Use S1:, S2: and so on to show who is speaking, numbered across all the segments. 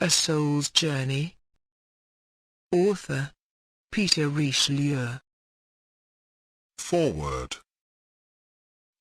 S1: A Soul's Journey. Author, Peter Richelieu.
S2: Foreword.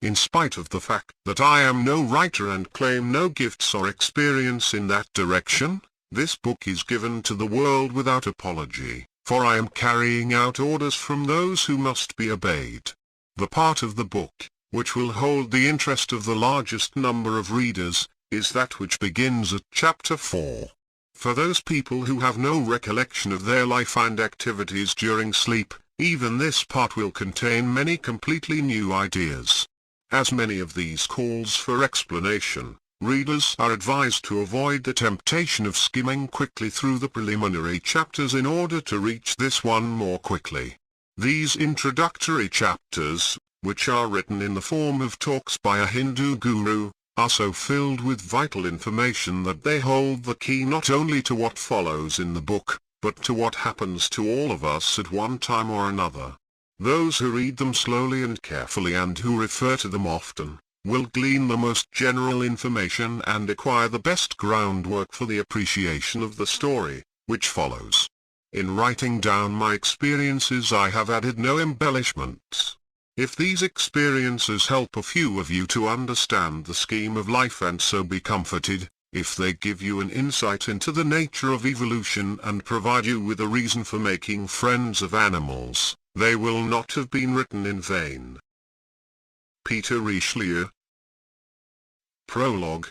S2: In spite of the fact that I am no writer and claim no gifts or experience in that direction, this book is given to the world without apology, for I am carrying out orders from those who must be obeyed. The part of the book, which will hold the interest of the largest number of readers, is that which begins at chapter 4. For those people who have no recollection of their life and activities during sleep, even this part will contain many completely new ideas. As many of these calls for explanation, readers are advised to avoid the temptation of skimming quickly through the preliminary chapters in order to reach this one more quickly. These introductory chapters, which are written in the form of talks by a Hindu guru, are so filled with vital information that they hold the key not only to what follows in the book, but to what happens to all of us at one time or another. Those who read them slowly and carefully and who refer to them often, will glean the most general information and acquire the best groundwork for the appreciation of the story, which follows. In writing down my experiences I have added no embellishments. If these experiences help a few of you to understand the scheme of life and so be comforted, if they give you an insight into the nature of evolution and provide you with a reason for making friends of animals, they will not have been written in vain. Peter Richelieu. Prologue.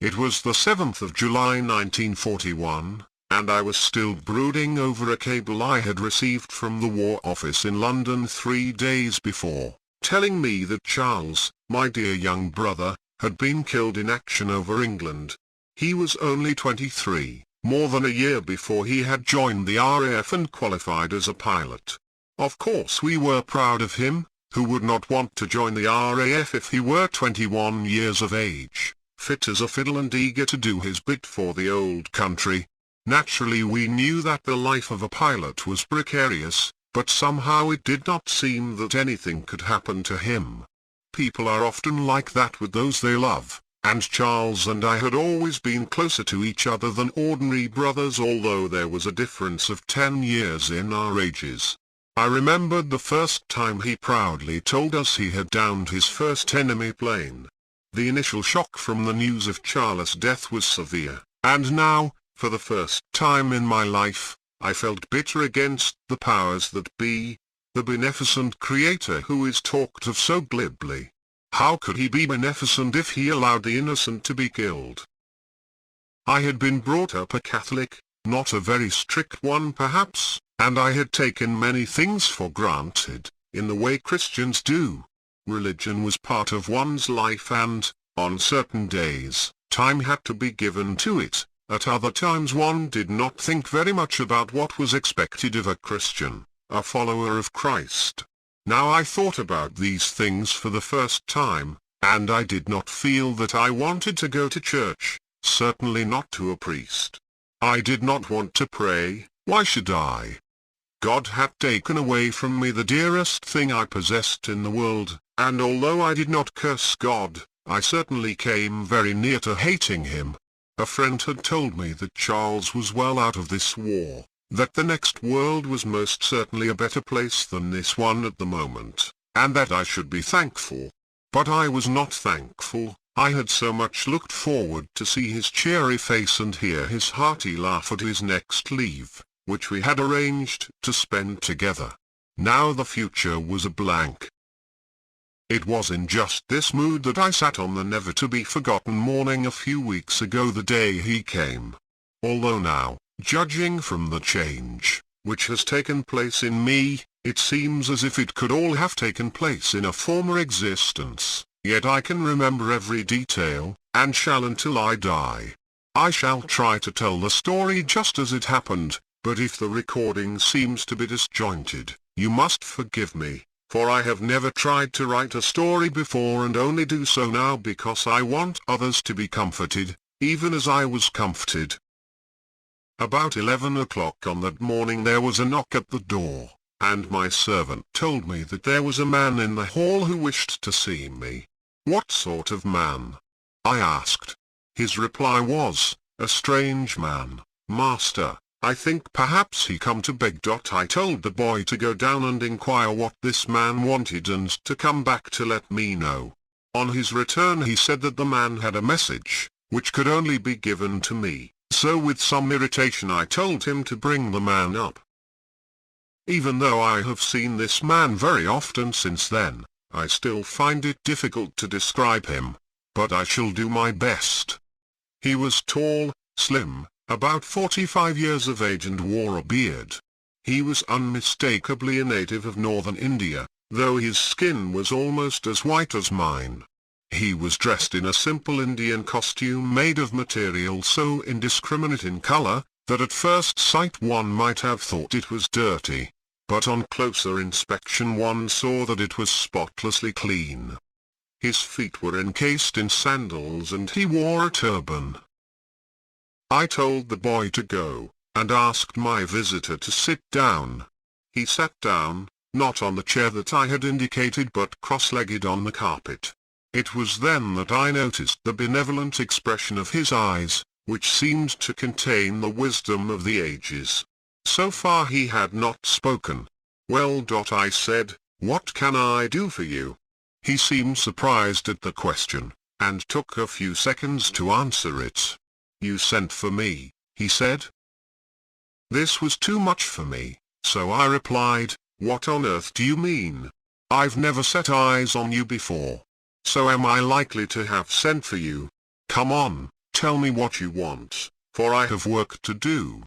S2: It was the 7th of July 1941, and I was still brooding over a cable I had received from the War Office in London 3 days before, telling me that Charles, my dear young brother, had been killed in action over England. He was only 23, more than a year before he had joined the RAF and qualified as a pilot. Of course we were proud of him. Who would not want to join the RAF if he were 21 years of age, fit as a fiddle and eager to do his bit for the old country? Naturally we knew that the life of a pilot was precarious, but somehow it did not seem that anything could happen to him. People are often like that with those they love, and Charles and I had always been closer to each other than ordinary brothers, although there was a difference of 10 years in our ages. I remembered the first time he proudly told us he had downed his first enemy plane. The initial shock from the news of Charles' death was severe, and now, for the first time in my life, I felt bitter against the powers that be, the beneficent creator who is talked of so glibly. How could he be beneficent if he allowed the innocent to be killed? I had been brought up a Catholic, not a very strict one perhaps, and I had taken many things for granted, in the way Christians do. Religion was part of one's life and, on certain days, time had to be given to it. At other times one did not think very much about what was expected of a Christian, a follower of Christ. Now I thought about these things for the first time, and I did not feel that I wanted to go to church, certainly not to a priest. I did not want to pray. Why should I? God had taken away from me the dearest thing I possessed in the world, and although I did not curse God, I certainly came very near to hating him. A friend had told me that Charles was well out of this war, that the next world was most certainly a better place than this one at the moment, and that I should be thankful. But I was not thankful. I had so much looked forward to see his cheery face and hear his hearty laugh at his next leave, which we had arranged to spend together. Now the future was a blank. It was in just this mood that I sat on the never-to-be-forgotten morning a few weeks ago, the day he came. Although now, judging from the change which has taken place in me, it seems as if it could all have taken place in a former existence, yet I can remember every detail, and shall until I die. I shall try to tell the story just as it happened, but if the recording seems to be disjointed, you must forgive me. For I have never tried to write a story before and only do so now because I want others to be comforted, even as I was comforted. About 11 o'clock on that morning there was a knock at the door, and my servant told me that there was a man in the hall who wished to see me. What sort of man? I asked. His reply was, "A strange man, master. I think perhaps he come to beg. I told the boy to go down and inquire what this man wanted and to come back to let me know. On his return he said that the man had a message, which could only be given to me, so with some irritation I told him to bring the man up. Even though I have seen this man very often since then, I still find it difficult to describe him, but I shall do my best. He was tall, slim, about 45 years of age and wore a beard. He was unmistakably a native of northern India, though his skin was almost as white as mine. He was dressed in a simple Indian costume made of material so indiscriminate in color, that at first sight one might have thought it was dirty, but on closer inspection one saw that it was spotlessly clean. His feet were encased in sandals and he wore a turban. I told the boy to go, and asked my visitor to sit down. He sat down, not on the chair that I had indicated but cross-legged on the carpet. It was then that I noticed the benevolent expression of his eyes, which seemed to contain the wisdom of the ages. So far he had not spoken. "Well," I said, "what can I do for you?" He seemed surprised at the question, and took a few seconds to answer it. "You sent for me," he said. This was too much for me, so I replied, "What on earth do you mean? I've never set eyes on you before. So am I likely to have sent for you? Come on, tell me what you want, for I have work to do."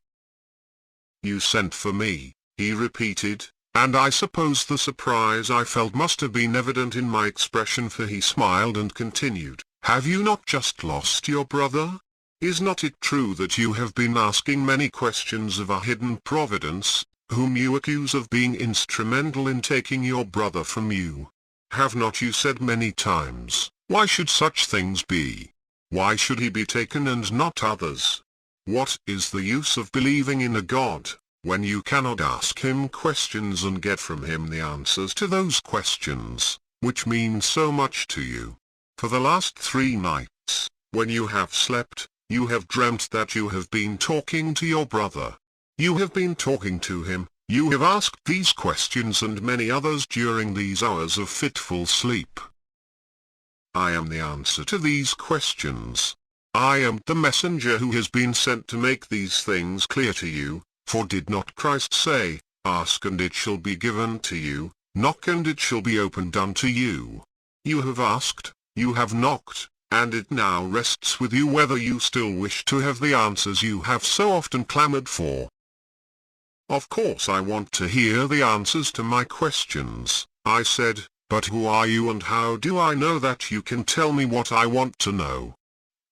S2: "You sent for me," he repeated, and I suppose the surprise I felt must have been evident in my expression, for he smiled and continued, "Have you not just lost your brother? Is not it true that you have been asking many questions of a hidden providence, whom you accuse of being instrumental in taking your brother from you? Have not you said many times, why should such things be? Why should he be taken and not others? What is the use of believing in a God, when you cannot ask him questions and get from him the answers to those questions, which mean so much to you? For the last 3 nights, when you have slept, you have dreamt that you have been talking to your brother. You have been talking to him, you have asked these questions and many others during these hours of fitful sleep. I am the answer to these questions. I am the messenger who has been sent to make these things clear to you, for did not Christ say, 'Ask and it shall be given to you, knock and it shall be opened unto you'? You have asked, you have knocked, and it now rests with you whether you still wish to have the answers you have so often clamored for." "Of course I want to hear the answers to my questions," I said, "but who are you and how do I know that you can tell me what I want to know?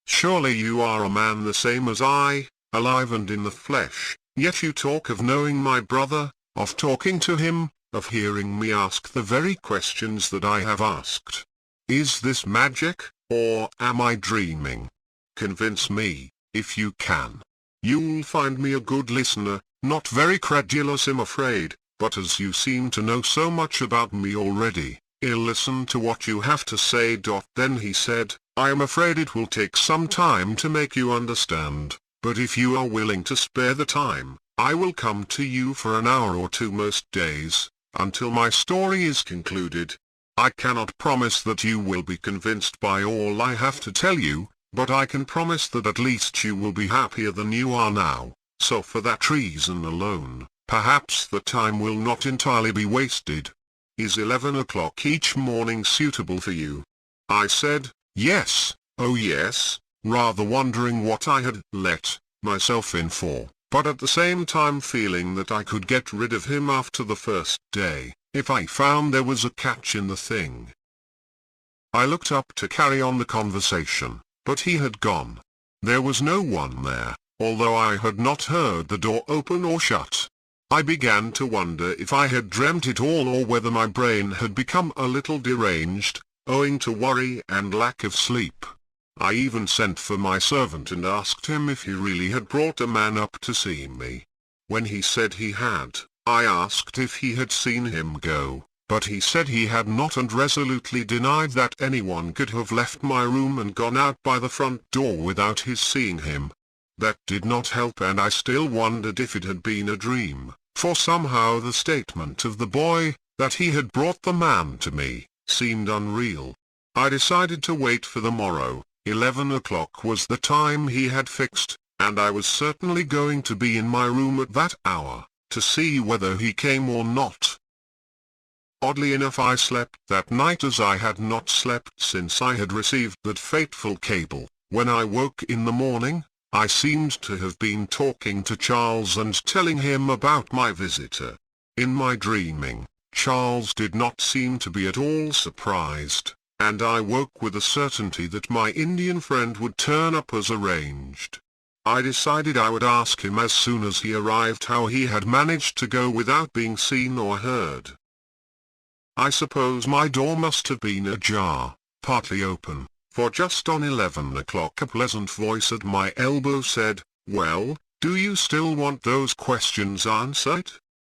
S2: Surely you are a man the same as I, alive and in the flesh, yet you talk of knowing my brother, of talking to him, of hearing me ask the very questions that I have asked. Is this magic, or am I dreaming? Convince me, if you can. You'll find me a good listener, not very credulous I'm afraid, but as you seem to know so much about me already, I'll listen to what you have to say." Then he said, "I am afraid it will take some time to make you understand, but if you are willing to spare the time, I will come to you for an hour or two most days, until my story is concluded. I cannot promise that you will be convinced by all I have to tell you, but I can promise that at least you will be happier than you are now, so for that reason alone, perhaps the time will not entirely be wasted. Is 11 o'clock each morning suitable for you?" I said, "Yes, oh yes," rather wondering what I had let myself in for, but at the same time feeling that I could get rid of him after the first day, if I found there was a catch in the thing. I looked up to carry on the conversation, but he had gone. There was no one there, although I had not heard the door open or shut. I began to wonder if I had dreamt it all or whether my brain had become a little deranged, owing to worry and lack of sleep. I even sent for my servant and asked him if he really had brought a man up to see me. When he said he had, I asked if he had seen him go, but he said he had not and resolutely denied that anyone could have left my room and gone out by the front door without his seeing him. That did not help, and I still wondered if it had been a dream, for somehow the statement of the boy, that he had brought the man to me, seemed unreal. I decided to wait for the morrow. 11 o'clock was the time he had fixed, and I was certainly going to be in my room at that hour, to see whether he came or not. Oddly enough, I slept that night as I had not slept since I had received that fateful cable. When I woke in the morning, I seemed to have been talking to Charles and telling him about my visitor. In my dreaming, Charles did not seem to be at all surprised, and I woke with a certainty that my Indian friend would turn up as arranged. I decided I would ask him as soon as he arrived how he had managed to go without being seen or heard. I suppose my door must have been ajar, partly open, for just on 11 o'clock a pleasant voice at my elbow said, "Well, do you still want those questions answered?"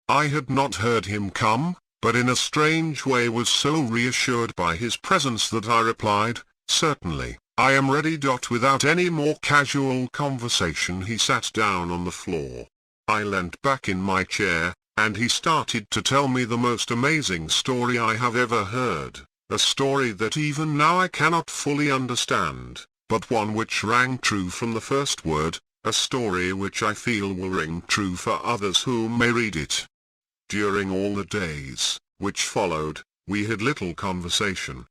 S2: I had not heard him come, but in a strange way was so reassured by his presence that I replied, "Certainly, I am ready." Without any more casual conversation he sat down on the floor. I leant back in my chair, and he started to tell me the most amazing story I have ever heard. A story that even now I cannot fully understand, but one which rang true from the first word, a story which I feel will ring true for others who may read it. During all the days which followed, we had little conversation.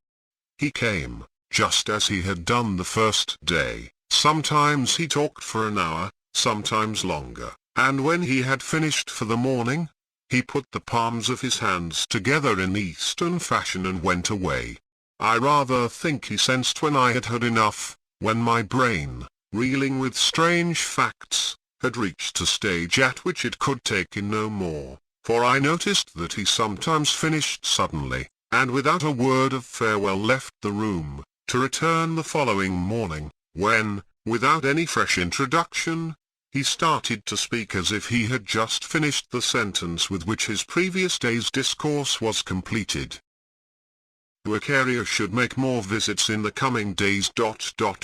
S2: He came, just as he had done the first day. Sometimes he talked for an hour, sometimes longer, and when he had finished for the morning, he put the palms of his hands together in Eastern fashion and went away. I rather think he sensed when I had heard enough, when my brain, reeling with strange facts, had reached a stage at which it could take in no more, for I noticed that he sometimes finished suddenly, and without a word of farewell left the room, to return the following morning, when, without any fresh introduction, he started to speak as if he had just finished the sentence with which his previous day's discourse was completed. Acharya should make more visits in the coming days.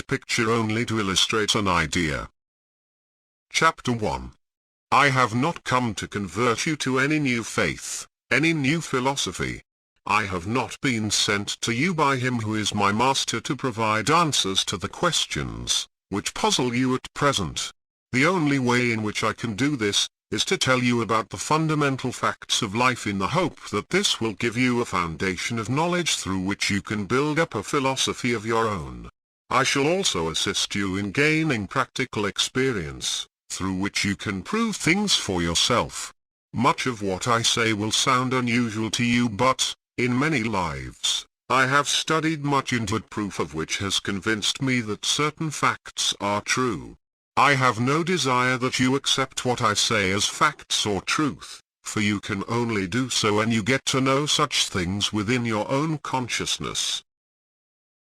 S2: Picture only to illustrate an idea. Chapter 1. I have not come to convert you to any new faith, any new philosophy. I have not been sent to you by him who is my master to provide answers to the questions which puzzle you at present. The only way in which I can do this, is to tell you about the fundamental facts of life in the hope that this will give you a foundation of knowledge through which you can build up a philosophy of your own. I shall also assist you in gaining practical experience, through which you can prove things for yourself. Much of what I say will sound unusual to you, but, in many lives, I have studied much into it, proof of which has convinced me that certain facts are true. I have no desire that you accept what I say as facts or truth, for you can only do so when you get to know such things within your own consciousness.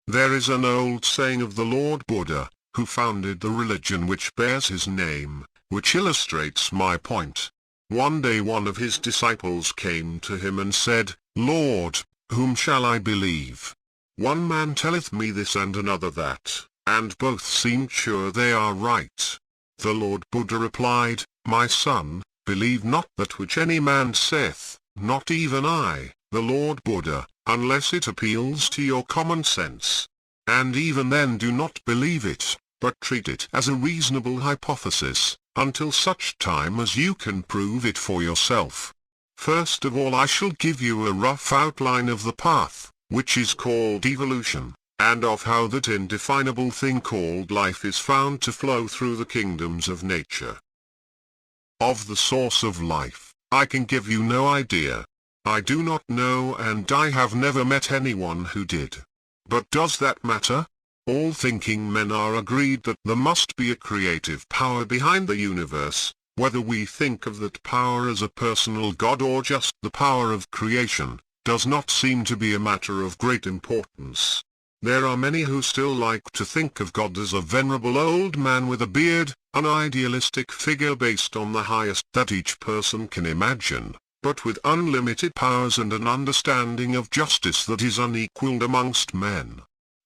S2: There is an old saying of the Lord Buddha, who founded the religion which bears his name, which illustrates my point. One day one of his disciples came to him and said, "Lord, whom shall I believe? One man telleth me this and another that, and both seemed sure they are right." The Lord Buddha replied, "My son, believe not that which any man saith, not even I, the Lord Buddha, unless it appeals to your common sense. And even then do not believe it, but treat it as a reasonable hypothesis, until such time as you can prove it for yourself. First of all I shall give you a rough outline of the path, which is called evolution, and of how that indefinable thing called life is found to flow through the kingdoms of nature. Of the source of life, I can give you no idea. I do not know, and I have never met anyone who did. But does that matter? All thinking men are agreed that there must be a creative power behind the universe, whether we think of that power as a personal God or just the power of creation, does not seem to be a matter of great importance. There are many who still like to think of God as a venerable old man with a beard, an idealistic figure based on the highest that each person can imagine, but with unlimited powers and an understanding of justice that is unequaled amongst men.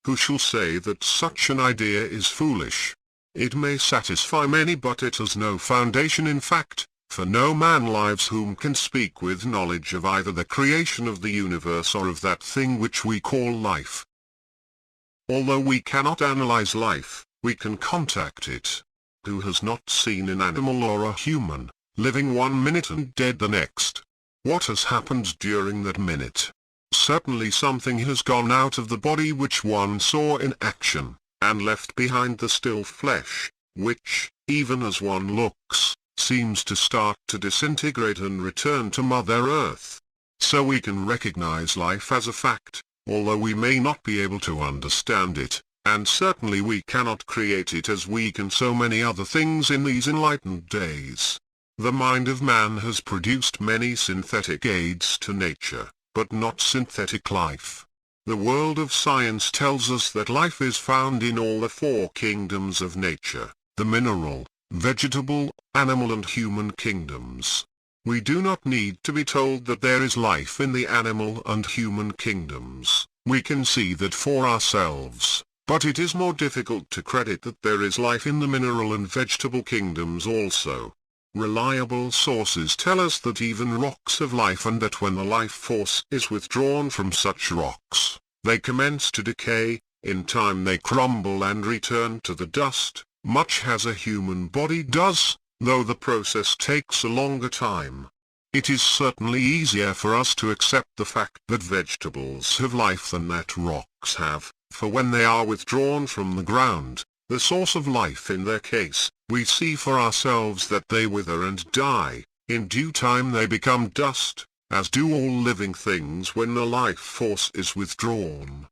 S2: Who shall say that such an idea is foolish? It may satisfy many, but it has no foundation in fact, for no man lives whom can speak with knowledge of either the creation of the universe or of that thing which we call life. Although we cannot analyze life, we can contact it. Who has not seen an animal or a human, living 1 minute and dead the next? What has happened during that minute? Certainly something has gone out of the body which one saw in action, and left behind the still flesh, which, even as one looks, seems to start to disintegrate and return to Mother Earth. So we can recognize life as a fact, although we may not be able to understand it, and certainly we cannot create it as we can so many other things in these enlightened days. The mind of man has produced many synthetic aids to nature, but not synthetic life. The world of science tells us that life is found in all the 4 kingdoms of nature, the mineral, vegetable, animal and human kingdoms. We do not need to be told that there is life in the animal and human kingdoms. We can see that for ourselves, but it is more difficult to credit that there is life in the mineral and vegetable kingdoms also. Reliable sources tell us that even rocks have life, and that when the life force is withdrawn from such rocks, they commence to decay. In time they crumble and return to the dust, much as a human body does, though the process takes a longer time. It is certainly easier for us to accept the fact that vegetables have life than that rocks have, for when they are withdrawn from the ground, the source of life in their case, we see for ourselves that they wither and die. In due time they become dust, as do all living things when the life force is withdrawn.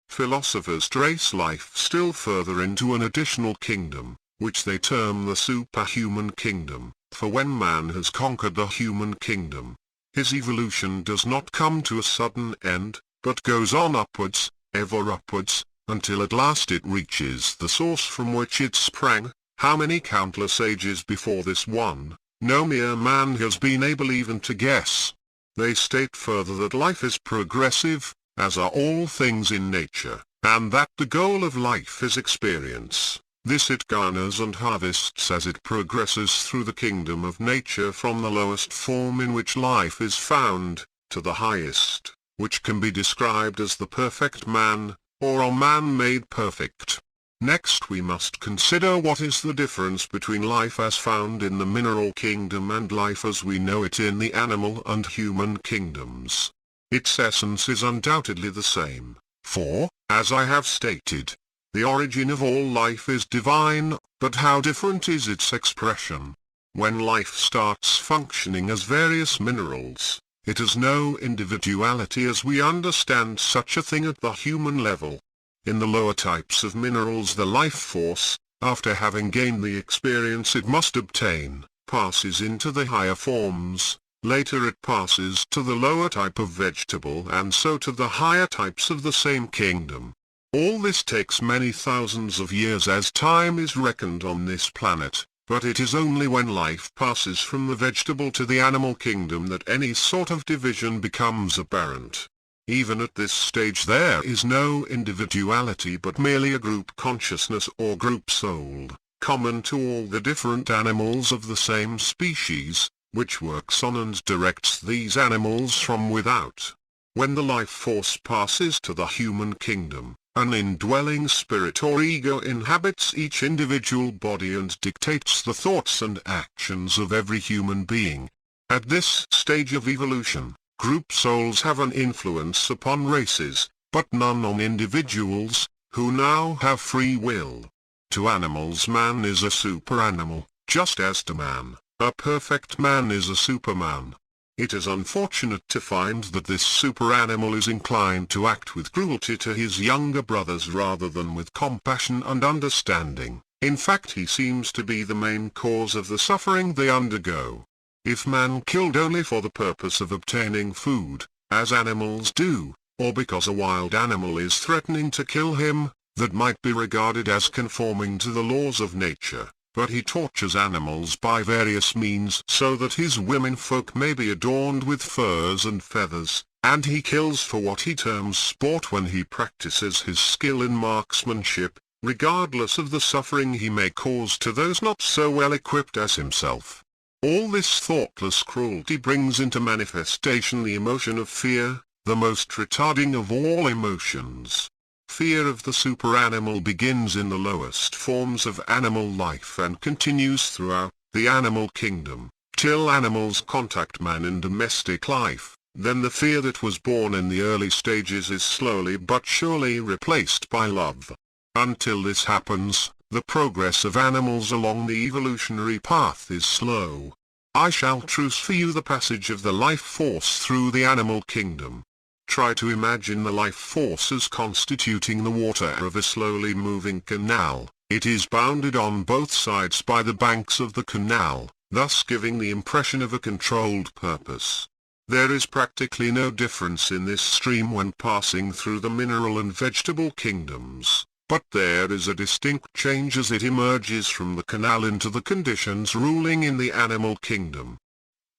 S2: Philosophers trace life still further into an additional kingdom, which they term the superhuman kingdom, for when man has conquered the human kingdom, his evolution does not come to a sudden end, but goes on upwards, ever upwards, until at last it reaches the source from which it sprang. How many countless ages before this one, no mere man has been able even to guess. They state further that life is progressive, as are all things in nature, and that the goal of life is experience. This it garners and harvests as it progresses through the kingdom of nature, from the lowest form in which life is found, to the highest, which can be described as the perfect man, or a man made perfect. Next we must consider what is the difference between life as found in the mineral kingdom and life as we know it in the animal and human kingdoms. Its essence is undoubtedly the same, for, as I have stated, the origin of all life is divine, but how different is its expression. When life starts functioning as various minerals, it has no individuality as we understand such a thing at the human level. In the lower types of minerals the life force, after having gained the experience it must obtain, passes into the higher forms. Later it passes to the lower type of vegetable and so to the higher types of the same kingdom. All this takes many thousands of years as time is reckoned on this planet, but it is only when life passes from the vegetable to the animal kingdom that any sort of division becomes apparent. Even at this stage there is no individuality but merely a group consciousness or group soul, common to all the different animals of the same species, which works on and directs these animals from without. When the life force passes to the human kingdom, an indwelling spirit or ego inhabits each individual body and dictates the thoughts and actions of every human being. At this stage of evolution, group souls have an influence upon races, but none on individuals, who now have free will. To animals man is a super-animal, just as to man, a perfect man is a superman. It is unfortunate to find that this super-animal is inclined to act with cruelty to his younger brothers rather than with compassion and understanding. In fact he seems to be the main cause of the suffering they undergo. If man killed only for the purpose of obtaining food, as animals do, or because a wild animal is threatening to kill him, that might be regarded as conforming to the laws of nature. But he tortures animals by various means so that his womenfolk may be adorned with furs and feathers, and he kills for what he terms sport when he practices his skill in marksmanship. regardless of the suffering he may cause to those not so well equipped as himself. All this thoughtless cruelty brings into manifestation the emotion of fear, the most retarding of all emotions. Fear of the superanimal begins in the lowest forms of animal life and continues throughout the animal kingdom, till animals contact man in domestic life. Then the fear that was born in the early stages is slowly but surely replaced by love. Until this happens, the progress of animals along the evolutionary path is slow. I shall trace for you the passage of the life force through the animal kingdom. Try to imagine the life force as constituting the water of a slowly moving canal. It is bounded on both sides by the banks of the canal, thus giving the impression of a controlled purpose. There is practically no difference in this stream when passing through the mineral and vegetable kingdoms, but there is a distinct change as it emerges from the canal into the conditions ruling in the animal kingdom.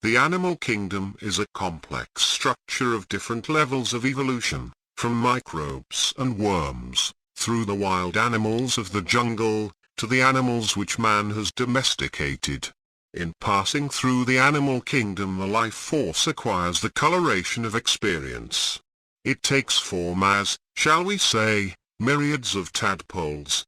S2: The animal kingdom is a complex structure of different levels of evolution, from microbes and worms, through the wild animals of the jungle, to the animals which man has domesticated. In passing through the animal kingdom, the life force acquires the coloration of experience. It takes form as, shall we say, myriads of tadpoles.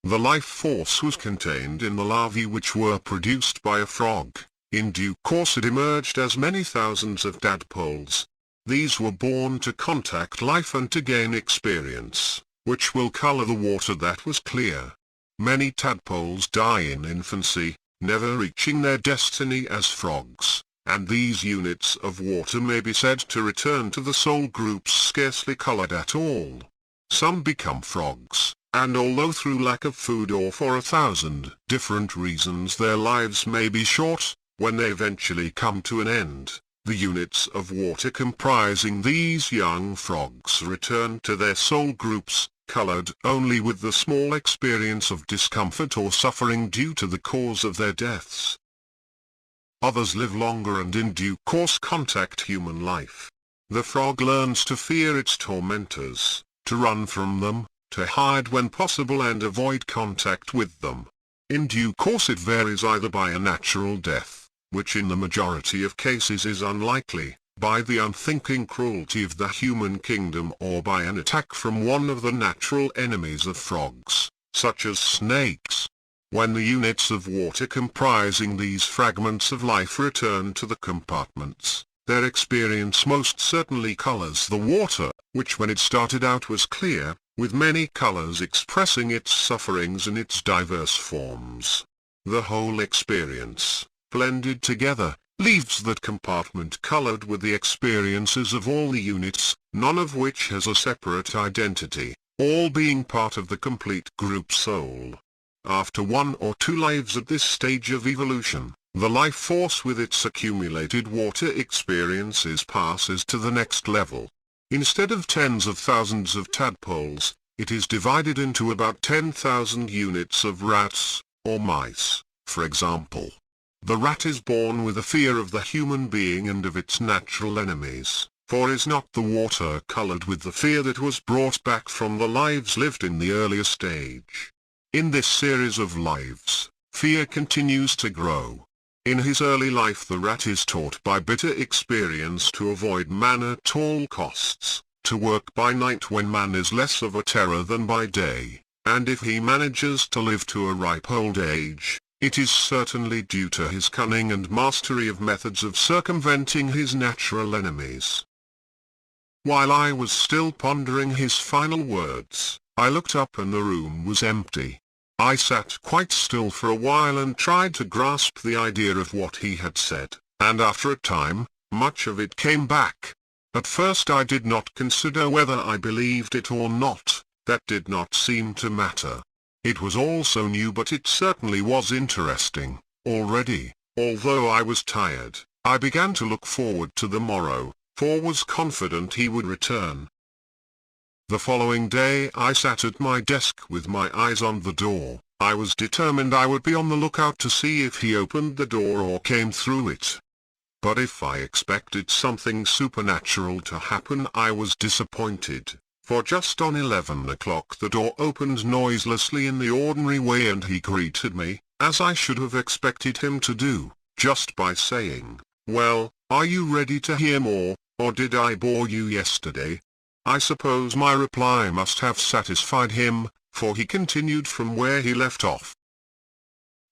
S2: The life force was contained in the larvae which were produced by a frog. In due course it emerged as many thousands of tadpoles. These were born to contact life and to gain experience, which will color the water that was clear. Many tadpoles die in infancy, never reaching their destiny as frogs, and these units of water may be said to return to the soul groups scarcely colored at all. Some become frogs, and although through lack of food or for 1,000 different reasons their lives may be short, when they eventually come to an end, the units of water comprising these young frogs return to their soul groups, colored only with the small experience of discomfort or suffering due to the cause of their deaths. Others live longer and in due course contact human life. The frog learns to fear its tormentors, to run from them, to hide when possible and avoid contact with them. In due course it varies either by a natural death, which in the majority of cases is unlikely, by the unthinking cruelty of the human kingdom, or by an attack from one of the natural enemies of frogs, such as snakes. When the units of water comprising these fragments of life return to the compartments, their experience most certainly colors the water, which when it started out was clear, with many colors expressing its sufferings in its diverse forms. The whole experience, blended together, leaves that compartment colored with the experiences of all the units, none of which has a separate identity, all being part of the complete group soul. After 1 or 2 lives at this stage of evolution, the life force with its accumulated water experiences passes to the next level. Instead of tens of thousands of tadpoles, it is divided into about 10,000 units of rats, or mice, for example. The rat is born with a fear of the human being and of its natural enemies, for is not the water colored with the fear that was brought back from the lives lived in the earlier stage? In this series of lives, fear continues to grow. In his early life the rat is taught by bitter experience to avoid man at all costs, to work by night when man is less of a terror than by day, and if he manages to live to a ripe old age, it is certainly due to his cunning and mastery of methods of circumventing his natural enemies. While I was still pondering his final words, I looked up and the room was empty. I sat quite still for a while and tried to grasp the idea of what he had said, and after a time, much of it came back. At first I did not consider whether I believed it or not, that did not seem to matter. It was all so new, but it certainly was interesting. Already, although I was tired, I began to look forward to the morrow, for was confident he would return. The following day I sat at my desk with my eyes on the door. I was determined I would be on the lookout to see if he opened the door or came through it. But if I expected something supernatural to happen, I was disappointed, for just on 11 o'clock the door opened noiselessly in the ordinary way and he greeted me, as I should have expected him to do, just by saying, "Well, are you ready to hear more, or did I bore you yesterday?" I suppose my reply must have satisfied him, for he continued from where he left off.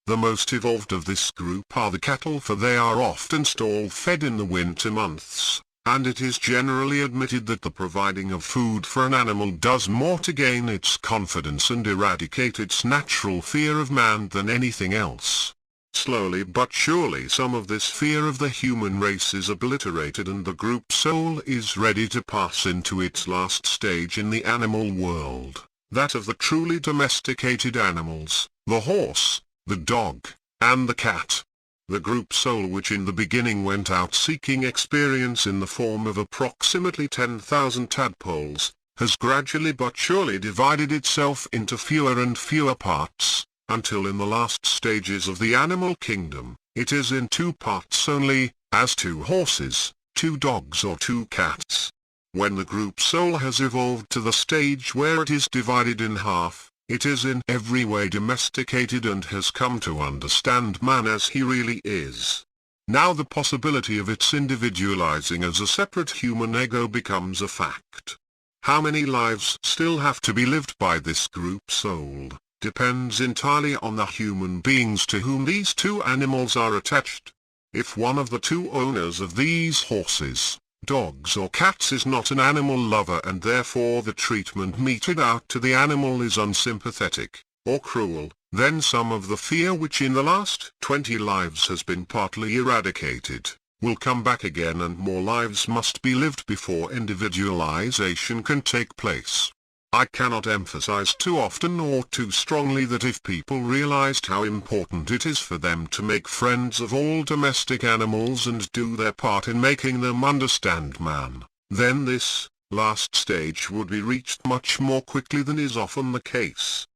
S2: The most evolved of this group are the cattle, for they are often stall-fed in the winter months, and it is generally admitted that the providing of food for an animal does more to gain its confidence and eradicate its natural fear of man than anything else. Slowly but surely some of this fear of the human race is obliterated and the group soul is ready to pass into its last stage in the animal world, that of the truly domesticated animals, the horse, the dog, and the cat. The group soul, which in the beginning went out seeking experience in the form of approximately 10,000 tadpoles, has gradually but surely divided itself into fewer and fewer parts, until in the last stages of the animal kingdom, it is in 2 parts only, as 2 horses, 2 dogs or 2 cats. When the group soul has evolved to the stage where it is divided in half, it is in every way domesticated and has come to understand man as he really is. Now the possibility of its individualizing as a separate human ego becomes a fact. How many lives still have to be lived by this group soul depends entirely on the human beings to whom these 2 animals are attached. If one of the 2 owners of these horses, dogs or cats is not an animal lover and therefore the treatment meted out to the animal is unsympathetic, or cruel, then some of the fear which in the last 20 lives has been partly eradicated, will come back again and more lives must be lived before individualization can take place. I cannot emphasize too often or too strongly that if people realized how important it is for them to make friends of all domestic animals and do their part in making them understand man, then this last stage would be reached much more quickly than is often the case.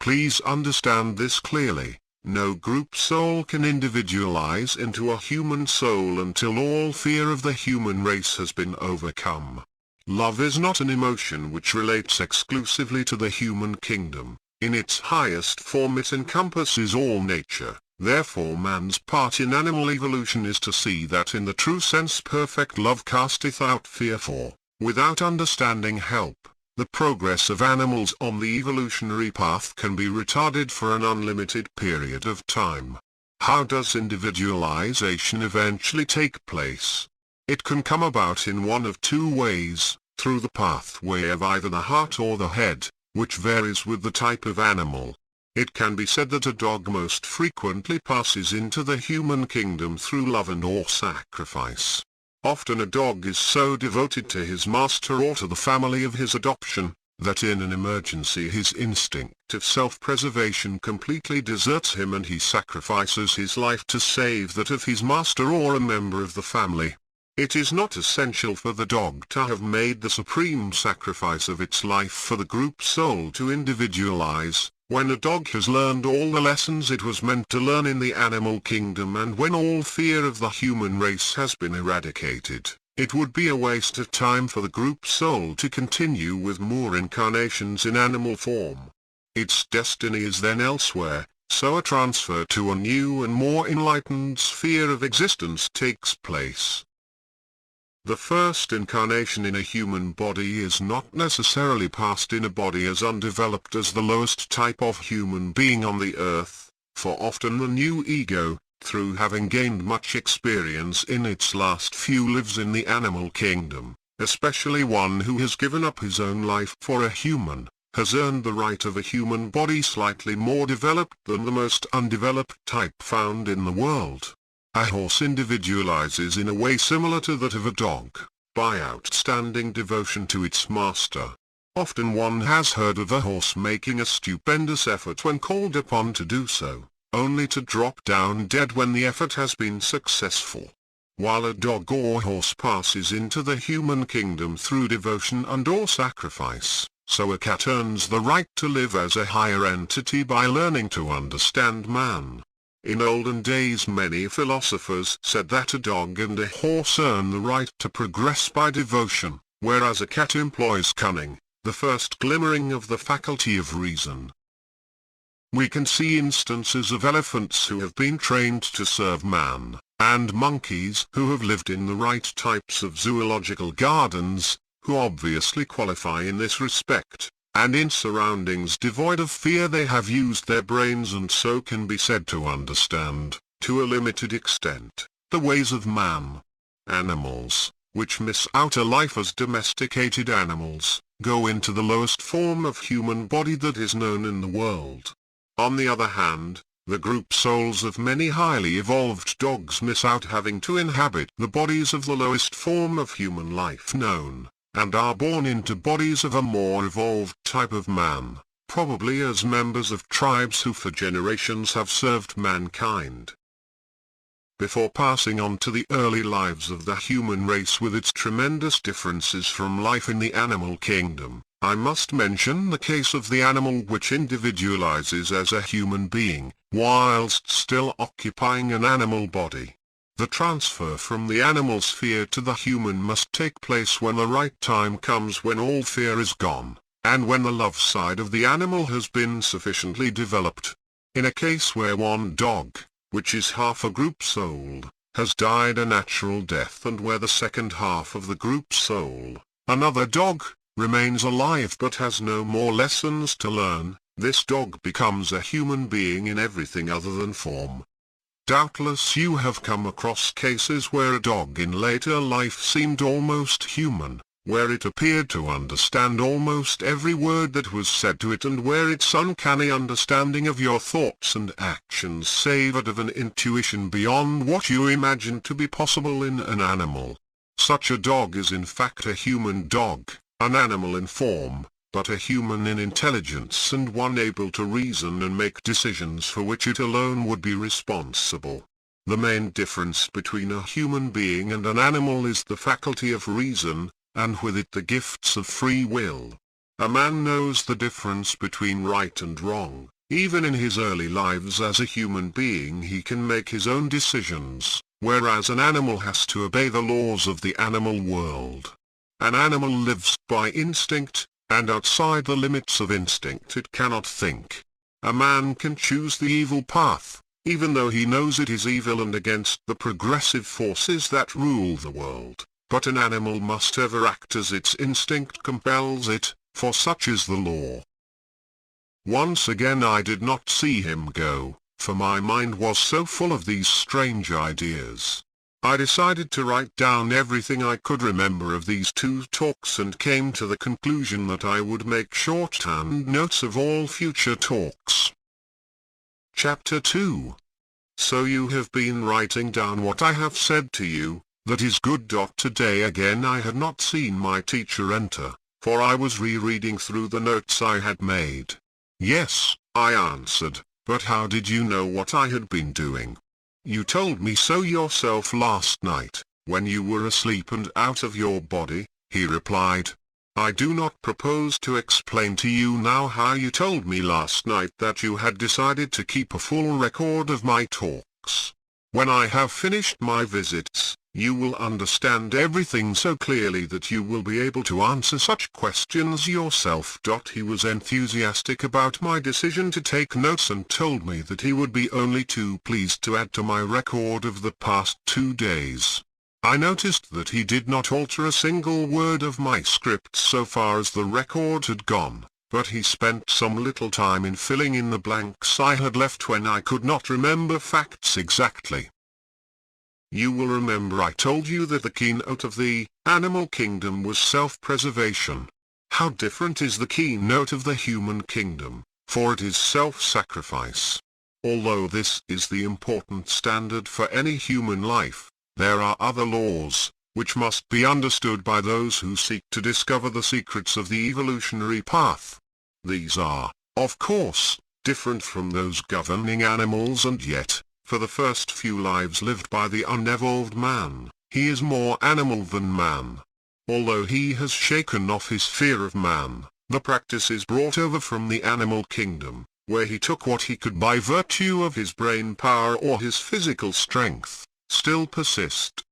S2: Please understand this clearly. No group soul can individualize into a human soul until all fear of the human race has been overcome. Love is not an emotion which relates exclusively to the human kingdom. In its highest form it encompasses all nature. Therefore man's part in animal evolution is to see that in the true sense perfect love casteth out fear, for, without understanding help, the progress of animals on the evolutionary path can be retarded for an unlimited period of time. How does individualization eventually take place? It can come about in one of 2 ways, through the pathway of either the heart or the head, which varies with the type of animal. It can be said that a dog most frequently passes into the human kingdom through love and or sacrifice. Often a dog is so devoted to his master or to the family of his adoption, that in an emergency his instinct of self-preservation completely deserts him and he sacrifices his life to save that of his master or a member of the family. It is not essential for the dog to have made the supreme sacrifice of its life for the group soul to individualize. When a dog has learned all the lessons it was meant to learn in the animal kingdom and when all fear of the human race has been eradicated, it would be a waste of time for the group soul to continue with more incarnations in animal form. Its destiny is then elsewhere, so a transfer to a new and more enlightened sphere of existence takes place. The first incarnation in a human body is not necessarily passed in a body as undeveloped as the lowest type of human being on the earth, for often the new ego, through having gained much experience in its last few lives in the animal kingdom, especially one who has given up his own life for a human, has earned the right of a human body slightly more developed than the most undeveloped type found in the world. A horse individualizes in a way similar to that of a dog, by outstanding devotion to its master. Often one has heard of a horse making a stupendous effort when called upon to do so, only to drop down dead when the effort has been successful. While a dog or horse passes into the human kingdom through devotion and or sacrifice, so a cat earns the right to live as a higher entity by learning to understand man. In olden days many philosophers said that a dog and a horse earn the right to progress by devotion, whereas a cat employs cunning, the first glimmering of the faculty of reason. We can see instances of elephants who have been trained to serve man, and monkeys who have lived in the right types of zoological gardens, who obviously qualify in this respect, and in surroundings devoid of fear they have used their brains and so can be said to understand, to a limited extent, the ways of man. Animals, which miss outer life as domesticated animals, go into the lowest form of human body that is known in the world. On the other hand, the group souls of many highly evolved dogs miss out having to inhabit the bodies of the lowest form of human life known, and are born into bodies of a more evolved type of man, probably as members of tribes who for generations have served mankind. Before passing on to the early lives of the human race with its tremendous differences from life in the animal kingdom, I must mention the case of the animal which individualizes as a human being, whilst still occupying an animal body. The transfer from the animal sphere to the human must take place when the right time comes, when all fear is gone, and when the love side of the animal has been sufficiently developed. In a case where one dog, which is half a group soul, has died a natural death, and where the second half of the group soul, another dog, remains alive but has no more lessons to learn, this dog becomes a human being in everything other than form. Doubtless you have come across cases where a dog in later life seemed almost human, where it appeared to understand almost every word that was said to it, and where its uncanny understanding of your thoughts and actions savored of an intuition beyond what you imagined to be possible in an animal. Such a dog is in fact a human dog, an animal in form, but a human in intelligence, and one able to reason and make decisions for which it alone would be responsible. The main difference between a human being and an animal is the faculty of reason, and with it the gifts of free will. A man knows the difference between right and wrong. Even in his early lives as a human being he can make his own decisions, whereas an animal has to obey the laws of the animal world. An animal lives by instinct, and outside the limits of instinct it cannot think. A man can choose the evil path, even though he knows it is evil and against the progressive forces that rule the world, but an animal must ever act as its instinct compels it, for such is the law. Once again I did not see him go, for my mind was so full of these strange ideas. I decided to write down everything I could remember of these two talks and came to the conclusion that I would make shorthand notes of all future talks. Chapter 2. So you have been writing down what I have said to you. That is good. Today again I had not seen my teacher enter, for I was rereading through the notes I had made. Yes, I answered, but how did you know what I had been doing? You told me so yourself last night, when you were asleep and out of your body, he replied. I do not propose to explain to you now how you told me last night that you had decided to keep a full record of my talks. When I have finished my visits, you will understand everything so clearly that you will be able to answer such questions yourself. He was enthusiastic about my decision to take notes and told me that he would be only too pleased to add to my record of the past 2 days. I noticed that he did not alter a single word of my script so far as the record had gone, but he spent some little time in filling in the blanks I had left when I could not remember facts exactly. You will remember I told you that the keynote of the animal kingdom was self-preservation. How different is the keynote of the human kingdom, for it is self-sacrifice. Although this is the important standard for any human life, there are other laws, which must be understood by those who seek to discover the secrets of the evolutionary path. These are, of course, different from those governing animals, and yet, for the first few lives lived by the unevolved man, he is more animal than man. Although he has shaken off his fear of man, the practice is brought over from the animal kingdom, where he took what he could by virtue of his brain power or his physical strength, still persist.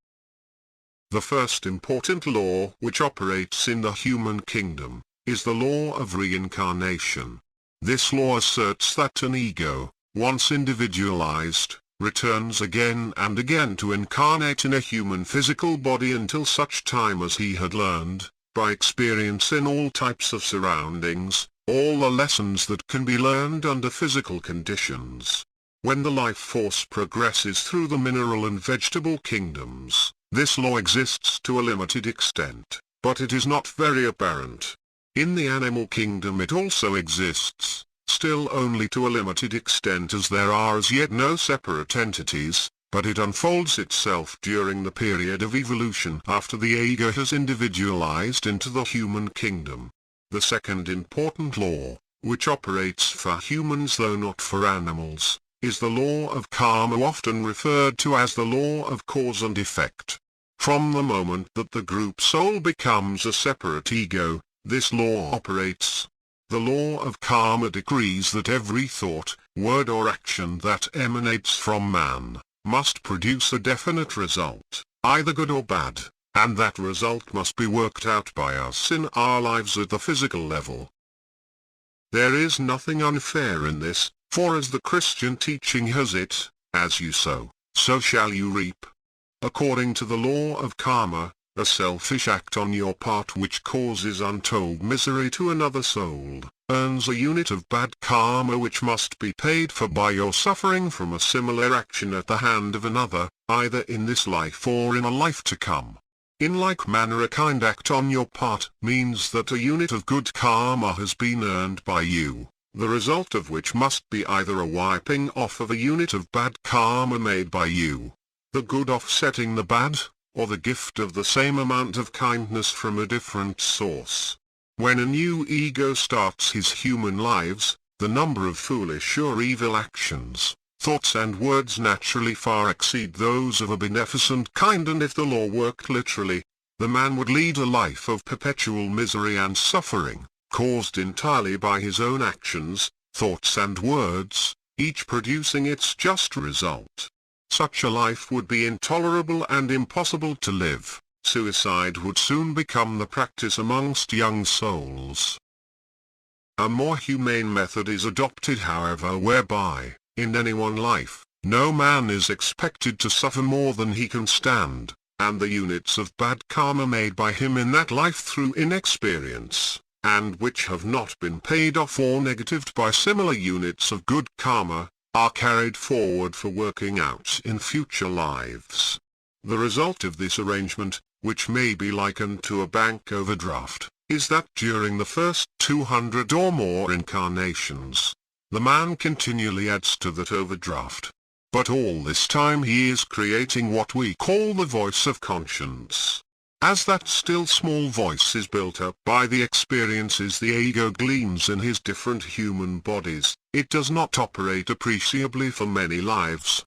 S2: The first important law which operates in the human kingdom is the law of reincarnation. This law asserts that an ego, once individualized, returns again and again to incarnate in a human physical body until such time as he had learned, by experience in all types of surroundings, all the lessons that can be learned under physical conditions. When the life force progresses through the mineral and vegetable kingdoms, this law exists to a limited extent, but it is not very apparent. In the animal kingdom it also exists, still only to a limited extent, as there are as yet no separate entities, but it unfolds itself during the period of evolution after the ego has individualized into the human kingdom. The second important law, which operates for humans though not for animals, is the law of karma, often referred to as the law of cause and effect. From the moment that the group soul becomes a separate ego, this law operates. The law of karma decrees that every thought, word or action that emanates from man must produce a definite result, either good or bad, and that result must be worked out by us in our lives at the physical level. There is nothing unfair in this, for as the Christian teaching has it, as you sow, so shall you reap. According to the law of karma, a selfish act on your part which causes untold misery to another soul, earns a unit of bad karma which must be paid for by your suffering from a similar action at the hand of another, either in this life or in a life to come. In like manner, a kind act on your part means that a unit of good karma has been earned by you, the result of which must be either a wiping off of a unit of bad karma made by you, the good offsetting the bad, or the gift of the same amount of kindness from a different source. When a new ego starts his human lives, the number of foolish or evil actions, thoughts and words naturally far exceed those of a beneficent kind, and if the law worked literally, the man would lead a life of perpetual misery and suffering, caused entirely by his own actions, thoughts and words, each producing its just result. Such a life would be intolerable and impossible to live. Suicide would soon become the practice amongst young souls. A more humane method is adopted, however, whereby, in any one life, no man is expected to suffer more than he can stand, and the units of bad karma made by him in that life through inexperience, and which have not been paid off or negatived by similar units of good karma, are carried forward for working out in future lives. The result of this arrangement, which may be likened to a bank overdraft, is that during the first 200 or more incarnations, the man continually adds to that overdraft. But all this time he is creating what we call the voice of conscience. As that still small voice is built up by the experiences the ego gleans in his different human bodies, it does not operate appreciably for many lives.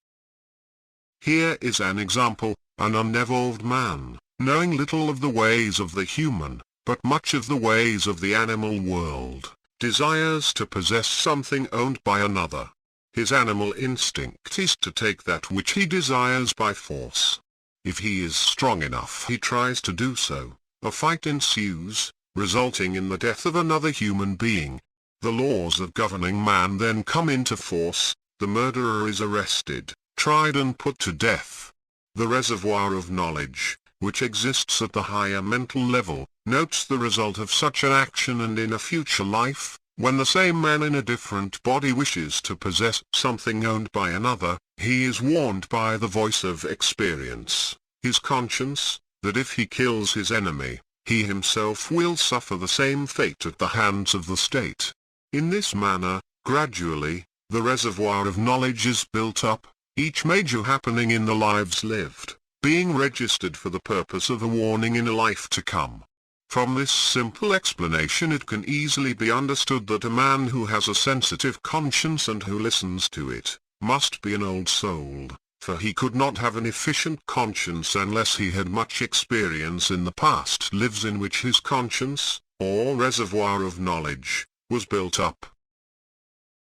S2: Here is an example: an unevolved man, knowing little of the ways of the human, but much of the ways of the animal world, desires to possess something owned by another. His animal instinct is to take that which he desires by force. If he is strong enough, he tries to do so. A fight ensues, resulting in the death of another human being. The laws of governing man then come into force. The murderer is arrested, tried and put to death. The reservoir of knowledge, which exists at the higher mental level, notes the result of such an action, and in a future life, when the same man in a different body wishes to possess something owned by another, he is warned by the voice of experience, his conscience, that if he kills his enemy, he himself will suffer the same fate at the hands of the state. In this manner, gradually, the reservoir of knowledge is built up, each major happening in the lives lived being registered for the purpose of a warning in a life to come. From this simple explanation it can easily be understood that a man who has a sensitive conscience and who listens to it, must be an old soul, for he could not have an efficient conscience unless he had much experience in the past lives in which his conscience, or reservoir of knowledge, was built up.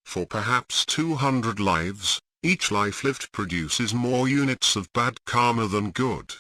S2: For perhaps 200 lives, each life lived produces more units of bad karma than good.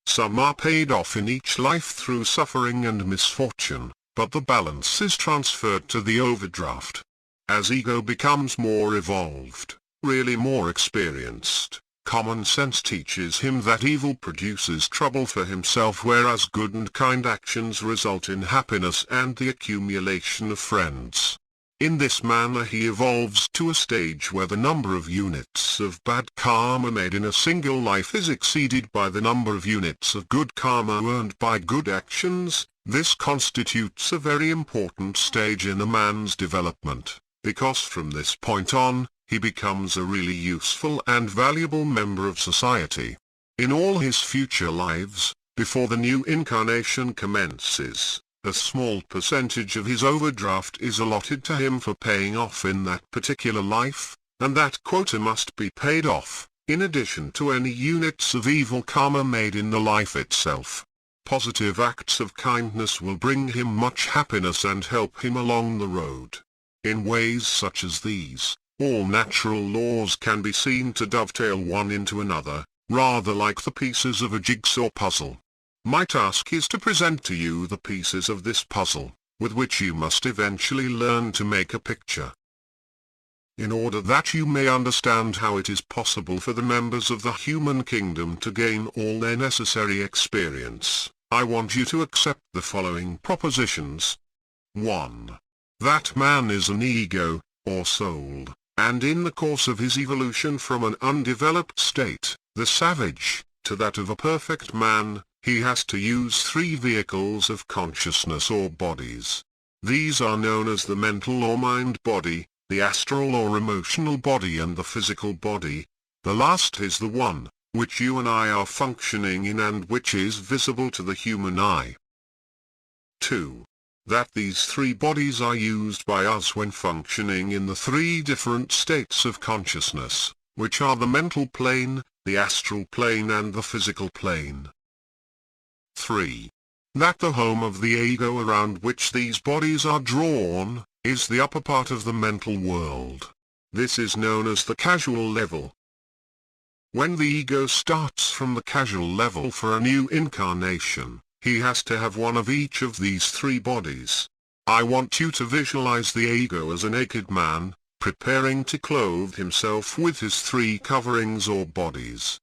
S2: Some are paid off in each life through suffering and misfortune, but the balance is transferred to the overdraft. As ego becomes more evolved, really more experienced, common sense teaches him that evil produces trouble for himself, whereas good and kind actions result in happiness and the accumulation of friends. In this manner he evolves to a stage where the number of units of bad karma made in a single life is exceeded by the number of units of good karma earned by good actions. This constitutes a very important stage in a man's development, because from this point on, he becomes a really useful and valuable member of society. In all his future lives, before the new incarnation commences, a small percentage of his overdraft is allotted to him for paying off in that particular life, and that quota must be paid off, in addition to any units of evil karma made in the life itself. Positive acts of kindness will bring him much happiness and help him along the road. In ways such as these, all natural laws can be seen to dovetail one into another, rather like the pieces of a jigsaw puzzle. My task is to present to you the pieces of this puzzle, with which you must eventually learn to make a picture. In order that you may understand how it is possible for the members of the human kingdom to gain all their necessary experience, I want you to accept the following propositions. 1. That man is an ego, or soul, and in the course of his evolution from an undeveloped state, the savage, to that of a perfect man, he has to use three vehicles of consciousness or bodies. These are known as the mental or mind body, the astral or emotional body, and the physical body. The last is the one, which you and I are functioning in and which is visible to the human eye. 2. That these three bodies are used by us when functioning in the three different states of consciousness, which are the mental plane, the astral plane and the physical plane. 3. That the home of the ego around which these bodies are drawn, is the upper part of the mental world. This is known as the causal level. When the ego starts from the causal level for a new incarnation, he has to have one of each of these three bodies. I want you to visualize the ego as a naked man, preparing to clothe himself with his three coverings or bodies.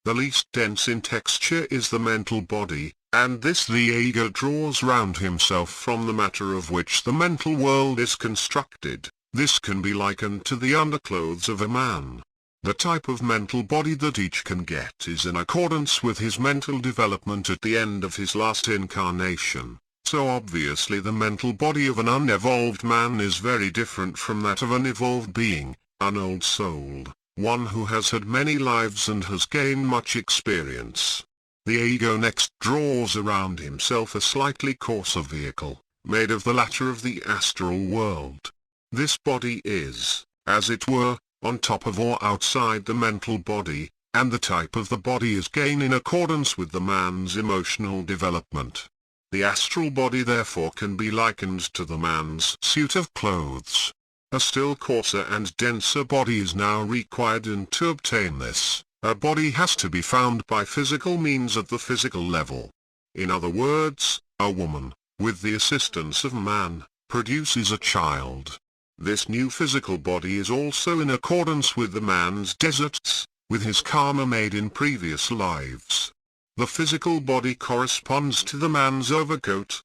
S2: The least dense in texture is the mental body, and this the ego draws round himself from the matter of which the mental world is constructed. This can be likened to the underclothes of a man. The type of mental body that each can get is in accordance with his mental development at the end of his last incarnation. So obviously the mental body of an unevolved man is very different from that of an evolved being, an old soul, one who has had many lives and has gained much experience. The ego next draws around himself a slightly coarser vehicle, made of the latter of the astral world. This body is, as it were, on top of or outside the mental body, and the type of the body is gained in accordance with the man's emotional development. The astral body therefore can be likened to the man's suit of clothes. A still coarser and denser body is now required, and to obtain this, a body has to be found by physical means at the physical level. In other words, a woman, with the assistance of man, produces a child. This new physical body is also in accordance with the man's deserts, with his karma made in previous lives. The physical body corresponds to the man's overcoat.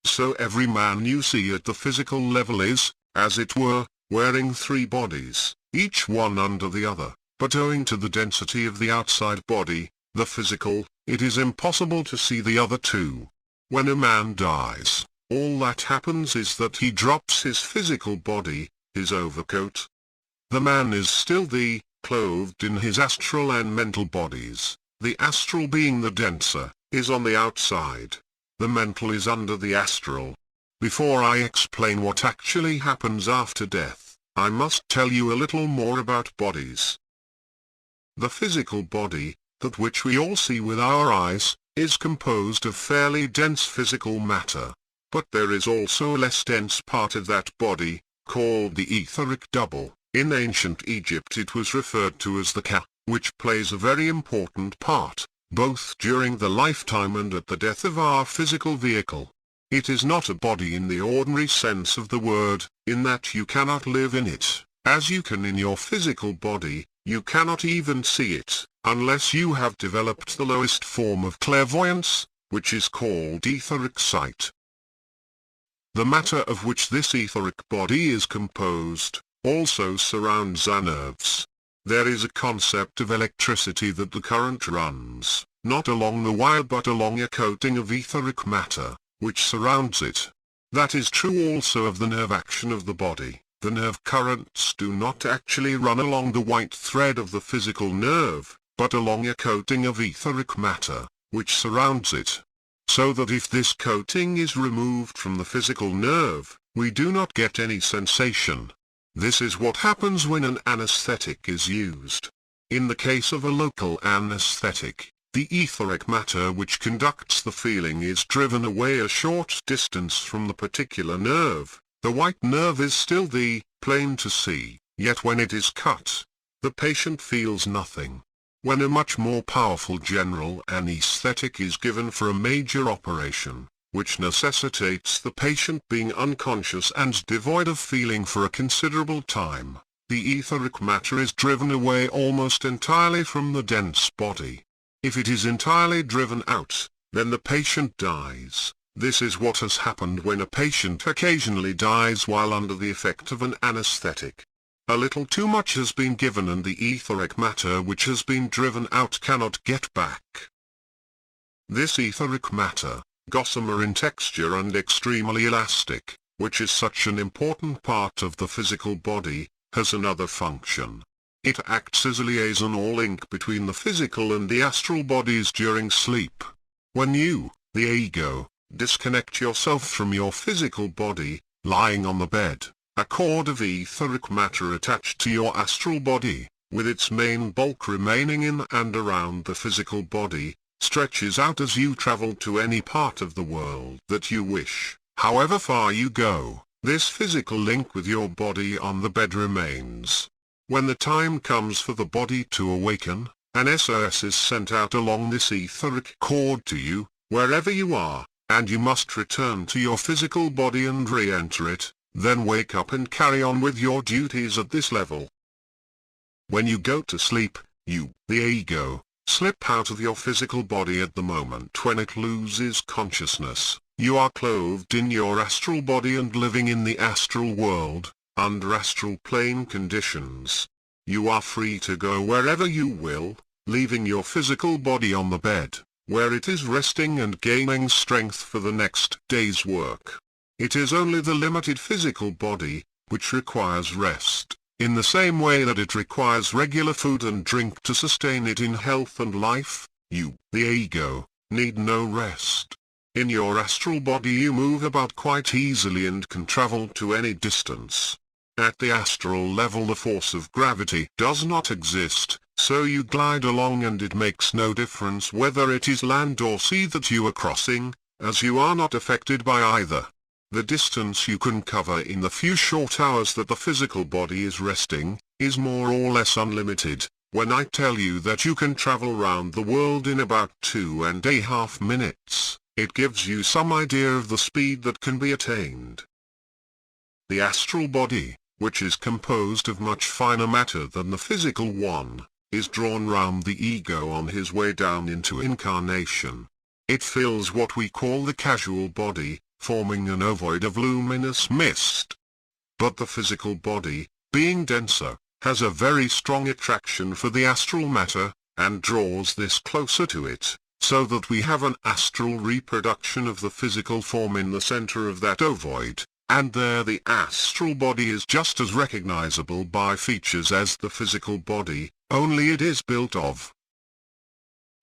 S2: So every man you see at the physical level is, as it were, wearing three bodies, each one under the other, but owing to the density of the outside body, the physical, it is impossible to see the other two. When a man dies, all that happens is that he drops his physical body, his overcoat. The man is still clothed in his astral and mental bodies. The astral, being the denser, is on the outside. The mental is under the astral. Before I explain what actually happens after death, I must tell you a little more about bodies. The physical body, that which we all see with our eyes, is composed of fairly dense physical matter. But there is also a less dense part of that body, called the etheric double. In ancient Egypt it was referred to as the ka, which plays a very important part. both during the lifetime and at the death of our physical vehicle. It is not a body in the ordinary sense of the word, in that you cannot live in it, as you can in your physical body. You cannot even see it, unless you have developed the lowest form of clairvoyance, which is called etheric sight. The matter of which this etheric body is composed, also surrounds our nerves. There is a concept of electricity that the current runs, not along the wire but along a coating of etheric matter, which surrounds it. That is true also of the nerve action of the body. The nerve currents do not actually run along the white thread of the physical nerve, but along a coating of etheric matter, which surrounds it. So that if this coating is removed from the physical nerve, we do not get any sensation. This is what happens when an anesthetic is used. In the case of a local anesthetic, the etheric matter which conducts the feeling is driven away a short distance from the particular nerve. The white nerve is still plain to see, yet when it is cut, the patient feels nothing. When a much more powerful general anesthetic is given for a major operation, which necessitates the patient being unconscious and devoid of feeling for a considerable time, the etheric matter is driven away almost entirely from the dense body. If it is entirely driven out, then the patient dies. This is what has happened when a patient occasionally dies while under the effect of an anesthetic. A little too much has been given and the etheric matter which has been driven out cannot get back. This etheric matter, gossamer in texture and extremely elastic, which is such an important part of the physical body, has another function. It acts as a liaison or link between the physical and the astral bodies during sleep. When you, the ego, disconnect yourself from your physical body, lying on the bed, a cord of etheric matter attached to your astral body, with its main bulk remaining in and around the physical body, stretches out as you travel to any part of the world that you wish. However far you go, this physical link with your body on the bed remains. When the time comes for the body to awaken, an SOS is sent out along this etheric cord to you, wherever you are, and you must return to your physical body and re-enter it, then wake up and carry on with your duties at this level. When you go to sleep, you, the ego, slip out of your physical body at the moment when it loses consciousness. You are clothed in your astral body and living in the astral world, under astral plane conditions. You are free to go wherever you will, leaving your physical body on the bed, where it is resting and gaining strength for the next day's work. It is only the limited physical body, which requires rest, in the same way that it requires regular food and drink to sustain it in health and life. You, the ego, need no rest. In your astral body you move about quite easily and can travel to any distance. At the astral level the force of gravity does not exist, so you glide along and it makes no difference whether it is land or sea that you are crossing, as you are not affected by either. The distance you can cover in the few short hours that the physical body is resting, is more or less unlimited. When I tell you that you can travel round the world in about 2.5 minutes, it gives you some idea of the speed that can be attained. The astral body, which is composed of much finer matter than the physical one, is drawn round the ego on his way down into incarnation. It fills what we call the casual body, forming an ovoid of luminous mist. But the physical body, being denser, has a very strong attraction for the astral matter, and draws this closer to it, so that we have an astral reproduction of the physical form in the center of that ovoid. And there the astral body is just as recognizable by features as the physical body, only it is built of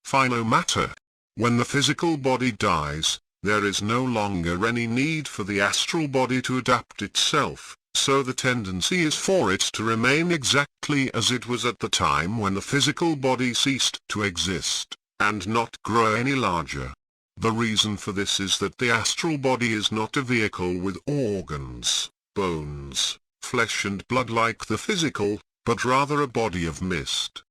S2: finer matter. When the physical body dies, there is no longer any need for the astral body to adapt itself, so the tendency is for it to remain exactly as it was at the time when the physical body ceased to exist, and not grow any larger. The reason for this is that the astral body is not a vehicle with organs, bones, flesh and blood like the physical, but rather a body of mist.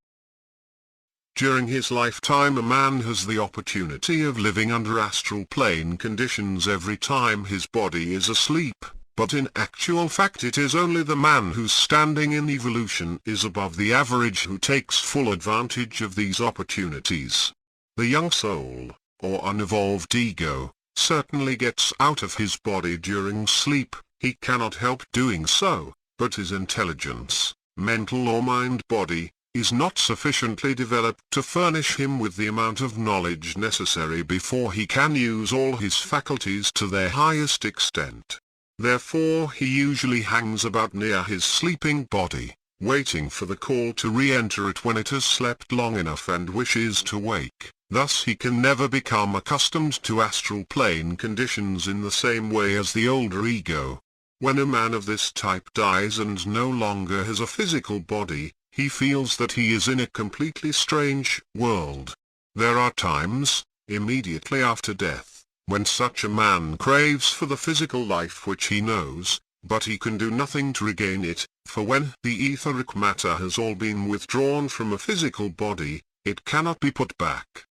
S2: During his lifetime a man has the opportunity of living under astral plane conditions every time his body is asleep, but in actual fact it is only the man whose standing in evolution is above the average who takes full advantage of these opportunities. The young soul, or unevolved ego, certainly gets out of his body during sleep. He cannot help doing so, but his intelligence, mental or mind-body, is not sufficiently developed to furnish him with the amount of knowledge necessary before he can use all his faculties to their highest extent. Therefore he usually hangs about near his sleeping body, waiting for the call to re-enter it when it has slept long enough and wishes to wake. Thus he can never become accustomed to astral plane conditions in the same way as the older ego. When a man of this type dies and no longer has a physical body, he feels that he is in a completely strange world. There are times, immediately after death, when such a man craves for the physical life which he knows, but he can do nothing to regain it, for when the etheric matter has all been withdrawn from a physical body, it cannot be put back.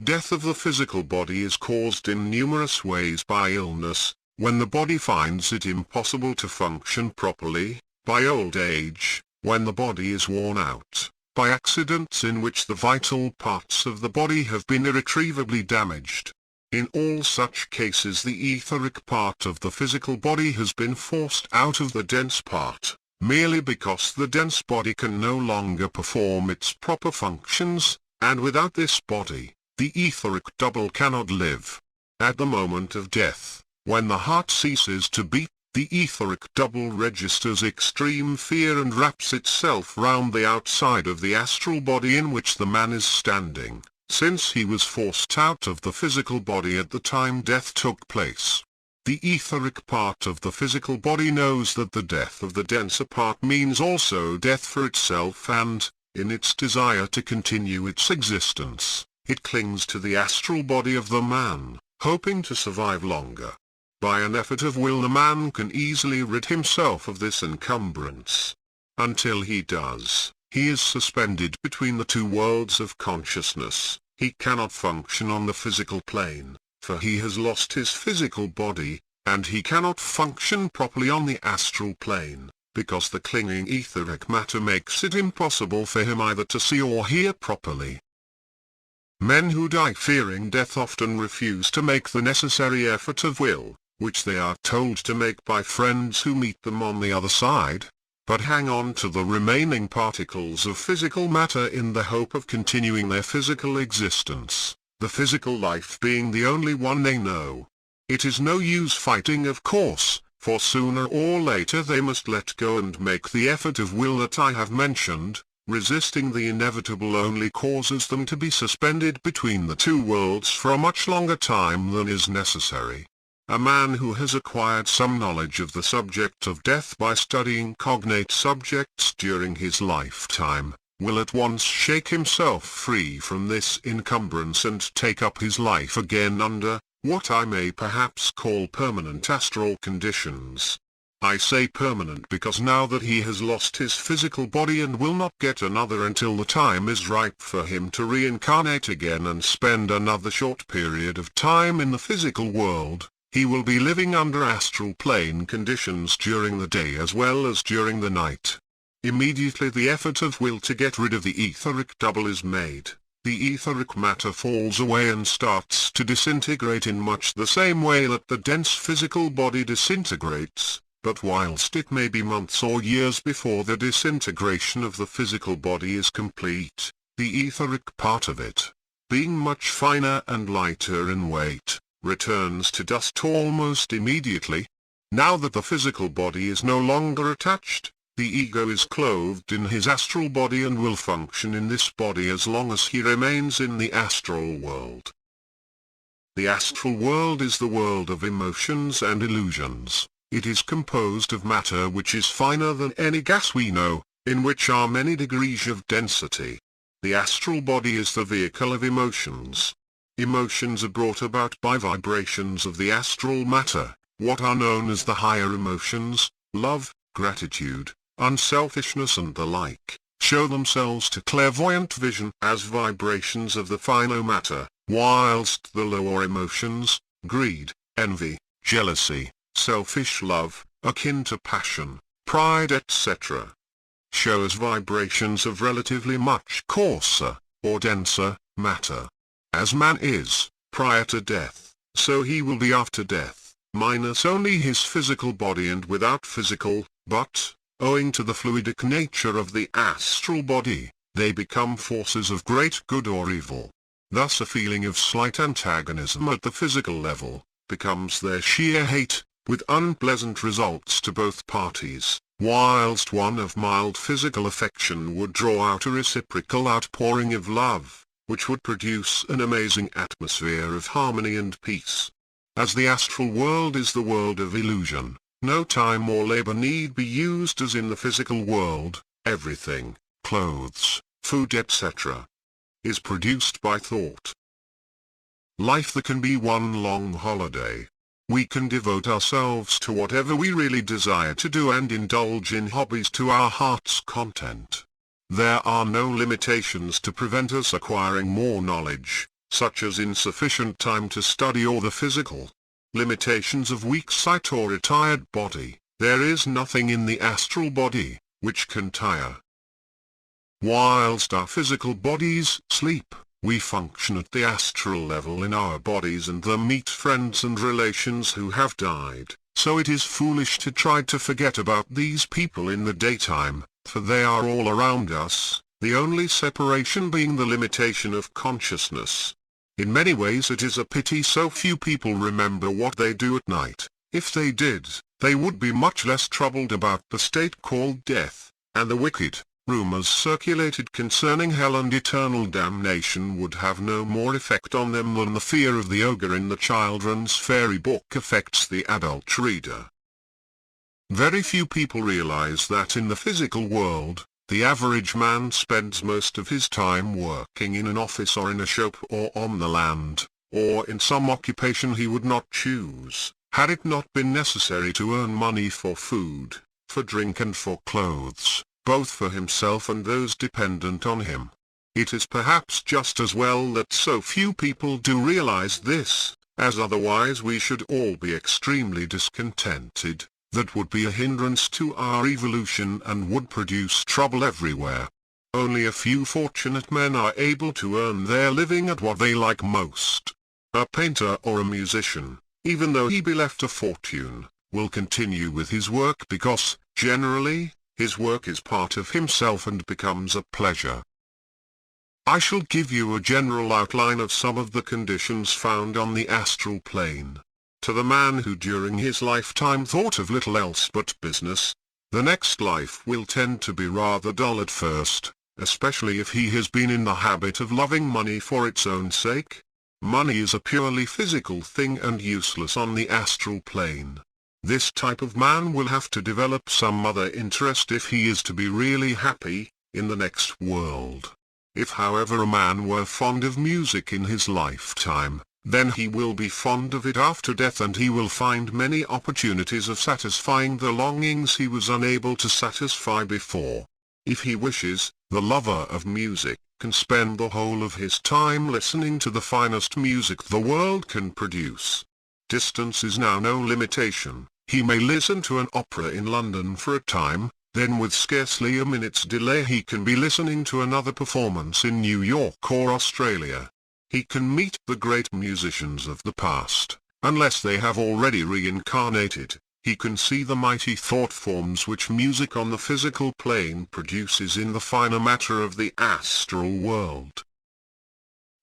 S2: Death of the physical body is caused in numerous ways by illness, when the body finds it impossible to function properly, by old age, when the body is worn out, by accidents in which the vital parts of the body have been irretrievably damaged. In all such cases the etheric part of the physical body has been forced out of the dense part, merely because the dense body can no longer perform its proper functions, and without this body, the etheric double cannot live. At the moment of death, when the heart ceases to beat, the etheric double registers extreme fear and wraps itself round the outside of the astral body in which the man is standing, since he was forced out of the physical body at the time death took place. The etheric part of the physical body knows that the death of the denser part means also death for itself, and, in its desire to continue its existence, it clings to the astral body of the man, hoping to survive longer. By an effort of will the man can easily rid himself of this encumbrance. Until he does, he is suspended between the two worlds of consciousness. He cannot function on the physical plane, for he has lost his physical body, and he cannot function properly on the astral plane, because the clinging etheric matter makes it impossible for him either to see or hear properly. Men who die fearing death often refuse to make the necessary effort of will, which they are told to make by friends who meet them on the other side, but hang on to the remaining particles of physical matter in the hope of continuing their physical existence, the physical life being the only one they know. It is no use fighting, of course, for sooner or later they must let go and make the effort of will that I have mentioned. Resisting the inevitable only causes them to be suspended between the two worlds for a much longer time than is necessary. A man who has acquired some knowledge of the subject of death by studying cognate subjects during his lifetime, will at once shake himself free from this encumbrance and take up his life again under, what I may perhaps call permanent astral conditions. I say permanent because now that he has lost his physical body and will not get another until the time is ripe for him to reincarnate again and spend another short period of time in the physical world, he will be living under astral plane conditions during the day as well as during the night. Immediately the effort of will to get rid of the etheric double is made, the etheric matter falls away and starts to disintegrate in much the same way that the dense physical body disintegrates. But whilst it may be months or years before the disintegration of the physical body is complete, the etheric part of it, being much finer and lighter in weight, returns to dust almost immediately. Now that the physical body is no longer attached, the ego is clothed in his astral body and will function in this body as long as he remains in the astral world. The astral world is the world of emotions and illusions. It is composed of matter which is finer than any gas we know, in which are many degrees of density. The astral body is the vehicle of emotions. Emotions are brought about by vibrations of the astral matter, what are known as the higher emotions, love, gratitude, unselfishness and the like, show themselves to clairvoyant vision as vibrations of the finer matter, whilst the lower emotions, greed, envy, jealousy, selfish love, akin to passion, pride etc., show as vibrations of relatively much coarser, or denser, matter. As man is, prior to death, so he will be after death, minus only his physical body and without physical, but, owing to the fluidic nature of the astral body, they become forces of great good or evil. Thus a feeling of slight antagonism at the physical level, becomes their sheer hate, with unpleasant results to both parties, whilst one of mild physical affection would draw out a reciprocal outpouring of love, which would produce an amazing atmosphere of harmony and peace. As the astral world is the world of illusion, no time or labor need be used as in the physical world. Everything, clothes, food etc., is produced by thought. Life there can be one long holiday. We can devote ourselves to whatever we really desire to do and indulge in hobbies to our heart's content. There are no limitations to prevent us acquiring more knowledge, such as insufficient time to study or the physical limitations of weak sight or retired body. There is nothing in the astral body which can tire. Whilst our physical bodies sleep, we function at the astral level in our bodies and then meet friends and relations who have died, so it is foolish to try to forget about these people in the daytime, for they are all around us, the only separation being the limitation of consciousness. In many ways it is a pity so few people remember what they do at night. If they did, they would be much less troubled about the state called death, and the wicked rumors circulated concerning hell and eternal damnation would have no more effect on them than the fear of the ogre in the children's fairy book affects the adult reader. Very few people realize that in the physical world, the average man spends most of his time working in an office or in a shop or on the land, or in some occupation he would not choose, had it not been necessary to earn money for food, for drink and for clothes, both for himself and those dependent on him. It is perhaps just as well that so few people do realize this, as otherwise we should all be extremely discontented. That would be a hindrance to our evolution and would produce trouble everywhere. Only a few fortunate men are able to earn their living at what they like most. A painter or a musician, even though he be left a fortune, will continue with his work because, generally, his work is part of himself and becomes a pleasure. I shall give you a general outline of some of the conditions found on the astral plane. To the man who during his lifetime thought of little else but business, the next life will tend to be rather dull at first, especially if he has been in the habit of loving money for its own sake. Money is a purely physical thing and useless on the astral plane. This type of man will have to develop some other interest if he is to be really happy in the next world. If however a man were fond of music in his lifetime, then he will be fond of it after death and he will find many opportunities of satisfying the longings he was unable to satisfy before. If he wishes, the lover of music can spend the whole of his time listening to the finest music the world can produce. Distance is now no limitation. He may listen to an opera in London for a time, then with scarcely a minute's delay he can be listening to another performance in New York or Australia. He can meet the great musicians of the past, unless they have already reincarnated. He can see the mighty thought forms which music on the physical plane produces in the finer matter of the astral world.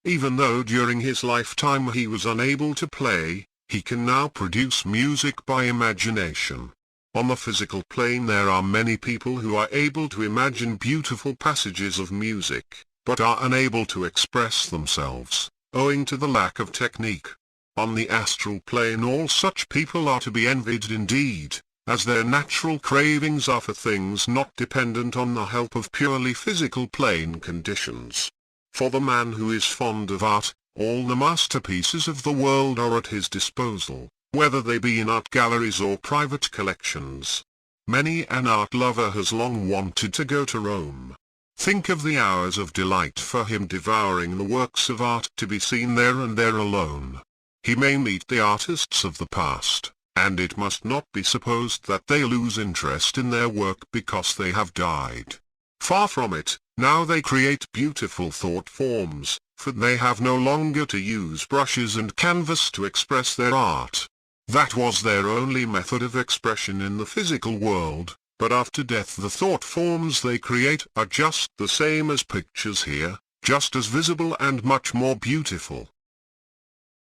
S2: Even though during his lifetime he was unable to play, he can now produce music by imagination. On the physical plane there are many people who are able to imagine beautiful passages of music, but are unable to express themselves, owing to the lack of technique. On the astral plane all such people are to be envied indeed, as their natural cravings are for things not dependent on the help of purely physical plane conditions. For the man who is fond of art, all the masterpieces of the world are at his disposal, whether they be in art galleries or private collections. Many an art lover has long wanted to go to Rome. Think of the hours of delight for him devouring the works of art to be seen there and there alone. He may meet the artists of the past, and it must not be supposed that they lose interest in their work because they have died. Far from it, now they create beautiful thought forms, for they have no longer to use brushes and canvas to express their art. That was their only method of expression in the physical world, but after death the thought forms they create are just the same as pictures here, just as visible and much more beautiful.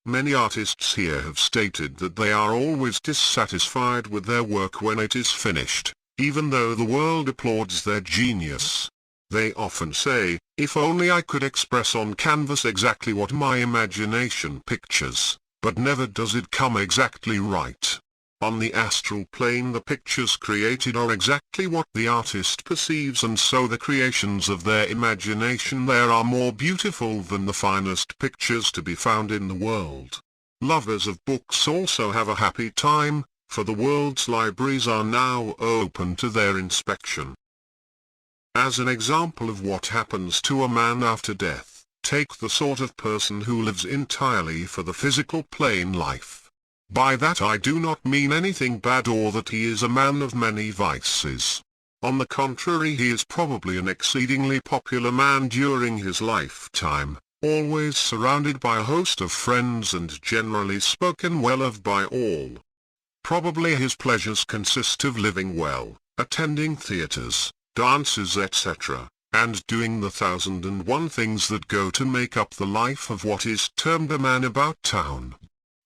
S2: Many artists here have stated that they are always dissatisfied with their work when it is finished, even though the world applauds their genius. They often say, "If only I could express on canvas exactly what my imagination pictures," but never does it come exactly right. On the astral plane the pictures created are exactly what the artist perceives, and so the creations of their imagination there are more beautiful than the finest pictures to be found in the world. Lovers of books also have a happy time, for the world's libraries are now open to their inspection. As an example of what happens to a man after death, take the sort of person who lives entirely for the physical plane life. By that I do not mean anything bad or that he is a man of many vices. On the contrary, he is probably an exceedingly popular man during his lifetime, always surrounded by a host of friends and generally spoken well of by all. Probably his pleasures consist of living well, attending theatres, dances, etc., and doing the 1,001 things that go to make up the life of what is termed a man about town.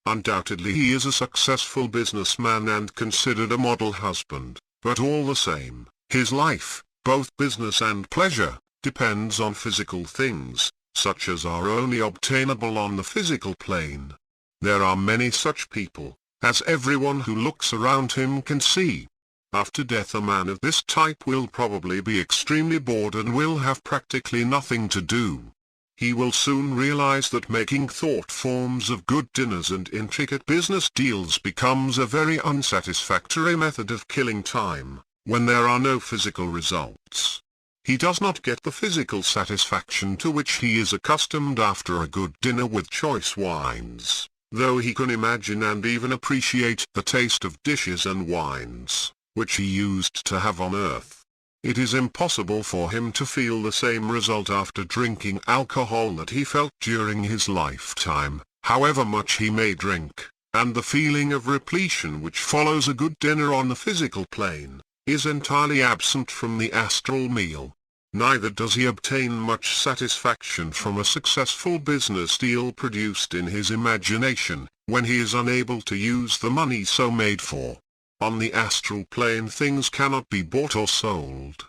S2: Undoubtedly he is a successful businessman and considered a model husband, but all the same, his life, both business and pleasure, depends on physical things, such as are only obtainable on the physical plane. There are many such people, as everyone who looks around him can see. After death a man of this type will probably be extremely bored and will have practically nothing to do. He will soon realize that making thought forms of good dinners and intricate business deals becomes a very unsatisfactory method of killing time, when there are no physical results. He does not get the physical satisfaction to which he is accustomed after a good dinner with choice wines, though he can imagine and even appreciate the taste of dishes and wines, which he used to have on earth. It is impossible for him to feel the same result after drinking alcohol that he felt during his lifetime, however much he may drink, and the feeling of repletion which follows a good dinner on the physical plane, is entirely absent from the astral meal. Neither does he obtain much satisfaction from a successful business deal produced in his imagination, when he is unable to use the money so made for. On the astral plane things cannot be bought or sold.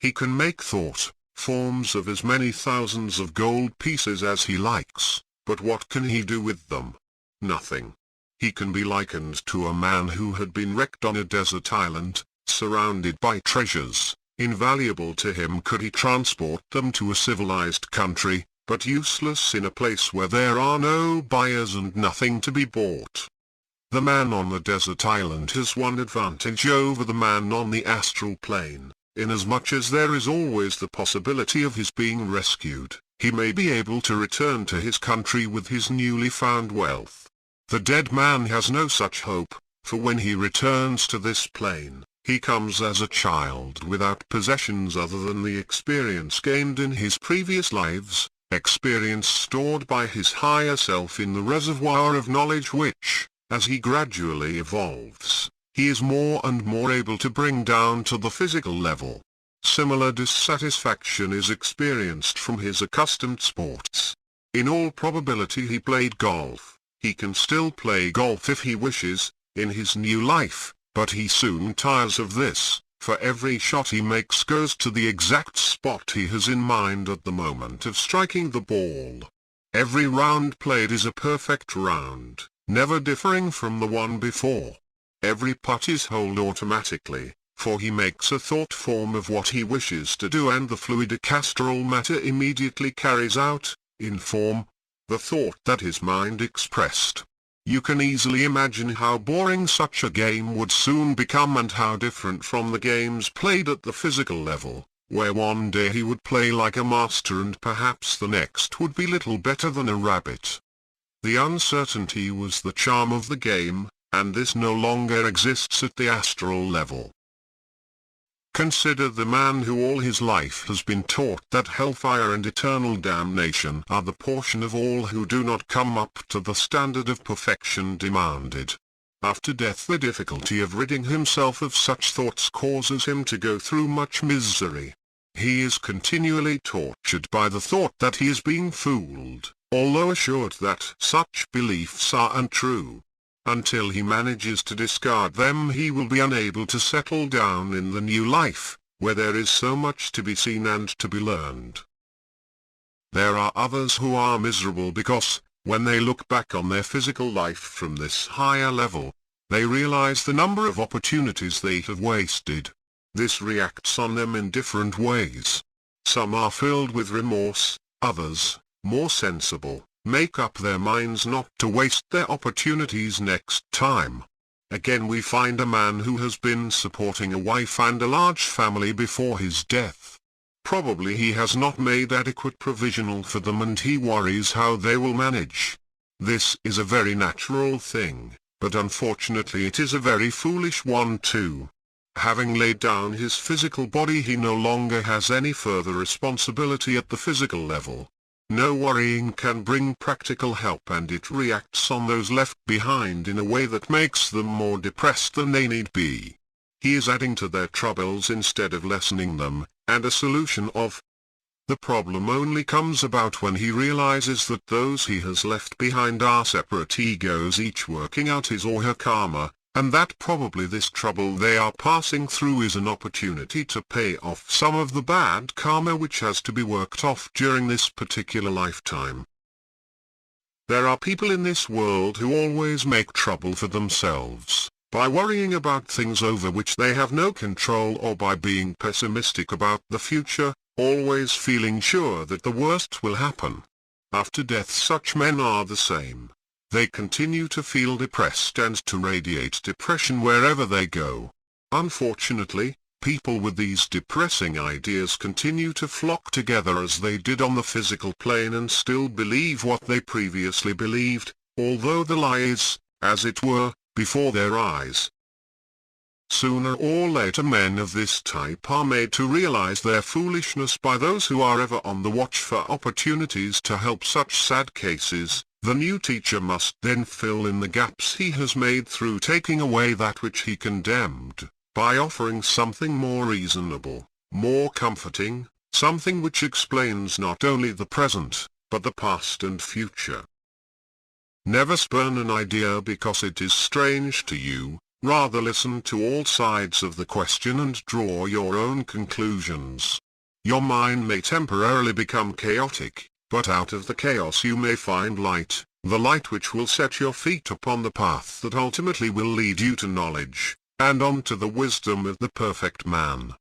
S2: He can make thought forms of as many thousands of gold pieces as he likes, but what can he do with them? Nothing. He can be likened to a man who had been wrecked on a desert island, surrounded by treasures, invaluable to him could he transport them to a civilized country, but useless in a place where there are no buyers and nothing to be bought. The man on the desert island has one advantage over the man on the astral plane, inasmuch as there is always the possibility of his being rescued. He may be able to return to his country with his newly found wealth. The dead man has no such hope, for when he returns to this plane, he comes as a child without possessions other than the experience gained in his previous lives, experience stored by his higher self in the reservoir of knowledge which, as he gradually evolves, he is more and more able to bring down to the physical level. Similar dissatisfaction is experienced from his accustomed sports. In all probability he played golf. He can still play golf if he wishes, in his new life, but he soon tires of this, for every shot he makes goes to the exact spot he has in mind at the moment of striking the ball. Every round played is a perfect round, never differing from the one before. Every putt is holed automatically, for he makes a thought form of what he wishes to do and the fluidic astral matter immediately carries out, in form, the thought that his mind expressed. You can easily imagine how boring such a game would soon become and how different from the games played at the physical level, where one day he would play like a master and perhaps the next would be little better than a rabbit. The uncertainty was the charm of the game, and this no longer exists at the astral level. Consider the man who all his life has been taught that hellfire and eternal damnation are the portion of all who do not come up to the standard of perfection demanded. After death, the difficulty of ridding himself of such thoughts causes him to go through much misery. He is continually tortured by the thought that he is being fooled, although assured that such beliefs are untrue. Until he manages to discard them, he will be unable to settle down in the new life, where there is so much to be seen and to be learned. There are others who are miserable because, when they look back on their physical life from this higher level, they realize the number of opportunities they have wasted. This reacts on them in different ways. Some are filled with remorse, others, more sensible, make up their minds not to waste their opportunities next time. Again, we find a man who has been supporting a wife and a large family before his death. Probably he has not made adequate provision for them and he worries how they will manage. This is a very natural thing, but unfortunately it is a very foolish one too. Having laid down his physical body, he no longer has any further responsibility at the physical level. No worrying can bring practical help, and it reacts on those left behind in a way that makes them more depressed than they need be. He is adding to their troubles instead of lessening them, and a solution of the problem only comes about when he realizes that those he has left behind are separate egos, each working out his or her karma, and that probably this trouble they are passing through is an opportunity to pay off some of the bad karma which has to be worked off during this particular lifetime. There are people in this world who always make trouble for themselves, by worrying about things over which they have no control, or by being pessimistic about the future, always feeling sure that the worst will happen. After death, such men are the same. They continue to feel depressed and to radiate depression wherever they go. Unfortunately, people with these depressing ideas continue to flock together as they did on the physical plane and still believe what they previously believed, although the lie is, as it were, before their eyes. Sooner or later, men of this type are made to realize their foolishness by those who are ever on the watch for opportunities to help such sad cases. The new teacher must then fill in the gaps he has made through taking away that which he condemned, by offering something more reasonable, more comforting, something which explains not only the present, but the past and future. Never spurn an idea because it is strange to you, rather listen to all sides of the question and draw your own conclusions. Your mind may temporarily become chaotic, but out of the chaos you may find light, the light which will set your feet upon the path that ultimately will lead you to knowledge, and on to the wisdom of the perfect man.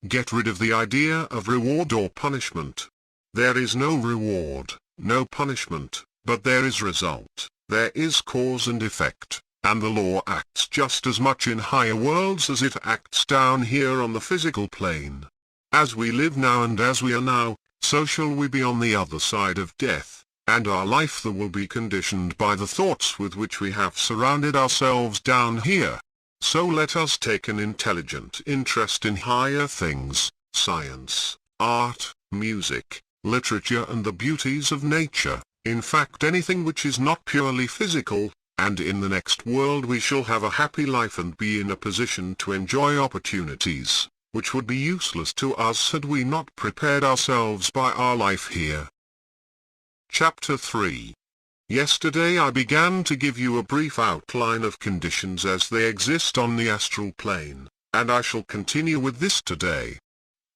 S2: Get rid of the idea of reward or punishment. There is no reward, no punishment, but there is result, there is cause and effect, and the law acts just as much in higher worlds as it acts down here on the physical plane. As we live now and as we are now, so shall we be on the other side of death, and our life there will be conditioned by the thoughts with which we have surrounded ourselves down here. So let us take an intelligent interest in higher things, science, art, music, literature and the beauties of nature, in fact anything which is not purely physical, and in the next world we shall have a happy life and be in a position to enjoy opportunities which would be useless to us had we not prepared ourselves by our life here. Chapter 3. Yesterday I began to give you a brief outline of conditions as they exist on the astral plane, and I shall continue with this today.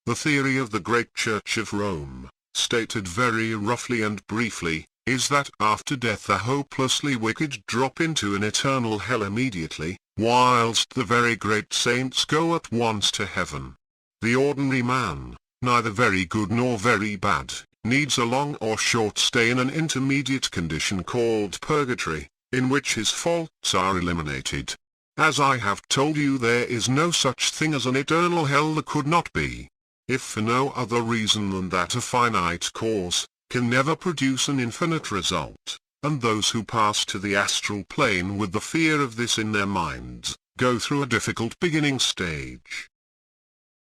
S2: The theory of the Great Church of Rome, stated very roughly and briefly, is that after death the hopelessly wicked drop into an eternal hell immediately, whilst the very great saints go at once to heaven. The ordinary man, neither very good nor very bad, needs a long or short stay in an intermediate condition called purgatory, in which his faults are eliminated. As I have told you, there is no such thing as an eternal hell, there could not be. if for no other reason than that a finite cause can never produce an infinite result, and those who pass to the astral plane with the fear of this in their minds, go through a difficult beginning stage.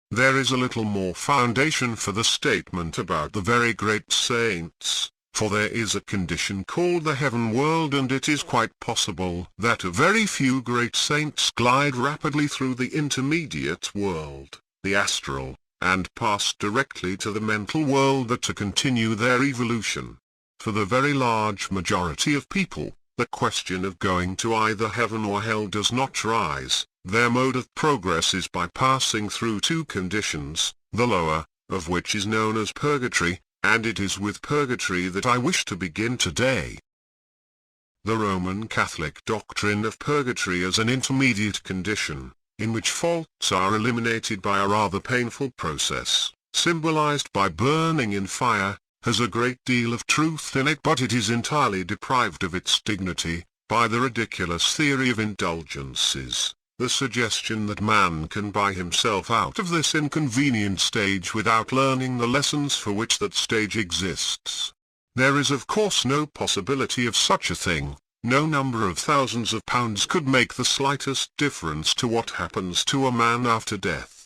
S2: There is a little more foundation for the statement about the very great saints, for there is a condition called the heaven world, and it is quite possible that a very few great saints glide rapidly through the intermediate world, the astral, and pass directly to the mental world to continue their evolution. For the very large majority of people, the question of going to either heaven or hell does not rise. Their mode of progress is by passing through two conditions, the lower of which is known as purgatory, and it is with purgatory that I wish to begin today. The Roman Catholic doctrine of purgatory as an intermediate condition, in which faults are eliminated by a rather painful process, symbolized by burning in fire, has a great deal of truth in it, but it is entirely deprived of its dignity by the ridiculous theory of indulgences, the suggestion that man can buy himself out of this inconvenient stage without learning the lessons for which that stage exists. There is of course no possibility of such a thing. No number of thousands of pounds could make the slightest difference to what happens to a man after death.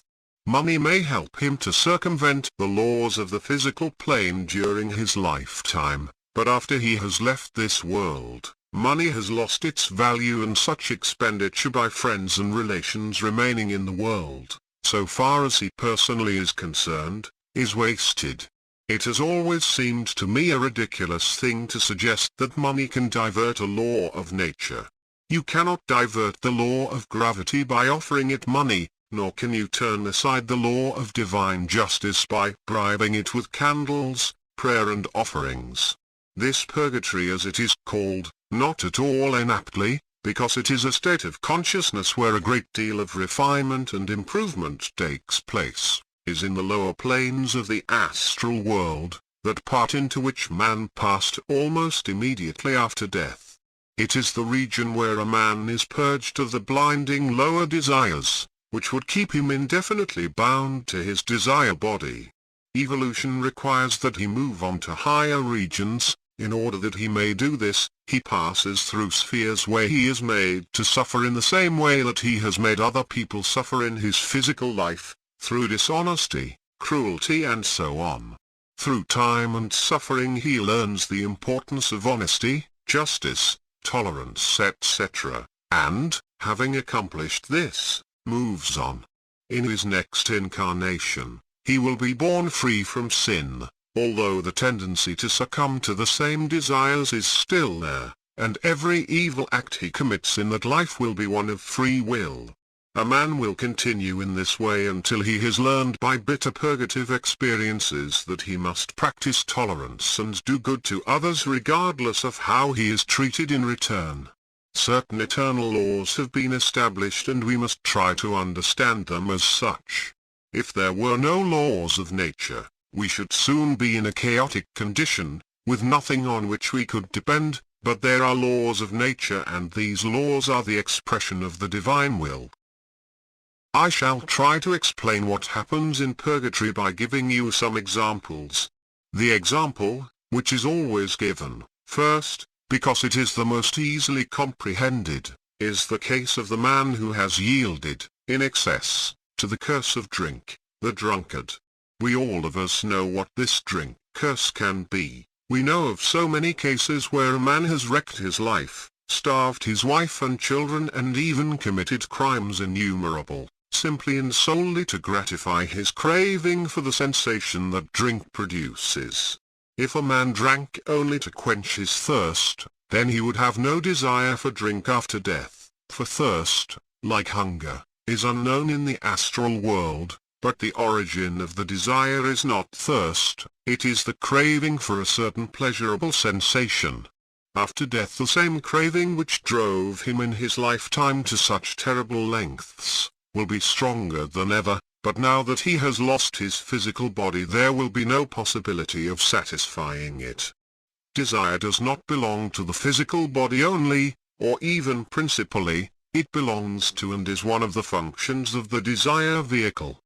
S2: Money may help him to circumvent the laws of the physical plane during his lifetime, but after he has left this world, money has lost its value, and such expenditure by friends and relations remaining in the world, so far as he personally is concerned, is wasted. It has always seemed to me a ridiculous thing to suggest that money can divert a law of nature. You cannot divert the law of gravity by offering it money, nor can you turn aside the law of divine justice by bribing it with candles, prayer and offerings. This purgatory, as it is called, not at all inaptly, because it is a state of consciousness where a great deal of refinement and improvement takes place, is in the lower planes of the astral world, that part into which man passed almost immediately after death. It is the region where a man is purged of the blinding lower desires, which would keep him indefinitely bound to his desire body. Evolution requires that he move on to higher regions. In order that he may do this, he passes through spheres where he is made to suffer in the same way that he has made other people suffer in his physical life, through dishonesty, cruelty and so on. Through time and suffering he learns the importance of honesty, justice, tolerance, etc., and, having accomplished this, moves on. In his next incarnation, he will be born free from sin, although the tendency to succumb to the same desires is still there, and every evil act he commits in that life will be one of free will. A man will continue in this way until he has learned by bitter purgative experiences that he must practice tolerance and do good to others regardless of how he is treated in return. Certain eternal laws have been established and we must try to understand them as such. If there were no laws of nature, we should soon be in a chaotic condition, with nothing on which we could depend, but there are laws of nature, and these laws are the expression of the divine will. I shall try to explain what happens in purgatory by giving you some examples. The example, which is always given, first, because it is the most easily comprehended, is the case of the man who has yielded, in excess, to the curse of drink, the drunkard. We all of us know what this drink curse can be. We know of so many cases where a man has wrecked his life, starved his wife and children, and even committed crimes innumerable, simply and solely to gratify his craving for the sensation that drink produces. If a man drank only to quench his thirst, then he would have no desire for drink after death, for thirst, like hunger, is unknown in the astral world, but the origin of the desire is not thirst, it is the craving for a certain pleasurable sensation. After death the same craving which drove him in his lifetime to such terrible lengths, will be stronger than ever, but now that he has lost his physical body there will be no possibility of satisfying it. Desire does not belong to the physical body only, or even principally, it belongs to and is one of the functions of the desire vehicle.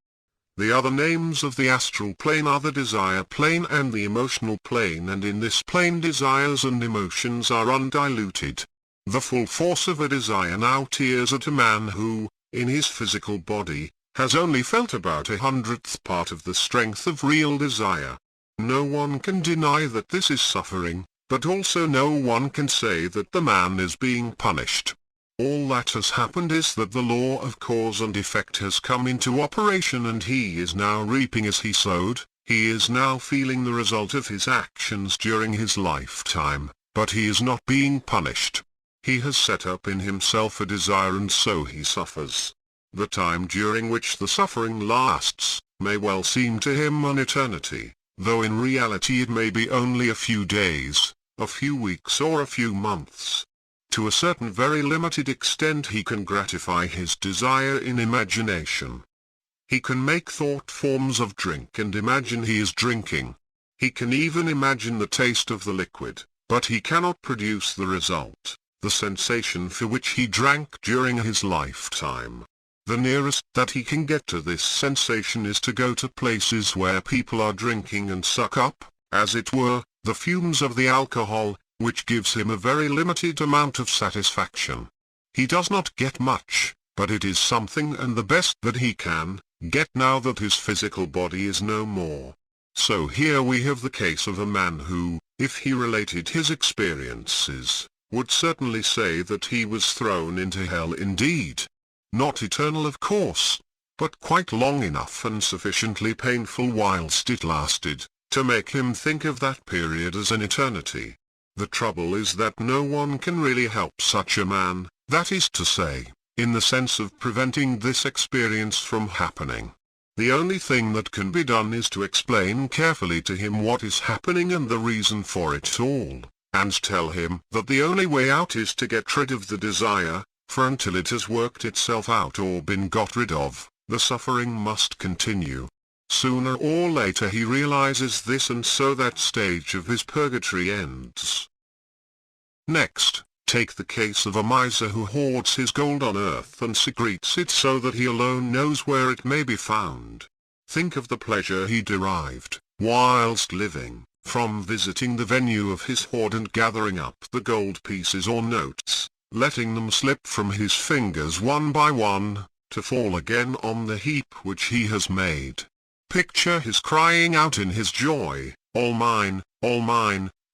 S2: The other names of the astral plane are the desire plane and the emotional plane, and in this plane desires and emotions are undiluted. The full force of a desire now tears at a man who, in his physical body, has only felt about 1/100th part of the strength of real desire. No one can deny that this is suffering, but also no one can say that the man is being punished. All that has happened is that the law of cause and effect has come into operation, and he is now reaping as he sowed. He is now feeling the result of his actions during his lifetime, but he is not being punished. He has set up in himself a desire, and so he suffers. The time during which the suffering lasts may well seem to him an eternity, though in reality it may be only a few days, a few weeks, or a few months. To a certain very limited extent he can gratify his desire in imagination. He can make thought forms of drink and imagine he is drinking. He can even imagine the taste of the liquid, but he cannot produce the result, the sensation for which he drank during his lifetime. The nearest that he can get to this sensation is to go to places where people are drinking and suck up, as it were, the fumes of the alcohol, which gives him a very limited amount of satisfaction. He does not get much, but it is something and the best that he can get now that his physical body is no more. So here we have the case of a man who, if he related his experiences, would certainly say that he was thrown into hell indeed. Not eternal of course, but quite long enough and sufficiently painful whilst it lasted, to make him think of that period as an eternity. The trouble is that no one can really help such a man, that is to say, in the sense of preventing this experience from happening. The only thing that can be done is to explain carefully to him what is happening and the reason for it all, and tell him that the only way out is to get rid of the desire, for until it has worked itself out or been got rid of, the suffering must continue. Sooner or later he realizes this, and so that stage of his purgatory ends. Next, take the case of a miser who hoards his gold on earth and secretes it so that he alone knows where it may be found. Think of the pleasure he derived, whilst living, from visiting the venue of his hoard and gathering up the gold pieces or notes, letting them slip from his fingers one by one, to fall again on the heap which he has made. Picture his crying out in his joy, all mine,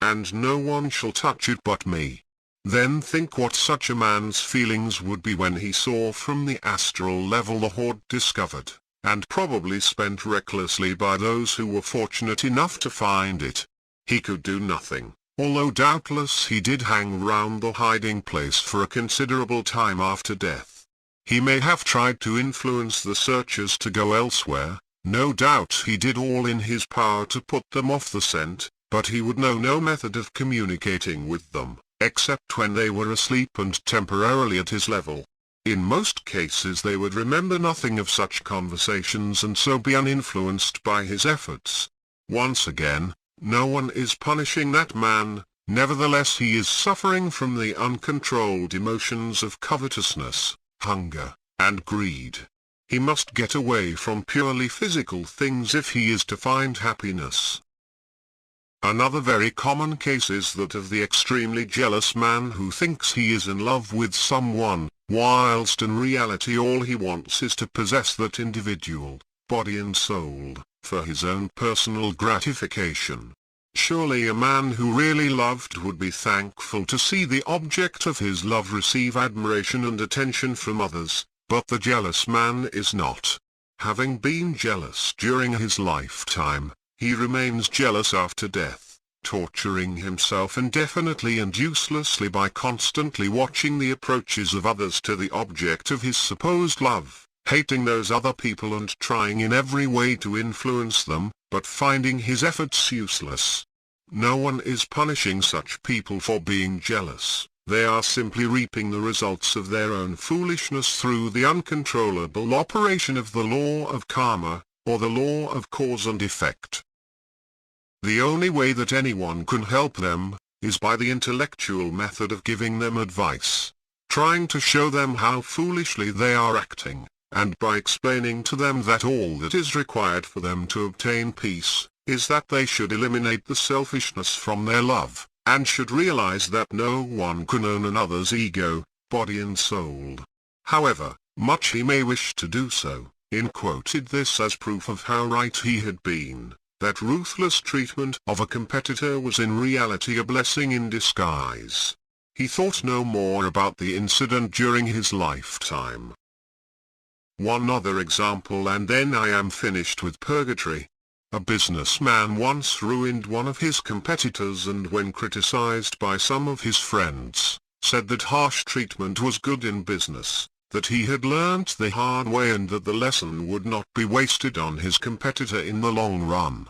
S2: and no one shall touch it but me. Then think what such a man's feelings would be when he saw from the astral level the hoard discovered, and probably spent recklessly by those who were fortunate enough to find it. He could do nothing, although doubtless he did hang round the hiding place for a considerable time after death. He may have tried to influence the searchers to go elsewhere. No doubt he did all in his power to put them off the scent, but he would know no method of communicating with them, except when they were asleep and temporarily at his level. In most cases they would remember nothing of such conversations and so be uninfluenced by his efforts. Once again, no one is punishing that man, nevertheless he is suffering from the uncontrolled emotions of covetousness, hunger, and greed. He must get away from purely physical things if he is to find happiness. Another very common case is that of the extremely jealous man who thinks he is in love with someone, whilst in reality all he wants is to possess that individual, body and soul, for his own personal gratification. Surely a man who really loved would be thankful to see the object of his love receive admiration and attention from others. But the jealous man is not. Having been jealous during his lifetime, he remains jealous after death, torturing himself indefinitely and uselessly by constantly watching the approaches of others to the object of his supposed love, hating those other people and trying in every way to influence them, but finding his efforts useless. No one is punishing such people for being jealous. They are simply reaping the results of their own foolishness through the uncontrollable operation of the law of karma, or the law of cause and effect. The only way that anyone can help them, is by the intellectual method of giving them advice, trying to show them how foolishly they are acting, and by explaining to them that all that is required for them to obtain peace is that they should eliminate the selfishness from their love, and should realize that no one can own another's ego, body and soul. However much he may wish to do so, quoted this as proof of how right he had been, that ruthless treatment of a competitor was in reality a blessing in disguise. He thought no more about the incident during his lifetime. One other example and then I am finished with purgatory. A businessman once ruined one of his competitors and when criticized by some of his friends, said that harsh treatment was good in business, that he had learnt the hard way and that the lesson would not be wasted on his competitor in the long run.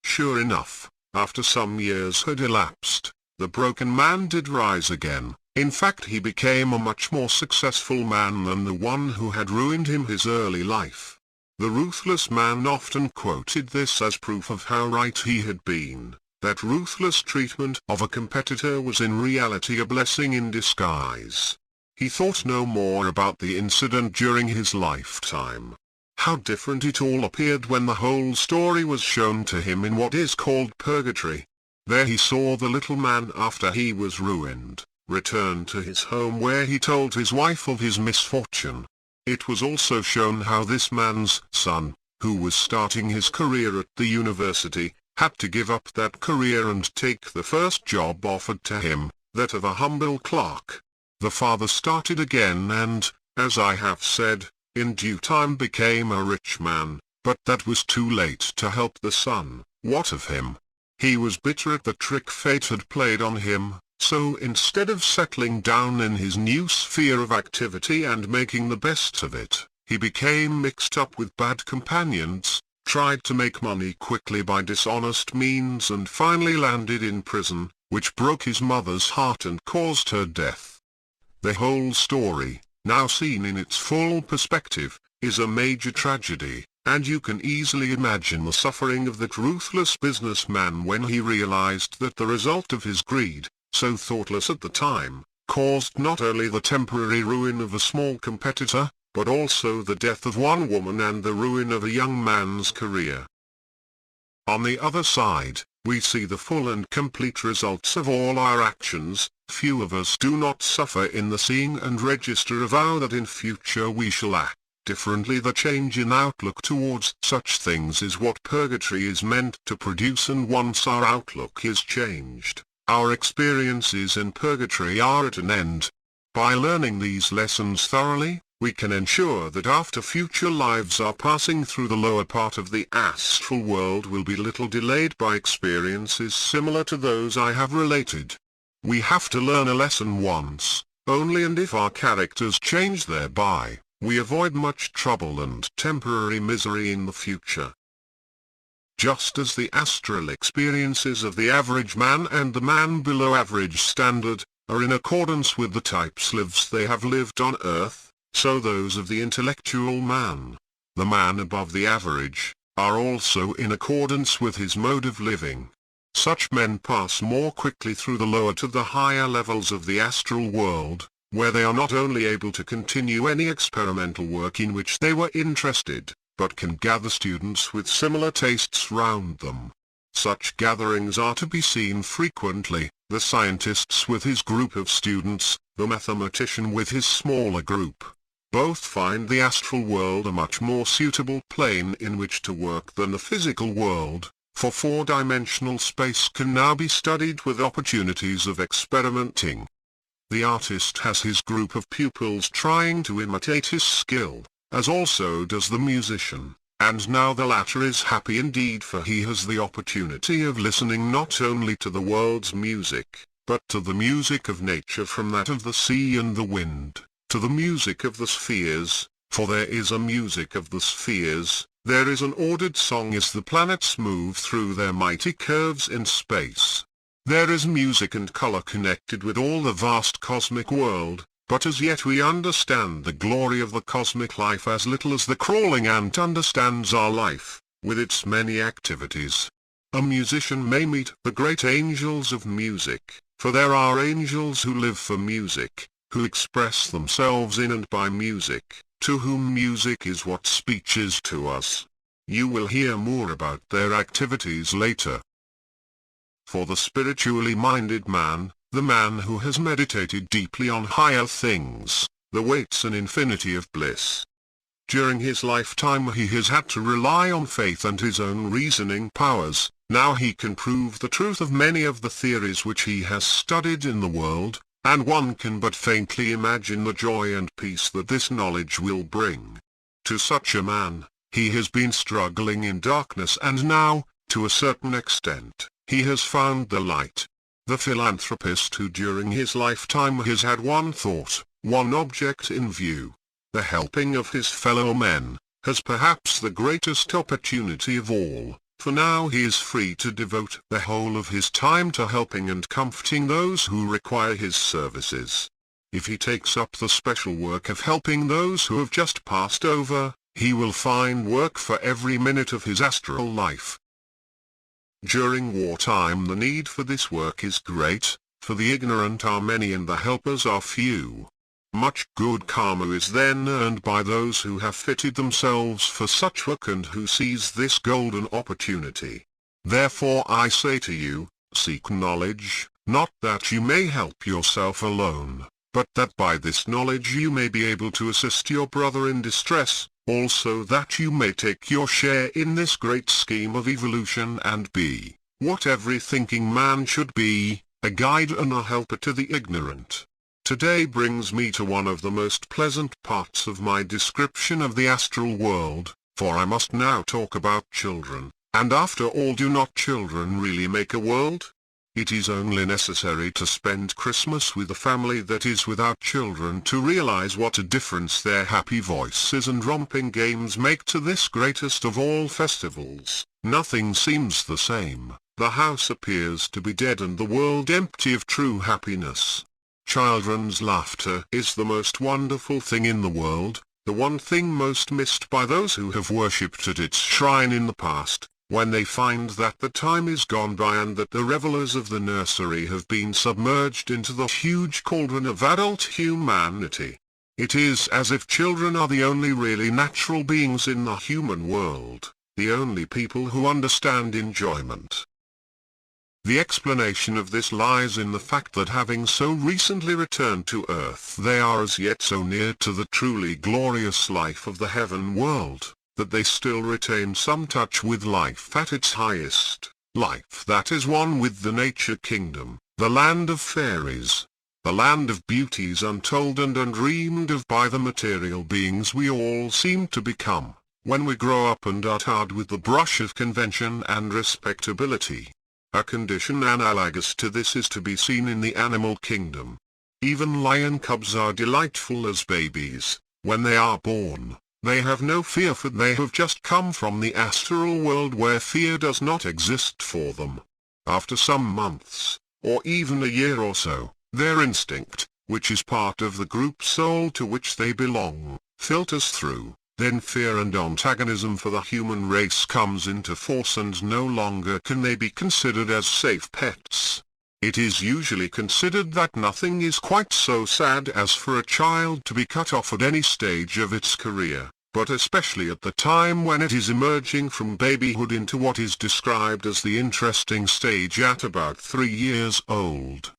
S2: Sure enough, after some years had elapsed, the broken man did rise again. In fact, he became a much more successful man than the one who had ruined him his early life. The ruthless man often quoted this as proof of how right he had been, that ruthless treatment of a competitor was in reality a blessing in disguise. He thought no more about the incident during his lifetime. How different it all appeared when the whole story was shown to him in what is called purgatory. There he saw the little man after he was ruined, return to his home where he told his wife of his misfortune. It was also shown how this man's son, who was starting his career at the university, had to give up that career and take the first job offered to him, that of a humble clerk. The father started again and, as I have said, in due time became a rich man, but that was too late to help the son. What of him? He was bitter at the trick fate had played on him, so instead of settling down in his new sphere of activity and making the best of it, he became mixed up with bad companions, tried to make money quickly by dishonest means and finally landed in prison, which broke his mother's heart and caused her death. The whole story, now seen in its full perspective, is a major tragedy, and you can easily imagine the suffering of that ruthless businessman when he realized that the result of his greed, so thoughtless at the time, caused not only the temporary ruin of a small competitor, but also the death of one woman and the ruin of a young man's career. On the other side, we see the full and complete results of all our actions. Few of us do not suffer in the seeing and register a vow that in future we shall act differently. The change in outlook towards such things is what purgatory is meant to produce, and once our outlook is changed, our experiences in purgatory are at an end. By learning these lessons thoroughly, we can ensure that after future lives are passing through the lower part of the astral world will be little delayed by experiences similar to those I have related. We have to learn a lesson once only, and if our characters change thereby, we avoid much trouble and temporary misery in the future. Just as the astral experiences of the average man and the man below average standard are in accordance with the types lives they have lived on earth, so those of the intellectual man, the man above the average, are also in accordance with his mode of living. Such men pass more quickly through the lower to the higher levels of the astral world, where they are not only able to continue any experimental work in which they were interested, but can gather students with similar tastes round them. Such gatherings are to be seen frequently, the scientist with his group of students, the mathematician with his smaller group. Both find the astral world a much more suitable plane in which to work than the physical world, for four-dimensional space can now be studied with opportunities of experimenting. The artist has his group of pupils trying to imitate his skill, as also does the musician, and now the latter is happy indeed, for he has the opportunity of listening not only to the world's music, but to the music of nature, from that of the sea and the wind, to the music of the spheres, for there is a music of the spheres, there is an ordered song as the planets move through their mighty curves in space. There is music and color connected with all the vast cosmic world, but as yet we understand the glory of the cosmic life as little as the crawling ant understands our life, with its many activities. A musician may meet the great angels of music, for there are angels who live for music, who express themselves in and by music, to whom music is what speech is to us. You will hear more about their activities later. For the spiritually minded man, the man who has meditated deeply on higher things, there waits an infinity of bliss. During his lifetime he has had to rely on faith and his own reasoning powers. Now he can prove the truth of many of the theories which he has studied in the world, and one can but faintly imagine the joy and peace that this knowledge will bring. To such a man, he has been struggling in darkness, and now, to a certain extent, he has found the light. The philanthropist who during his lifetime has had one thought, one object in view, the helping of his fellow men, has perhaps the greatest opportunity of all, for now he is free to devote the whole of his time to helping and comforting those who require his services. If he takes up the special work of helping those who have just passed over, he will find work for every minute of his astral life. During wartime the need for this work is great, for the ignorant are many and the helpers are few. Much good karma is then earned by those who have fitted themselves for such work and who seize this golden opportunity. Therefore I say to you, seek knowledge, not that you may help yourself alone, but that by this knowledge you may be able to assist your brother in distress, also that you may take your share in this great scheme of evolution and be, what every thinking man should be, a guide and a helper to the ignorant. Today brings me to one of the most pleasant parts of my description of the astral world, for I must now talk about children, and after all, do not children really make a world? It is only necessary to spend Christmas with a family that is without children to realize what a difference their happy voices and romping games make to this greatest of all festivals. Nothing seems the same, the house appears to be dead and the world empty of true happiness. Children's laughter is the most wonderful thing in the world, the one thing most missed by those who have worshipped at its shrine in the past, when they find that the time is gone by and that the revelers of the nursery have been submerged into the huge cauldron of adult humanity. It is as if children are the only really natural beings in the human world, the only people who understand enjoyment. The explanation of this lies in the fact that having so recently returned to earth they are as yet so near to the truly glorious life of the heaven world, that they still retain some touch with life at its highest, life that is one with the nature kingdom, the land of fairies, the land of beauties untold and undreamed of by the material beings we all seem to become, when we grow up and are tarred with the brush of convention and respectability. A condition analogous to this is to be seen in the animal kingdom. Even lion cubs are delightful as babies. When they are born, they have no fear, for they have just come from the astral world where fear does not exist for them. After some months, or even a year or so, their instinct, which is part of the group soul to which they belong, filters through. Then fear and antagonism for the human race comes into force, and no longer can they be considered as safe pets. It is usually considered that nothing is quite so sad as for a child to be cut off at any stage of its career, but especially at the time when it is emerging from babyhood into what is described as the interesting stage at about 3 years old.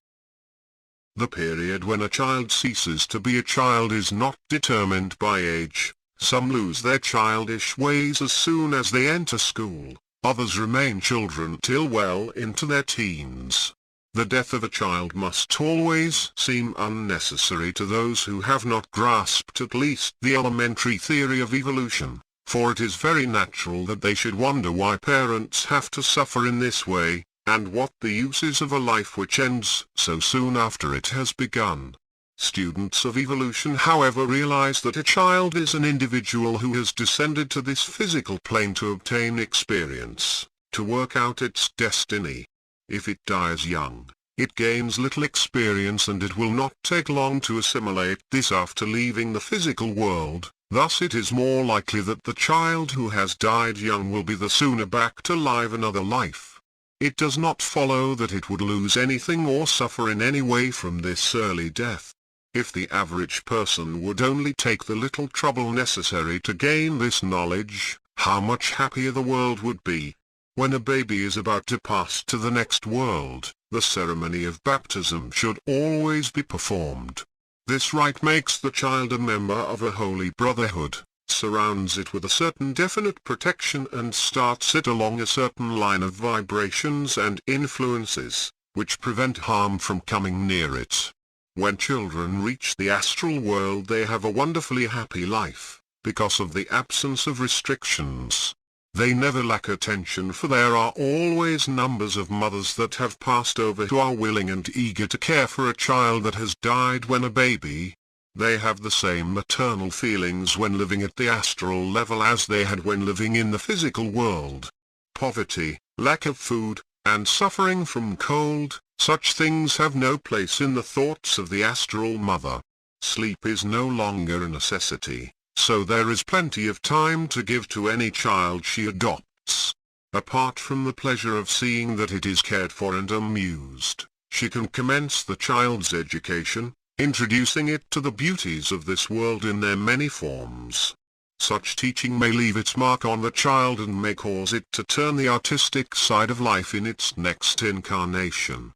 S2: The period when a child ceases to be a child is not determined by age. Some lose their childish ways as soon as they enter school, others remain children till well into their teens. The death of a child must always seem unnecessary to those who have not grasped at least the elementary theory of evolution, for it is very natural that they should wonder why parents have to suffer in this way, and what the use is of a life which ends so soon after it has begun. Students of evolution, however, realize that a child is an individual who has descended to this physical plane to obtain experience, to work out its destiny. If it dies young, it gains little experience, and it will not take long to assimilate this after leaving the physical world. Thus it is more likely that the child who has died young will be the sooner back to live another life. It does not follow that it would lose anything or suffer in any way from this early death. If the average person would only take the little trouble necessary to gain this knowledge, how much happier the world would be. When a baby is about to pass to the next world, the ceremony of baptism should always be performed. This rite makes the child a member of a holy brotherhood, surrounds it with a certain definite protection and starts it along a certain line of vibrations and influences, which prevent harm from coming near it. When children reach the astral world they have a wonderfully happy life, because of the absence of restrictions. They never lack attention, for there are always numbers of mothers that have passed over who are willing and eager to care for a child that has died when a baby. They have the same maternal feelings when living at the astral level as they had when living in the physical world. Poverty, lack of food, and suffering from cold, such things have no place in the thoughts of the astral mother. Sleep is no longer a necessity, so there is plenty of time to give to any child she adopts. Apart from the pleasure of seeing that it is cared for and amused, she can commence the child's education, introducing it to the beauties of this world in their many forms. Such teaching may leave its mark on the child and may cause it to turn the artistic side of life in its next incarnation.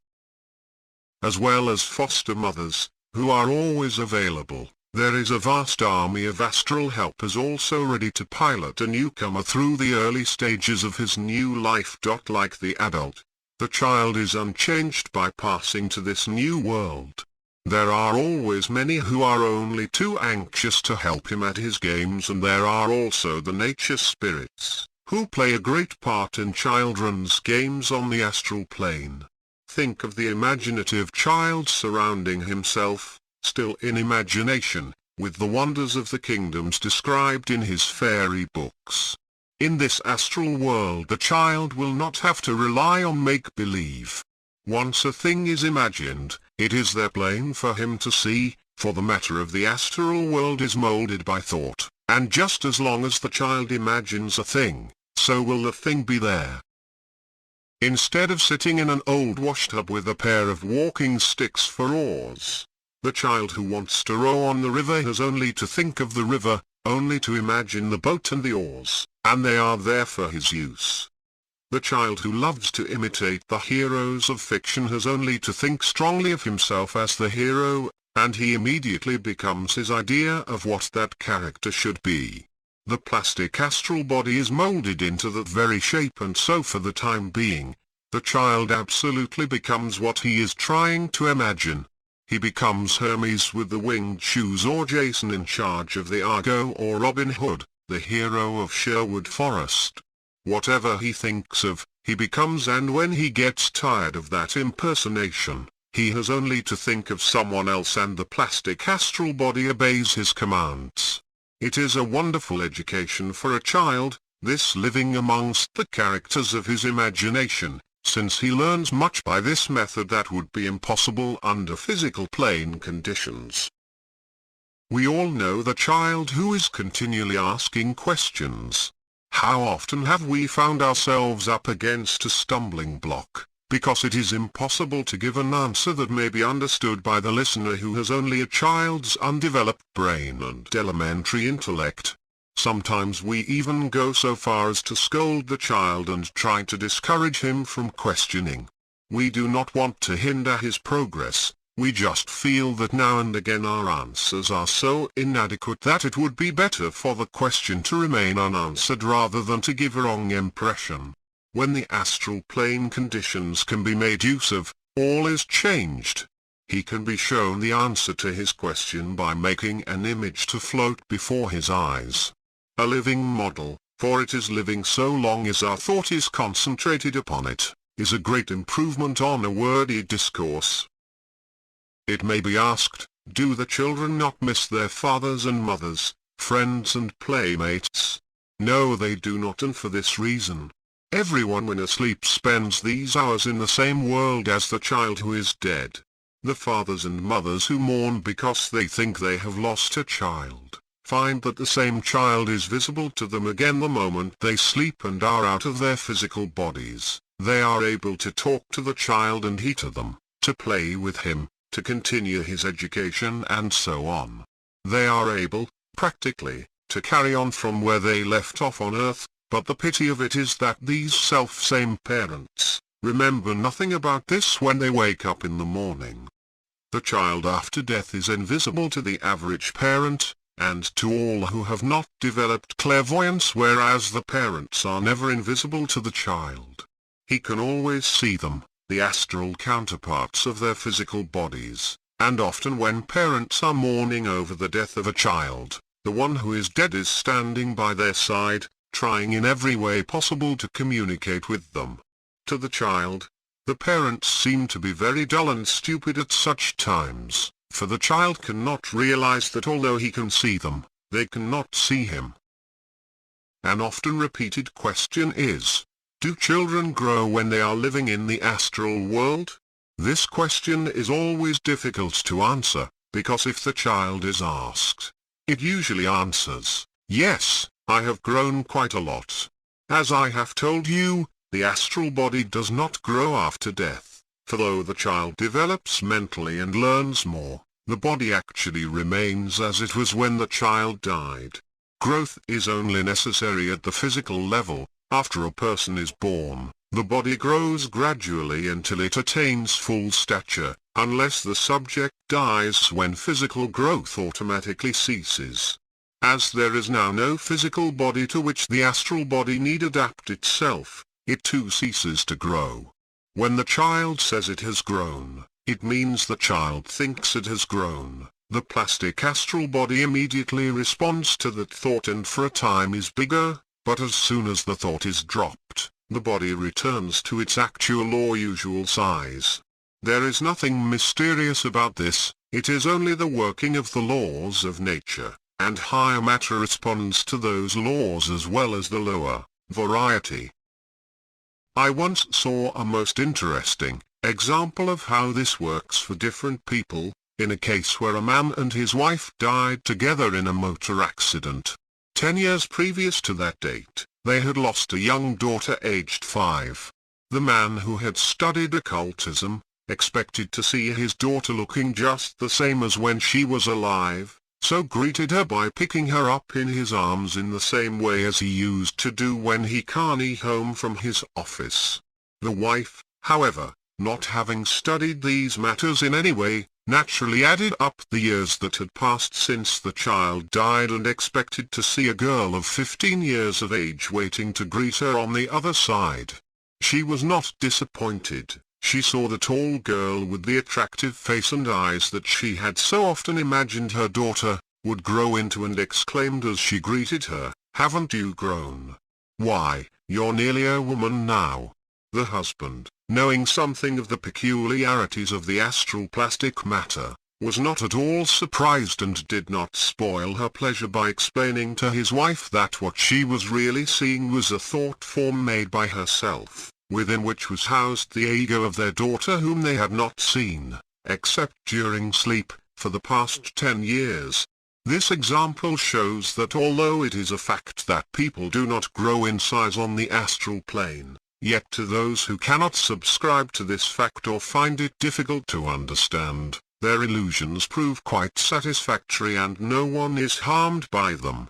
S2: As well as foster mothers, who are always available, there is a vast army of astral helpers also ready to pilot a newcomer through the early stages of his new life. Like the adult, the child is unchanged by passing to this new world. There are always many who are only too anxious to help him at his games, and there are also the nature spirits, who play a great part in children's games on the astral plane. Think of the imaginative child surrounding himself, still in imagination, with the wonders of the kingdoms described in his fairy books. In this astral world the child will not have to rely on make-believe. Once a thing is imagined, it is there plain for him to see, for the matter of the astral world is molded by thought, and just as long as the child imagines a thing, so will the thing be there. Instead of sitting in an old washtub with a pair of walking sticks for oars, the child who wants to row on the river has only to think of the river, only to imagine the boat and the oars, and they are there for his use. The child who loves to imitate the heroes of fiction has only to think strongly of himself as the hero, and he immediately becomes his idea of what that character should be. The plastic astral body is molded into that very shape, and so for the time being, the child absolutely becomes what he is trying to imagine. He becomes Hermes with the winged shoes, or Jason in charge of the Argo, or Robin Hood, the hero of Sherwood Forest. Whatever he thinks of, he becomes, and when he gets tired of that impersonation, he has only to think of someone else and the plastic astral body obeys his commands. It is a wonderful education for a child, this living amongst the characters of his imagination, since he learns much by this method that would be impossible under physical plane conditions. We all know the child who is continually asking questions. How often have we found ourselves up against a stumbling block, because it is impossible to give an answer that may be understood by the listener who has only a child's undeveloped brain and elementary intellect. Sometimes we even go so far as to scold the child and try to discourage him from questioning. We do not want to hinder his progress. We just feel that now and again our answers are so inadequate that it would be better for the question to remain unanswered rather than to give a wrong impression. When the astral plane conditions can be made use of, all is changed. He can be shown the answer to his question by making an image to float before his eyes. A living model, for it is living so long as our thought is concentrated upon it, is a great improvement on a wordy discourse. It may be asked, do the children not miss their fathers and mothers, friends and playmates? No, they do not, and for this reason. Everyone when asleep spends these hours in the same world as the child who is dead. The fathers and mothers who mourn because they think they have lost a child, find that the same child is visible to them again the moment they sleep and are out of their physical bodies. They are able to talk to the child and he to them, to play with him, to continue his education and so on. They are able, practically, to carry on from where they left off on earth, but the pity of it is that these self-same parents remember nothing about this when they wake up in the morning. The child after death is invisible to the average parent, and to all who have not developed clairvoyance, whereas the parents are never invisible to the child. He can always see them, the astral counterparts of their physical bodies, and often when parents are mourning over the death of a child, the one who is dead is standing by their side, trying in every way possible to communicate with them. To the child, the parents seem to be very dull and stupid at such times, for the child cannot realize that although he can see them, they cannot see him. An often repeated question is, do children grow when they are living in the astral world? This question is always difficult to answer, because if the child is asked, it usually answers, yes, I have grown quite a lot. As I have told you, the astral body does not grow after death, for though the child develops mentally and learns more, the body actually remains as it was when the child died. Growth is only necessary at the physical level. After a person is born, the body grows gradually until it attains full stature, unless the subject dies, when physical growth automatically ceases. As there is now no physical body to which the astral body need adapt itself, it too ceases to grow. When the child says it has grown, it means the child thinks it has grown. The plastic astral body immediately responds to that thought and for a time is bigger, but as soon as the thought is dropped, the body returns to its actual or usual size. There is nothing mysterious about this, it is only the working of the laws of nature, and higher matter responds to those laws as well as the lower variety. I once saw a most interesting example of how this works for different people, in a case where a man and his wife died together in a motor accident. 10 years previous to that date, they had lost a young daughter aged 5. The man, who had studied occultism, expected to see his daughter looking just the same as when she was alive, so greeted her by picking her up in his arms in the same way as he used to do when he journeyed home from his office. The wife, however, not having studied these matters in any way, naturally added up the years that had passed since the child died and expected to see a girl of 15 years of age waiting to greet her on the other side. She was not disappointed. She saw the tall girl with the attractive face and eyes that she had so often imagined her daughter would grow into, and exclaimed as she greeted her, "Haven't you grown? Why, you're nearly a woman now." The husband, knowing something of the peculiarities of the astral plastic matter, was not at all surprised and did not spoil her pleasure by explaining to his wife that what she was really seeing was a thought form made by herself, within which was housed the ego of their daughter, whom they had not seen, except during sleep, for the past 10 years. This example shows that although it is a fact that people do not grow in size on the astral plane, yet to those who cannot subscribe to this fact or find it difficult to understand, their illusions prove quite satisfactory and no one is harmed by them.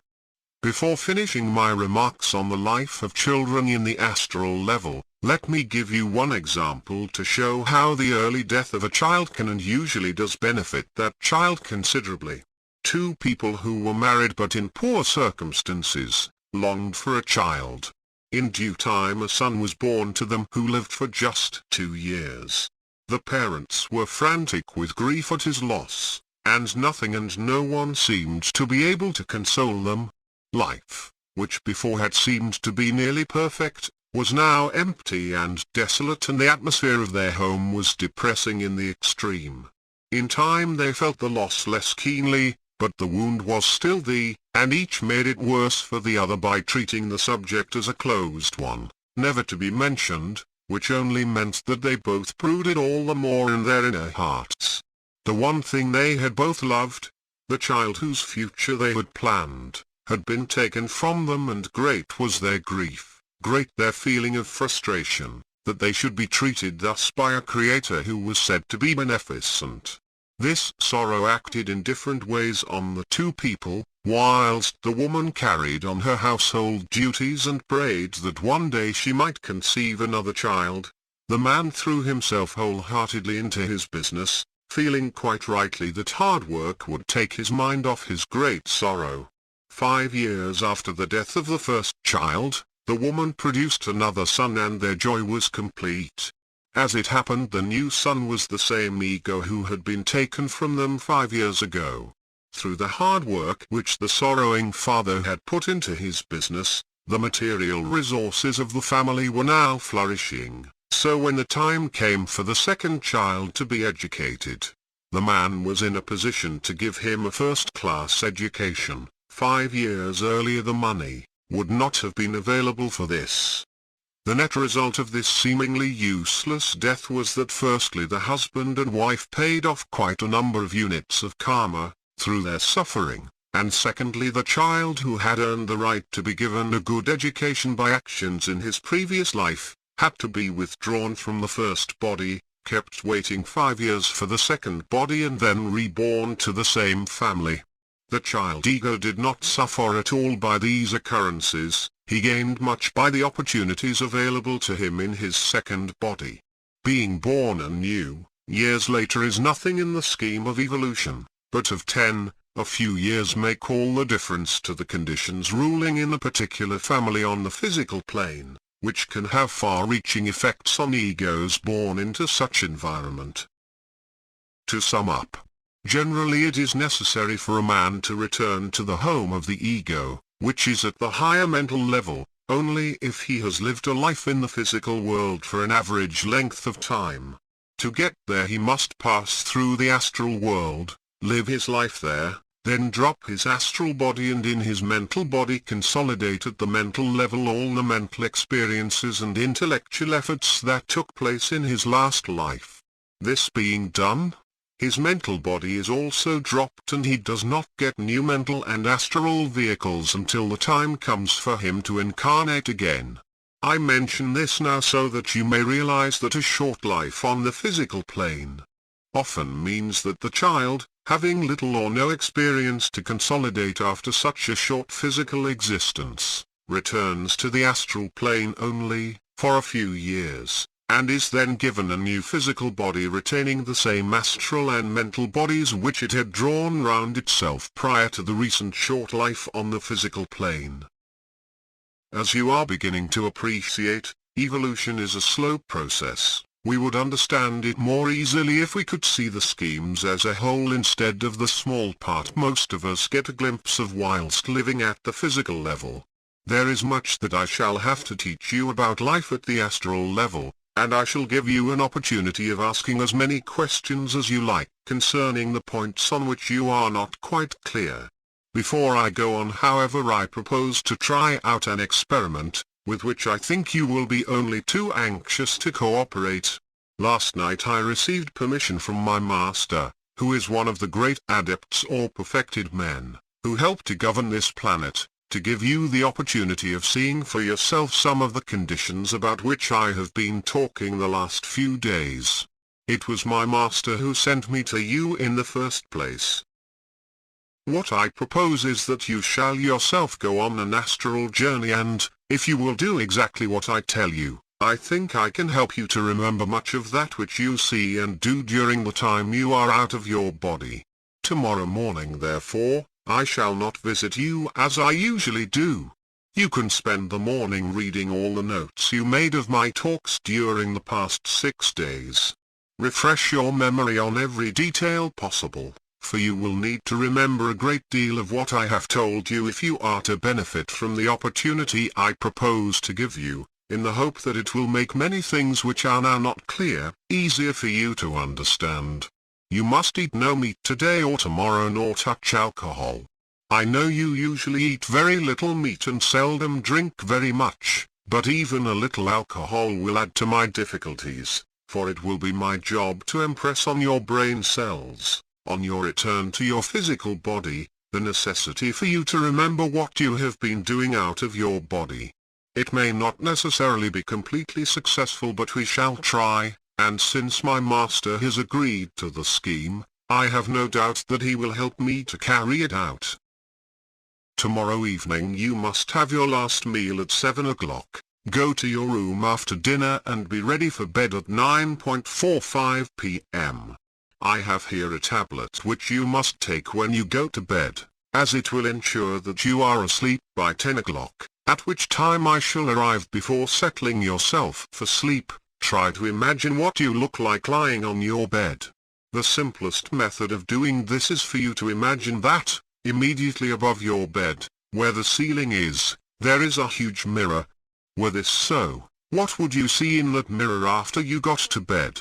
S2: Before finishing my remarks on the life of children in the astral level, let me give you one example to show how the early death of a child can and usually does benefit that child considerably. Two people who were married but in poor circumstances longed for a child. In due time a son was born to them who lived for just 2 years. The parents were frantic with grief at his loss, and nothing and no one seemed to be able to console them. Life, which before had seemed to be nearly perfect, was now empty and desolate, and the atmosphere of their home was depressing in the extreme. In time they felt the loss less keenly, but the wound was still there, and each made it worse for the other by treating the subject as a closed one, never to be mentioned, which only meant that they both brooded all the more in their inner hearts. The one thing they had both loved, the child whose future they had planned, had been taken from them, and great was their grief, great their feeling of frustration, that they should be treated thus by a creator who was said to be beneficent. This sorrow acted in different ways on the two people, whilst the woman carried on her household duties and prayed that one day she might conceive another child. The man threw himself wholeheartedly into his business, feeling quite rightly that hard work would take his mind off his great sorrow. 5 years after the death of the first child, the woman produced another son and their joy was complete. As it happened, the new son was the same ego who had been taken from them 5 years ago. Through the hard work which the sorrowing father had put into his business, the material resources of the family were now flourishing. So when the time came for the second child to be educated, the man was in a position to give him a first-class education. 5 years earlier the money would not have been available for this. The net result of this seemingly useless death was that firstly the husband and wife paid off quite a number of units of karma through their suffering, and secondly the child who had earned the right to be given a good education by actions in his previous life, had to be withdrawn from the first body, kept waiting 5 years for the second body and then reborn to the same family. The child ego did not suffer at all by these occurrences. He gained much by the opportunities available to him in his second body. Being born anew, years later is nothing in the scheme of evolution, but of 10, a few years make all the difference to the conditions ruling in a particular family on the physical plane, which can have far-reaching effects on egos born into such environment. To sum up, generally it is necessary for a man to return to the home of the ego, which is at the higher mental level, only if he has lived a life in the physical world for an average length of time. To get there he must pass through the astral world, live his life there, then drop his astral body and in his mental body consolidate at the mental level all the mental experiences and intellectual efforts that took place in his last life. This being done, his mental body is also dropped and he does not get new mental and astral vehicles until the time comes for him to incarnate again. I mention this now so that you may realize that a short life on the physical plane often means that the child, having little or no experience to consolidate after such a short physical existence, returns to the astral plane only for a few years, and is then given a new physical body retaining the same astral and mental bodies which it had drawn round itself prior to the recent short life on the physical plane. As you are beginning to appreciate, evolution is a slow process. We would understand it more easily if we could see the schemes as a whole instead of the small part most of us get a glimpse of whilst living at the physical level. There is much that I shall have to teach you about life at the astral level, and I shall give you an opportunity of asking as many questions as you like concerning the points on which you are not quite clear. Before I go on, however, I propose to try out an experiment, with which I think you will be only too anxious to cooperate. Last night I received permission from my master, who is one of the great adepts or perfected men, who help to govern this planet, to give you the opportunity of seeing for yourself some of the conditions about which I have been talking the last few days. It was my master who sent me to you in the first place. What I propose is that you shall yourself go on an astral journey and, if you will do exactly what I tell you, I think I can help you to remember much of that which you see and do during the time you are out of your body. Tomorrow morning, therefore, I shall not visit you as I usually do. You can spend the morning reading all the notes you made of my talks during the past 6 days. Refresh your memory on every detail possible, for you will need to remember a great deal of what I have told you if you are to benefit from the opportunity I propose to give you, in the hope that it will make many things which are now not clear, easier for you to understand. You must eat no meat today or tomorrow nor touch alcohol. I know you usually eat very little meat and seldom drink very much, but even a little alcohol will add to my difficulties, for it will be my job to impress on your brain cells, on your return to your physical body, the necessity for you to remember what you have been doing out of your body. It may not necessarily be completely successful, but we shall try, and since my master has agreed to the scheme, I have no doubt that he will help me to carry it out. Tomorrow evening you must have your last meal at 7 o'clock. Go to your room after dinner and be ready for bed at 9:45 p.m. I have here a tablet which you must take when you go to bed, as it will ensure that you are asleep by 10 o'clock, at which time I shall arrive before settling yourself for sleep. Try to imagine what you look like lying on your bed. The simplest method of doing this is for you to imagine that, immediately above your bed, where the ceiling is, there is a huge mirror. Were this so, what would you see in that mirror after you got to bed?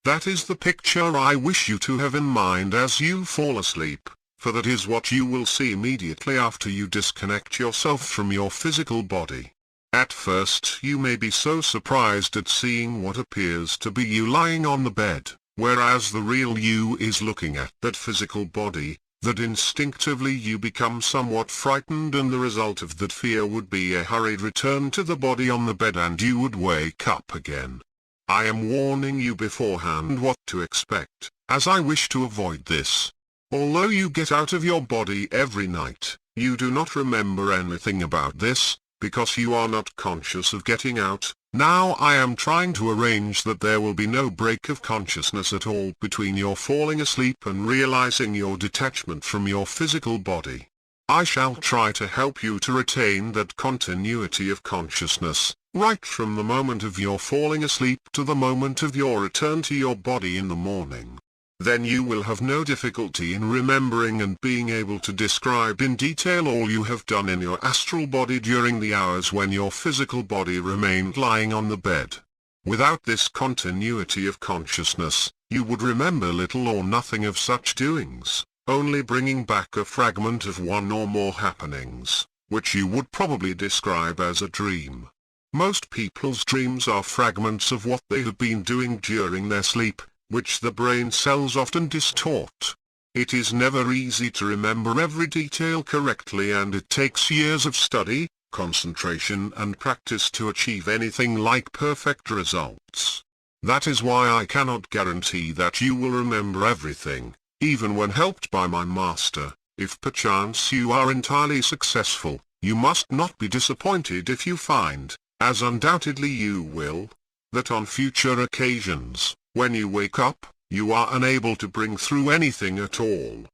S2: That is the picture I wish you to have in mind as you fall asleep, for that is what you will see immediately after you disconnect yourself from your physical body. At first you may be so surprised at seeing what appears to be you lying on the bed, whereas the real you is looking at that physical body, that instinctively you become somewhat frightened, and the result of that fear would be a hurried return to the body on the bed and you would wake up again. I am warning you beforehand what to expect, as I wish to avoid this. Although you get out of your body every night, you do not remember anything about this, because you are not conscious of getting out. Now I am trying to arrange that there will be no break of consciousness at all between your falling asleep and realizing your detachment from your physical body. I shall try to help you to retain that continuity of consciousness, right from the moment of your falling asleep to the moment of your return to your body in the morning. Then you will have no difficulty in remembering and being able to describe in detail all you have done in your astral body during the hours when your physical body remained lying on the bed. Without this continuity of consciousness, you would remember little or nothing of such doings, only bringing back a fragment of one or more happenings, which you would probably describe as a dream. Most people's dreams are fragments of what they have been doing during their sleep, which the brain cells often distort. It is never easy to remember every detail correctly, and it takes years of study, concentration and practice to achieve anything like perfect results. That is why I cannot guarantee that you will remember everything, even when helped by my master. If perchance you are entirely successful, you must not be disappointed if you find, as undoubtedly you will, that on future occasions, when you wake up, you are unable to bring through anything at all.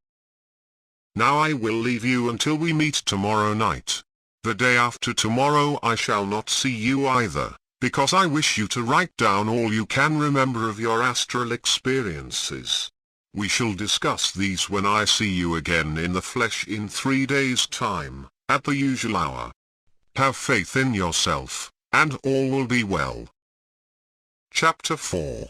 S2: Now I will leave you until we meet tomorrow night. The day after tomorrow I shall not see you either, because I wish you to write down all you can remember of your astral experiences. We shall discuss these when I see you again in the flesh in 3 days' time, at the usual hour. Have faith in yourself, and all will be well. Chapter 4.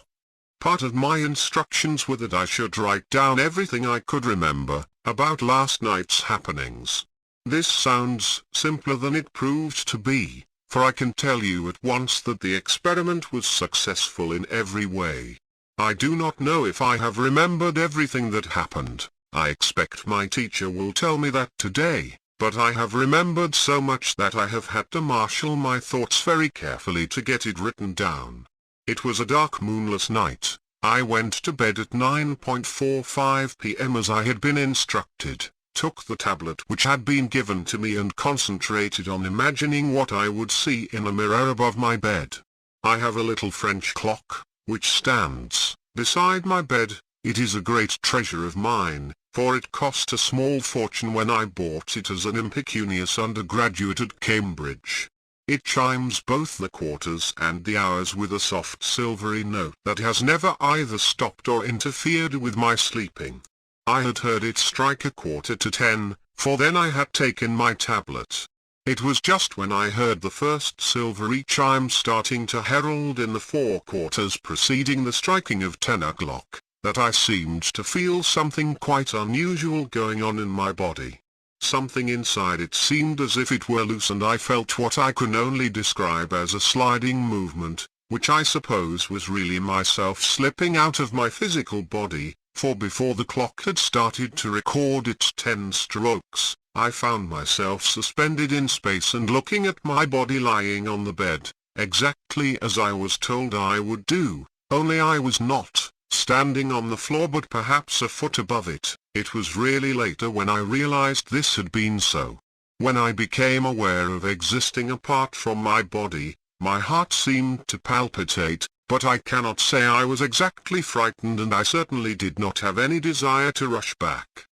S2: Part of my instructions were that I should write down everything I could remember about last night's happenings. This sounds simpler than it proved to be, for I can tell you at once that the experiment was successful in every way. I do not know if I have remembered everything that happened. I expect my teacher will tell me that today, but I have remembered so much that I have had to marshal my thoughts very carefully to get it written down. It was a dark moonless night. I went to bed at 9:45 p.m. as I had been instructed, took the tablet which had been given to me and concentrated on imagining what I would see in a mirror above my bed. I have a little French clock, which stands beside my bed. It is a great treasure of mine, for it cost a small fortune when I bought it as an impecunious undergraduate at Cambridge. It chimes both the quarters and the hours with a soft silvery note that has never either stopped or interfered with my sleeping. I had heard it strike 9:45, for then I had taken my tablet. It was just when I heard the first silvery chime starting to herald in the 4 quarters preceding the striking of 10 o'clock, that I seemed to feel something quite unusual going on in my body. Something inside it seemed as if it were loose, and I felt what I can only describe as a sliding movement, which I suppose was really myself slipping out of my physical body, for before the clock had started to record its 10 strokes, I found myself suspended in space and looking at my body lying on the bed, exactly as I was told I would do, only I was not, standing on the floor but perhaps a foot above it. It was really later when I realized this had been so. When I became aware of existing apart from my body, my heart seemed to palpitate, but I cannot say I was exactly frightened, and I certainly did not have any desire to rush back.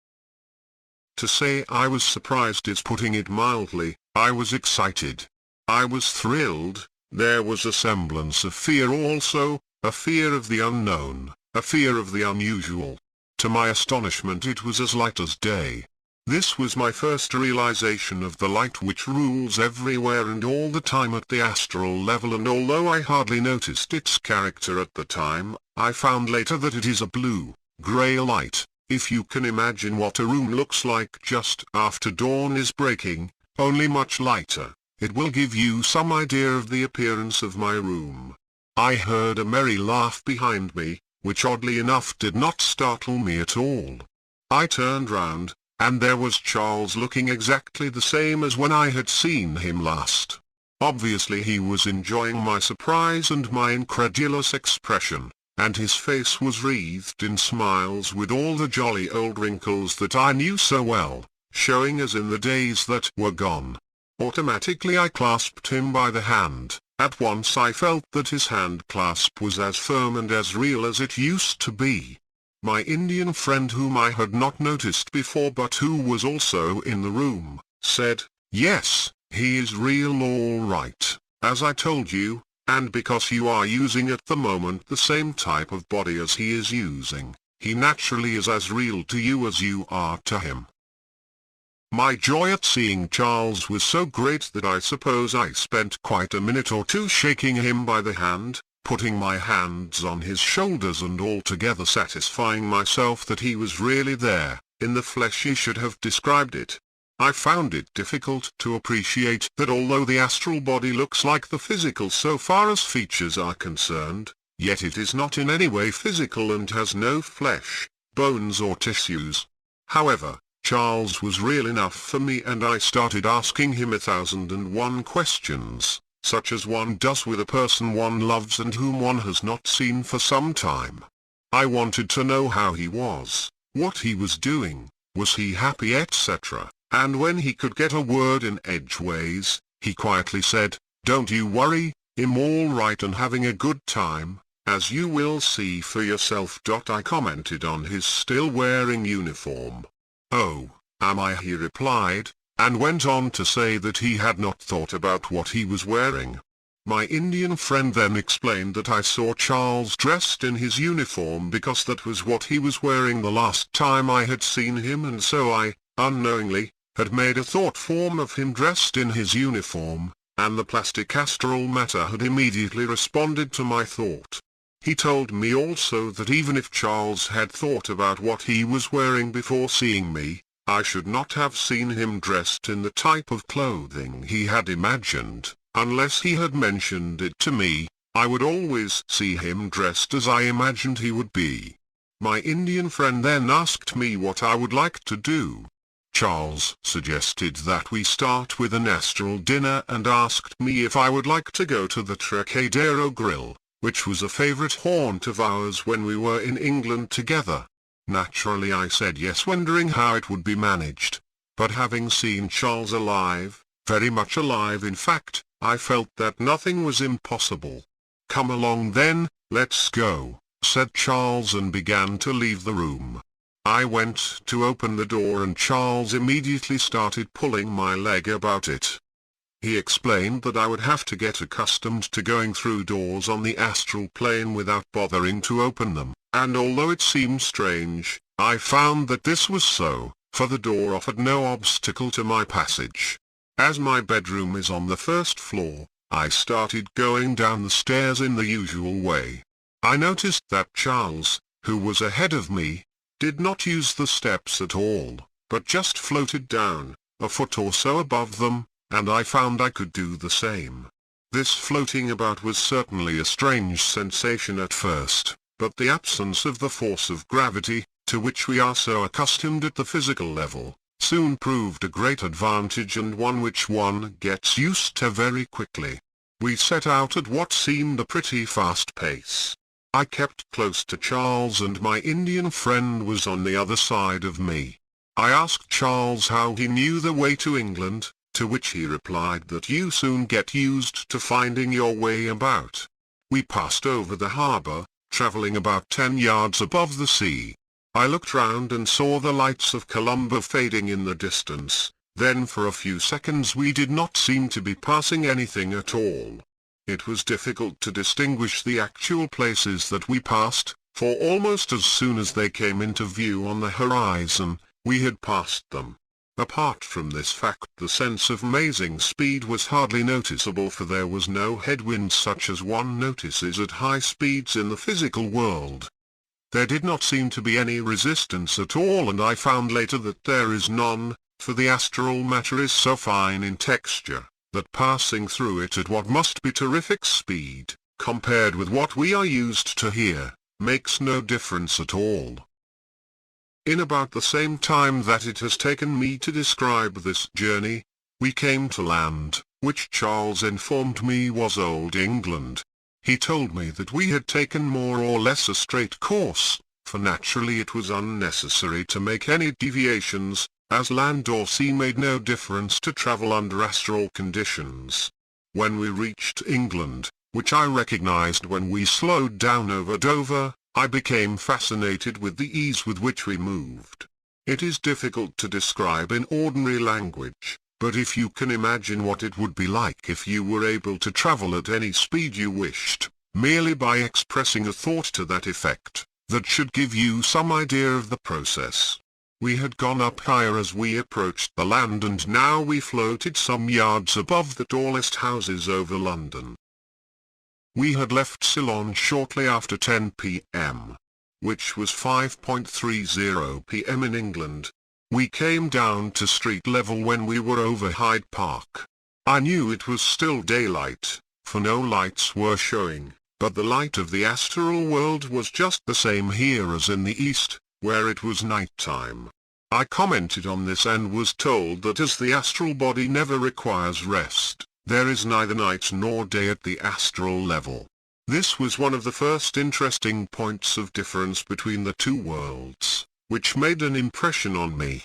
S2: To say I was surprised is putting it mildly. I was excited. I was thrilled. There was a semblance of fear also, a fear of the unknown, a fear of the unusual. To my astonishment it was as light as day. This was my first realization of the light which rules everywhere and all the time at the astral level, and although I hardly noticed its character at the time, I found later that it is a blue-gray light. If you can imagine what a room looks like just after dawn is breaking, only much lighter, it will give you some idea of the appearance of my room. I heard a merry laugh behind me, which oddly enough did not startle me at all. I turned round, and there was Charles looking exactly the same as when I had seen him last. Obviously he was enjoying my surprise and my incredulous expression, and his face was wreathed in smiles with all the jolly old wrinkles that I knew so well, showing as in the days that were gone. Automatically I clasped him by the hand. At once I felt that his hand clasp was as firm and as real as it used to be. My Indian friend, whom I had not noticed before but who was also in the room, said, "Yes, he is real all right, as I told you, and because you are using at the moment the same type of body as he is using, he naturally is as real to you as you are to him." My joy at seeing Charles was so great that I suppose I spent quite a minute or two shaking him by the hand, putting my hands on his shoulders and altogether satisfying myself that he was really there, in the flesh he should have described it. I found it difficult to appreciate that although the astral body looks like the physical so far as features are concerned, yet it is not in any way physical and has no flesh, bones or tissues. However, Charles was real enough for me, and I started asking him 1,001 questions, such as one does with a person one loves and whom one has not seen for some time. I wanted to know how he was, what he was doing, was he happy, etc., and when he could get a word in edgeways, he quietly said, "Don't you worry, I'm all right and having a good time, as you will see for yourself." I commented on his still wearing uniform. "Oh, am I?" he replied, and went on to say that he had not thought about what he was wearing. My Indian friend then explained that I saw Charles dressed in his uniform because that was what he was wearing the last time I had seen him, and so I, unknowingly, had made a thought form of him dressed in his uniform, and the plastic astral matter had immediately responded to my thought. He told me also that even if Charles had thought about what he was wearing before seeing me, I should not have seen him dressed in the type of clothing he had imagined, unless he had mentioned it to me. I would always see him dressed as I imagined he would be. My Indian friend then asked me what I would like to do. Charles suggested that we start with an astral dinner and asked me if I would like to go to the Trocadero Grill, which was a favorite haunt of ours when we were in England together. Naturally I said yes, wondering how it would be managed, but having seen Charles alive, very much alive in fact, I felt that nothing was impossible. "Come along then, let's go," said Charles, and began to leave the room. I went to open the door and Charles immediately started pulling my leg about it. He explained that I would have to get accustomed to going through doors on the astral plane without bothering to open them, and although it seemed strange, I found that this was so, for the door offered no obstacle to my passage. As my bedroom is on the first floor, I started going down the stairs in the usual way. I noticed that Charles, who was ahead of me, did not use the steps at all, but just floated down, a foot or so above them, and I found I could do the same. This floating about was certainly a strange sensation at first, but the absence of the force of gravity, to which we are so accustomed at the physical level, soon proved a great advantage, and one which one gets used to very quickly. We set out at what seemed a pretty fast pace. I kept close to Charles and my Indian friend was on the other side of me. I asked Charles how he knew the way to England, to which he replied that you soon get used to finding your way about. We passed over the harbour, travelling about 10 yards above the sea. I looked round and saw the lights of Colombo fading in the distance. Then for a few seconds we did not seem to be passing anything at all. It was difficult to distinguish the actual places that we passed, for almost as soon as they came into view on the horizon, we had passed them. Apart from this fact, the sense of amazing speed was hardly noticeable, for there was no headwind such as one notices at high speeds in the physical world. There did not seem to be any resistance at all, and I found later that there is none, for the astral matter is so fine in texture, that passing through it at what must be terrific speed, compared with what we are used to here, makes no difference at all. In about the same time that it has taken me to describe this journey, we came to land, which Charles informed me was Old England. He told me that we had taken more or less a straight course, for naturally it was unnecessary to make any deviations, as land or sea made no difference to travel under astral conditions. When we reached England, which I recognized when we slowed down over Dover, I became fascinated with the ease with which we moved. It is difficult to describe in ordinary language, but if you can imagine what it would be like if you were able to travel at any speed you wished, merely by expressing a thought to that effect, that should give you some idea of the process. We had gone up higher as we approached the land, and now we floated some yards above the tallest houses over London. We had left Ceylon shortly after 10 p.m., which was 5:30 p.m. in England. We came down to street level when we were over Hyde Park. I knew it was still daylight, for no lights were showing, but the light of the astral world was just the same here as in the East, where it was night time. I commented on this and was told that as the astral body never requires rest, there is neither night nor day at the astral level. This was one of the first interesting points of difference between the two worlds, which made an impression on me.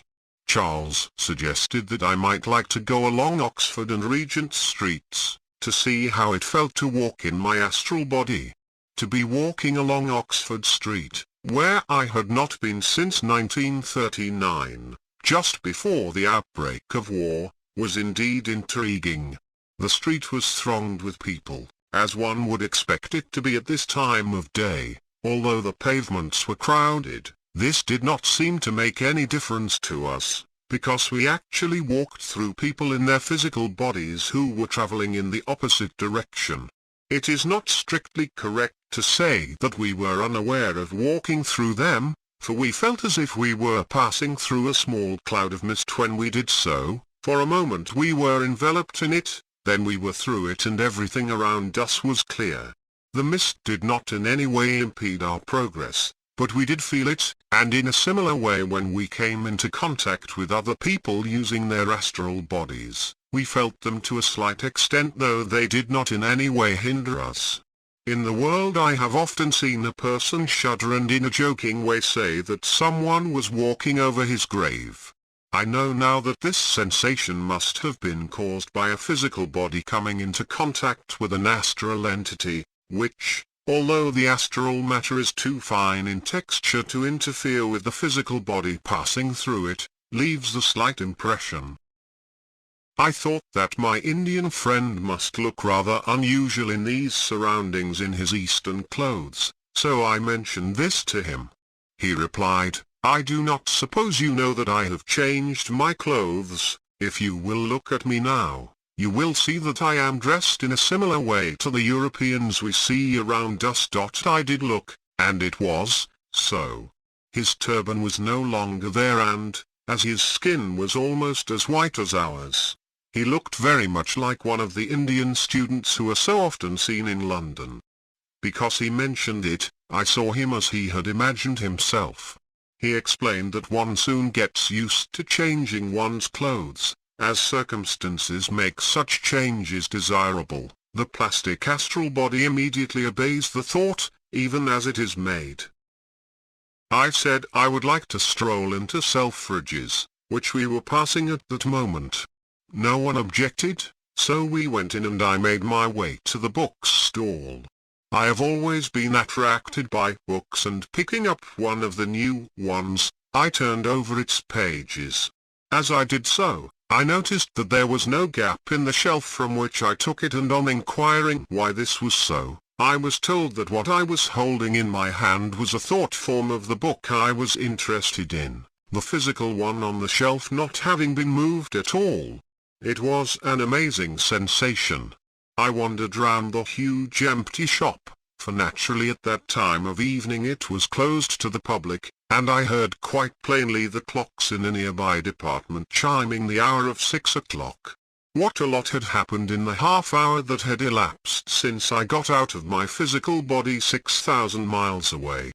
S2: Charles suggested that I might like to go along Oxford and Regent Streets, to see how it felt to walk in my astral body. To be walking along Oxford Street, where I had not been since 1939, just before the outbreak of war, was indeed intriguing. The street was thronged with people, as one would expect it to be at this time of day. Although the pavements were crowded, this did not seem to make any difference to us, because we actually walked through people in their physical bodies who were traveling in the opposite direction. It is not strictly correct to say that we were unaware of walking through them, for we felt as if we were passing through a small cloud of mist when we did so. For a moment we were enveloped in it, then we were through it and everything around us was clear. The mist did not in any way impede our progress, but we did feel it, and in a similar way when we came into contact with other people using their astral bodies. We felt them to a slight extent, though they did not in any way hinder us. In the world I have often seen a person shudder and in a joking way say that someone was walking over his grave. I know now that this sensation must have been caused by a physical body coming into contact with an astral entity, which, although the astral matter is too fine in texture to interfere with the physical body passing through it, leaves a slight impression. I thought that my Indian friend must look rather unusual in these surroundings in his Eastern clothes, so I mentioned this to him. He replied, "I do not suppose you know that I have changed my clothes. If you will look at me now, you will see that I am dressed in a similar way to the Europeans we see around us." I did look, and it was so. His turban was no longer there, and, as his skin was almost as white as ours, he looked very much like one of the Indian students who are so often seen in London. Because he mentioned it, I saw him as he had imagined himself. He explained that one soon gets used to changing one's clothes, as circumstances make such changes desirable. The plastic astral body immediately obeys the thought, even as it is made. I said I would like to stroll into Selfridge's, which we were passing at that moment. No one objected, so we went in and I made my way to the bookstall. I have always been attracted by books, and picking up one of the new ones, I turned over its pages. As I did so, I noticed that there was no gap in the shelf from which I took it, and on inquiring why this was so, I was told that what I was holding in my hand was a thought form of the book I was interested in, the physical one on the shelf not having been moved at all. It was an amazing sensation. I wandered round the huge empty shop, for naturally at that time of evening it was closed to the public, and I heard quite plainly the clocks in a nearby department chiming the hour of 6 o'clock. What a lot had happened in the half-hour that had elapsed since I got out of my physical body 6,000 miles away.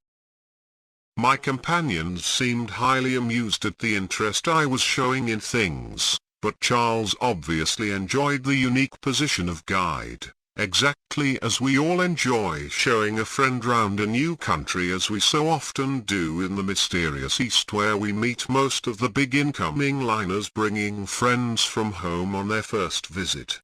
S2: My companions seemed highly amused at the interest I was showing in things, but Charles obviously enjoyed the unique position of guide, exactly as we all enjoy showing a friend round a new country, as we so often do in the mysterious East, where we meet most of the big incoming liners bringing friends from home on their first visit.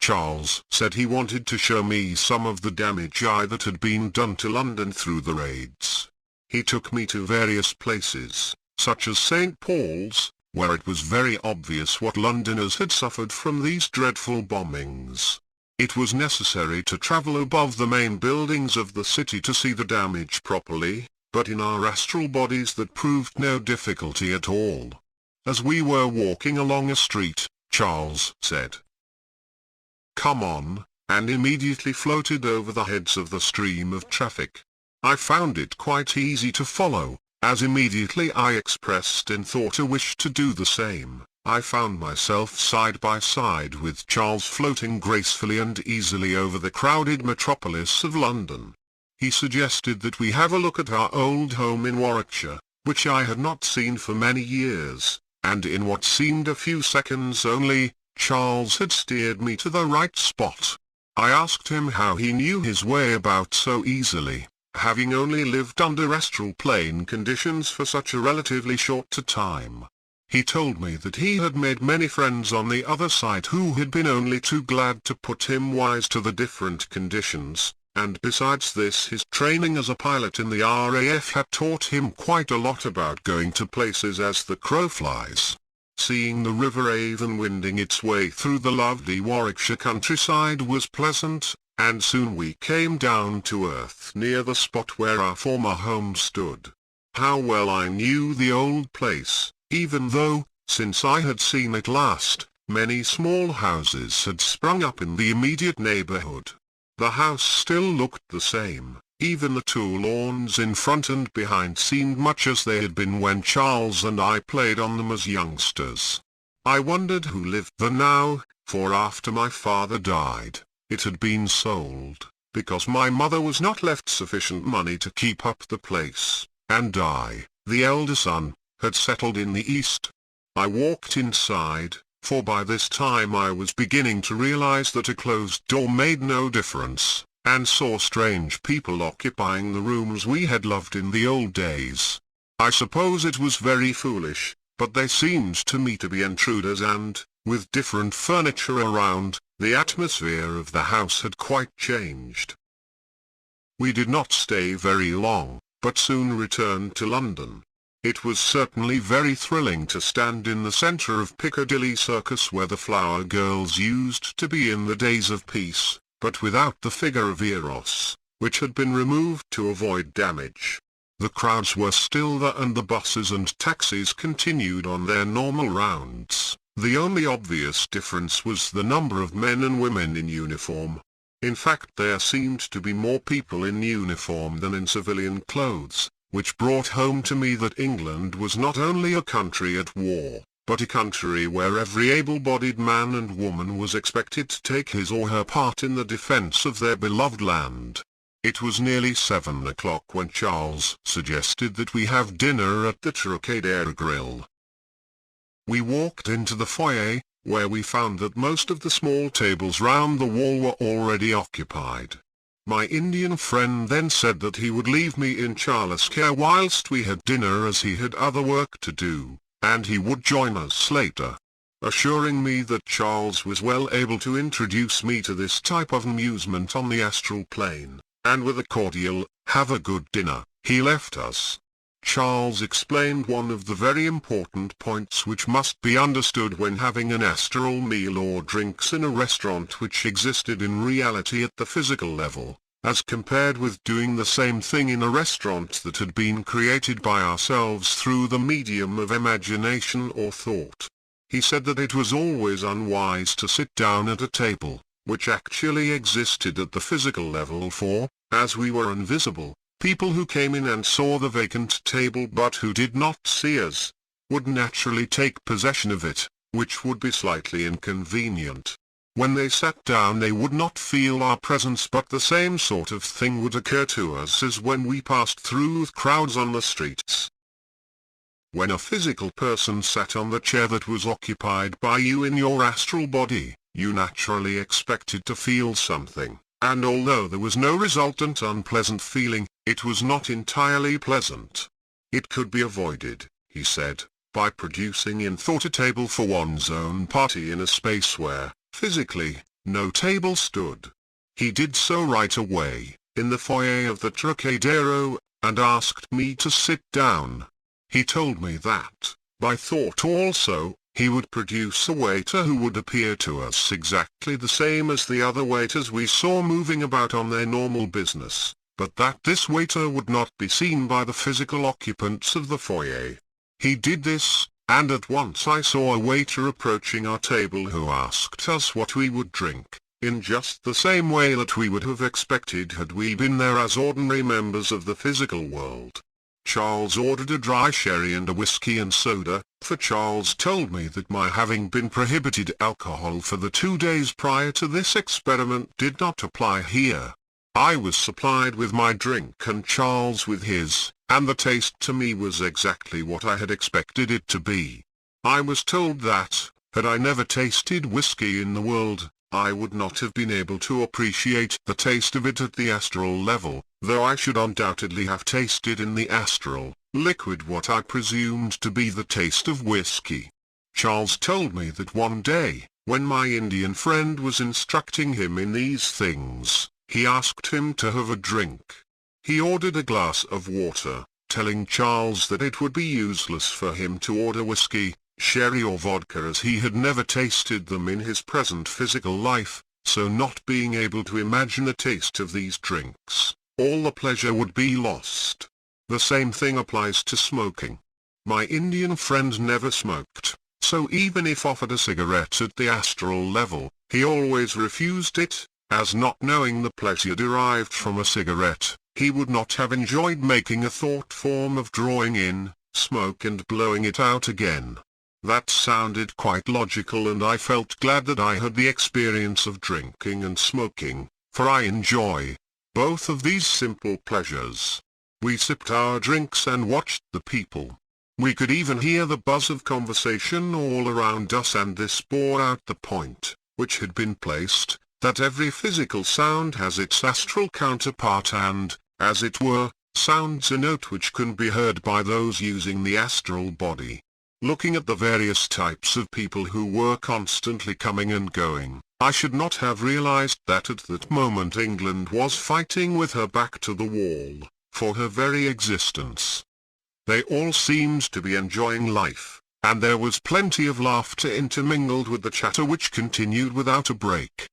S2: Charles said he wanted to show me some of the damage that had been done to London through the raids. He took me to various places, such as St. Paul's, where it was very obvious what Londoners had suffered from these dreadful bombings. It was necessary to travel above the main buildings of the city to see the damage properly, but in our astral bodies that proved no difficulty at all. As we were walking along a street, Charles said, "Come on," and immediately floated over the heads of the stream of traffic. I found it quite easy to follow, as immediately I expressed in thought a wish to do the same. I found myself side by side with Charles, floating gracefully and easily over the crowded metropolis of London. He suggested that we have a look at our old home in Warwickshire, which I had not seen for many years, and in what seemed a few seconds only, Charles had steered me to the right spot. I asked him how he knew his way about so easily, having only lived under astral plane conditions for such a relatively short time. He told me that he had made many friends on the other side who had been only too glad to put him wise to the different conditions, and besides this his training as a pilot in the RAF had taught him quite a lot about going to places as the crow flies. Seeing the River Avon winding its way through the lovely Warwickshire countryside was pleasant, and soon we came down to earth near the spot where our former home stood. How well I knew the old place, even though, since I had seen it last, many small houses had sprung up in the immediate neighborhood. The house still looked the same, even the two lawns in front and behind seemed much as they had been when Charles and I played on them as youngsters. I wondered who lived there now, for after my father died, it had been sold, because my mother was not left sufficient money to keep up the place, and I, the elder son, had settled in the East. I walked inside, for by this time I was beginning to realize that a closed door made no difference, and saw strange people occupying the rooms we had loved in the old days. I suppose it was very foolish, but they seemed to me to be intruders, and, with different furniture around, the atmosphere of the house had quite changed. We did not stay very long, but soon returned to London. It was certainly very thrilling to stand in the centre of Piccadilly Circus, where the flower girls used to be in the days of peace, but without the figure of Eros, which had been removed to avoid damage. The crowds were still there, and the buses and taxis continued on their normal rounds. The only obvious difference was the number of men and women in uniform. In fact, there seemed to be more people in uniform than in civilian clothes, which brought home to me that England was not only a country at war, but a country where every able-bodied man and woman was expected to take his or her part in the defense of their beloved land. It was nearly 7 o'clock when Charles suggested that we have dinner at the Trocadero Grill. We walked into the foyer, where we found that most of the small tables round the wall were already occupied. My Indian friend then said that he would leave me in Charles' care whilst we had dinner as he had other work to do, and he would join us later, assuring me that Charles was well able to introduce me to this type of amusement on the astral plane, and with a cordial, "Have a good dinner," he left us. Charles explained one of the very important points which must be understood when having an astral meal or drinks in a restaurant which existed in reality at the physical level, as compared with doing the same thing in a restaurant that had been created by ourselves through the medium of imagination or thought. He said that it was always unwise to sit down at a table, which actually existed at the physical level for, as we were invisible, people who came in and saw the vacant table but who did not see us, would naturally take possession of it, which would be slightly inconvenient. When they sat down they would not feel our presence, but the same sort of thing would occur to us as when we passed through crowds on the streets. When a physical person sat on the chair that was occupied by you in your astral body, you naturally expected to feel something, and although there was no resultant unpleasant feeling, it was not entirely pleasant. It could be avoided, he said, by producing in thought a table for one's own party in a space where, physically, no table stood. He did so right away, in the foyer of the Trocadero, and asked me to sit down. He told me that, by thought also, he would produce a waiter who would appear to us exactly the same as the other waiters we saw moving about on their normal business, but that this waiter would not be seen by the physical occupants of the foyer. He did this, and at once I saw a waiter approaching our table who asked us what we would drink, in just the same way that we would have expected had we been there as ordinary members of the physical world. Charles ordered a dry sherry and a whiskey and soda, for Charles told me that my having been prohibited alcohol for the 2 days prior to this experiment did not apply here. I was supplied with my drink and Charles with his, and the taste to me was exactly what I had expected it to be. I was told that, had I never tasted whiskey in the world, I would not have been able to appreciate the taste of it at the astral level, though I should undoubtedly have tasted in the astral liquid what I presumed to be the taste of whiskey. Charles told me that one day, when my Indian friend was instructing him in these things, he asked him to have a drink. He ordered a glass of water, telling Charles that it would be useless for him to order whiskey, sherry or vodka as he had never tasted them in his present physical life, so not being able to imagine the taste of these drinks, all the pleasure would be lost. The same thing applies to smoking. My Indian friend never smoked, so even if offered a cigarette at the astral level, he always refused it, as not knowing the pleasure derived from a cigarette, he would not have enjoyed making a thought form of drawing in smoke and blowing it out again. That sounded quite logical, and I felt glad that I had the experience of drinking and smoking, for I enjoy both of these simple pleasures. We sipped our drinks and watched the people. We could even hear the buzz of conversation all around us, and this bore out the point, which had been placed, that every physical sound has its astral counterpart and, as it were, sounds a note which can be heard by those using the astral body. Looking at the various types of people who were constantly coming and going, I should not have realized that at that moment England was fighting with her back to the wall, for her very existence. They all seemed to be enjoying life, and there was plenty of laughter intermingled with the chatter which continued without a break.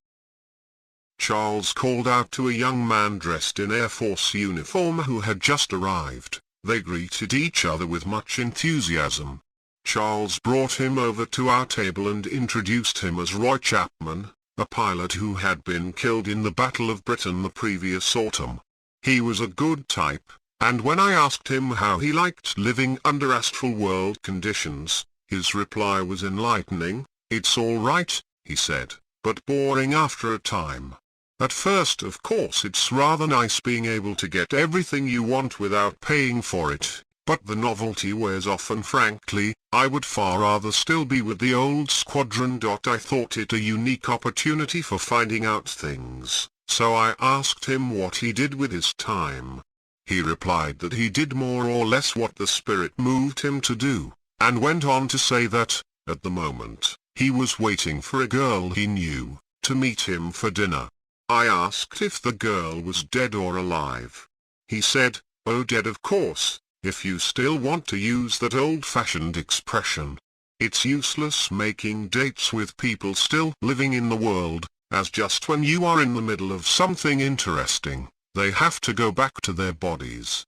S2: Charles called out to a young man dressed in Air Force uniform who had just arrived. They greeted each other with much enthusiasm. Charles brought him over to our table and introduced him as Roy Chapman, a pilot who had been killed in the Battle of Britain the previous autumn. He was a good type, and when I asked him how he liked living under astral world conditions, his reply was enlightening. "It's all right," he said, "but boring after a time. At first, of course, it's rather nice being able to get everything you want without paying for it, but the novelty wears off, and frankly, I would far rather still be with the old squadron. I thought it a unique opportunity for finding out things, So I asked him what he did with his time. He replied that he did more or less what the spirit moved him to do, and went on to say that, at the moment, he was waiting for a girl he knew, to meet him for dinner. I asked if the girl was dead or alive. He said, "Oh, dead of course, if you still want to use that old-fashioned expression. It's useless making dates with people still living in the world, as just when you are in the middle of something interesting, they have to go back to their bodies."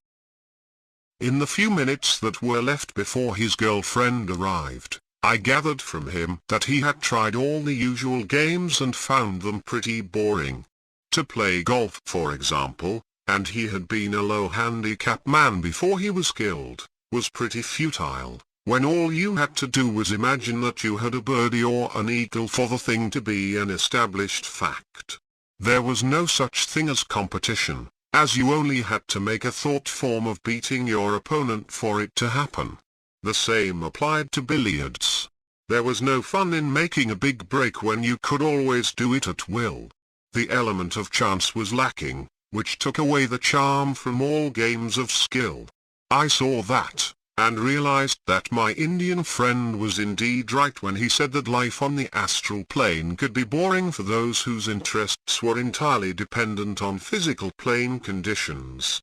S2: In the few minutes that were left before his girlfriend arrived, I gathered from him that he had tried all the usual games and found them pretty boring. To play golf, for example, and he had been a low handicap man before he was killed, was pretty futile, when all you had to do was imagine that you had a birdie or an eagle for the thing to be an established fact. There was no such thing as competition, as you only had to make a thought form of beating your opponent for it to happen. The same applied to billiards. There was no fun in making a big break when you could always do it at will. The element of chance was lacking, which took away the charm from all games of skill. I saw that, and realized that my Indian friend was indeed right when he said that life on the astral plane could be boring for those whose interests were entirely dependent on physical plane conditions.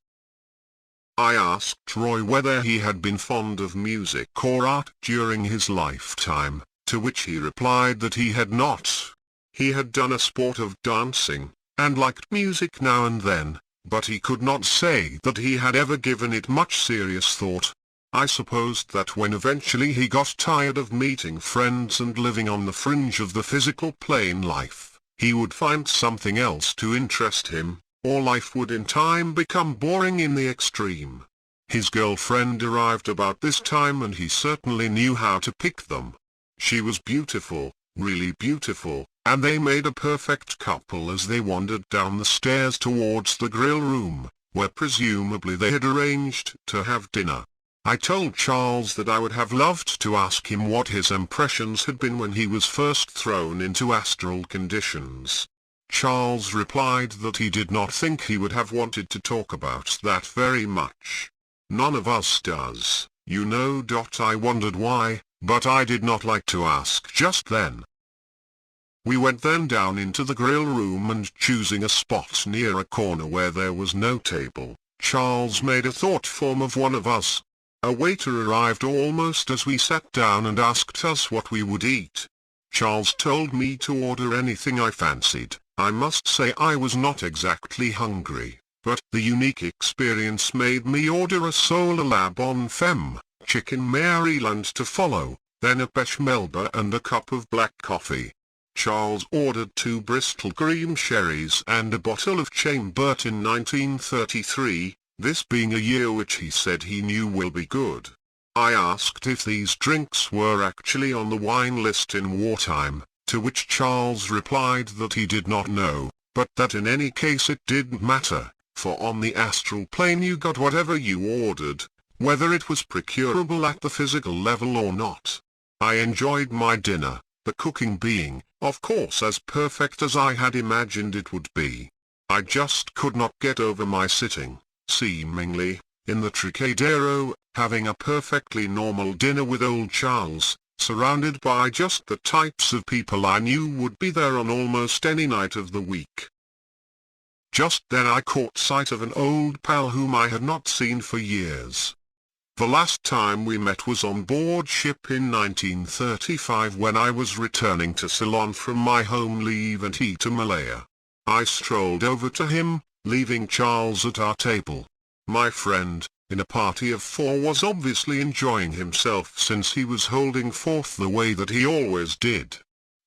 S2: I asked Roy whether he had been fond of music or art during his lifetime, to which he replied that he had not. He had done a sport of dancing, and liked music now and then, but he could not say that he had ever given it much serious thought. I supposed that when eventually he got tired of meeting friends and living on the fringe of the physical plane life, he would find something else to interest him, or life would in time become boring in the extreme. His girlfriend arrived about this time and he certainly knew how to pick them. She was beautiful, really beautiful, and they made a perfect couple as they wandered down the stairs towards the grill room, where presumably they had arranged to have dinner. I told Charles that I would have loved to ask him what his impressions had been when he was first thrown into astral conditions. Charles replied that he did not think he would have wanted to talk about that very much. None of us does, you know. I wondered why, but I did not like to ask just then. We went then down into the grill room and choosing a spot near a corner where there was no table, Charles made a thought form of one of us. A waiter arrived almost as we sat down and asked us what we would eat. Charles told me to order anything I fancied. I must say I was not exactly hungry, but the unique experience made me order a solar lab en femme, chicken Maryland to follow, then a pêche melba and a cup of black coffee. Charles ordered 2 Bristol cream sherries and a bottle of Chambertin 1933, this being a year which he said he knew will be good. I asked if these drinks were actually on the wine list in wartime, to which Charles replied that he did not know, but that in any case it didn't matter, for on the astral plane you got whatever you ordered, whether it was procurable at the physical level or not. I enjoyed my dinner, the cooking being, of course, as perfect as I had imagined it would be. I just could not get over my sitting, seemingly, in the Trocadero, having a perfectly normal dinner with old Charles, surrounded by just the types of people I knew would be there on almost any night of the week. Just then I caught sight of an old pal whom I had not seen for years. The last time we met was on board ship in 1935 when I was returning to Ceylon from my home leave and he to Malaya. I strolled over to him, leaving Charles at our table. My friend, in a party of 4, was obviously enjoying himself since he was holding forth the way that he always did.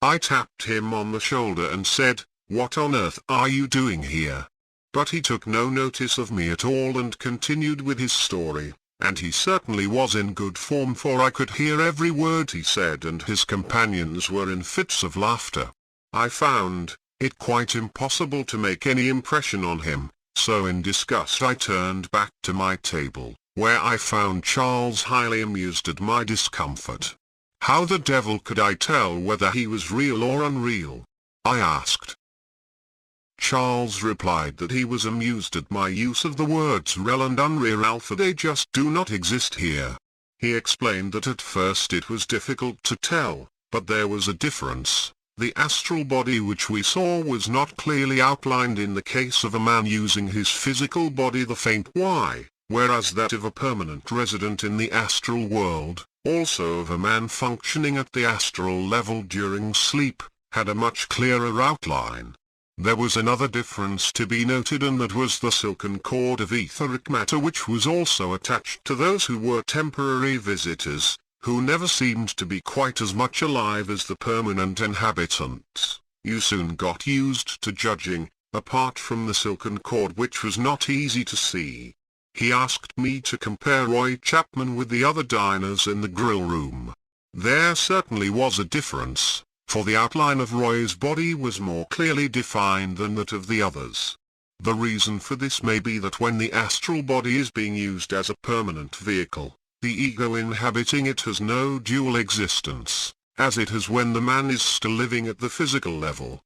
S2: I tapped him on the shoulder and said, "What on earth are you doing here?" But he took no notice of me at all and continued with his story, and he certainly was in good form, for I could hear every word he said and his companions were in fits of laughter. I found it quite impossible to make any impression on him, so in disgust I turned back to my table, where I found Charles highly amused at my discomfort. How the devil could I tell whether he was real or unreal? I asked. Charles replied that he was amused at my use of the words real and unreal, for they just do not exist here. He explained that at first it was difficult to tell, but there was a difference. The astral body which we saw was not clearly outlined in the case of a man using his physical body, the faint Y, whereas that of a permanent resident in the astral world, also of a man functioning at the astral level during sleep, had a much clearer outline. There was another difference to be noted, and that was the silken cord of etheric matter which was also attached to those who were temporary visitors, who never seemed to be quite as much alive as the permanent inhabitants. You soon got used to judging, apart from the silken cord which was not easy to see. He asked me to compare Roy Chapman with the other diners in the grill room. There certainly was a difference, for the outline of Roy's body was more clearly defined than that of the others. The reason for this may be that when the astral body is being used as a permanent vehicle, the ego inhabiting it has no dual existence, as it has when the man is still living at the physical level.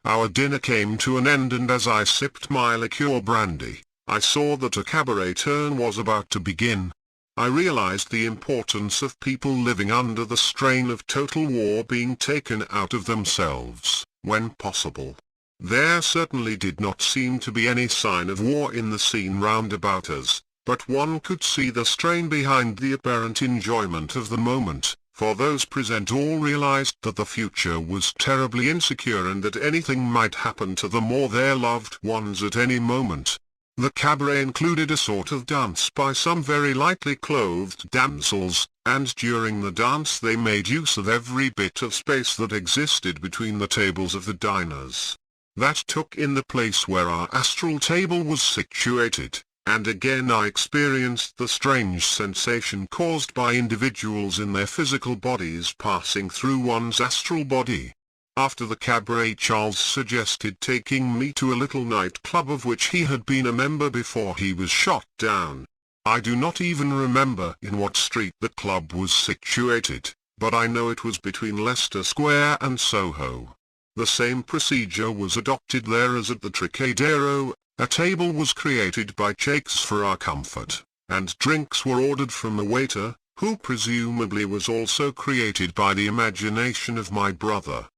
S2: Our dinner came to an end, and as I sipped my liqueur brandy, I saw that a cabaret turn was about to begin. I realized the importance of people living under the strain of total war being taken out of themselves, when possible. There certainly did not seem to be any sign of war in the scene round about us, but one could see the strain behind the apparent enjoyment of the moment, for those present all realized that the future was terribly insecure and that anything might happen to them or their loved ones at any moment. The cabaret included a sort of dance by some very lightly clothed damsels, and during the dance they made use of every bit of space that existed between the tables of the diners. That took in the place where our astral table was situated, and again I experienced the strange sensation caused by individuals in their physical bodies passing through one's astral body. After the cabaret, Charles suggested taking me to a little nightclub of which he had been a member before he was shot down. I do not even remember in what street the club was situated, but I know it was between Leicester Square and Soho. The same procedure was adopted there as at the Trocadero. A table was created by Jakes for our comfort, and drinks were ordered from a waiter, who presumably was also created by the imagination of my brother.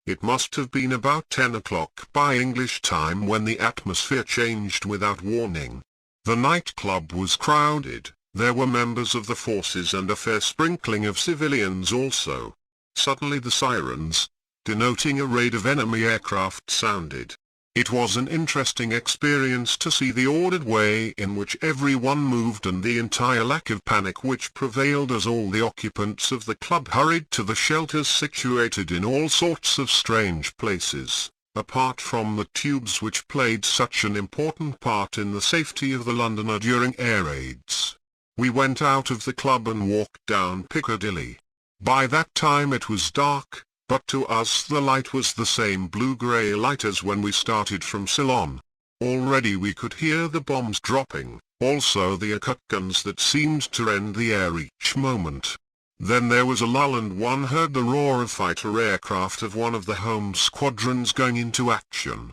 S2: It must have been about 10 o'clock by English time when the atmosphere changed without warning. The nightclub was crowded, there were members of the forces and a fair sprinkling of civilians also. Suddenly the sirens, denoting a raid of enemy aircraft, sounded. It was an interesting experience to see the ordered way in which everyone moved and the entire lack of panic which prevailed as all the occupants of the club hurried to the shelters situated in all sorts of strange places, apart from the tubes which played such an important part in the safety of the Londoner during air raids. We went out of the club and walked down Piccadilly. By that time it was dark, but to us the light was the same blue-grey light as when we started from Ceylon. Already we could hear the bombs dropping, also the Akut guns that seemed to rend the air each moment. Then there was a lull and one heard the roar of fighter aircraft of one of the home squadrons going into action.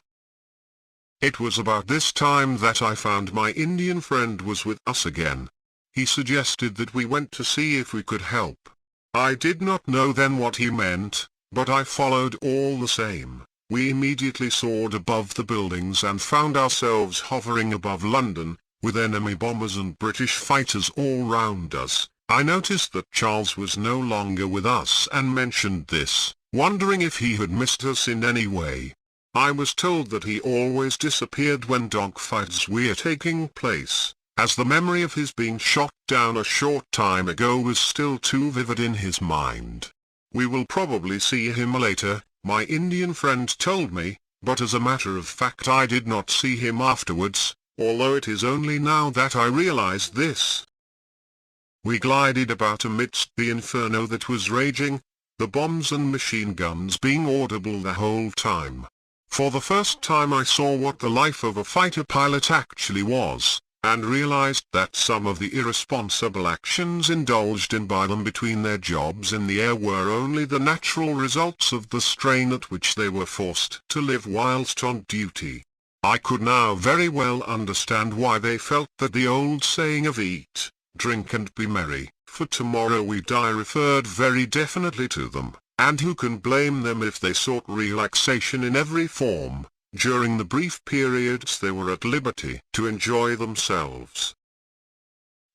S2: It was about this time that I found my Indian friend was with us again. He suggested that we went to see if we could help. I did not know then what he meant, but I followed all the same. We immediately soared above the buildings and found ourselves hovering above London, with enemy bombers and British fighters all round us. I noticed that Charles was no longer with us and mentioned this, wondering if he had missed us in any way. I was told that he always disappeared when dogfights were taking place, as the memory of his being shot down a short time ago was still too vivid in his mind. We will probably see him later, my Indian friend told me, but as a matter of fact I did not see him afterwards, although it is only now that I realize this. We glided about amidst the inferno that was raging, the bombs and machine guns being audible the whole time. For the first time I saw what the life of a fighter pilot actually was, and realized that some of the irresponsible actions indulged in by them between their jobs in the air were only the natural results of the strain at which they were forced to live whilst on duty. I could now very well understand why they felt that the old saying of eat, drink and be merry, for tomorrow we die referred very definitely to them, and who can blame them if they sought relaxation in every form, during the brief periods they were at liberty to enjoy themselves.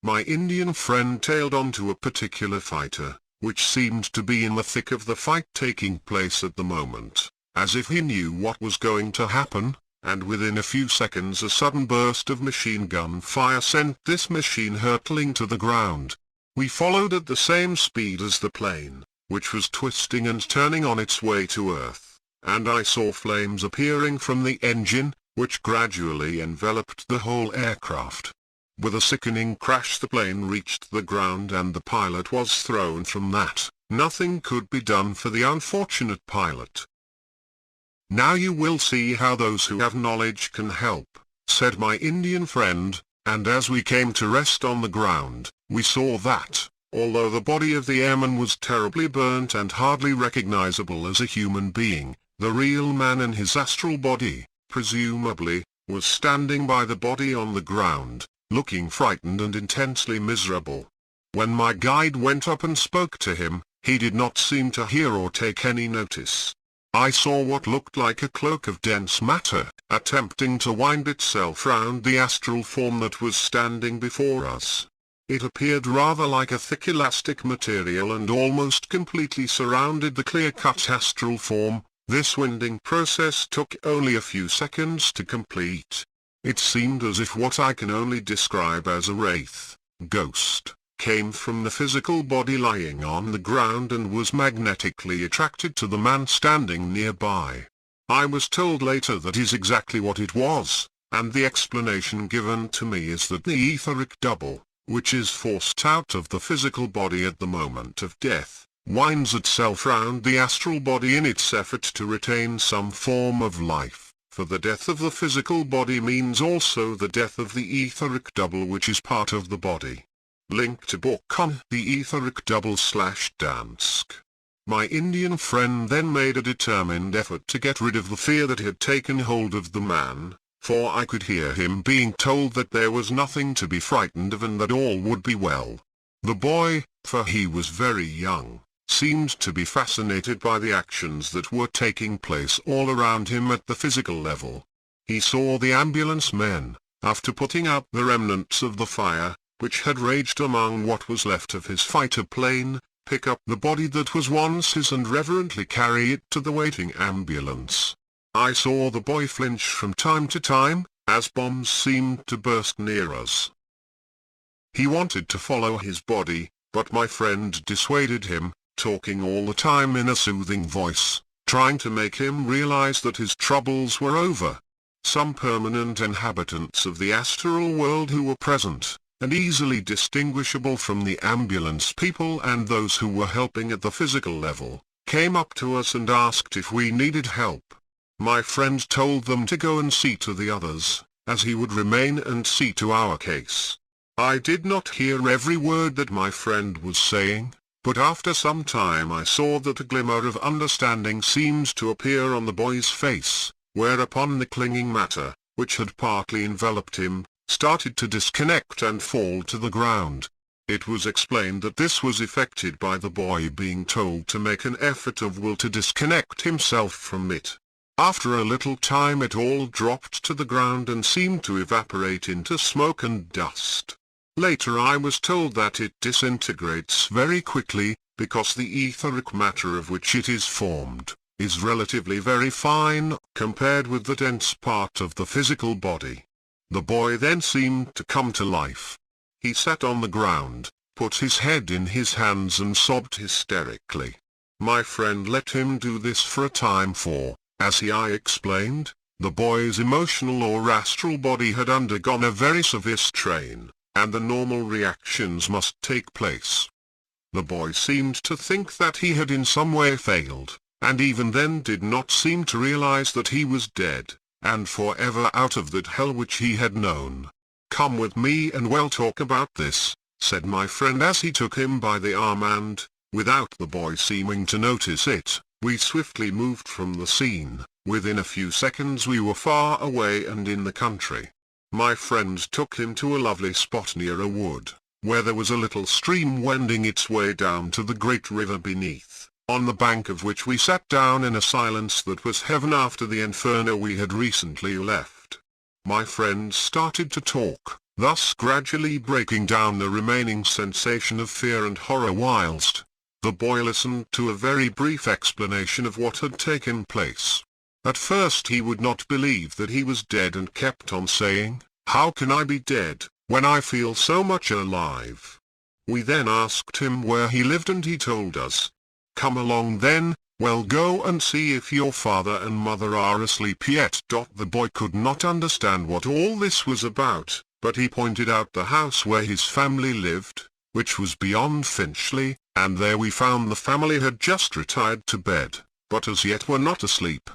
S2: My Indian friend tailed on to a particular fighter, which seemed to be in the thick of the fight taking place at the moment, as if he knew what was going to happen, and within a few seconds a sudden burst of machine gun fire sent this machine hurtling to the ground. We followed at the same speed as the plane, which was twisting and turning on its way to Earth, and I saw flames appearing from the engine, which gradually enveloped the whole aircraft. With a sickening crash the plane reached the ground and the pilot was thrown from that. Nothing could be done for the unfortunate pilot. "Now you will see how those who have knowledge can help," said my Indian friend, and as we came to rest on the ground, we saw that, although the body of the airman was terribly burnt and hardly recognizable as a human being, the real man in his astral body, presumably, was standing by the body on the ground, looking frightened and intensely miserable. When my guide went up and spoke to him, he did not seem to hear or take any notice. I saw what looked like a cloak of dense matter, attempting to wind itself round the astral form that was standing before us. It appeared rather like a thick elastic material and almost completely surrounded the clear-cut astral form. This winding process took only a few seconds to complete. It seemed as if what I can only describe as a wraith, ghost, came from the physical body lying on the ground and was magnetically attracted to the man standing nearby. I was told later that is exactly what it was, and the explanation given to me is that the etheric double, which is forced out of the physical body at the moment of death, winds itself round the astral body in its effort to retain some form of life, for the death of the physical body means also the death of the etheric double which is part of the body. Link to book on the etheric double/Dansk. My Indian friend then made a determined effort to get rid of the fear that had taken hold of the man, for I could hear him being told that there was nothing to be frightened of and that all would be well. The boy, for he was very young, seemed to be fascinated by the actions that were taking place all around him at the physical level. He saw the ambulance men, after putting out the remnants of the fire, which had raged among what was left of his fighter plane, pick up the body that was once his and reverently carry it to the waiting ambulance. I saw the boy flinch from time to time, as bombs seemed to burst near us. He wanted to follow his body, but my friend dissuaded him, talking all the time in a soothing voice, trying to make him realize that his troubles were over. Some permanent inhabitants of the astral world who were present, and easily distinguishable from the ambulance people and those who were helping at the physical level, came up to us and asked if we needed help. My friend told them to go and see to the others, as he would remain and see to our case. I did not hear every word that my friend was saying, but after some time I saw that a glimmer of understanding seemed to appear on the boy's face, whereupon the clinging matter, which had partly enveloped him, started to disconnect and fall to the ground. It was explained that this was effected by the boy being told to make an effort of will to disconnect himself from it. After a little time it all dropped to the ground and seemed to evaporate into smoke and dust. Later I was told that it disintegrates very quickly, because the etheric matter of which it is formed, is relatively very fine, compared with the dense part of the physical body. The boy then seemed to come to life. He sat on the ground, put his head in his hands and sobbed hysterically. My friend let him do this for a time for, as I explained, the boy's emotional or astral body had undergone a very severe strain, and the normal reactions must take place. The boy seemed to think that he had in some way failed, and even then did not seem to realize that he was dead, and forever out of that hell which he had known. "Come with me and we'll talk about this," said my friend as he took him by the arm and, without the boy seeming to notice it, we swiftly moved from the scene. Within a few seconds we were far away and in the country. My friend took him to a lovely spot near a wood, where there was a little stream wending its way down to the great river beneath, on the bank of which we sat down in a silence that was heaven after the inferno we had recently left. My friend started to talk, thus gradually breaking down the remaining sensation of fear and horror whilst the boy listened to a very brief explanation of what had taken place. At first he would not believe that he was dead and kept on saying, "How can I be dead, when I feel so much alive?" We then asked him where he lived and he told us. "Come along then, we'll go and see if your father and mother are asleep yet." The boy could not understand what all this was about, but he pointed out the house where his family lived, which was beyond Finchley, and there we found the family had just retired to bed, but as yet were not asleep.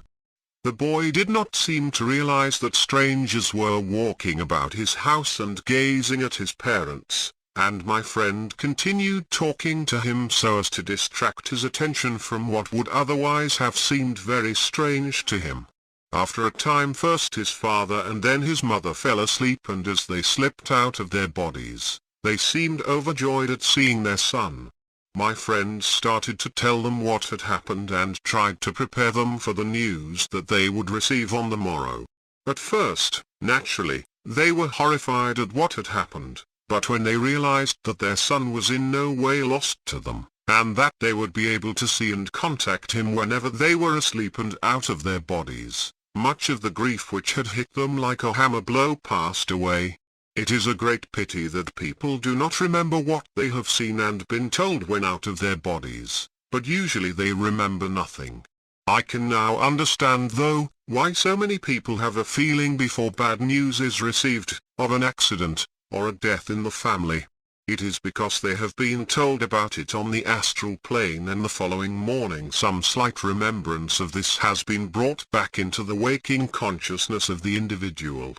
S2: The boy did not seem to realize that strangers were walking about his house and gazing at his parents, and my friend continued talking to him so as to distract his attention from what would otherwise have seemed very strange to him. After a time first his father and then his mother fell asleep, and as they slipped out of their bodies, they seemed overjoyed at seeing their son. My friend started to tell them what had happened and tried to prepare them for the news that they would receive on the morrow. At first, naturally, they were horrified at what had happened, but when they realized that their son was in no way lost to them, and that they would be able to see and contact him whenever they were asleep and out of their bodies, much of the grief which had hit them like a hammer blow passed away. It is a great pity that people do not remember what they have seen and been told when out of their bodies, but usually they remember nothing. I can now understand, though, why so many people have a feeling before bad news is received, of an accident, or a death in the family. It is because they have been told about it on the astral plane, and the following morning some slight remembrance of this has been brought back into the waking consciousness of the individual.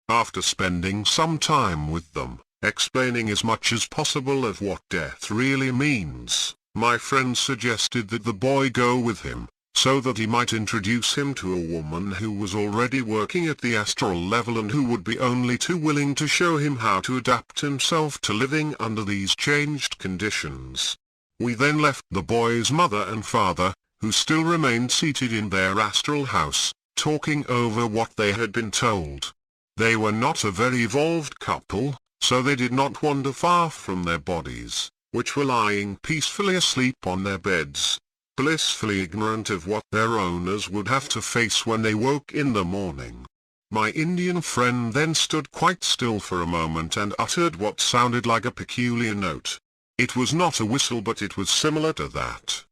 S2: After spending some time with them, explaining as much as possible of what death really means, my friend suggested that the boy go with him, so that he might introduce him to a woman who was already working at the astral level and who would be only too willing to show him how to adapt himself to living under these changed conditions. We then left the boy's mother and father, who still remained seated in their astral house, talking over what they had been told. They were not a very evolved couple, so they did not wander far from their bodies, which were lying peacefully asleep on their beds, blissfully ignorant of what their owners would have to face when they woke in the morning. My Indian friend then stood quite still for a moment and uttered what sounded like a peculiar note. It was not a whistle, but it was similar to that.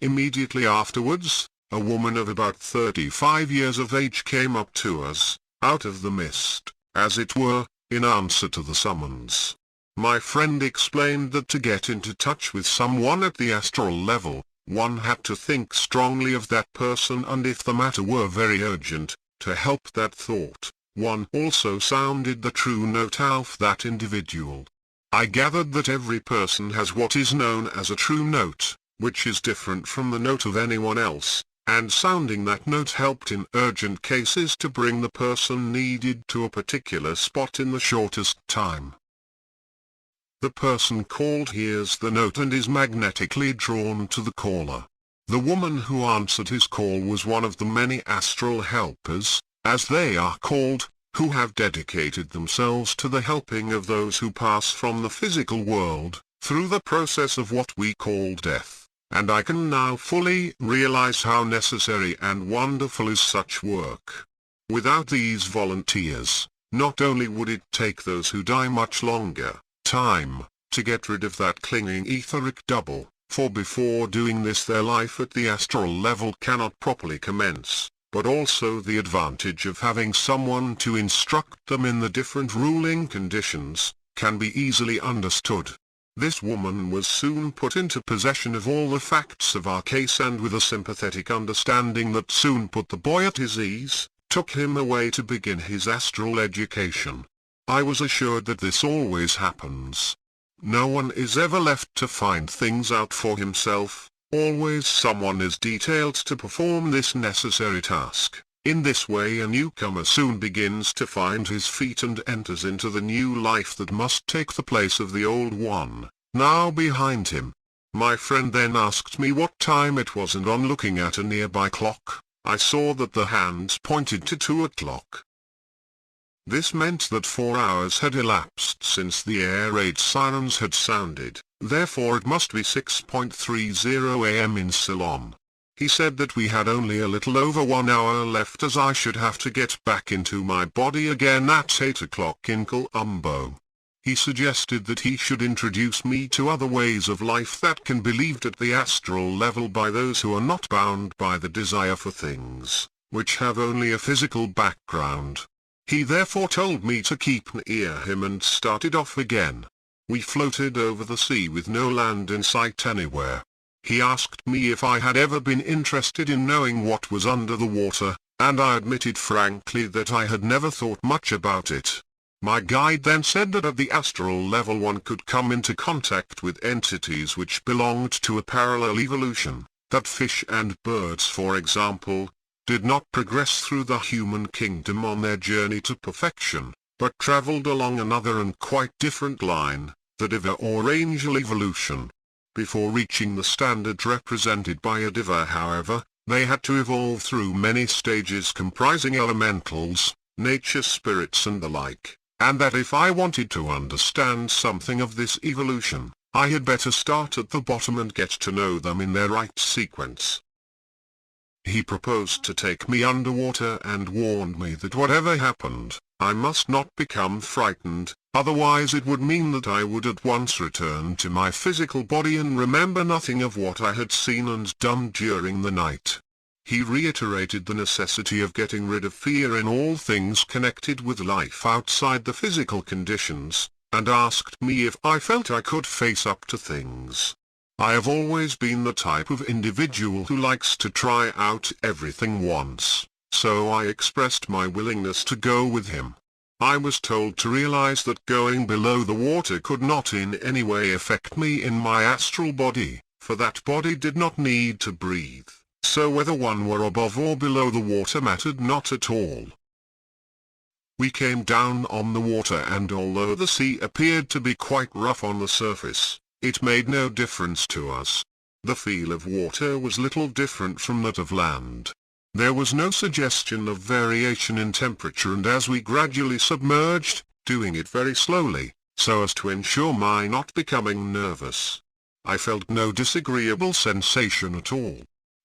S2: Immediately afterwards, a woman of about 35 years of age came up to us, out of the mist, as it were, in answer to the summons. My friend explained that to get into touch with someone at the astral level, one had to think strongly of that person, and if the matter were very urgent, to help that thought, one also sounded the true note of that individual. I gathered that every person has what is known as a true note, which is different from the note of anyone else, and sounding that note helped in urgent cases to bring the person needed to a particular spot in the shortest time. The person called hears the note and is magnetically drawn to the caller. The woman who answered his call was one of the many astral helpers, as they are called, who have dedicated themselves to the helping of those who pass from the physical world, through the process of what we call death. And I can now fully realize how necessary and wonderful is such work. Without these volunteers, not only would it take those who die much longer time to get rid of that clinging etheric double, for before doing this their life at the astral level cannot properly commence, but also the advantage of having someone to instruct them in the different ruling conditions, can be easily understood. This woman was soon put into possession of all the facts of our case, and with a sympathetic understanding that soon put the boy at his ease, took him away to begin his astral education. I was assured that this always happens. No one is ever left to find things out for himself, always someone is detailed to perform this necessary task. In this way a newcomer soon begins to find his feet and enters into the new life that must take the place of the old one, now behind him. My friend then asked me what time it was, and on looking at a nearby clock, I saw that the hands pointed to 2 o'clock. This meant that 4 hours had elapsed since the air raid sirens had sounded, therefore it must be 6:30 a.m. in Ceylon. He said that we had only a little over 1 hour left, as I should have to get back into my body again at 8 o'clock in Colombo. He suggested that he should introduce me to other ways of life that can be lived at the astral level by those who are not bound by the desire for things, which have only a physical background. He therefore told me to keep near him and started off again. We floated over the sea with no land in sight anywhere. He asked me if I had ever been interested in knowing what was under the water, and I admitted frankly that I had never thought much about it. My guide then said that at the astral level one could come into contact with entities which belonged to a parallel evolution, that fish and birds, for example, did not progress through the human kingdom on their journey to perfection, but traveled along another and quite different line, the diva or angel evolution. Before reaching the standard represented by a diva, however, they had to evolve through many stages comprising elementals, nature spirits and the like, and that if I wanted to understand something of this evolution, I had better start at the bottom and get to know them in their right sequence. He proposed to take me underwater and warned me that whatever happened, I must not become frightened, otherwise it would mean that I would at once return to my physical body and remember nothing of what I had seen and done during the night. He reiterated the necessity of getting rid of fear in all things connected with life outside the physical conditions, and asked me if I felt I could face up to things. I have always been the type of individual who likes to try out everything once, so I expressed my willingness to go with him. I was told to realize that going below the water could not in any way affect me in my astral body, for that body did not need to breathe, so whether one were above or below the water mattered not at all. We came down on the water, and although the sea appeared to be quite rough on the surface, it made no difference to us. The feel of water was little different from that of land. There was no suggestion of variation in temperature, and as we gradually submerged, doing it very slowly, so as to ensure my not becoming nervous, I felt no disagreeable sensation at all.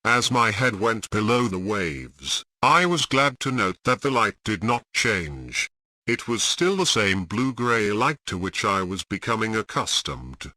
S2: As my head went below the waves, I was glad to note that the light did not change. It was still the same blue-grey light to which I was becoming accustomed.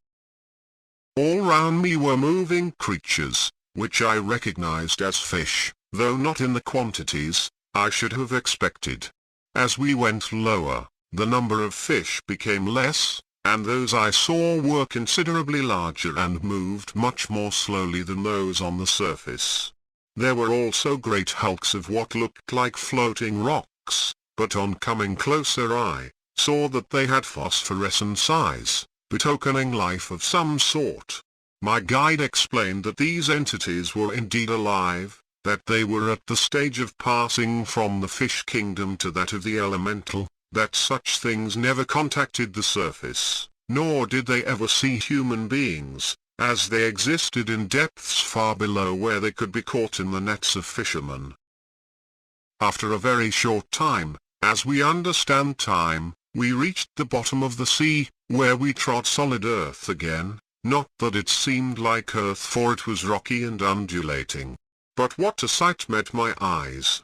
S2: All round me were moving creatures, which I recognized as fish, though not in the quantities I should have expected. As we went lower, the number of fish became less, and those I saw were considerably larger and moved much more slowly than those on the surface. There were also great hulks of what looked like floating rocks, but on coming closer I saw that they had phosphorescent eyes, betokening life of some sort. My guide explained that these entities were indeed alive, that they were at the stage of passing from the fish kingdom to that of the elemental, that such things never contacted the surface, nor did they ever see human beings, as they existed in depths far below where they could be caught in the nets of fishermen. After a very short time, as we understand time, we reached the bottom of the sea, where we trod solid earth again, not that it seemed like earth, for it was rocky and undulating. But what a sight met my eyes!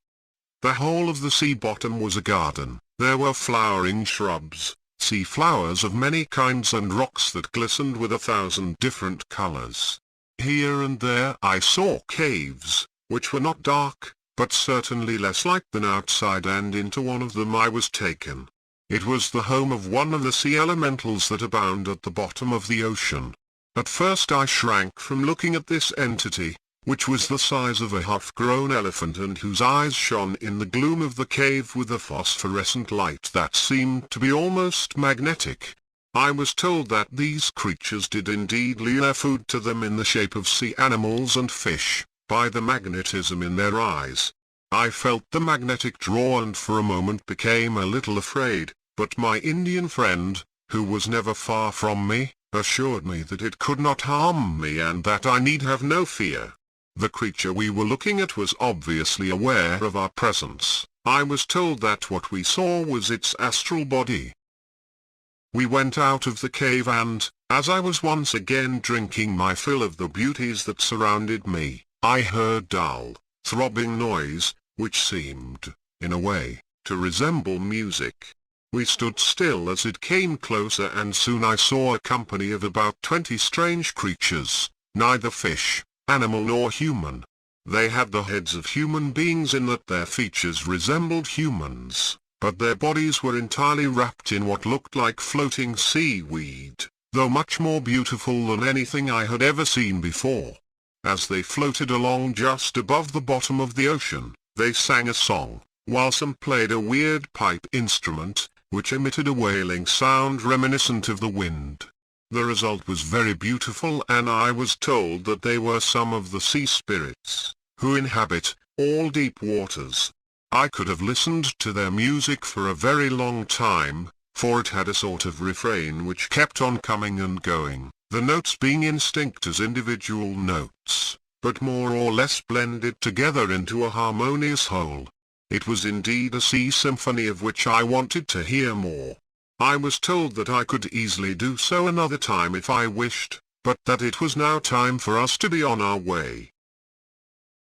S2: The whole of the sea bottom was a garden. There were flowering shrubs, sea flowers of many kinds, and rocks that glistened with 1,000 different colors. Here and there I saw caves, which were not dark, but certainly less light than outside, and into one of them I was taken. It was the home of one of the sea elementals that abound at the bottom of the ocean. At first I shrank from looking at this entity, which was the size of a half-grown elephant and whose eyes shone in the gloom of the cave with a phosphorescent light that seemed to be almost magnetic. I was told that these creatures did indeed lure food to them in the shape of sea animals and fish, by the magnetism in their eyes. I felt the magnetic draw and for a moment became a little afraid, but my Indian friend, who was never far from me, assured me that it could not harm me and that I need have no fear. The creature we were looking at was obviously aware of our presence. I was told that what we saw was its astral body. We went out of the cave and, as I was once again drinking my fill of the beauties that surrounded me, I heard dull, throbbing noise, which seemed, in a way, to resemble music. We stood still as it came closer and soon I saw a company of about 20 strange creatures, neither fish, animal nor human. They had the heads of human beings in that their features resembled humans, but their bodies were entirely wrapped in what looked like floating seaweed, though much more beautiful than anything I had ever seen before. As they floated along just above the bottom of the ocean, they sang a song, while some played a weird pipe instrument, which emitted a wailing sound reminiscent of the wind. The result was very beautiful and I was told that they were some of the sea spirits, who inhabit all deep waters. I could have listened to their music for a very long time, for it had a sort of refrain which kept on coming and going, the notes being instinct as individual notes, but more or less blended together into a harmonious whole. It was indeed a sea symphony of which I wanted to hear more. I was told that I could easily do so another time if I wished, but that it was now time for us to be on our way.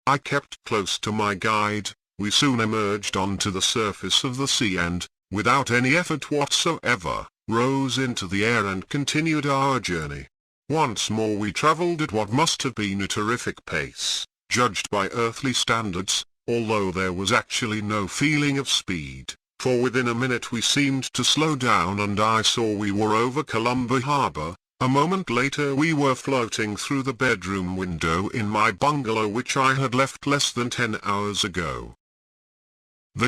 S2: I kept close to my guide. We soon emerged onto the surface of the sea and, without any effort whatsoever, rose into the air and continued our journey. Once more we travelled at what must have been a terrific pace, judged by earthly standards, although there was actually no feeling of speed, for within a minute we seemed to slow down and I saw we were over Colombo Harbour. A moment later we were floating through the bedroom window in my bungalow which I had left less than 10 hours ago.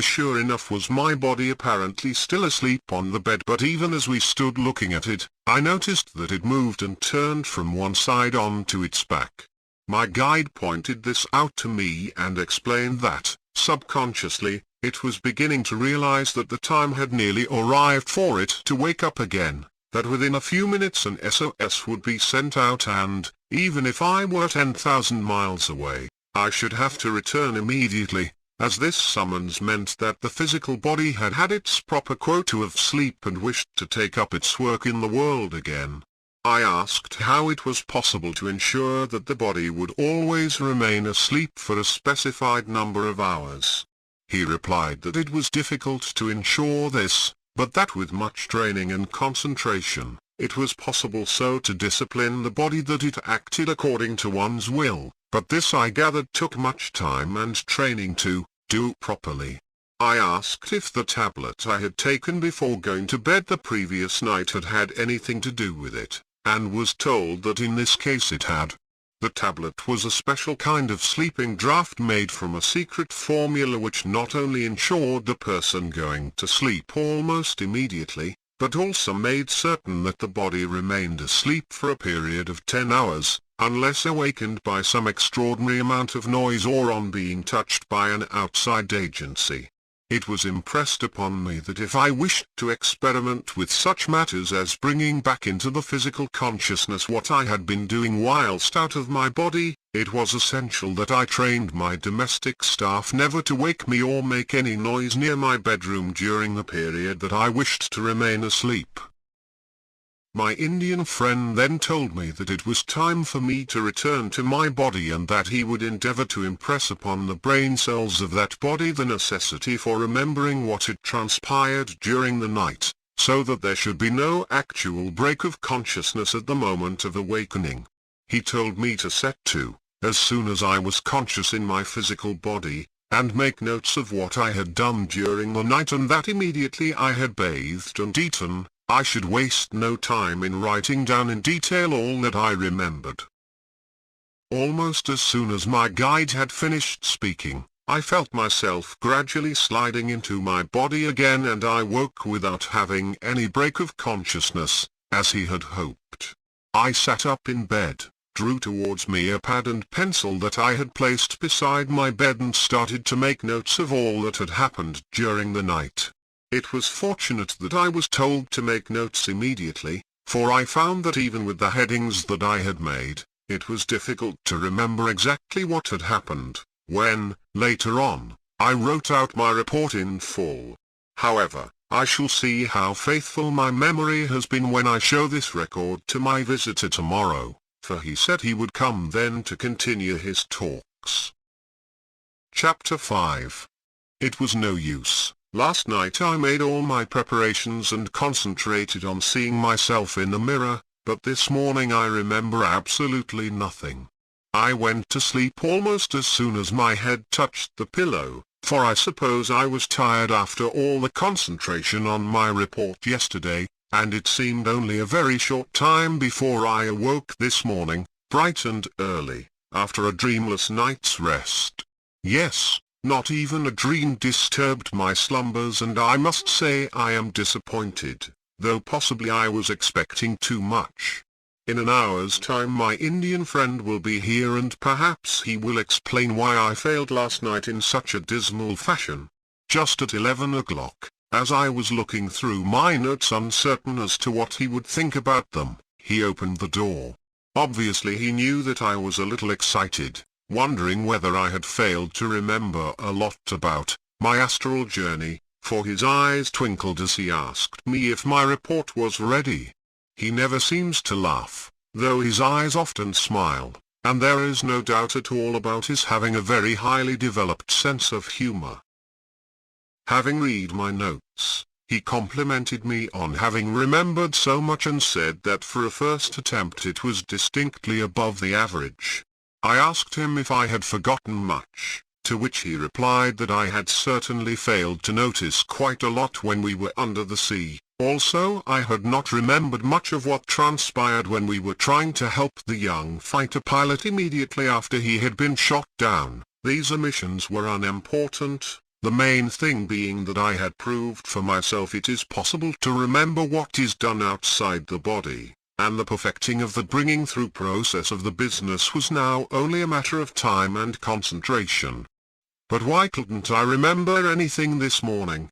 S2: Sure enough was my body apparently still asleep on the bed, but even as we stood looking at it, I noticed that it moved and turned from one side onto its back. My guide pointed this out to me and explained that, subconsciously, it was beginning to realize that the time had nearly arrived for it to wake up again, that within a few minutes an SOS would be sent out and, even if I were 10,000 miles away, I should have to return immediately, as this summons meant that the physical body had had its proper quota of sleep and wished to take up its work in the world again. I asked how it was possible to ensure that the body would always remain asleep for a specified number of hours. He replied that it was difficult to ensure this, but that with much training and concentration, it was possible so to discipline the body that it acted according to one's will, but this I gathered took much time and training to do properly. I asked if the tablet I had taken before going to bed the previous night had had anything to do with it, and was told that in this case it had. The tablet was a special kind of sleeping draught made from a secret formula which not only ensured the person going to sleep almost immediately, but also made certain that the body remained asleep for a period of 10 hours, unless awakened by some extraordinary amount of noise or on being touched by an outside agency. It was impressed upon me that if I wished to experiment with such matters as bringing back into the physical consciousness what I had been doing whilst out of my body, it was essential that I trained my domestic staff never to wake me or make any noise near my bedroom during the period that I wished to remain asleep. My Indian friend then told me that it was time for me to return to my body and that he would endeavor to impress upon the brain cells of that body the necessity for remembering what had transpired during the night, so that there should be no actual break of consciousness at the moment of awakening. He told me to set to, as soon as I was conscious in my physical body, and make notes of what I had done during the night, and that immediately I had bathed and eaten, I should waste no time in writing down in detail all that I remembered. Almost as soon as my guide had finished speaking, I felt myself gradually sliding into my body again, and I woke without having any break of consciousness, as he had hoped. I sat up in bed, drew towards me a pad and pencil that I had placed beside my bed, and started to make notes of all that had happened during the night. It was fortunate that I was told to make notes immediately, for I found that even with the headings that I had made, it was difficult to remember exactly what had happened, when, later on, I wrote out my report in full. However, I shall see how faithful my memory has been when I show this record to my visitor tomorrow, for he said he would come then to continue his talks. Chapter 5. It was no use. Last night I made all my preparations and concentrated on seeing myself in the mirror, but this morning I remember absolutely nothing. I went to sleep almost as soon as my head touched the pillow, for I suppose I was tired after all the concentration on my report yesterday, and it seemed only a very short time before I awoke this morning, bright and early, after a dreamless night's rest. Yes, not even a dream disturbed my slumbers, and I must say I am disappointed, though possibly I was expecting too much. In an hour's time my Indian friend will be here, and perhaps he will explain why I failed last night in such a dismal fashion. Just at 11 o'clock, as I was looking through my notes uncertain as to what he would think about them, he opened the door. Obviously he knew that I was a little excited, wondering whether I had failed to remember a lot about my astral journey, for his eyes twinkled as he asked me if my report was ready. He never seems to laugh, though his eyes often smile, and there is no doubt at all about his having a very highly developed sense of humor. Having read my notes, he complimented me on having remembered so much and said that for a first attempt it was distinctly above the average. I asked him if I had forgotten much, to which he replied that I had certainly failed to notice quite a lot when we were under the sea. Also, I had not remembered much of what transpired when we were trying to help the young fighter pilot immediately after he had been shot down. These omissions were unimportant, the main thing being that I had proved for myself it is possible to remember what is done outside the body, and the perfecting of the bringing through process of the business was now only a matter of time and concentration. But why couldn't I remember anything this morning?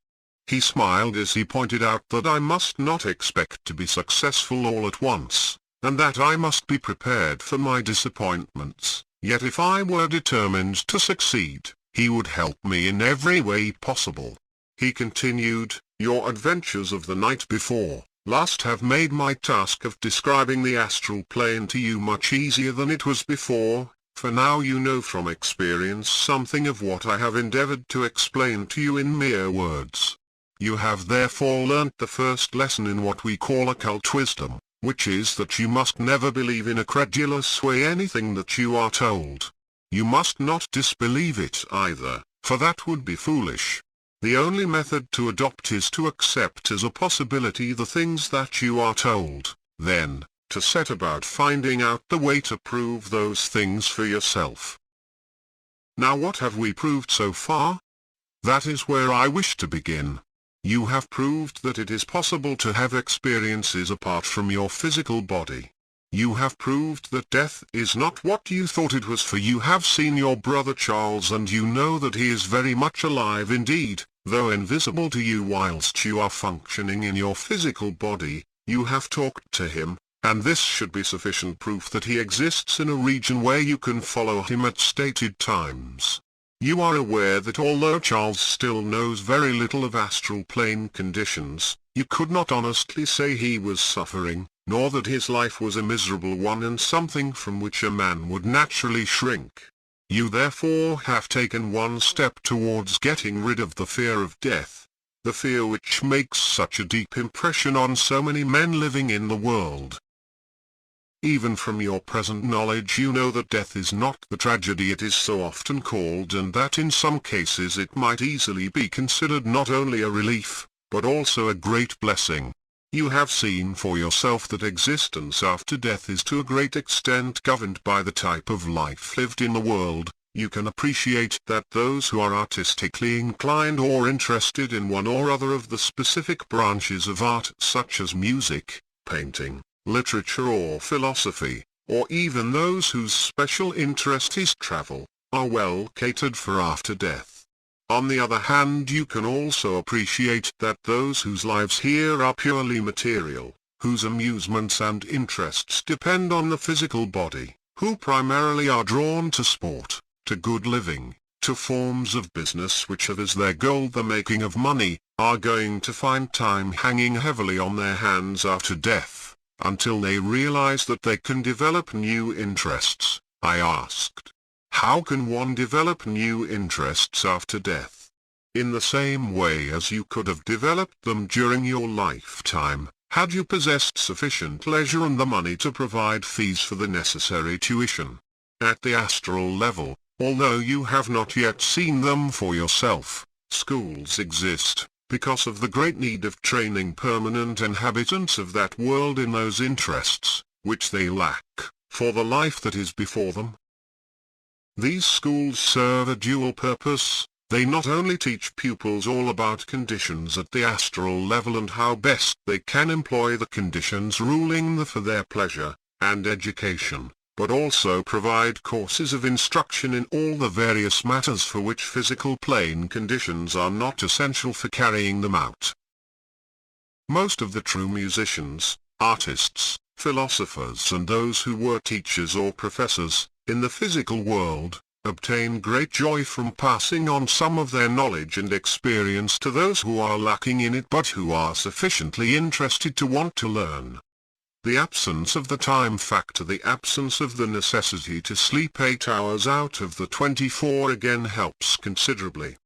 S2: He smiled as he pointed out that I must not expect to be successful all at once, and that I must be prepared for my disappointments, yet if I were determined to succeed, he would help me in every way possible. He continued, "Your adventures of the night before last have made my task of describing the astral plane to you much easier than it was before, for now you know from experience something of what I have endeavored to explain to you in mere words. You have therefore learnt the first lesson in what we call occult wisdom, which is that you must never believe in a credulous way anything that you are told. You must not disbelieve it either, for that would be foolish. The only method to adopt is to accept as a possibility the things that you are told, then, to set about finding out the way to prove those things for yourself." Now what have we proved so far? That is where I wish to begin. You have proved that it is possible to have experiences apart from your physical body. You have proved that death is not what you thought it was, for you have seen your brother Charles and you know that he is very much alive indeed, though invisible to you whilst you are functioning in your physical body. You have talked to him, and this should be sufficient proof that he exists in a region where you can follow him at stated times. You are aware that although Charles still knows very little of astral plane conditions, you could not honestly say he was suffering, nor that his life was a miserable one and something from which a man would naturally shrink. You therefore have taken one step towards getting rid of the fear of death, the fear which makes such a deep impression on so many men living in the world. Even from your present knowledge you know that death is not the tragedy it is so often called, and that in some cases it might easily be considered not only a relief, but also a great blessing. You have seen for yourself that existence after death is to a great extent governed by the type of life lived in the world. You can appreciate that those who are artistically inclined or interested in one or other of the specific branches of art such as music, painting, literature or philosophy, or even those whose special interest is travel, are well catered for after death. On the other hand, you can also appreciate that those whose lives here are purely material, whose amusements and interests depend on the physical body, who primarily are drawn to sport, to good living, to forms of business which have as their goal the making of money, are going to find time hanging heavily on their hands after death, until they realize that they can develop new interests. I asked, how can one develop new interests after death? In the same way as you could have developed them during your lifetime, had you possessed sufficient leisure and the money to provide fees for the necessary tuition. At the astral level, although you have not yet seen them for yourself, schools exist, because of the great need of training permanent inhabitants of that world in those interests, which they lack, for the life that is before them. These schools serve a dual purpose. They not only teach pupils all about conditions at the astral level and how best they can employ the conditions ruling them for their pleasure and education, but also provide courses of instruction in all the various matters for which physical plane conditions are not essential for carrying them out. Most of the true musicians, artists, philosophers and those who were teachers or professors, in the physical world, obtain great joy from passing on some of their knowledge and experience to those who are lacking in it but who are sufficiently interested to want to learn. The absence of the time factor, the absence of the necessity to sleep 8 hours out of the 24 again helps considerably.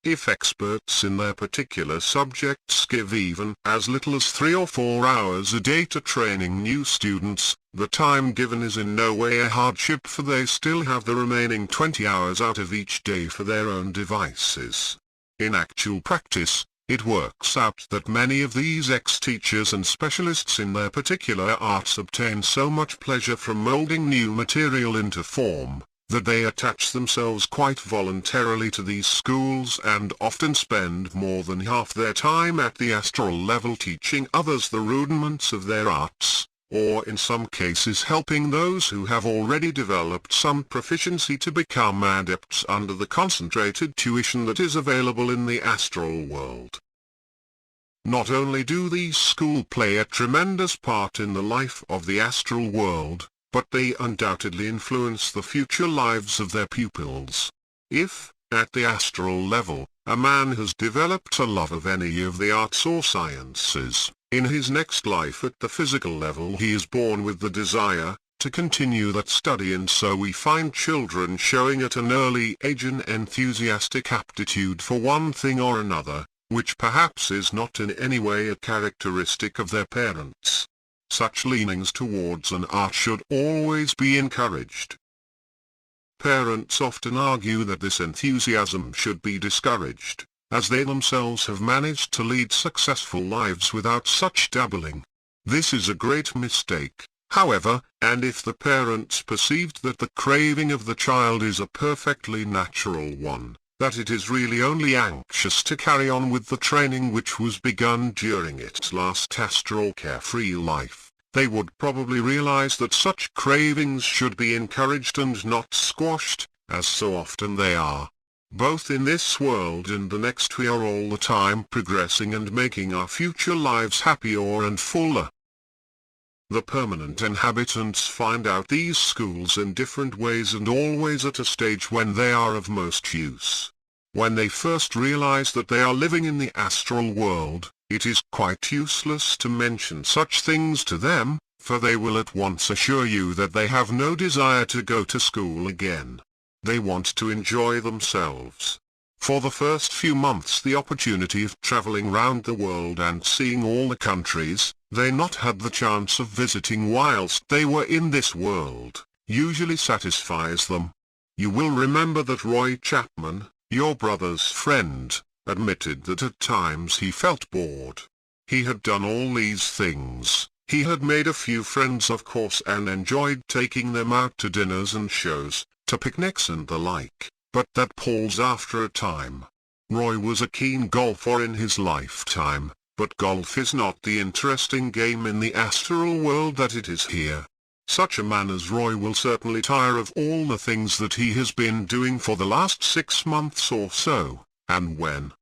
S2: If experts in their particular subjects give even as little as 3 or 4 hours a day to training new students, the time given is in no way a hardship, for they still have the remaining 20 hours out of each day for their own devices. In actual practice, it works out that many of these ex-teachers and specialists in their particular arts obtain so much pleasure from molding new material into form, that they attach themselves quite voluntarily to these schools and often spend more than half their time at the astral level teaching others the rudiments of their arts, or in some cases helping those who have already developed some proficiency to become adepts under the concentrated tuition that is available in the astral world. Not only do these schools play a tremendous part in the life of the astral world, but they undoubtedly influence the future lives of their pupils. If, at the astral level, a man has developed a love of any of the arts or sciences, in his next life at the physical level he is born with the desire to continue that study, and so we find children showing at an early age an enthusiastic aptitude for one thing or another, which perhaps is not in any way a characteristic of their parents. Such leanings towards an art should always be encouraged. Parents often argue that this enthusiasm should be discouraged, as they themselves have managed to lead successful lives without such dabbling. This is a great mistake, however, and if the parents perceived that the craving of the child is a perfectly natural one, that it is really only anxious to carry on with the training which was begun during its last astral carefree life, they would probably realize that such cravings should be encouraged and not squashed, as so often they are. Both in this world and the next we are all the time progressing and making our future lives happier and fuller. The permanent inhabitants find out these schools in different ways and always at a stage when they are of most use. When they first realize that they are living in the astral world, it is quite useless to mention such things to them, for they will at once assure you that they have no desire to go to school again. They want to enjoy themselves. For the first few months the opportunity of traveling round the world and seeing all the countries they not had the chance of visiting whilst they were in this world, usually satisfies them. You will remember that Roy Chapman, your brother's friend, admitted that at times he felt bored. He had done all these things. He had made a few friends of course and enjoyed taking them out to dinners and shows, to picnics and the like, but that palls after a time. Roy was a keen golfer in his lifetime, but golf is not the interesting game in the astral world that it is here. Such a man as Roy will certainly tire of all the things that he has been doing for the last 6 months or so, and when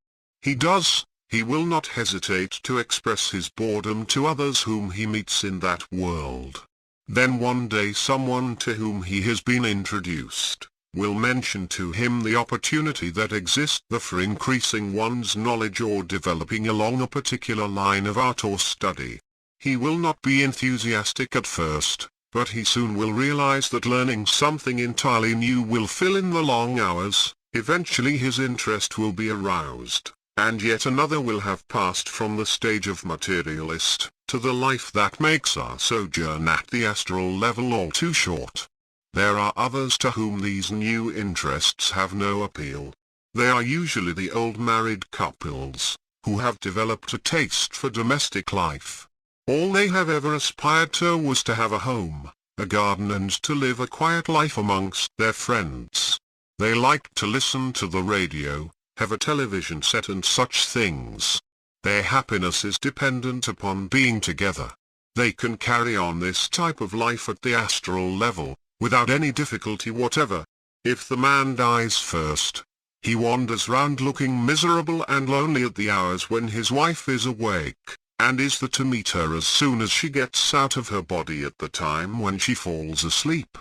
S2: he does, he will not hesitate to express his boredom to others whom he meets in that world. Then one day someone to whom he has been introduced will mention to him the opportunity that exists for increasing one's knowledge or developing along a particular line of art or study. He will not be enthusiastic at first, but he soon will realize that learning something entirely new will fill in the long hours. Eventually his interest will be aroused, and yet another will have passed from the stage of materialist to the life that makes our sojourn at the astral level all too short. There are others to whom these new interests have no appeal. They are usually the old married couples, who have developed a taste for domestic life. All they have ever aspired to was to have a home, a garden and to live a quiet life amongst their friends. They like to listen to the radio, have a television set and such things. Their happiness is dependent upon being together. They can carry on this type of life at the astral level, without any difficulty whatever. If the man dies first, he wanders round looking miserable and lonely at the hours when his wife is awake, and is there to meet her as soon as she gets out of her body at the time when she falls asleep.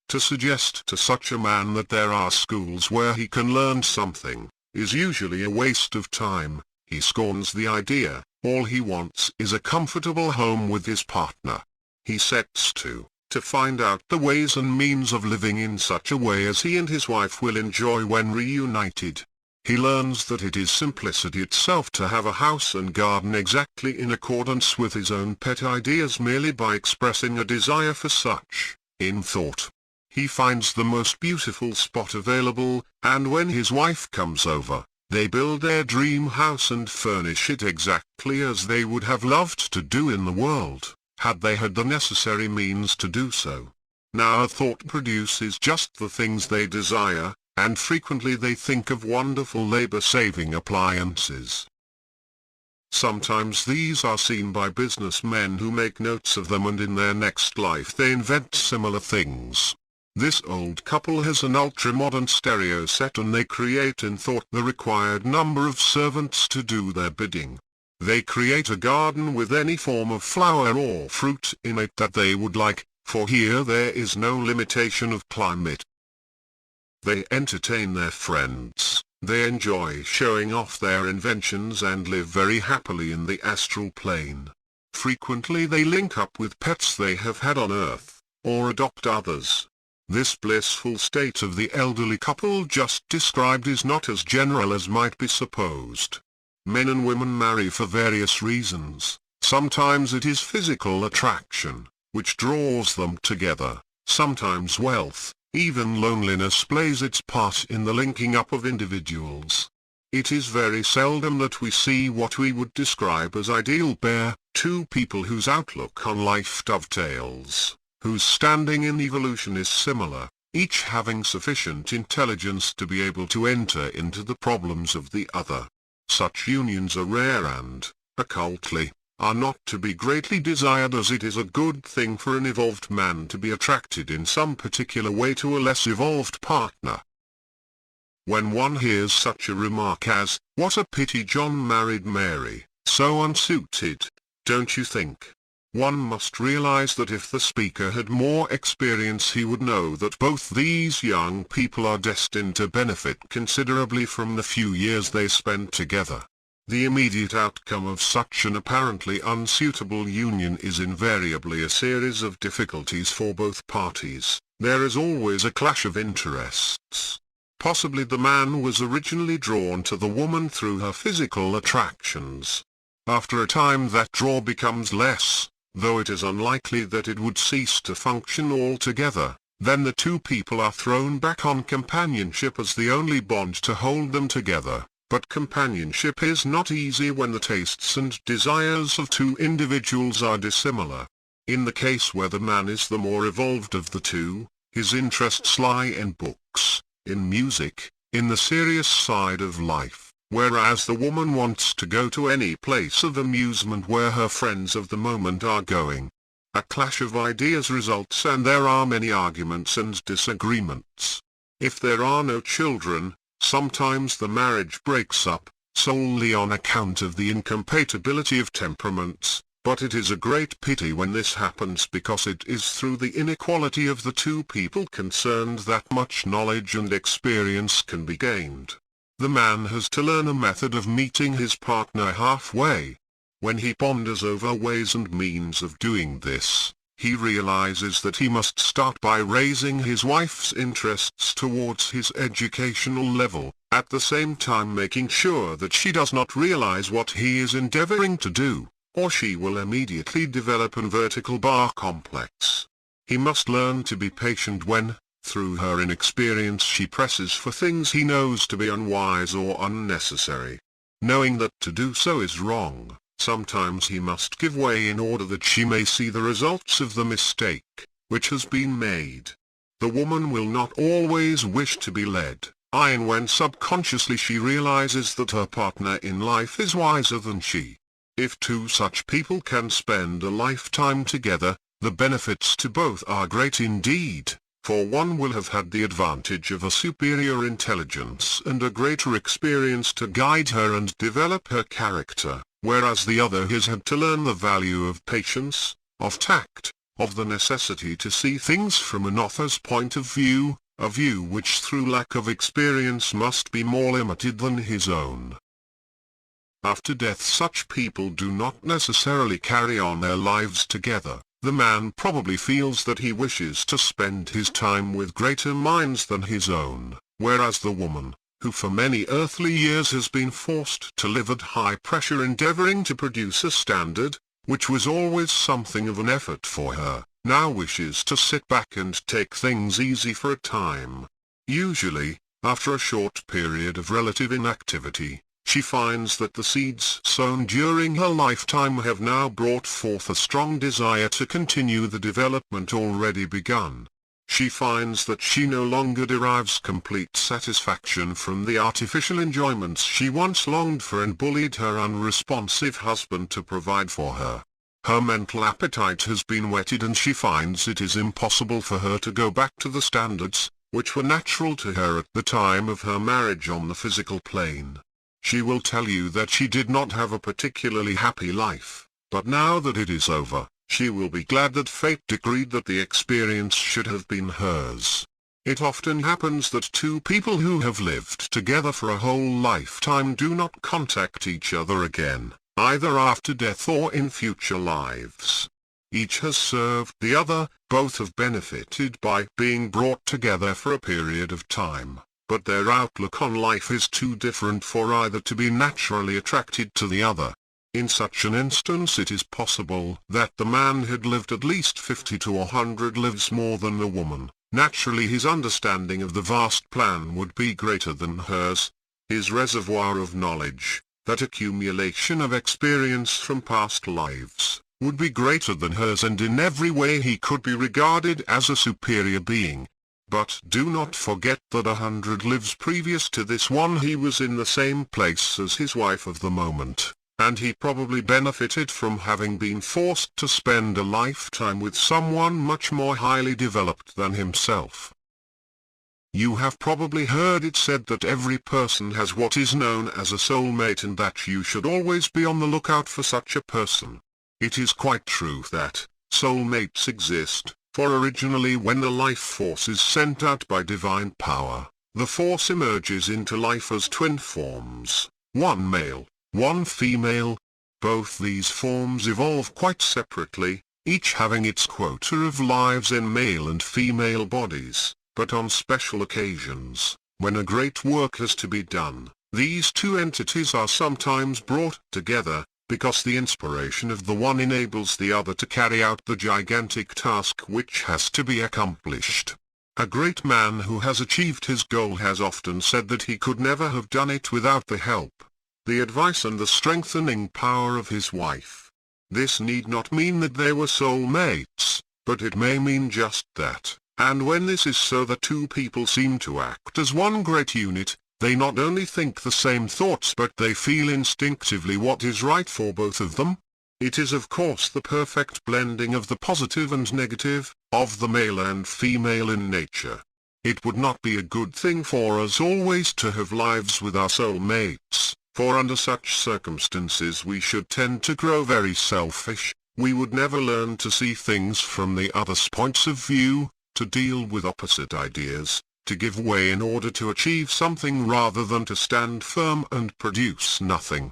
S2: To suggest to such a man that there are schools where he can learn something, is usually a waste of time. He scorns the idea. All he wants is a comfortable home with his partner. He sets to find out the ways and means of living in such a way as he and his wife will enjoy when reunited. He learns that it is simplicity itself to have a house and garden exactly in accordance with his own pet ideas merely by expressing a desire for such, in thought. He finds the most beautiful spot available, and when his wife comes over, they build their dream house and furnish it exactly as they would have loved to do in the world, had they had the necessary means to do so. Now a thought produces just the things they desire, and frequently they think of wonderful labor-saving appliances. Sometimes these are seen by businessmen who make notes of them and in their next life they invent similar things. This old couple has an ultra-modern stereo set and they create in thought the required number of servants to do their bidding. They create a garden with any form of flower or fruit in it that they would like, for here there is no limitation of climate. They entertain their friends, they enjoy showing off their inventions and live very happily in the astral plane. Frequently they link up with pets they have had on Earth, or adopt others. This blissful state of the elderly couple just described is not as general as might be supposed. Men and women marry for various reasons. Sometimes it is physical attraction, which draws them together. Sometimes wealth, even loneliness plays its part in the linking up of individuals. It is very seldom that we see what we would describe as ideal pair, two people whose outlook on life dovetails, whose standing in evolution is similar, each having sufficient intelligence to be able to enter into the problems of the other. Such unions are rare and, occultly, are not to be greatly desired, as it is a good thing for an evolved man to be attracted in some particular way to a less evolved partner. When one hears such a remark as, "What a pity John married Mary, so unsuited," don't you think? One must realize that if the speaker had more experience he would know that both these young people are destined to benefit considerably from the few years they spend together. The immediate outcome of such an apparently unsuitable union is invariably a series of difficulties for both parties. There is always a clash of interests. Possibly the man was originally drawn to the woman through her physical attractions. After a time that draw becomes less, though it is unlikely that it would cease to function altogether. Then the two people are thrown back on companionship as the only bond to hold them together. But companionship is not easy when the tastes and desires of two individuals are dissimilar. In the case where the man is the more evolved of the two, his interests lie in books, in music, in the serious side of life, whereas the woman wants to go to any place of amusement where her friends of the moment are going. A clash of ideas results and there are many arguments and disagreements. If there are no children, sometimes the marriage breaks up, solely on account of the incompatibility of temperaments, but it is a great pity when this happens because it is through the inequality of the two people concerned that much knowledge and experience can be gained. The man has to learn a method of meeting his partner halfway. When he ponders over ways and means of doing this, he realizes that he must start by raising his wife's interests towards his educational level, at the same time making sure that she does not realize what he is endeavoring to do, or she will immediately develop an vertical bar complex. He must learn to be patient when, through her inexperience, she presses for things he knows to be unwise or unnecessary. Knowing that to do so is wrong, sometimes he must give way in order that she may see the results of the mistake which has been made. The woman will not always wish to be led, even when subconsciously she realizes that her partner in life is wiser than she. If two such people can spend a lifetime together, the benefits to both are great indeed, for one will have had the advantage of a superior intelligence and a greater experience to guide her and develop her character, whereas the other has had to learn the value of patience, of tact, of the necessity to see things from another's point of view, a view which through lack of experience must be more limited than his own. After death such people do not necessarily carry on their lives together. The man probably feels that he wishes to spend his time with greater minds than his own, whereas the woman, who for many earthly years has been forced to live at high pressure endeavoring to produce a standard, which was always something of an effort for her, now wishes to sit back and take things easy for a time. Usually, after a short period of relative inactivity, she finds that the seeds sown during her lifetime have now brought forth a strong desire to continue the development already begun. She finds that she no longer derives complete satisfaction from the artificial enjoyments she once longed for and bullied her unresponsive husband to provide for her. Her mental appetite has been whetted and she finds it is impossible for her to go back to the standards, which were natural to her at the time of her marriage on the physical plane. She will tell you that she did not have a particularly happy life, but now that it is over, she will be glad that fate decreed that the experience should have been hers. It often happens that two people who have lived together for a whole lifetime do not contact each other again, either after death or in future lives. Each has served the other, both have benefited by being brought together for a period of time, but their outlook on life is too different for either to be naturally attracted to the other. In such an instance it is possible that the man had lived at least 50 to 100 lives more than the woman. Naturally his understanding of the vast plan would be greater than hers. His reservoir of knowledge, that accumulation of experience from past lives, would be greater than hers and in every way he could be regarded as a superior being. But do not forget that 100 lives previous to this one he was in the same place as his wife of the moment, and he probably benefited from having been forced to spend a lifetime with someone much more highly developed than himself. You have probably heard it said that every person has what is known as a soulmate and that you should always be on the lookout for such a person. It is quite true that soulmates exist. For originally when the life force is sent out by divine power, the force emerges into life as twin forms, one male, one female. Both these forms evolve quite separately, each having its quota of lives in male and female bodies, but on special occasions, when a great work has to be done, these two entities are sometimes brought together, because the inspiration of the one enables the other to carry out the gigantic task which has to be accomplished. A great man who has achieved his goal has often said that he could never have done it without the help, the advice and the strengthening power of his wife. This need not mean that they were soulmates, but it may mean just that, and when this is so, the two people seem to act as one great unit. They not only think the same thoughts, but they feel instinctively what is right for both of them. It is of course the perfect blending of the positive and negative, of the male and female in nature. It would not be a good thing for us always to have lives with our soulmates, for under such circumstances we should tend to grow very selfish. We would never learn to see things from the other's points of view, to deal with opposite ideas, to give way in order to achieve something rather than to stand firm and produce nothing.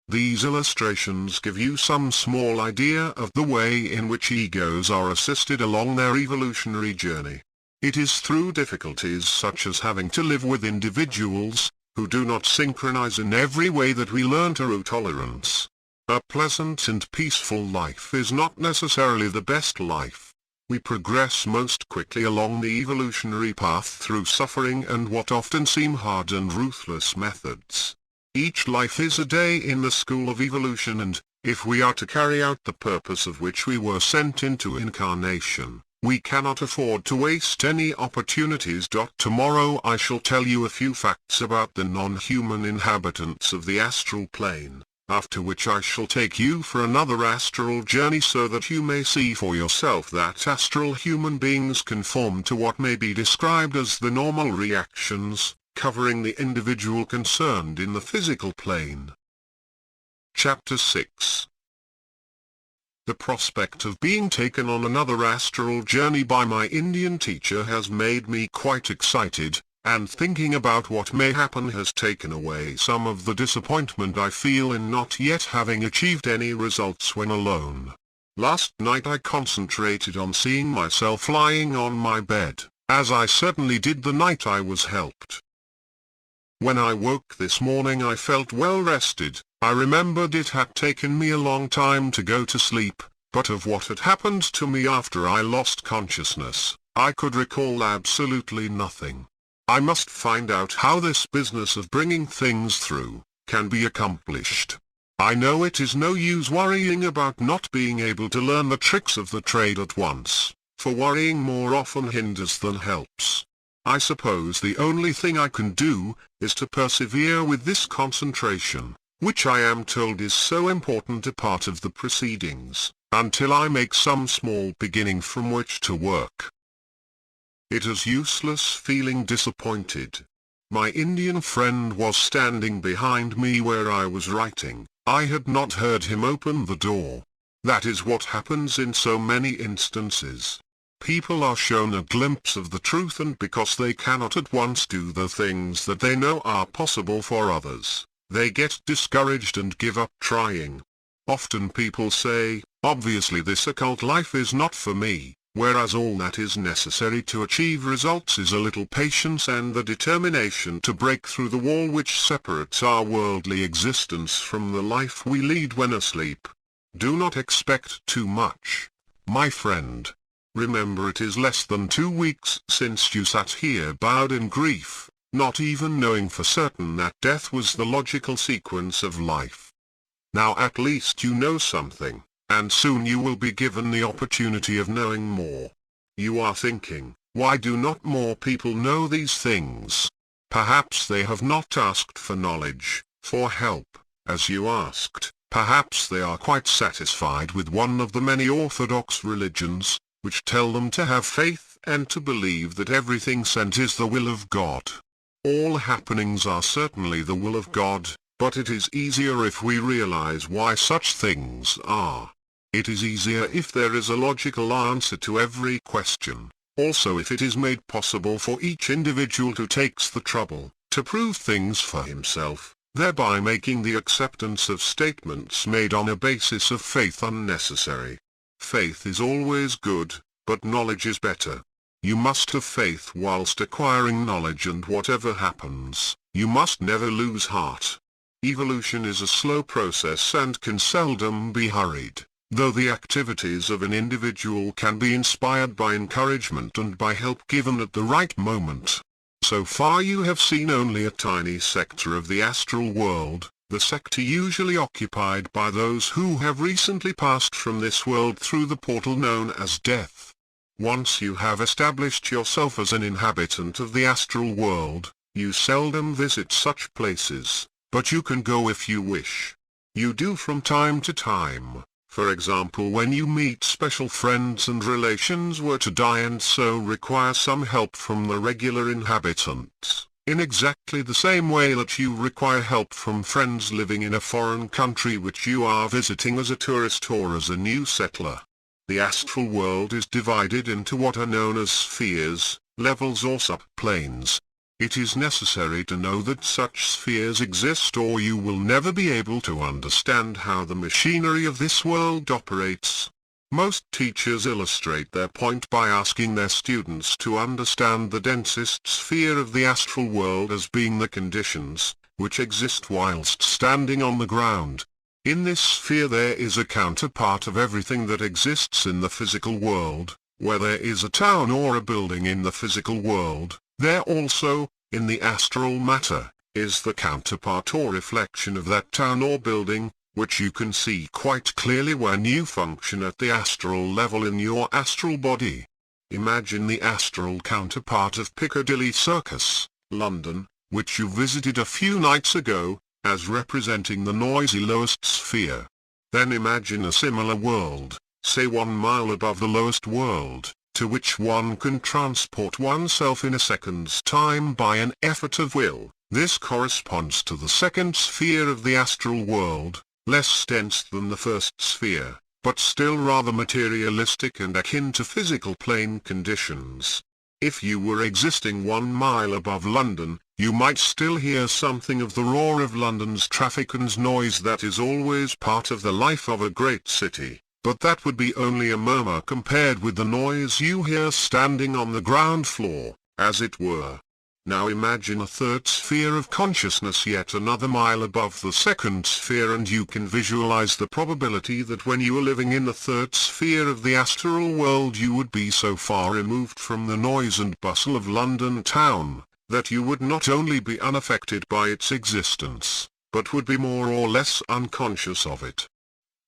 S2: These illustrations give you some small idea of the way in which egos are assisted along their evolutionary journey. It is through difficulties such as having to live with individuals who do not synchronize in every way that we learn true tolerance. A pleasant and peaceful life is not necessarily the best life. We progress most quickly along the evolutionary path through suffering and what often seem hard and ruthless methods. Each life is a day in the school of evolution, and, if we are to carry out the purpose of which we were sent into incarnation, we cannot afford to waste any opportunities. Tomorrow I shall tell you a few facts about the non-human inhabitants of the astral plane, after which I shall take you for another astral journey so that you may see for yourself that astral human beings conform to what may be described as the normal reactions, covering the individual concerned in the physical plane. Chapter 6. The prospect of being taken on another astral journey by my Indian teacher has made me quite excited, and thinking about what may happen has taken away some of the disappointment I feel in not yet having achieved any results when alone. Last night I concentrated on seeing myself lying on my bed, as I certainly did the night I was helped. When I woke this morning I felt well rested. I remembered it had taken me a long time to go to sleep, but of what had happened to me after I lost consciousness, I could recall absolutely nothing. I must find out how this business of bringing things through can be accomplished. I know it is no use worrying about not being able to learn the tricks of the trade at once, for worrying more often hinders than helps. I suppose the only thing I can do is to persevere with this concentration, which I am told is so important a part of the proceedings, until I make some small beginning from which to work. It is useless feeling disappointed. My Indian friend was standing behind me where I was writing. I had not heard him open the door. That is what happens in so many instances. People are shown a glimpse of the truth, and because they cannot at once do the things that they know are possible for others, they get discouraged and give up trying. Often people say, obviously this occult life is not for me, whereas all that is necessary to achieve results is a little patience and the determination to break through the wall which separates our worldly existence from the life we lead when asleep. Do not expect too much, my friend. Remember, it is less than 2 weeks since you sat here bowed in grief, not even knowing for certain that death was the logical sequence of life. Now at least you know something, and soon you will be given the opportunity of knowing more. You are thinking, why do not more people know these things? Perhaps they have not asked for knowledge, for help, as you asked. Perhaps they are quite satisfied with one of the many orthodox religions, which tell them to have faith and to believe that everything sent is the will of God. All happenings are certainly the will of God, but it is easier if we realize why such things are. It is easier if there is a logical answer to every question, also if it is made possible for each individual who takes the trouble to prove things for himself, thereby making the acceptance of statements made on a basis of faith unnecessary. Faith is always good, but knowledge is better. You must have faith whilst acquiring knowledge, and whatever happens, you must never lose heart. Evolution is a slow process and can seldom be hurried. Though the activities of an individual can be inspired by encouragement and by help given at the right moment. So far you have seen only a tiny sector of the astral world, the sector usually occupied by those who have recently passed from this world through the portal known as death. Once you have established yourself as an inhabitant of the astral world, you seldom visit such places, but you can go if you wish. You do from time to time. For example, when you meet special friends and relations were to die and so require some help from the regular inhabitants, in exactly the same way that you require help from friends living in a foreign country which you are visiting as a tourist or as a new settler. The astral world is divided into what are known as spheres, levels or subplanes. It is necessary to know that such spheres exist or you will never be able to understand how the machinery of this world operates. Most teachers illustrate their point by asking their students to understand the densest sphere of the astral world as being the conditions, which exist whilst standing on the ground. In this sphere there is a counterpart of everything that exists in the physical world. Where there is a town or a building in the physical world, there also, in the astral matter, is the counterpart or reflection of that town or building, which you can see quite clearly when you function at the astral level in your astral body. Imagine the astral counterpart of Piccadilly Circus, London, which you visited a few nights ago, as representing the noisy lowest sphere. Then imagine a similar world, say 1 mile above the lowest world, to which one can transport oneself in a second's time by an effort of will. This corresponds to the second sphere of the astral world, less dense than the first sphere, but still rather materialistic and akin to physical plane conditions. If you were existing 1 mile above London, you might still hear something of the roar of London's traffic and noise that is always part of the life of a great city. But that would be only a murmur compared with the noise you hear standing on the ground floor, as it were. Now imagine a third sphere of consciousness yet another mile above the second sphere, and you can visualize the probability that when you are living in the third sphere of the astral world you would be so far removed from the noise and bustle of London town, that you would not only be unaffected by its existence, but would be more or less unconscious of it.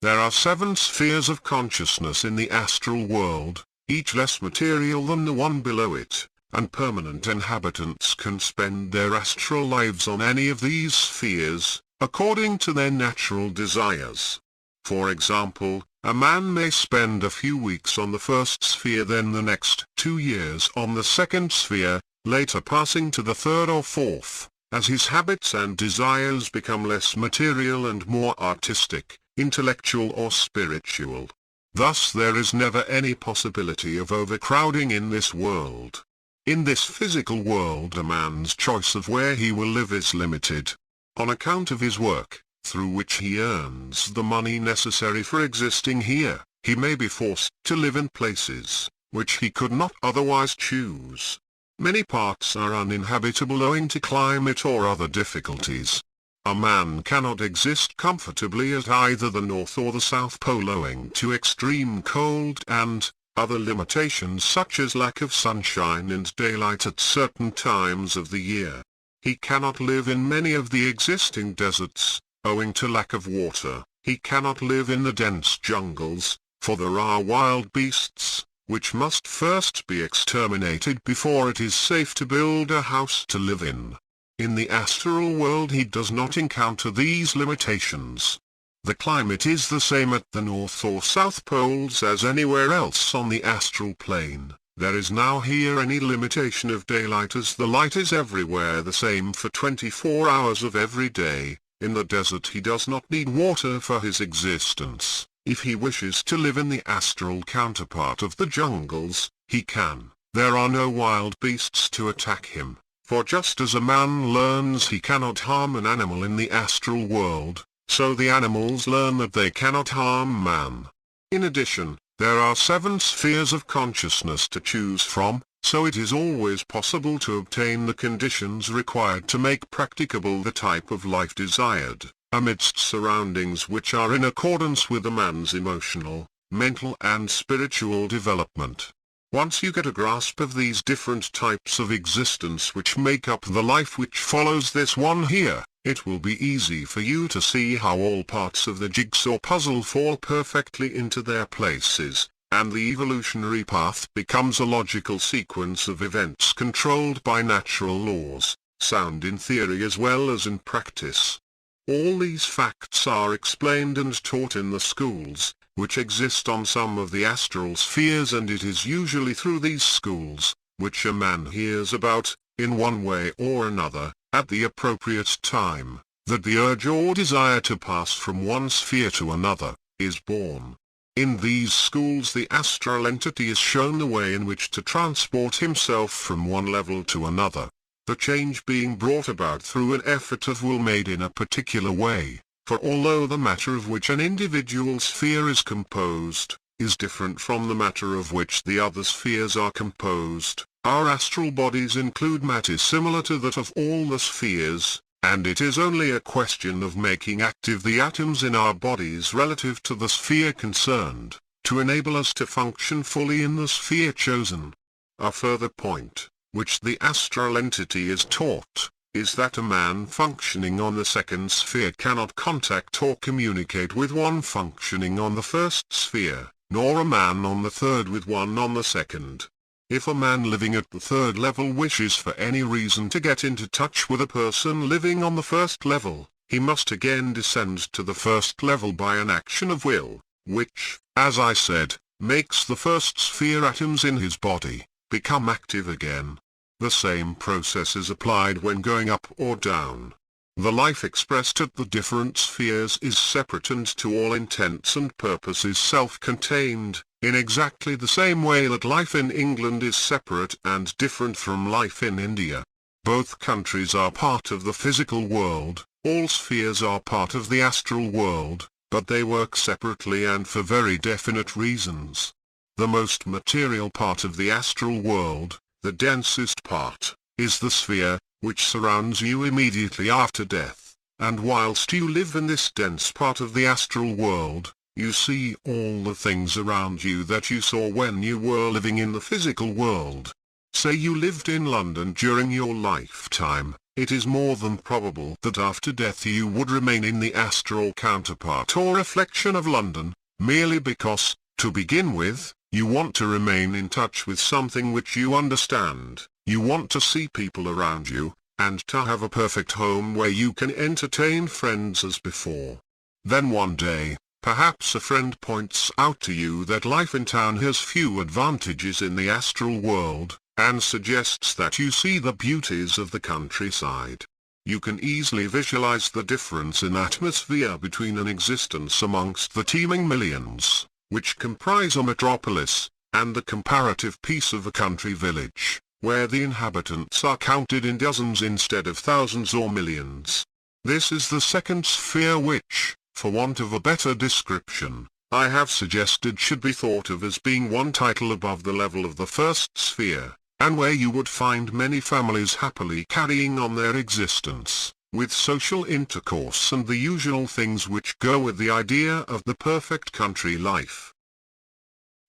S2: There are 7 spheres of consciousness in the astral world, each less material than the one below it, and permanent inhabitants can spend their astral lives on any of these spheres, according to their natural desires. For example, a man may spend a few weeks on the first sphere, then the next 2 years on the second sphere, later passing to the third or fourth, as his habits and desires become less material and more artistic, intellectual or spiritual. Thus there is never any possibility of overcrowding in this world. In this physical world a man's choice of where he will live is limited. On account of his work, through which he earns the money necessary for existing here, he may be forced to live in places which he could not otherwise choose. Many parts are uninhabitable owing to climate or other difficulties. A man cannot exist comfortably at either the North or the South Pole owing to extreme cold and other limitations such as lack of sunshine and daylight at certain times of the year. He cannot live in many of the existing deserts, owing to lack of water. He cannot live in the dense jungles, for there are wild beasts, which must first be exterminated before it is safe to build a house to live in. In the astral world he does not encounter these limitations. The climate is the same at the North or South Poles as anywhere else on the astral plane. There is now here any limitation of daylight, as the light is everywhere the same for 24 hours of every day. In the desert he does not need water for his existence. If he wishes to live in the astral counterpart of the jungles, he can. There are no wild beasts to attack him. For just as a man learns he cannot harm an animal in the astral world, so the animals learn that they cannot harm man. In addition, there are 7 spheres of consciousness to choose from, so it is always possible to obtain the conditions required to make practicable the type of life desired. amidst surroundings which are in accordance with a man's emotional, mental and spiritual development. Once you get a grasp of these different types of existence which make up the life which follows this one here, it will be easy for you to see how all parts of the jigsaw puzzle fall perfectly into their places, and the evolutionary path becomes a logical sequence of events controlled by natural laws, sound in theory as well as in practice. All these facts are explained and taught in the schools, which exist on some of the astral spheres, and it is usually through these schools, which a man hears about, in one way or another, at the appropriate time, that the urge or desire to pass from one sphere to another, is born. In these schools the astral entity is shown the way in which to transport himself from one level to another, the change being brought about through an effort of will made in a particular way. For although the matter of which an individual sphere is composed, is different from the matter of which the other spheres are composed, our astral bodies include matter similar to that of all the spheres, and it is only a question of making active the atoms in our bodies relative to the sphere concerned, to enable us to function fully in the sphere chosen. A further point, which the astral entity is taught, is that a man functioning on the second sphere cannot contact or communicate with one functioning on the first sphere, nor a man on the third with one on the second. If a man living at the third level wishes for any reason to get into touch with a person living on the first level, he must again descend to the first level by an action of will, which, as I said, makes the first sphere atoms in his body become active again. The same process is applied when going up or down. The life expressed at the different spheres is separate and to all intents and purposes self-contained, in exactly the same way that life in England is separate and different from life in India. Both countries are part of the physical world, all spheres are part of the astral world, but they work separately and for very definite reasons. The most material part of the astral world, the densest part, is the sphere, which surrounds you immediately after death, and whilst you live in this dense part of the astral world, you see all the things around you that you saw when you were living in the physical world. Say you lived in London during your lifetime, it is more than probable that after death you would remain in the astral counterpart or reflection of London, merely because, to begin with, you want to remain in touch with something which you understand, you want to see people around you, and to have a perfect home where you can entertain friends as before. Then one day, perhaps a friend points out to you that life in town has few advantages in the astral world, and suggests that you see the beauties of the countryside. You can easily visualize the difference in atmosphere between an existence amongst the teeming millions, which comprise a metropolis, and the comparative peace of a country village, where the inhabitants are counted in dozens instead of thousands or millions. This is the second sphere which, for want of a better description, I have suggested should be thought of as being one title above the level of the first sphere, and where you would find many families happily carrying on their existence, with social intercourse and the usual things which go with the idea of the perfect country life.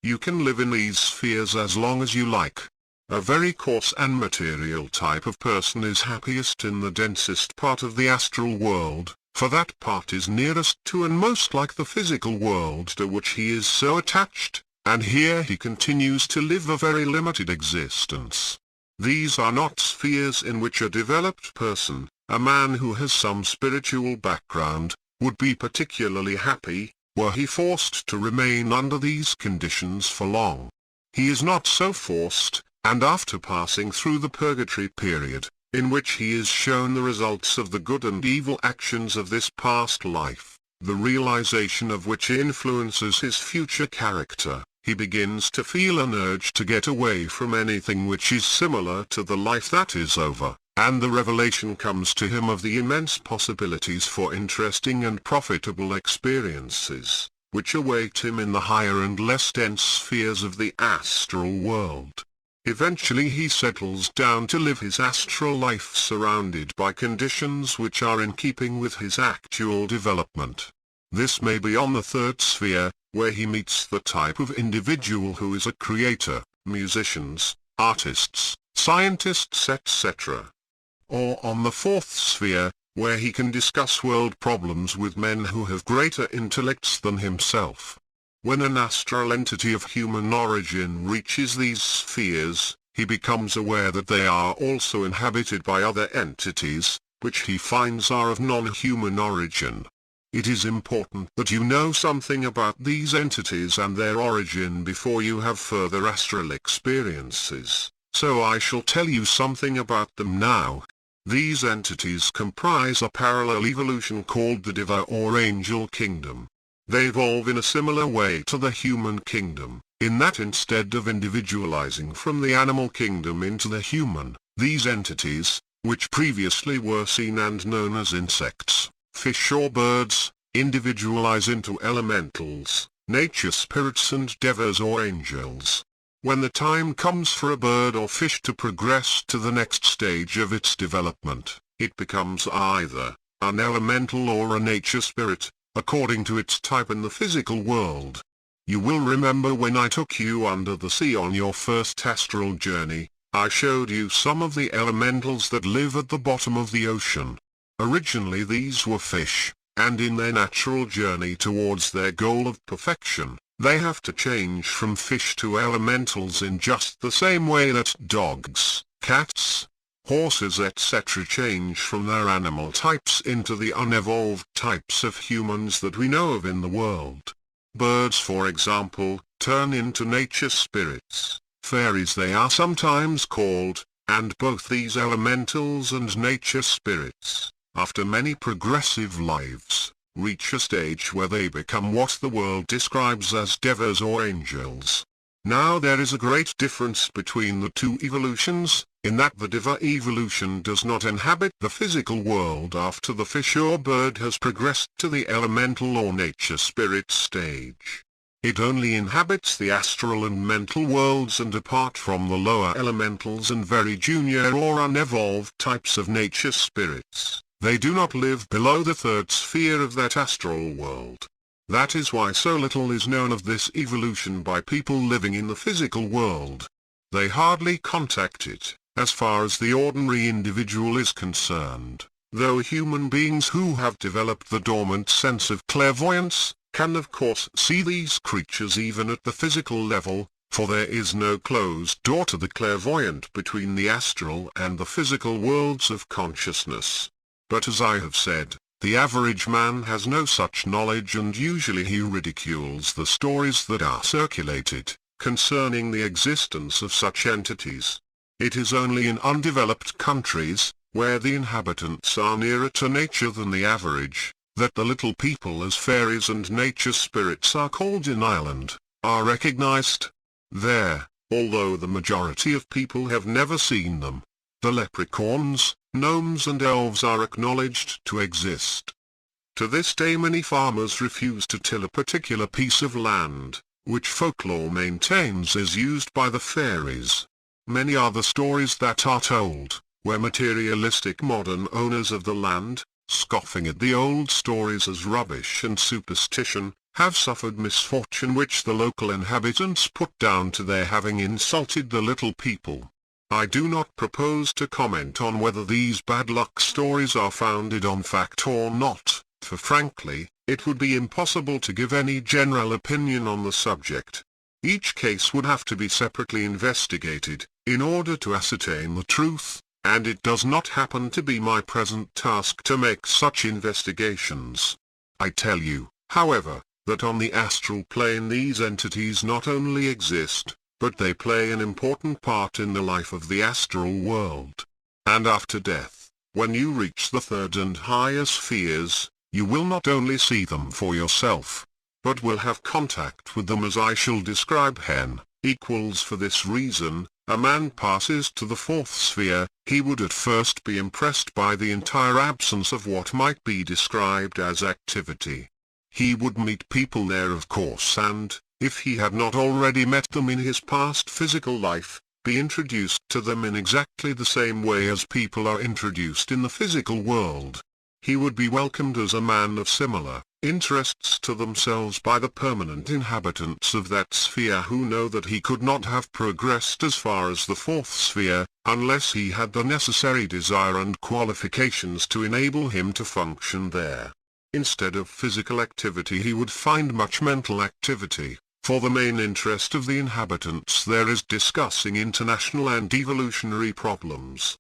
S2: You can live in these spheres as long as you like. A very coarse and material type of person is happiest in the densest part of the astral world, for that part is nearest to and most like the physical world to which he is so attached, and here he continues to live a very limited existence. These are not spheres in which a developed person, a man who has some spiritual background, would be particularly happy, were he forced to remain under these conditions for long. He is not so forced, and after passing through the purgatory period, in which he is shown the results of the good and evil actions of this past life, the realization of which influences his future character, he begins to feel an urge to get away from anything which is similar to the life that is over, and the revelation comes to him of the immense possibilities for interesting and profitable experiences, which await him in the higher and less dense spheres of the astral world. Eventually he settles down to live his astral life surrounded by conditions which are in keeping with his actual development. This may be on the third sphere, where he meets the type of individual who is a creator, musicians, artists, scientists etc. Or on the fourth sphere, where he can discuss world problems with men who have greater intellects than himself. When an astral entity of human origin reaches these spheres, he becomes aware that they are also inhabited by other entities, which he finds are of non-human origin. It is important that you know something about these entities and their origin before you have further astral experiences, so I shall tell you something about them now. These entities comprise a parallel evolution called the Diva or Angel Kingdom. They evolve in a similar way to the human kingdom, in that instead of individualizing from the animal kingdom into the human, these entities, which previously were seen and known as insects, fish or birds, individualize into elementals, nature spirits and devas or angels. When the time comes for a bird or fish to progress to the next stage of its development, it becomes either an elemental or a nature spirit, according to its type in the physical world. You will remember when I took you under the sea on your first astral journey, I showed you some of the elementals that live at the bottom of the ocean. Originally these were fish, and in their natural journey towards their goal of perfection, they have to change from fish to elementals in just the same way that dogs, cats, horses etc. change from their animal types into the unevolved types of humans that we know of in the world. Birds, for example, turn into nature spirits, fairies they are sometimes called, and both these elementals and nature spirits, after many progressive lives, reach a stage where they become what the world describes as devas or angels. Now there is a great difference between the two evolutions, in that the Diva evolution does not inhabit the physical world after the fish or bird has progressed to the elemental or nature spirit stage. It only inhabits the astral and mental worlds, and apart from the lower elementals and very junior or unevolved types of nature spirits, they do not live below the third sphere of that astral world. That is why so little is known of this evolution by people living in the physical world. They hardly contact it, as far as the ordinary individual is concerned, though human beings who have developed the dormant sense of clairvoyance, can of course see these creatures even at the physical level, for there is no closed door to the clairvoyant between the astral and the physical worlds of consciousness. But as I have said, the average man has no such knowledge, and usually he ridicules the stories that are circulated concerning the existence of such entities. It is only in undeveloped countries, where the inhabitants are nearer to nature than the average, that the little people as fairies and nature spirits are called in Ireland, are recognized. There, although the majority of people have never seen them, the leprechauns, gnomes and elves are acknowledged to exist. To this day many farmers refuse to till a particular piece of land, which folklore maintains is used by the fairies. Many are the stories that are told, where materialistic modern owners of the land, scoffing at the old stories as rubbish and superstition, have suffered misfortune which the local inhabitants put down to their having insulted the little people. I do not propose to comment on whether these bad luck stories are founded on fact or not, for frankly, it would be impossible to give any general opinion on the subject. Each case would have to be separately investigated, in order to ascertain the truth, and it does not happen to be my present task to make such investigations. I tell you, however, that on the astral plane these entities not only exist, but they play an important part in the life of the astral world. And after death, when you reach the third and higher spheres, you will not only see them for yourself, but will have contact with them as I shall describe. For this reason, a man passes to the fourth sphere, he would at first be impressed by the entire absence of what might be described as activity. He would meet people there of course, and, if he had not already met them in his past physical life, be introduced to them in exactly the same way as people are introduced in the physical world. He would be welcomed as a man of similar interests to themselves by the permanent inhabitants of that sphere, who know that he could not have progressed as far as the fourth sphere, unless he had the necessary desire and qualifications to enable him to function there. Instead of physical activity he would find much mental activity, for the main interest of the inhabitants there is discussing international and evolutionary problems.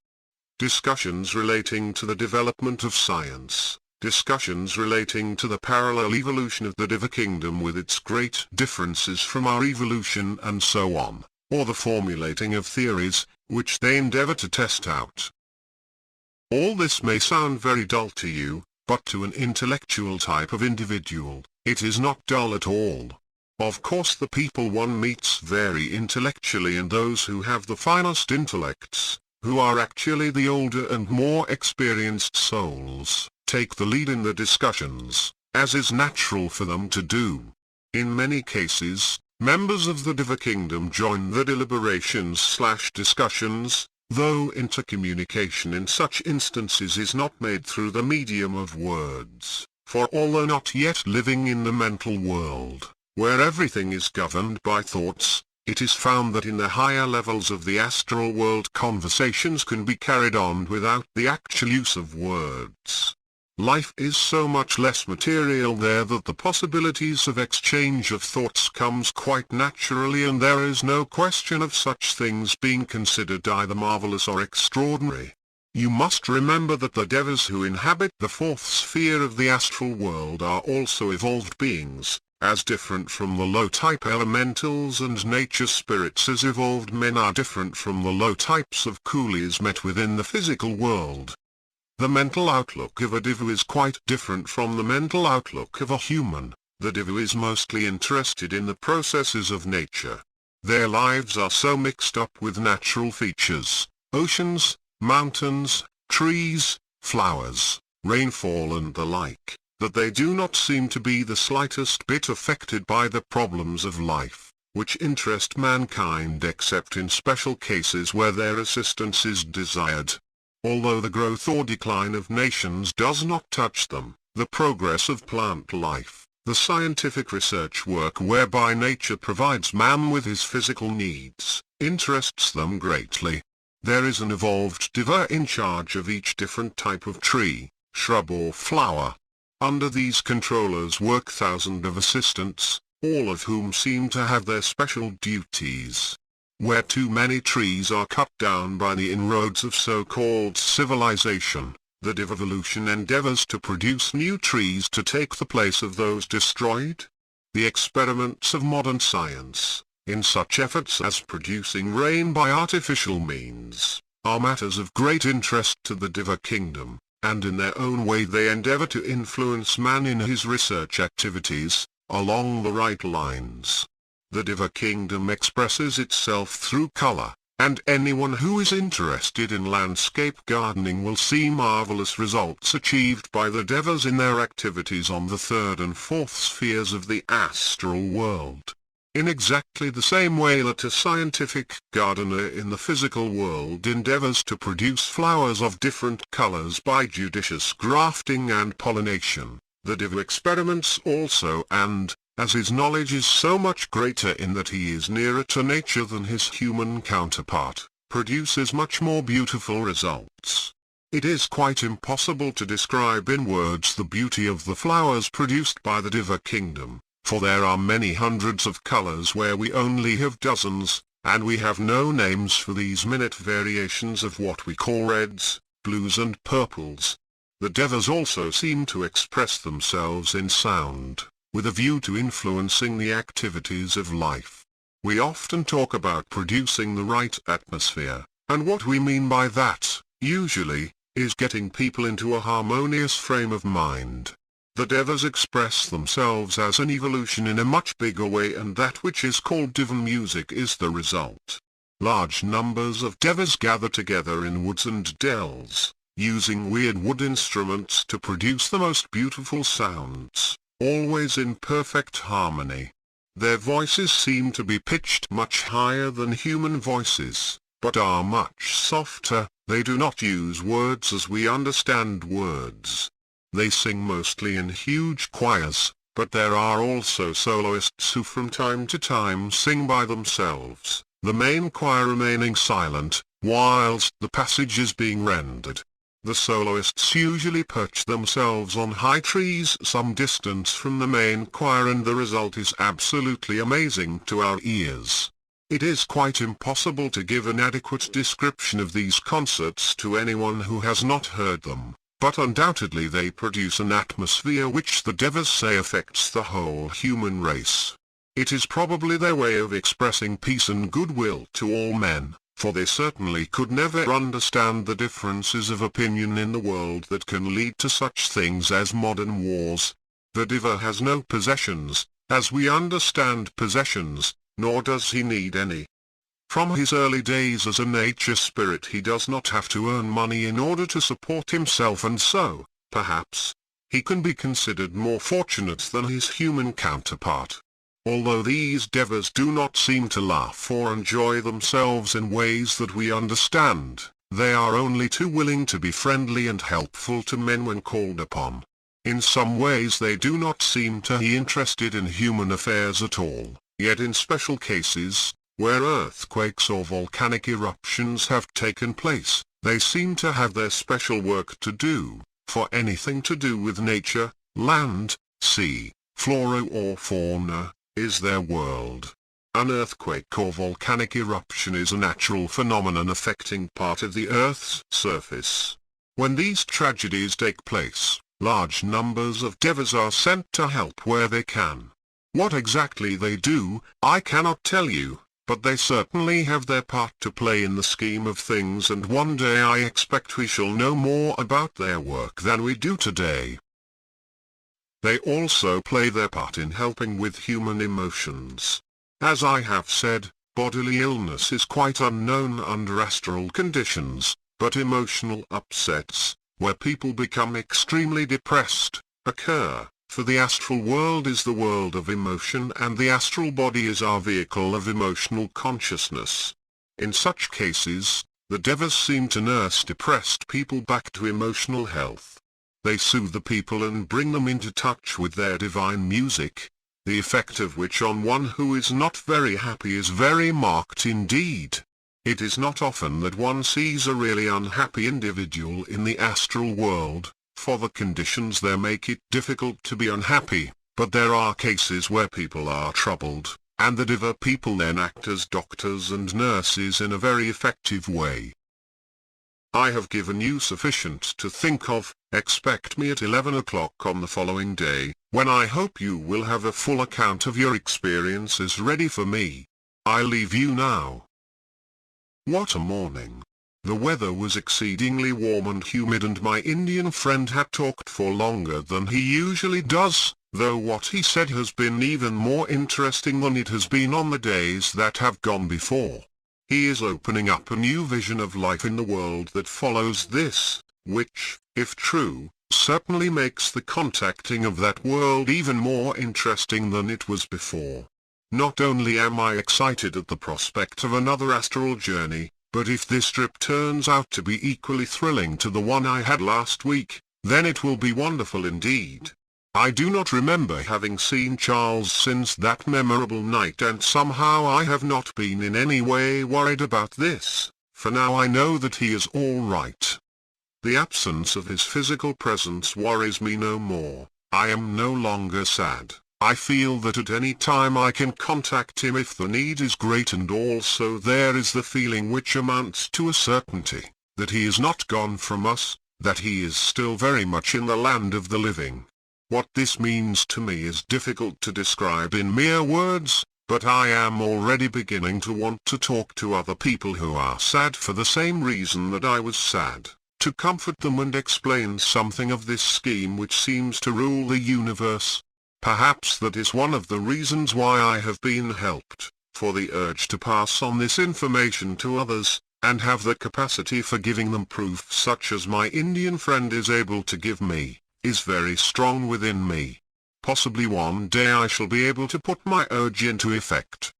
S2: Discussions relating to the development of science, discussions relating to the parallel evolution of the Diva Kingdom with its great differences from our evolution and so on, or the formulating of theories, which they endeavor to test out. All this may sound very dull to you, but to an intellectual type of individual, it is not dull at all. Of course the people one meets vary intellectually, and those who have the finest intellects, who are actually the older and more experienced souls, take the lead in the discussions, as is natural for them to do. In many cases, members of the Diva Kingdom join the deliberations/discussions, though intercommunication in such instances is not made through the medium of words, for although not yet living in the mental world, where everything is governed by thoughts, it is found that in the higher levels of the astral world conversations can be carried on without the actual use of words. Life is so much less material there that the possibilities of exchange of thoughts comes quite naturally, and there is no question of such things being considered either marvelous or extraordinary. You must remember that the devas who inhabit the fourth sphere of the astral world are also evolved beings, as different from the low-type elementals and nature spirits as evolved men are different from the low types of coolies met within the physical world. The mental outlook of a Diva is quite different from the mental outlook of a human. The Diva is mostly interested in the processes of nature. Their lives are so mixed up with natural features, oceans, mountains, trees, flowers, rainfall and the like, that they do not seem to be the slightest bit affected by the problems of life, which interest mankind except in special cases where their assistance is desired. Although the growth or decline of nations does not touch them, the progress of plant life, the scientific research work whereby nature provides man with his physical needs, interests them greatly. There is an evolved Diva in charge of each different type of tree, shrub or flower. Under these controllers work thousands of assistants, all of whom seem to have their special duties. Where too many trees are cut down by the inroads of so-called civilization, the Divavolution endeavors to produce new trees to take the place of those destroyed. The experiments of modern science, in such efforts as producing rain by artificial means, are matters of great interest to the Diva Kingdom, and in their own way they endeavor to influence man in his research activities, along the right lines. The Diva Kingdom expresses itself through color, and anyone who is interested in landscape gardening will see marvelous results achieved by the Devas in their activities on the third and fourth spheres of the astral world. In exactly the same way that a scientific gardener in the physical world endeavors to produce flowers of different colors by judicious grafting and pollination, the Diva experiments also, and, as his knowledge is so much greater in that he is nearer to nature than his human counterpart, produces much more beautiful results. It is quite impossible to describe in words the beauty of the flowers produced by the Diva Kingdom, for there are many hundreds of colors where we only have dozens, and we have no names for these minute variations of what we call reds, blues and purples. The Devas also seem to express themselves in sound, with a view to influencing the activities of life. We often talk about producing the right atmosphere, and what we mean by that, usually, is getting people into a harmonious frame of mind. The Devas express themselves as an evolution in a much bigger way, and that which is called Divan music is the result. Large numbers of Devas gather together in woods and dells, using weird wood instruments to produce the most beautiful sounds, always in perfect harmony. Their voices seem to be pitched much higher than human voices, but are much softer. They do not use words as we understand words. They sing mostly in huge choirs, but there are also soloists who from time to time sing by themselves, the main choir remaining silent, whilst the passage is being rendered. The soloists usually perch themselves on high trees some distance from the main choir, and the result is absolutely amazing to our ears. It is quite impossible to give an adequate description of these concerts to anyone who has not heard them, but undoubtedly they produce an atmosphere which the devas say affects the whole human race. It is probably their way of expressing peace and goodwill to all men, for they certainly could never understand the differences of opinion in the world that can lead to such things as modern wars. The Diva has no possessions, as we understand possessions, nor does he need any. From his early days as a nature spirit he does not have to earn money in order to support himself, and so, perhaps, he can be considered more fortunate than his human counterpart. Although these devas do not seem to laugh or enjoy themselves in ways that we understand, they are only too willing to be friendly and helpful to men when called upon. In some ways they do not seem to be interested in human affairs at all, yet in special cases, where earthquakes or volcanic eruptions have taken place, they seem to have their special work to do, for anything to do with nature, land, sea, flora or fauna, is their world. An earthquake or volcanic eruption is a natural phenomenon affecting part of the Earth's surface. When these tragedies take place, large numbers of devas are sent to help where they can. What exactly they do, I cannot tell you, but they certainly have their part to play in the scheme of things, and one day I expect we shall know more about their work than we do today. They also play their part in helping with human emotions. As I have said, bodily illness is quite unknown under astral conditions, but emotional upsets, where people become extremely depressed, occur, for the astral world is the world of emotion and the astral body is our vehicle of emotional consciousness. In such cases, the devas seem to nurse depressed people back to emotional health. They soothe the people and bring them into touch with their divine music, the effect of which on one who is not very happy is very marked indeed. It is not often that one sees a really unhappy individual in the astral world, for the conditions there make it difficult to be unhappy, but there are cases where people are troubled, and the Diva people then act as doctors and nurses in a very effective way. I have given you sufficient to think of. Expect me at 11 o'clock on the following day, when I hope you will have a full account of your experiences ready for me. I leave you now. What a morning! The weather was exceedingly warm and humid, and my Indian friend had talked for longer than he usually does, though what he said has been even more interesting than it has been on the days that have gone before. He is opening up a new vision of life in the world that follows this, which, if true, certainly makes the contacting of that world even more interesting than it was before. Not only am I excited at the prospect of another astral journey, but if this trip turns out to be equally thrilling to the one I had last week, then it will be wonderful indeed. I do not remember having seen Charles since that memorable night, and somehow I have not been in any way worried about this, for now I know that he is all right. The absence of his physical presence worries me no more. I am no longer sad. I feel that at any time I can contact him if the need is great, and also there is the feeling which amounts to a certainty, that he is not gone from us, that he is still very much in the land of the living. What this means to me is difficult to describe in mere words, but I am already beginning to want to talk to other people who are sad for the same reason that I was sad, to comfort them and explain something of this scheme which seems to rule the universe. Perhaps that is one of the reasons why I have been helped, for the urge to pass on this information to others, and have the capacity for giving them proof such as my Indian friend is able to give me, is very strong within me. Possibly one day I shall be able to put my urge into effect.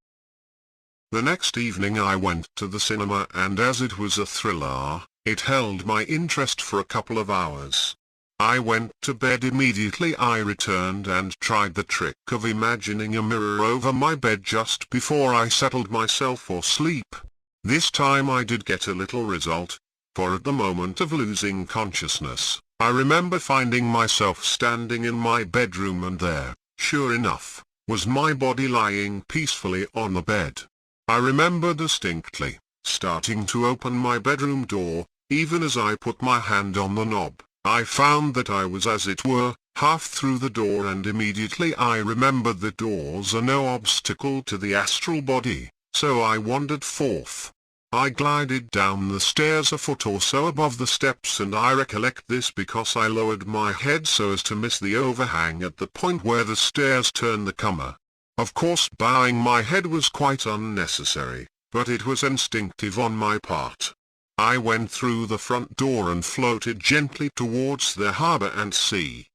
S2: The next evening I went to the cinema, and as it was a thriller, it held my interest for a couple of hours. I went to bed immediately. I returned and tried the trick of imagining a mirror over my bed just before I settled myself for sleep. This time I did get a little result, for at the moment of losing consciousness, I remember finding myself standing in my bedroom, and there, sure enough, was my body lying peacefully on the bed. I remember distinctly starting to open my bedroom door. Even as I put my hand on the knob, I found that I was, as it were, half through the door, and immediately I remembered that doors are no obstacle to the astral body, so I wandered forth. I glided down the stairs a foot or so above the steps, and I recollect this because I lowered my head so as to miss the overhang at the point where the stairs turn the corner. Of course, bowing my head was quite unnecessary, but it was instinctive on my part. I went through the front door and floated gently towards the harbor and sea.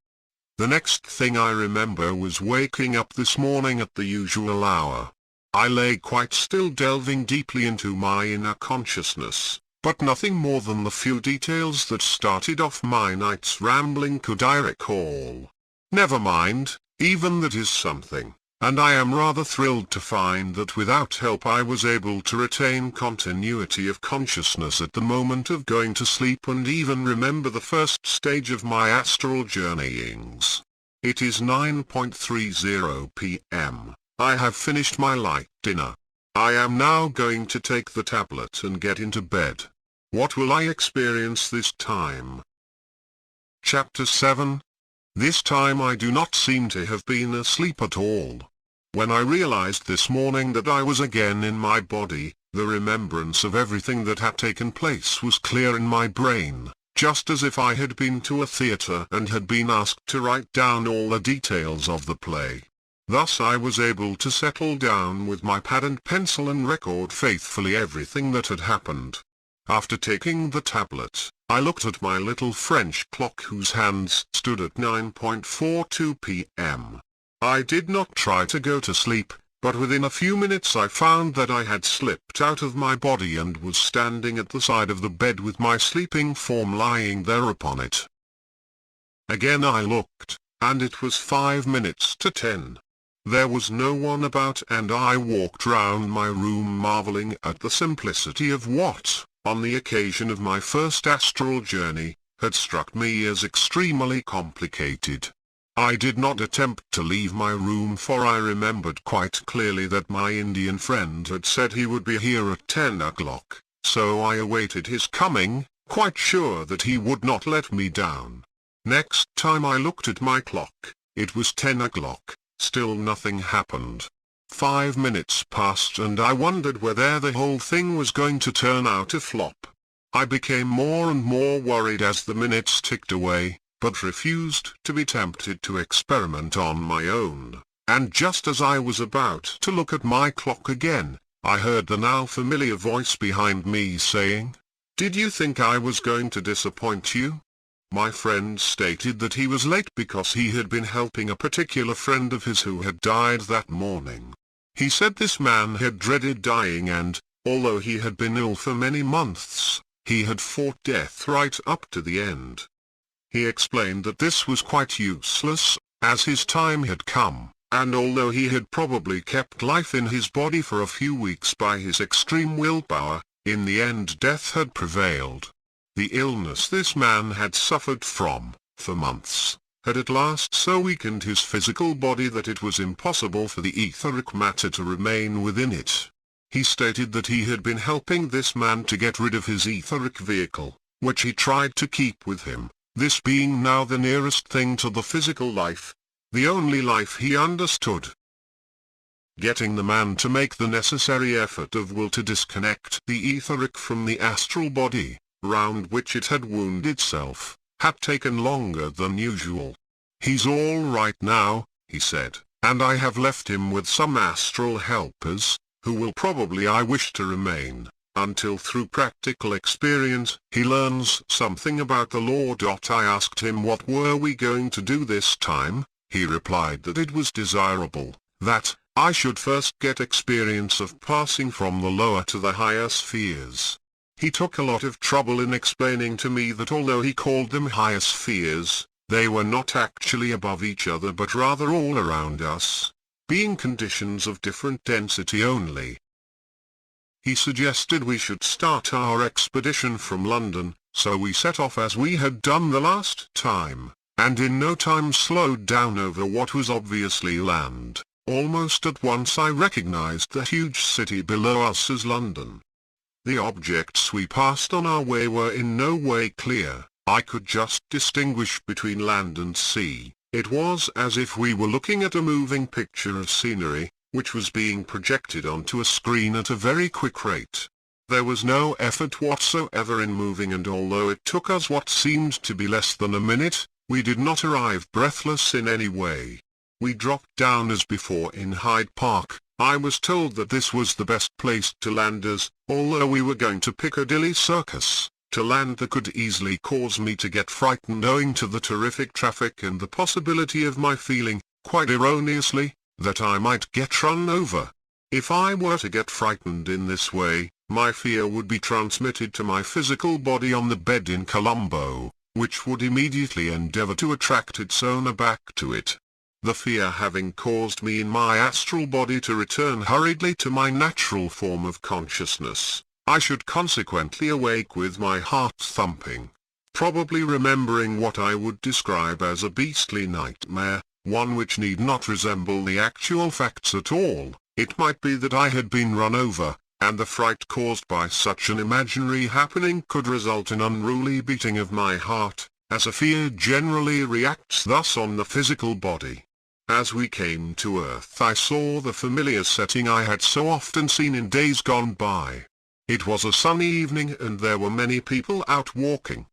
S2: The next thing I remember was waking up this morning at the usual hour. I lay quite still, delving deeply into my inner consciousness, but nothing more than the few details that started off my night's rambling could I recall. Never mind, even that is something. And I am rather thrilled to find that without help I was able to retain continuity of consciousness at the moment of going to sleep, and even remember the first stage of my astral journeyings. It is 9:30 p.m. I have finished my light dinner. I am now going to take the tablet and get into bed. What will I experience this time? Chapter 7. This time I do not seem to have been asleep at all. When I realized this morning that I was again in my body, the remembrance of everything that had taken place was clear in my brain, just as if I had been to a theater and had been asked to write down all the details of the play. Thus I was able to settle down with my pad and pencil and record faithfully everything that had happened. After taking the tablet, I looked at my little French clock whose hands stood at 9:42 p.m. I did not try to go to sleep, but within a few minutes I found that I had slipped out of my body and was standing at the side of the bed with my sleeping form lying there upon it. Again I looked, and it was 5 minutes to 10. There was no one about, and I walked round my room marveling at the simplicity of what, on the occasion of my first astral journey, had struck me as extremely complicated. I did not attempt to leave my room, for I remembered quite clearly that my Indian friend had said he would be here at 10 o'clock, so I awaited his coming, quite sure that he would not let me down. Next time I looked at my clock, it was 10 o'clock, still nothing happened. 5 minutes passed and I wondered whether the whole thing was going to turn out a flop. I became more and more worried as the minutes ticked away, but refused to be tempted to experiment on my own. And just as I was about to look at my clock again, I heard the now familiar voice behind me saying, "Did you think I was going to disappoint you?" My friend stated that he was late because he had been helping a particular friend of his who had died that morning. He said this man had dreaded dying and, although he had been ill for many months, he had fought death right up to the end. He explained that this was quite useless, as his time had come, and although he had probably kept life in his body for a few weeks by his extreme willpower, in the end death had prevailed. The illness this man had suffered from, for months, had at last so weakened his physical body that it was impossible for the etheric matter to remain within it. He stated that he had been helping this man to get rid of his etheric vehicle, which he tried to keep with him, this being now the nearest thing to the physical life, the only life he understood. Getting the man to make the necessary effort of will to disconnect the etheric from the astral body, round which it had wound itself, had taken longer than usual. "He's all right now," he said, "and I have left him with some astral helpers, who will probably I wish to remain, until through practical experience, he learns something about the law." I asked him what were we going to do this time, He replied that it was desirable that I should first get experience of passing from the lower to the higher spheres. He took a lot of trouble in explaining to me that although he called them higher spheres, they were not actually above each other but rather all around us, being conditions of different density only. He suggested we should start our expedition from London, so we set off as we had done the last time, and in no time slowed down over what was obviously land. Almost at once I recognized the huge city below us as London. The objects we passed on our way were in no way clear. I could just distinguish between land and sea. It was as if we were looking at a moving picture of scenery, which was being projected onto a screen at a very quick rate. There was no effort whatsoever in moving, and although it took us what seemed to be less than a minute, we did not arrive breathless in any way. We dropped down as before in Hyde Park. I was told that this was the best place to land as, although we were going to Piccadilly Circus, to land that could easily cause me to get frightened owing to the terrific traffic and the possibility of my feeling, quite erroneously, that I might get run over. If I were to get frightened in this way, my fear would be transmitted to my physical body on the bed in Colombo, which would immediately endeavor to attract its owner back to it. The fear having caused me in my astral body to return hurriedly to my natural form of consciousness, I should consequently awake with my heart thumping, probably remembering what I would describe as a beastly nightmare, one which need not resemble the actual facts at all. It might be that I had been run over, and the fright caused by such an imaginary happening could result in unruly beating of my heart, as a fear generally reacts thus on the physical body. As we came to earth I saw the familiar setting I had so often seen in days gone by. It was a sunny evening and there were many people out walking.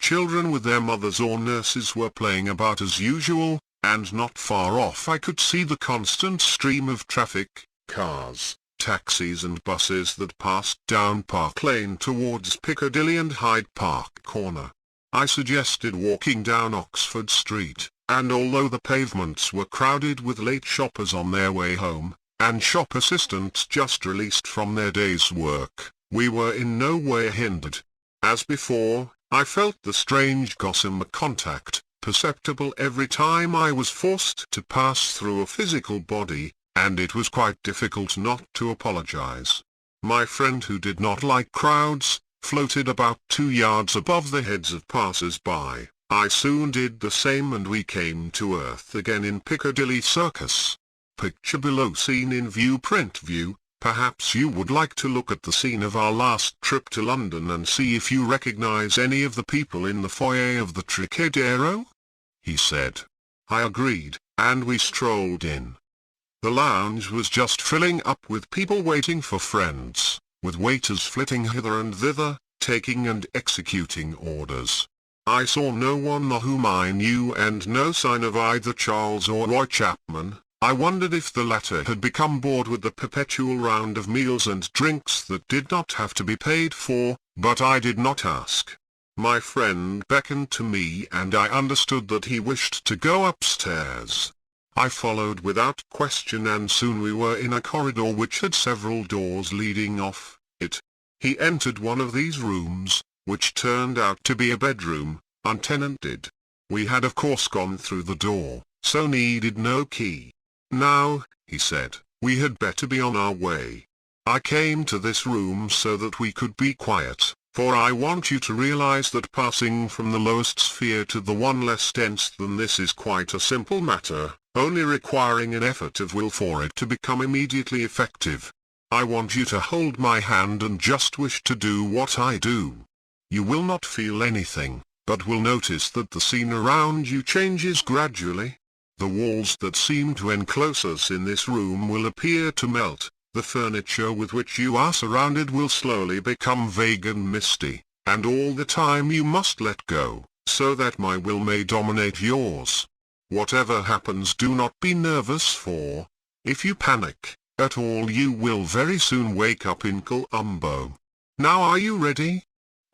S2: Children with their mothers or nurses were playing about as usual, and not far off I could see the constant stream of traffic, cars, taxis and buses that passed down Park Lane towards Piccadilly and Hyde Park Corner. I suggested walking down Oxford Street, and although the pavements were crowded with late shoppers on their way home, and shop assistants just released from their day's work, we were in no way hindered. As before, I felt the strange gossamer contact, perceptible every time I was forced to pass through a physical body, and it was quite difficult not to apologize. My friend, who did not like crowds, floated about 2 yards above the heads of passers-by. I soon did the same and we came to earth again in Piccadilly Circus. Picture below seen in viewprint view. Perhaps you would like to look at the scene of our last trip to London and see if you recognize any of the people in the foyer of the Trocadero? He said. I agreed, and we strolled in. The lounge was just filling up with people waiting for friends, with waiters flitting hither and thither, taking and executing orders. I saw no one whom I knew and no sign of either Charles or Roy Chapman. I wondered if the latter had become bored with the perpetual round of meals and drinks that did not have to be paid for, but I did not ask. My friend beckoned to me and I understood that he wished to go upstairs. I followed without question and soon we were in a corridor which had several doors leading off it. He entered one of these rooms, which turned out to be a bedroom, untenanted. We had of course gone through the door, so needed no key. Now, he said, we had better be on our way. I came to this room so that we could be quiet, for I want you to realize that passing from the lowest sphere to the one less dense than this is quite a simple matter, only requiring an effort of will for it to become immediately effective. I want you to hold my hand and just wish to do what I do. You will not feel anything, but will notice that the scene around you changes gradually. The walls that seem to enclose us in this room will appear to melt, the furniture with which you are surrounded will slowly become vague and misty, and all the time you must let go, so that my will may dominate yours. Whatever happens, do not be nervous, for, if you panic at all, you will very soon wake up in Colombo. Now are you ready?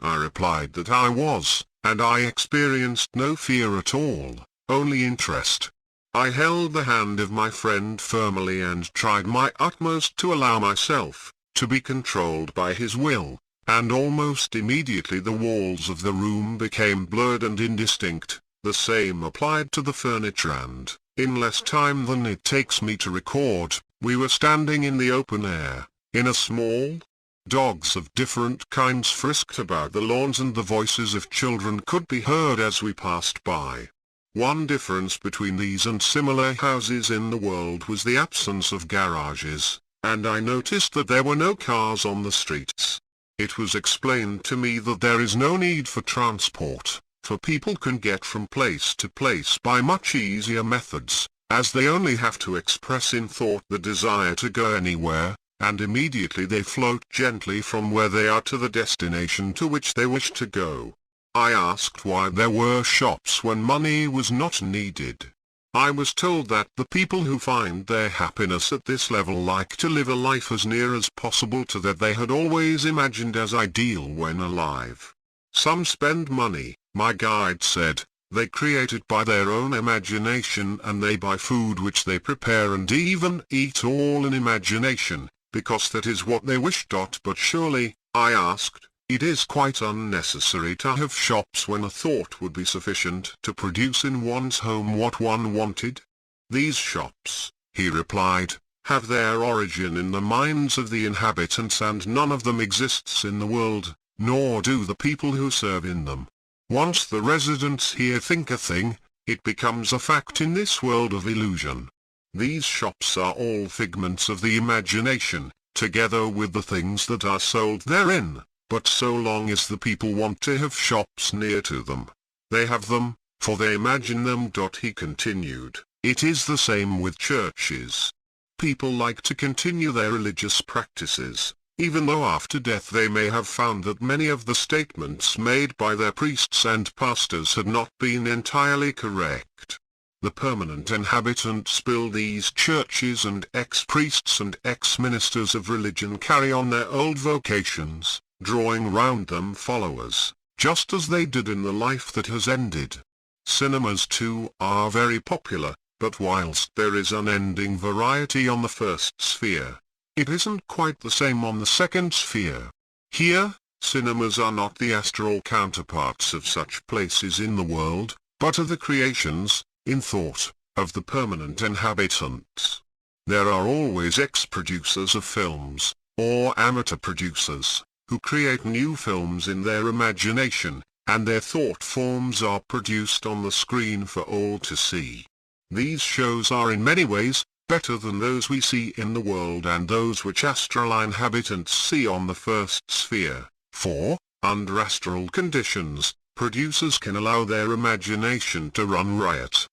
S2: I replied that I was, and I experienced no fear at all, only interest. I held the hand of my friend firmly and tried my utmost to allow myself to be controlled by his will, and almost immediately the walls of the room became blurred and indistinct. The same applied to the furniture and, in less time than it takes me to record, we were standing in the open air, in a small. Dogs of different kinds frisked about the lawns and the voices of children could be heard as we passed by. One difference between these and similar houses in the world was the absence of garages, and I noticed that there were no cars on the streets. It was explained to me that there is no need for transport, for people can get from place to place by much easier methods, as they only have to express in thought the desire to go anywhere, and immediately they float gently from where they are to the destination to which they wish to go. I asked why there were shops when money was not needed. I was told that the people who find their happiness at this level like to live a life as near as possible to that they had always imagined as ideal when alive. Some spend money, my guide said, they create it by their own imagination, and they buy food which they prepare and even eat all in imagination, because that is what they wish. But surely, I asked, it is quite unnecessary to have shops when a thought would be sufficient to produce in one's home what one wanted? These shops, he replied, have their origin in the minds of the inhabitants, and none of them exists in the world, nor do the people who serve in them. Once the residents here think a thing, it becomes a fact in this world of illusion. These shops are all figments of the imagination, together with the things that are sold therein. But so long as the people want to have shops near to them, they have them, for they imagine them. He continued, it is the same with churches. People like to continue their religious practices, even though after death they may have found that many of the statements made by their priests and pastors had not been entirely correct. The permanent inhabitants build these churches, and ex-priests and ex-ministers of religion carry on their old vocations, drawing round them followers, just as they did in the life that has ended. Cinemas too are very popular, but whilst there is unending variety on the first sphere, it isn't quite the same on the second sphere. Here, cinemas are not the astral counterparts of such places in the world, but are the creations, in thought, of the permanent inhabitants. There are always ex-producers of films, or amateur producers, who create new films in their imagination, and their thought forms are produced on the screen for all to see. These shows are in many ways better than those we see in the world and those which astral inhabitants see on the first sphere, for, under astral conditions, producers can allow their imagination to run riot.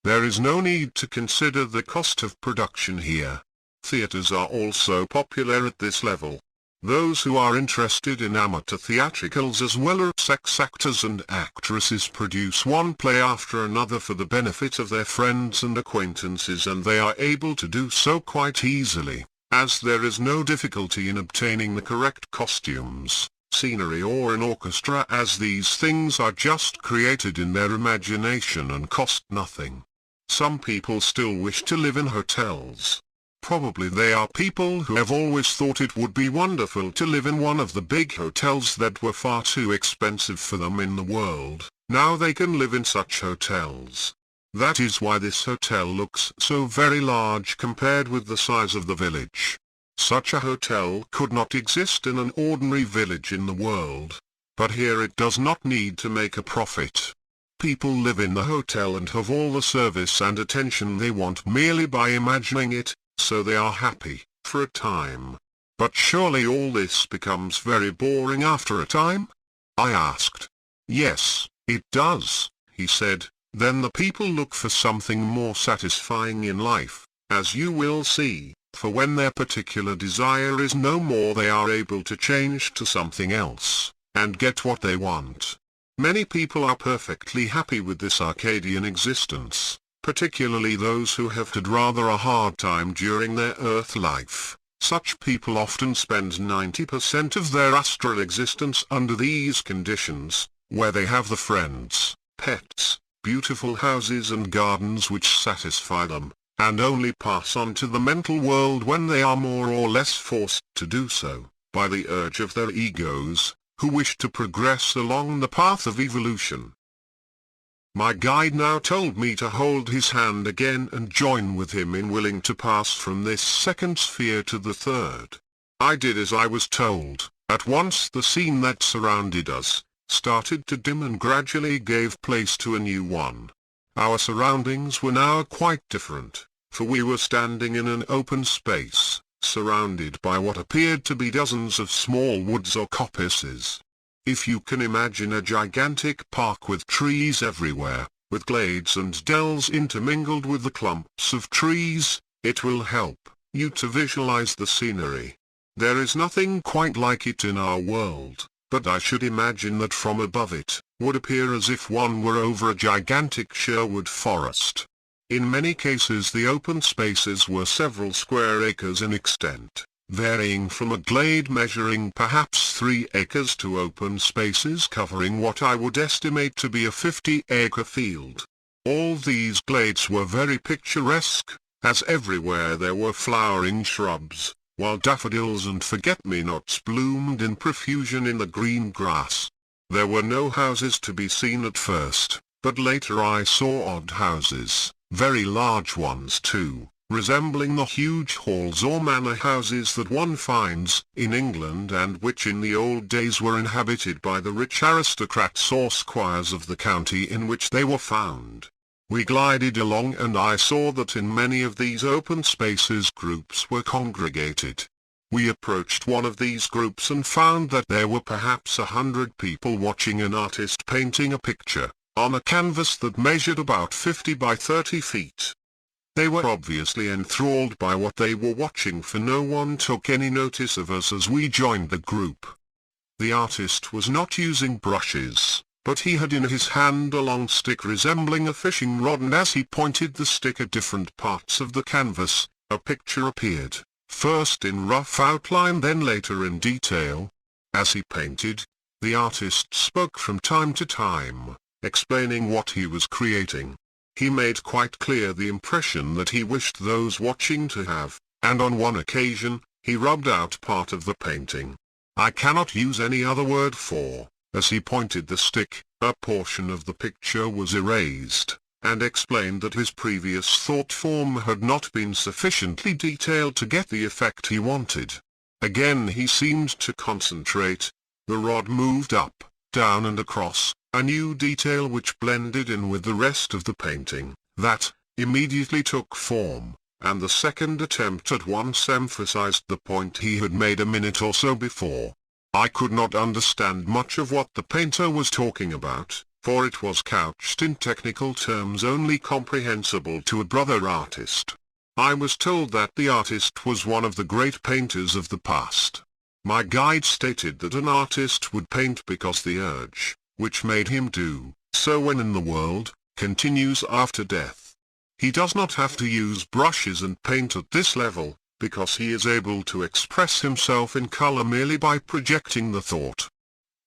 S2: There is no need to consider the cost of production here. Theatres are also popular at this level. Those who are interested in amateur theatricals as well as sex actors and actresses produce one play after another for the benefit of their friends and acquaintances, and they are able to do so quite easily, as there is no difficulty in obtaining the correct costumes, scenery or an orchestra, as these things are just created in their imagination and cost nothing. Some people still wish to live in hotels. Probably they are people who have always thought it would be wonderful to live in one of the big hotels that were far too expensive for them in the world. Now they can live in such hotels. That is why this hotel looks so very large compared with the size of the village. Such a hotel could not exist in an ordinary village in the world. But here it does not need to make a profit. People live in the hotel and have all the service and attention they want merely by imagining it, so they are happy, for a time. But surely all this becomes very boring after a time? I asked. Yes, it does, he said. Then the people look for something more satisfying in life, as you will see, for when their particular desire is no more they are able to change to something else, and get what they want. Many people are perfectly happy with this Arcadian existence, particularly those who have had rather a hard time during their earth life. Such people often spend 90% of their astral existence under these conditions, where they have the friends, pets, beautiful houses and gardens which satisfy them, and only pass on to the mental world when they are more or less forced to do so, by the urge of their egos, who wish to progress along the path of evolution. My guide now told me to hold his hand again and join with him in willing to pass from this second sphere to the third. I did as I was told. At once the scene that surrounded us started to dim and gradually gave place to a new one. Our surroundings were now quite different, for we were standing in an open space, surrounded by what appeared to be dozens of small woods or coppices. If you can imagine a gigantic park with trees everywhere, with glades and dells intermingled with the clumps of trees, it will help you to visualize the scenery. There is nothing quite like it in our world, but I should imagine that from above it would appear as if one were over a gigantic Sherwood forest. In many cases the open spaces were several square acres in extent, varying from a glade measuring perhaps 3 acres to open spaces covering what I would estimate to be a 50-acre field. All these glades were very picturesque, as everywhere there were flowering shrubs, while daffodils and forget-me-nots bloomed in profusion in the green grass. There were no houses to be seen at first, but later I saw odd houses, very large ones too, resembling the huge halls or manor houses that one finds in England and which in the old days were inhabited by the rich aristocrats or squires of the county in which they were found. We glided along and I saw that in many of these open spaces groups were congregated. We approached one of these groups and found that there were perhaps 100 people watching an artist painting a picture, on a canvas that measured about 50 by 30 feet. They were obviously enthralled by what they were watching, for no one took any notice of us as we joined the group. The artist was not using brushes, but he had in his hand a long stick resembling a fishing rod, and as he pointed the stick at different parts of the canvas, a picture appeared, first in rough outline then later in detail. As he painted, the artist spoke from time to time, explaining what he was creating. He made quite clear the impression that he wished those watching to have, and on one occasion, he rubbed out part of the painting. I cannot use any other word for, as he pointed the stick, a portion of the picture was erased, and explained that his previous thought form had not been sufficiently detailed to get the effect he wanted. Again he seemed to concentrate. The rod moved up, down and across, a new detail which blended in with the rest of the painting, that immediately took form, and the second attempt at once emphasized the point he had made a minute or so before. I could not understand much of what the painter was talking about, for it was couched in technical terms only comprehensible to a brother artist. I was told that the artist was one of the great painters of the past. My guide stated that an artist would paint because the urge, which made him do so when in the world, continues after death. He does not have to use brushes and paint at this level, because he is able to express himself in color merely by projecting the thought.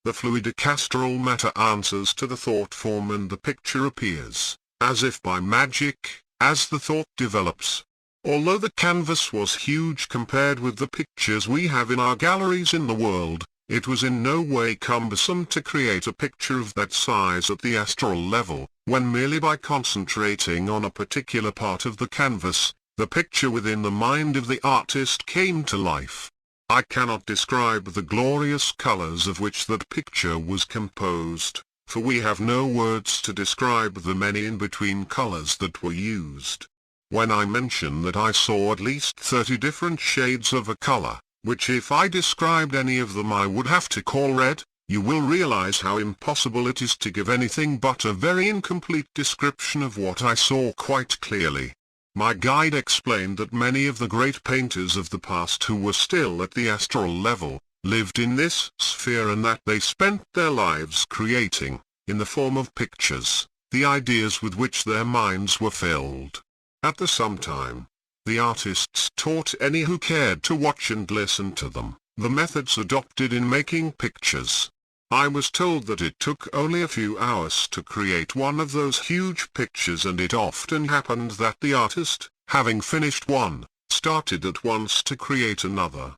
S2: The fluidic astral matter answers to the thought form and the picture appears, as if by magic, as the thought develops. Although the canvas was huge compared with the pictures we have in our galleries in the world, it was in no way cumbersome to create a picture of that size at the astral level, when merely by concentrating on a particular part of the canvas, the picture within the mind of the artist came to life. I cannot describe the glorious colors of which that picture was composed, for we have no words to describe the many in-between colors that were used. When I mention that I saw at least 30 different shades of a color, which if I described any of them I would have to call red, you will realize how impossible it is to give anything but a very incomplete description of what I saw quite clearly. My guide explained that many of the great painters of the past who were still at the astral level, lived in this sphere, and that they spent their lives creating, in the form of pictures, the ideas with which their minds were filled. At the same time, the artists taught any who cared to watch and listen to them, the methods adopted in making pictures. I was told that it took only a few hours to create one of those huge pictures, and it often happened that the artist, having finished one, started at once to create another.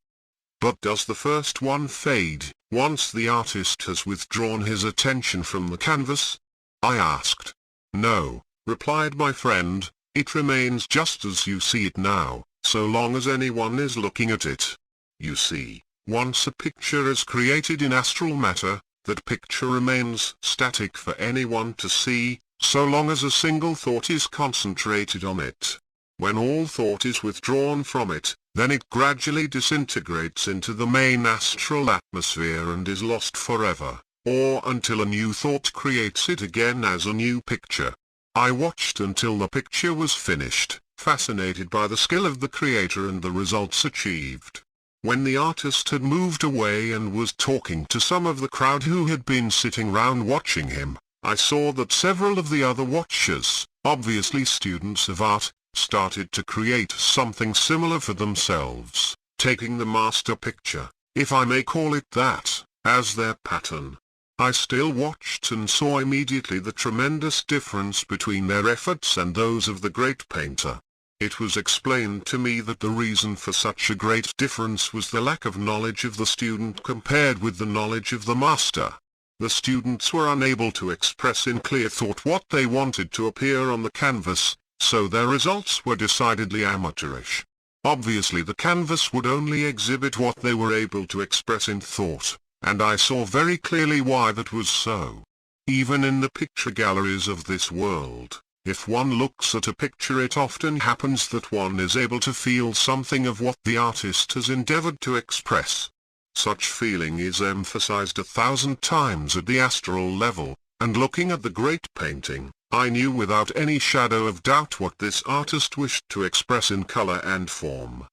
S2: But does the first one fade once the artist has withdrawn his attention from the canvas? I asked. No, replied my friend, it remains just as you see it now, so long as anyone is looking at it. You see, once a picture is created in astral matter, that picture remains static for anyone to see, so long as a single thought is concentrated on it. When all thought is withdrawn from it, then it gradually disintegrates into the main astral atmosphere and is lost forever, or until a new thought creates it again as a new picture. I watched until the picture was finished, fascinated by the skill of the creator and the results achieved. When the artist had moved away and was talking to some of the crowd who had been sitting round watching him, I saw that several of the other watchers, obviously students of art, started to create something similar for themselves, taking the master picture, if I may call it that, as their pattern. I still watched and saw immediately the tremendous difference between their efforts and those of the great painter. It was explained to me that the reason for such a great difference was the lack of knowledge of the student compared with the knowledge of the master. The students were unable to express in clear thought what they wanted to appear on the canvas, so their results were decidedly amateurish. Obviously the canvas would only exhibit what they were able to express in thought, and I saw very clearly why that was so. Even in the picture galleries of this world, if one looks at a picture, it often happens that one is able to feel something of what the artist has endeavored to express. Such feeling is emphasized 1,000 times at the astral level, and looking at the great painting, I knew without any shadow of doubt what this artist wished to express in color and form.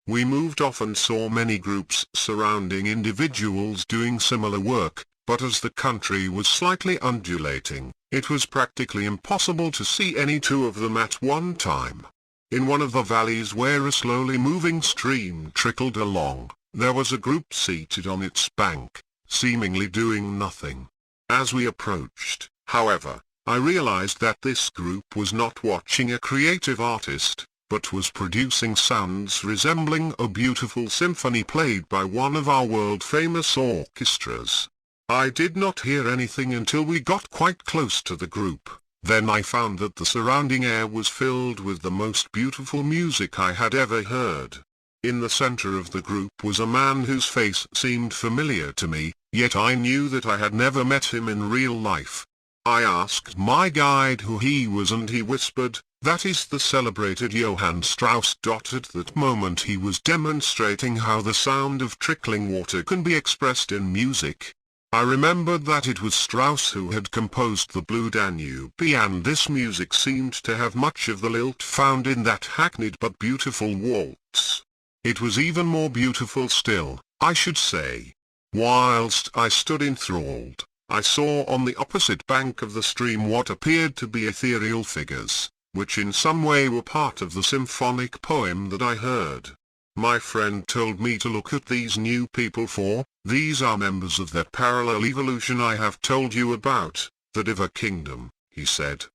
S2: We moved off and saw many groups surrounding individuals doing similar work, but as the country was slightly undulating, it was practically impossible to see any two of them at one time. In one of the valleys where a slowly moving stream trickled along, there was a group seated on its bank, seemingly doing nothing. As we approached, however, I realized that this group was not watching a creative artist, but was producing sounds resembling a beautiful symphony played by one of our world-famous orchestras. I did not hear anything until we got quite close to the group. Then I found that the surrounding air was filled with the most beautiful music I had ever heard. In the center of the group was a man whose face seemed familiar to me, yet I knew that I had never met him in real life. I asked my guide who he was, and he whispered, "That is the celebrated Johann Strauss." At that moment he was demonstrating how the sound of trickling water can be expressed in music. I remembered that it was Strauss who had composed the Blue Danube, and this music seemed to have much of the lilt found in that hackneyed but beautiful waltz. It was even more beautiful still, I should say. Whilst I stood enthralled, I saw on the opposite bank of the stream what appeared to be ethereal figures, which in some way were part of the symphonic poem that I heard. My friend told me to look at these new people, for these are members of that parallel evolution I have told you about, the Diva Kingdom, he said.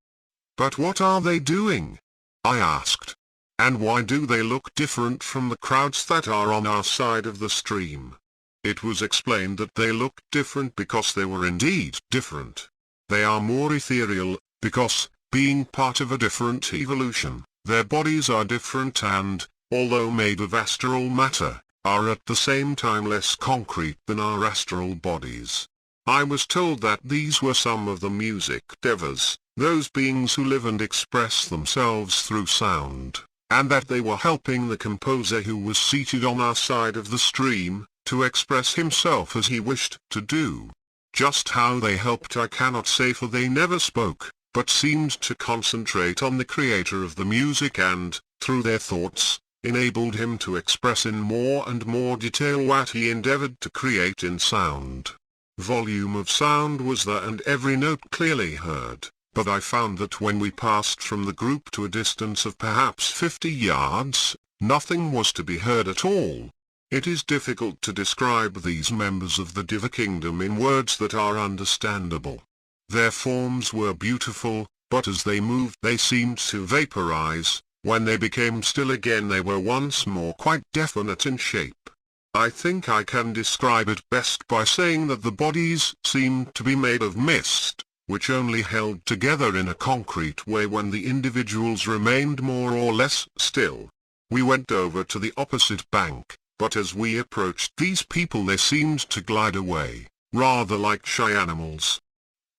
S2: But what are they doing? I asked. And why do they look different from the crowds that are on our side of the stream? It was explained that they looked different because they were indeed different. They are more ethereal, because, being part of a different evolution, their bodies are different and, although made of astral matter, are at the same time less concrete than our astral bodies. I was told that these were some of the music devas, those beings who live and express themselves through sound, and that they were helping the composer who was seated on our side of the stream, to express himself as he wished to do. Just how they helped I cannot say, for they never spoke, but seemed to concentrate on the creator of the music and, through their thoughts, enabled him to express in more and more detail what he endeavored to create in sound. Volume of sound was there and every note clearly heard, but I found that when we passed from the group to a distance of perhaps 50 yards, nothing was to be heard at all. It is difficult to describe these members of the Diva Kingdom in words that are understandable. Their forms were beautiful, but as they moved they seemed to vaporize. When they became still again they were once more quite definite in shape. I think I can describe it best by saying that the bodies seemed to be made of mist, which only held together in a concrete way when the individuals remained more or less still. We went over to the opposite bank, but as we approached these people they seemed to glide away, rather like shy animals.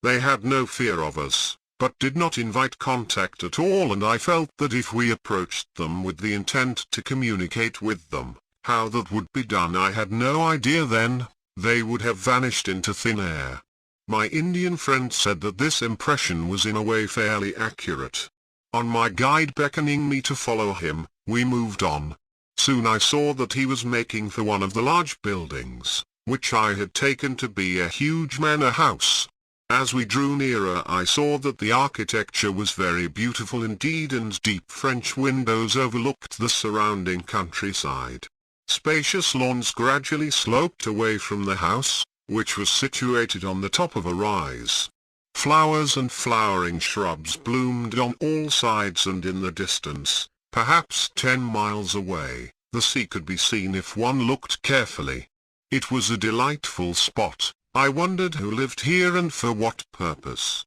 S2: They had no fear of us, but did not invite contact at all, and I felt that if we approached them with the intent to communicate with them, how that would be done I had no idea then. They would have vanished into thin air. My Indian friend said that this impression was in a way fairly accurate. On my guide beckoning me to follow him, we moved on. Soon I saw that he was making for one of the large buildings, which I had taken to be a huge manor house. As we drew nearer I saw that the architecture was very beautiful indeed, and deep French windows overlooked the surrounding countryside. Spacious lawns gradually sloped away from the house, which was situated on the top of a rise. Flowers and flowering shrubs bloomed on all sides, and in the distance, perhaps 10 miles away, the sea could be seen if one looked carefully. It was a delightful spot. I wondered who lived here and for what purpose.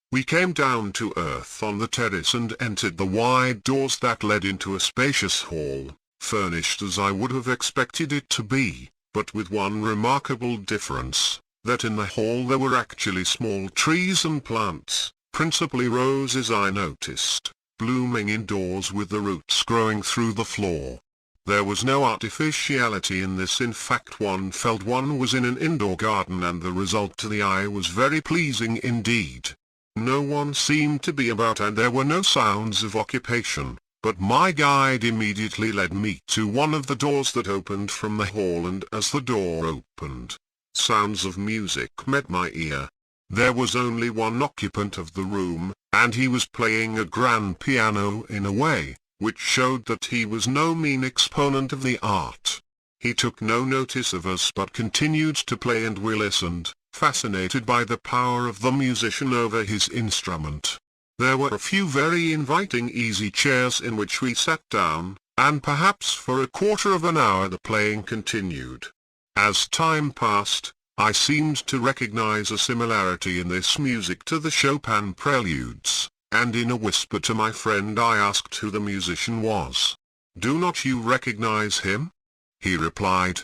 S2: We came down to earth on the terrace and entered the wide doors that led into a spacious hall, furnished as I would have expected it to be, but with one remarkable difference, that in the hall there were actually small trees and plants, principally roses I noticed, blooming indoors with the roots growing through the floor. There was no artificiality in this. In fact, one felt one was in an indoor garden, and the result to the eye was very pleasing indeed. No one seemed to be about, and there were no sounds of occupation, but my guide immediately led me to one of the doors that opened from the hall, and as the door opened, sounds of music met my ear. There was only one occupant of the room, and he was playing a grand piano in a way which showed that he was no mean exponent of the art. He took no notice of us but continued to play, and we listened, fascinated by the power of the musician over his instrument. There were a few very inviting easy chairs in which we sat down, and perhaps for a quarter of an hour the playing continued. As time passed, I seemed to recognize a similarity in this music to the Chopin preludes, and in a whisper to my friend I asked who the musician was. "Do not you recognize him?" He replied,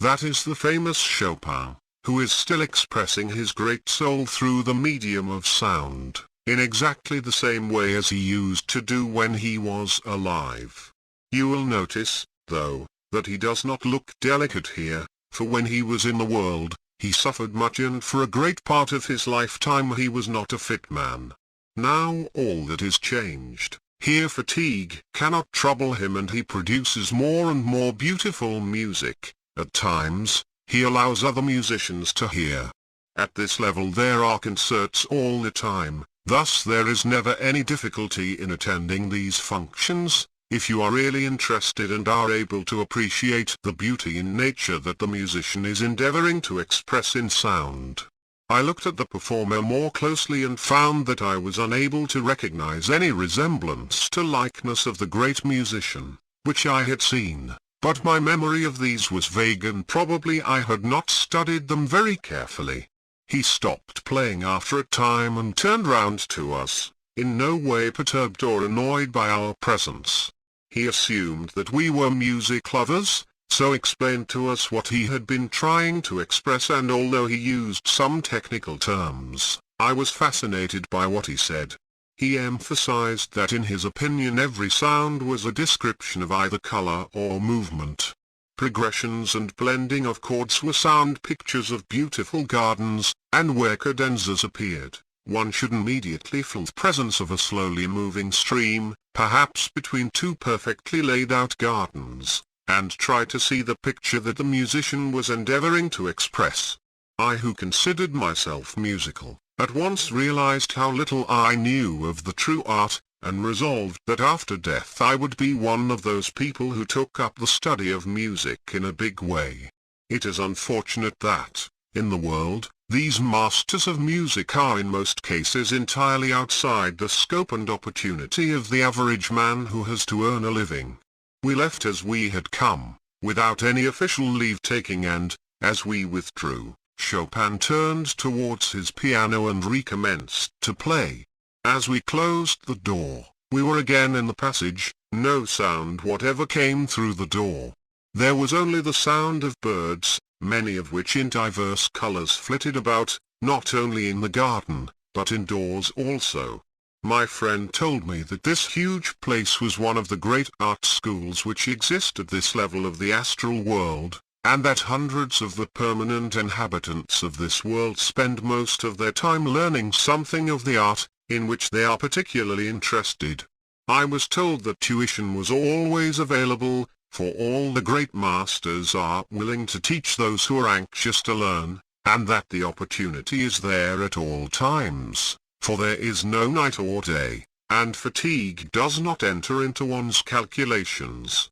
S2: "That is the famous Chopin, who is still expressing his great soul through the medium of sound, in exactly the same way as he used to do when he was alive. You will notice, though, that he does not look delicate here, for when he was in the world, he suffered much, and for a great part of his lifetime he was not a fit man. Now all that is changed. Here fatigue cannot trouble him, and he produces more and more beautiful music. At times, he allows other musicians to hear. At this level there are concerts all the time, thus there is never any difficulty in attending these functions, if you are really interested and are able to appreciate the beauty in nature that the musician is endeavoring to express in sound." I looked at the performer more closely and found that I was unable to recognize any resemblance to likeness of the great musician, which I had seen, but my memory of these was vague, and probably I had not studied them very carefully. He stopped playing after a time and turned round to us, in no way perturbed or annoyed by our presence. He assumed that we were music lovers, so explained to us what he had been trying to express, and although he used some technical terms, I was fascinated by what he said. He emphasized that in his opinion every sound was a description of either color or movement. Progressions and blending of chords were sound pictures of beautiful gardens, and where cadenzas appeared, one should immediately feel the presence of a slowly moving stream, perhaps between two perfectly laid out gardens, and try to see the picture that the musician was endeavoring to express. I, who considered myself musical, at once realized how little I knew of the true art, and resolved that after death I would be one of those people who took up the study of music in a big way. It is unfortunate that, in the world, these masters of music are in most cases entirely outside the scope and opportunity of the average man who has to earn a living. We left as we had come, without any official leave-taking, and, as we withdrew, Chopin turned towards his piano and recommenced to play. As we closed the door, we were again in the passage. No sound whatever came through the door. There was only the sound of birds, many of which in diverse colors flitted about, not only in the garden, but indoors also. My friend told me that this huge place was one of the great art schools which exist at this level of the astral world, and that hundreds of the permanent inhabitants of this world spend most of their time learning something of the art, in which they are particularly interested. I was told that tuition was always available, for all the great masters are willing to teach those who are anxious to learn, and that the opportunity is there at all times, for there is no night or day, and fatigue does not enter into one's calculations.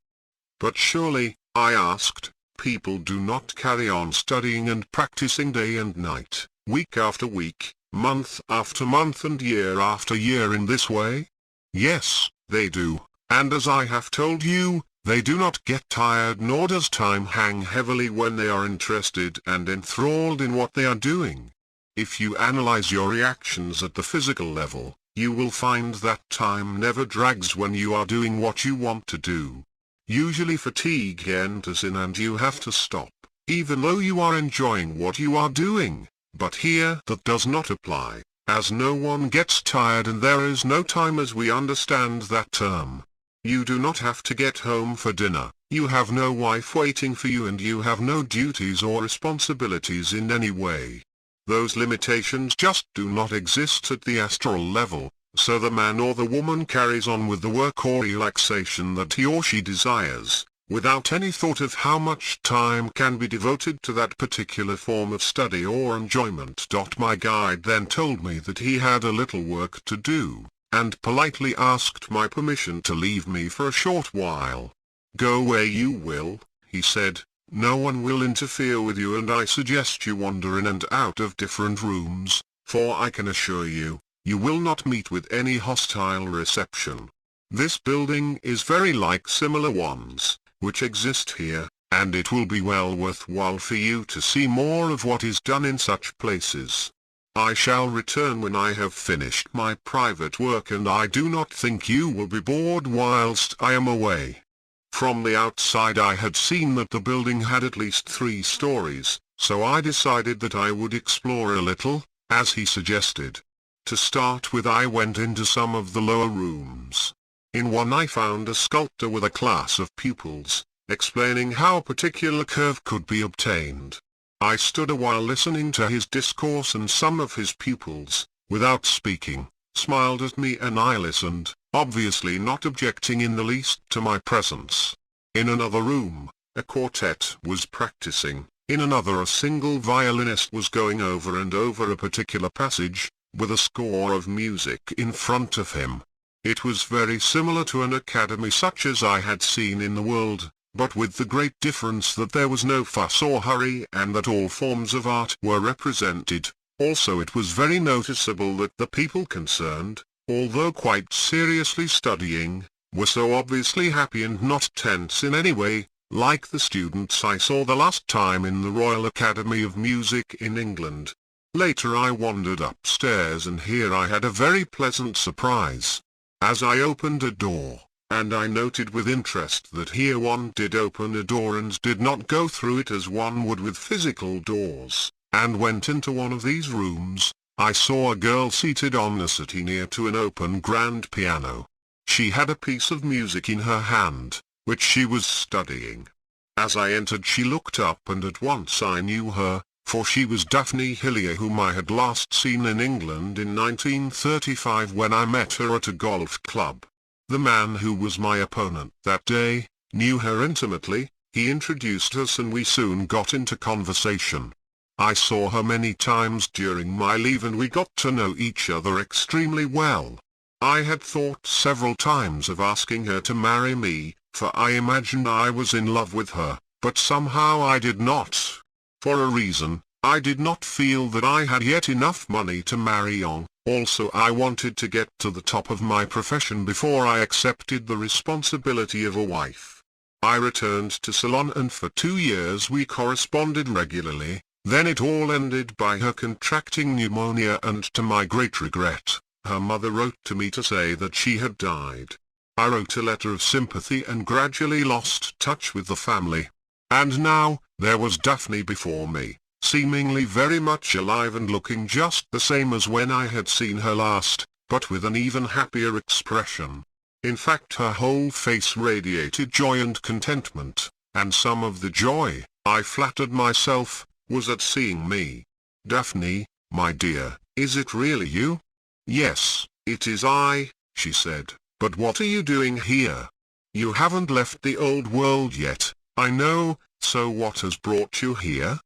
S2: But surely, I asked, people do not carry on studying and practicing day and night, week after week, month after month and year after year in this way? Yes, they do, and as I have told you, they do not get tired, nor does time hang heavily when they are interested and enthralled in what they are doing. If you analyze your reactions at the physical level, you will find that time never drags when you are doing what you want to do. Usually fatigue enters in and you have to stop, even though you are enjoying what you are doing, but here that does not apply, as no one gets tired and there is no time as we understand that term. You do not have to get home for dinner, you have no wife waiting for you, and you have no duties or responsibilities in any way. Those limitations just do not exist at the astral level, so the man or the woman carries on with the work or relaxation that he or she desires, without any thought of how much time can be devoted to that particular form of study or enjoyment. My guide then told me that he had a little work to do, and politely asked my permission to leave me for a short while. Go where you will, he said, no one will interfere with you, and I suggest you wander in and out of different rooms, for I can assure you, you will not meet with any hostile reception. This building is very like similar ones, which exist here, and it will be well worthwhile for you to see more of what is done in such places. I shall return when I have finished my private work, and I do not think you will be bored whilst I am away. From the outside I had seen that the building had at least 3 stories, so I decided that I would explore a little, as he suggested. To start with, I went into some of the lower rooms. In one I found a sculptor with a class of pupils, explaining how a particular curve could be obtained. I stood a while listening to his discourse, and some of his pupils, without speaking, smiled at me, and I listened, obviously not objecting in the least to my presence. In another room, a quartet was practicing, in another a single violinist was going over and over a particular passage, with a score of music in front of him. It was very similar to an academy such as I had seen in the world, but with the great difference that there was no fuss or hurry, and that all forms of art were represented. Also it was very noticeable that the people concerned, although quite seriously studying, were so obviously happy and not tense in any way, like the students I saw the last time in the Royal Academy of Music in England. Later I wandered upstairs, and here I had a very pleasant surprise. As I opened a door, and I noted with interest that here one did open a door and did not go through it as one would with physical doors, and went into one of these rooms, I saw a girl seated on a settee near to an open grand piano. She had a piece of music in her hand, which she was studying. As I entered she looked up, and at once I knew her, for she was Daphne Hillier, whom I had last seen in England in 1935 when I met her at a golf club. The man who was my opponent that day knew her intimately. He introduced us and we soon got into conversation. I saw her many times during my leave and we got to know each other extremely well. I had thought several times of asking her to marry me, for I imagined I was in love with her, but somehow I did not. For a reason, I did not feel that I had yet enough money to marry on. Also I wanted to get to the top of my profession before I accepted the responsibility of a wife. I returned to Ceylon and for 2 years we corresponded regularly, then it all ended by her contracting pneumonia and to my great regret, her mother wrote to me to say that she had died. I wrote a letter of sympathy and gradually lost touch with the family. And now, there was Daphne before me, seemingly very much alive and looking just the same as when I had seen her last, but with an even happier expression. In fact, her whole face radiated joy and contentment, and some of the joy, I flattered myself, was at seeing me. "Daphne, my dear, is it really you?" "Yes, it is I," she said, "but what are you doing here? You haven't left the old world yet, I know, so what has brought you here?"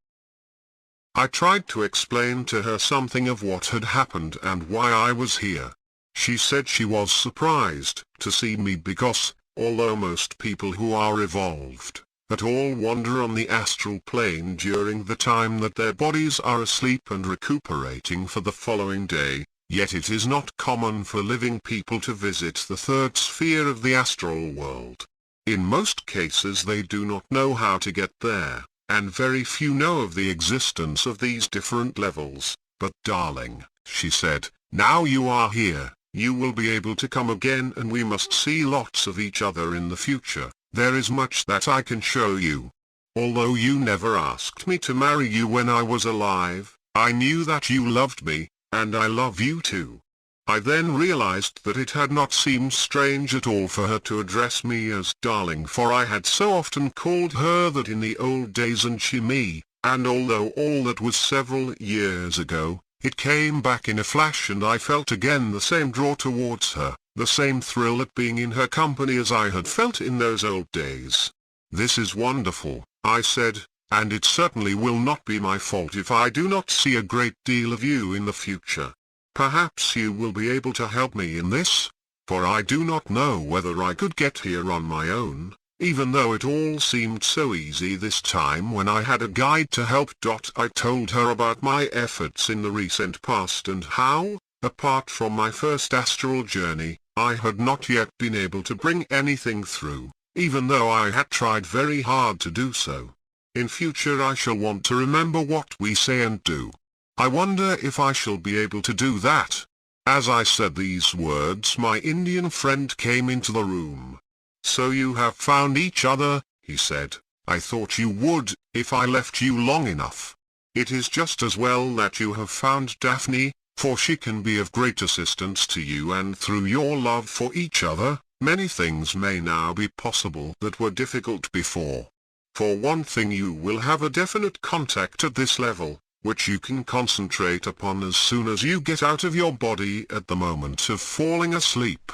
S2: I tried to explain to her something of what had happened and why I was here. She said she was surprised to see me because, although most people who are evolved at all wander on the astral plane during the time that their bodies are asleep and recuperating for the following day, yet it is not common for living people to visit the third sphere of the astral world. In most cases they do not know how to get there, and very few know of the existence of these different levels. "But darling," she said, "now you are here, you will be able to come again and we must see lots of each other in the future. There is much that I can show you. Although you never asked me to marry you when I was alive, I knew that you loved me, and I love you too." I then realized that it had not seemed strange at all for her to address me as darling, for I had so often called her that in the old days and she me, and although all that was several years ago, it came back in a flash and I felt again the same draw towards her, the same thrill at being in her company as I had felt in those old days. "This is wonderful," I said, "and it certainly will not be my fault if I do not see a great deal of you in the future. Perhaps you will be able to help me in this, for I do not know whether I could get here on my own, even though it all seemed so easy this time when I had a guide to help. I told her about my efforts in the recent past and how, apart from my first astral journey, I had not yet been able to bring anything through, even though I had tried very hard to do so. In future I shall want to remember what we say and do. I wonder if I shall be able to do that." As I said these words, my Indian friend came into the room. "So you have found each other," he said. "I thought you would, if I left you long enough. It is just as well that you have found Daphne, for she can be of great assistance to you, and through your love for each other, many things may now be possible that were difficult before. For one thing, you will have a definite contact at this level, which you can concentrate upon as soon as you get out of your body at the moment of falling asleep.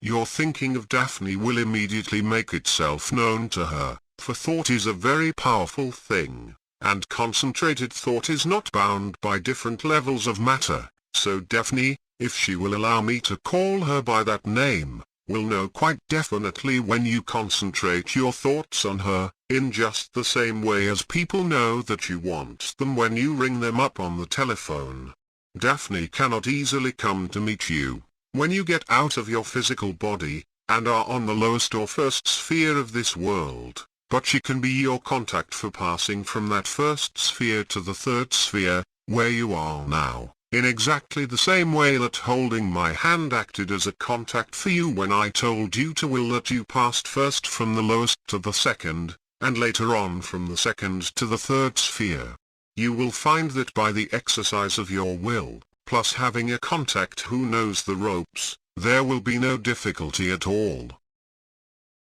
S2: Your thinking of Daphne will immediately make itself known to her, for thought is a very powerful thing, and concentrated thought is not bound by different levels of matter, so Daphne, if she will allow me to call her by that name, will know quite definitely when you concentrate your thoughts on her, in just the same way as people know that you want them when you ring them up on the telephone. Daphne cannot easily come to meet you when you get out of your physical body, and are on the lowest or first sphere of this world, but she can be your contact for passing from that first sphere to the third sphere, where you are now, in exactly the same way that holding my hand acted as a contact for you when I told you to will that you passed first from the lowest to the second, and later on from the second to the third sphere. You will find that by the exercise of your will, plus having a contact who knows the ropes, there will be no difficulty at all."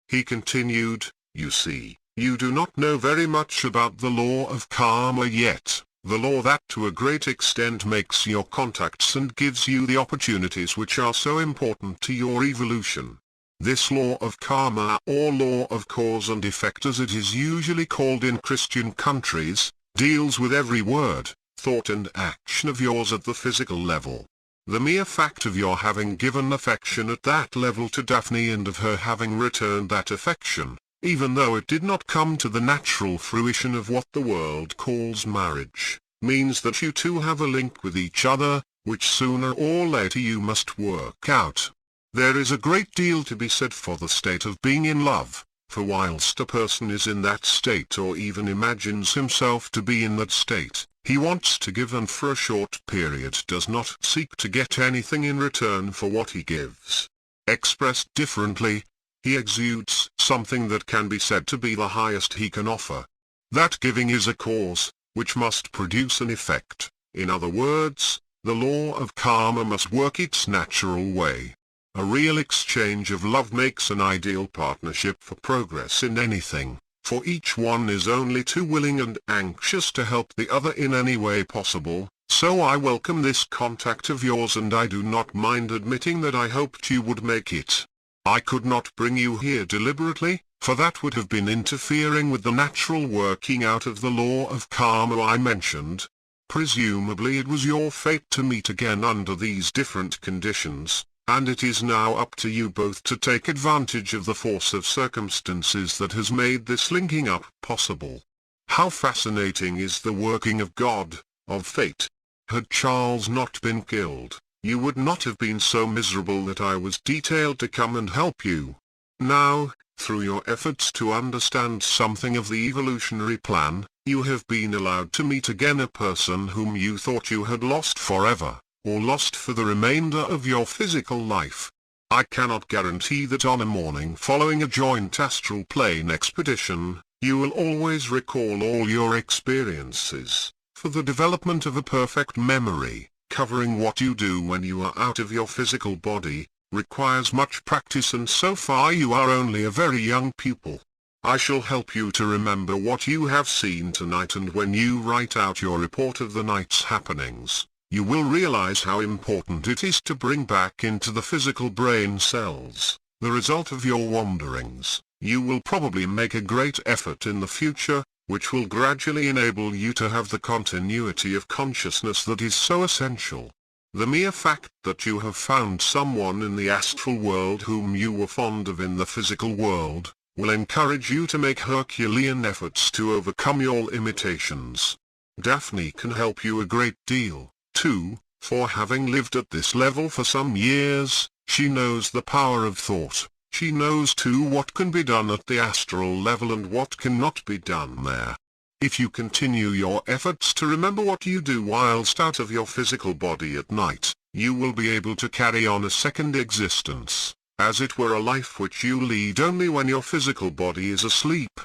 S2: He continued, "You see, you do not know very much about the law of karma yet, the law that to a great extent makes your contacts and gives you the opportunities which are so important to your evolution. This law of karma, or law of cause and effect as it is usually called in Christian countries, deals with every word, thought and action of yours at the physical level. The mere fact of your having given affection at that level to Daphne and of her having returned that affection, even though it did not come to the natural fruition of what the world calls marriage, means that you two have a link with each other, which sooner or later you must work out. There is a great deal to be said for the state of being in love, for whilst a person is in that state or even imagines himself to be in that state, he wants to give and for a short period does not seek to get anything in return for what he gives. Expressed differently, he exudes something that can be said to be the highest he can offer. That giving is a cause, which must produce an effect. In other words, the law of karma must work its natural way. A real exchange of love makes an ideal partnership for progress in anything, for each one is only too willing and anxious to help the other in any way possible. So I welcome this contact of yours, and I do not mind admitting that I hoped you would make it. I could not bring you here deliberately, for that would have been interfering with the natural working out of the law of karma I mentioned. Presumably it was your fate to meet again under these different conditions, and it is now up to you both to take advantage of the force of circumstances that has made this linking up possible. How fascinating is the working of God, of fate. Had Charles not been killed, you would not have been so miserable that I was detailed to come and help you. Now, through your efforts to understand something of the evolutionary plan, you have been allowed to meet again a person whom you thought you had lost forever, or lost for the remainder of your physical life. I cannot guarantee that on a morning following a joint astral plane expedition, you will always recall all your experiences, for the development of a perfect memory, covering what you do when you are out of your physical body, requires much practice, and so far you are only a very young pupil. I shall help you to remember what you have seen tonight, and when you write out your report of the night's happenings, you will realize how important it is to bring back into the physical brain cells the result of your wanderings. You will probably make a great effort in the future, which will gradually enable you to have the continuity of consciousness that is so essential. The mere fact that you have found someone in the astral world whom you were fond of in the physical world, will encourage you to make Herculean efforts to overcome your limitations. Daphne can help you a great deal, too, for having lived at this level for some years, she knows the power of thought. She knows too what can be done at the astral level and what cannot be done there. If you continue your efforts to remember what you do whilst out of your physical body at night, you will be able to carry on a second existence, as it were a life which you lead only when your physical body is asleep.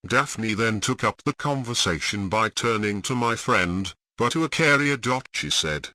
S2: Daphne then took up the conversation by turning to my friend, but to Acharya. She said,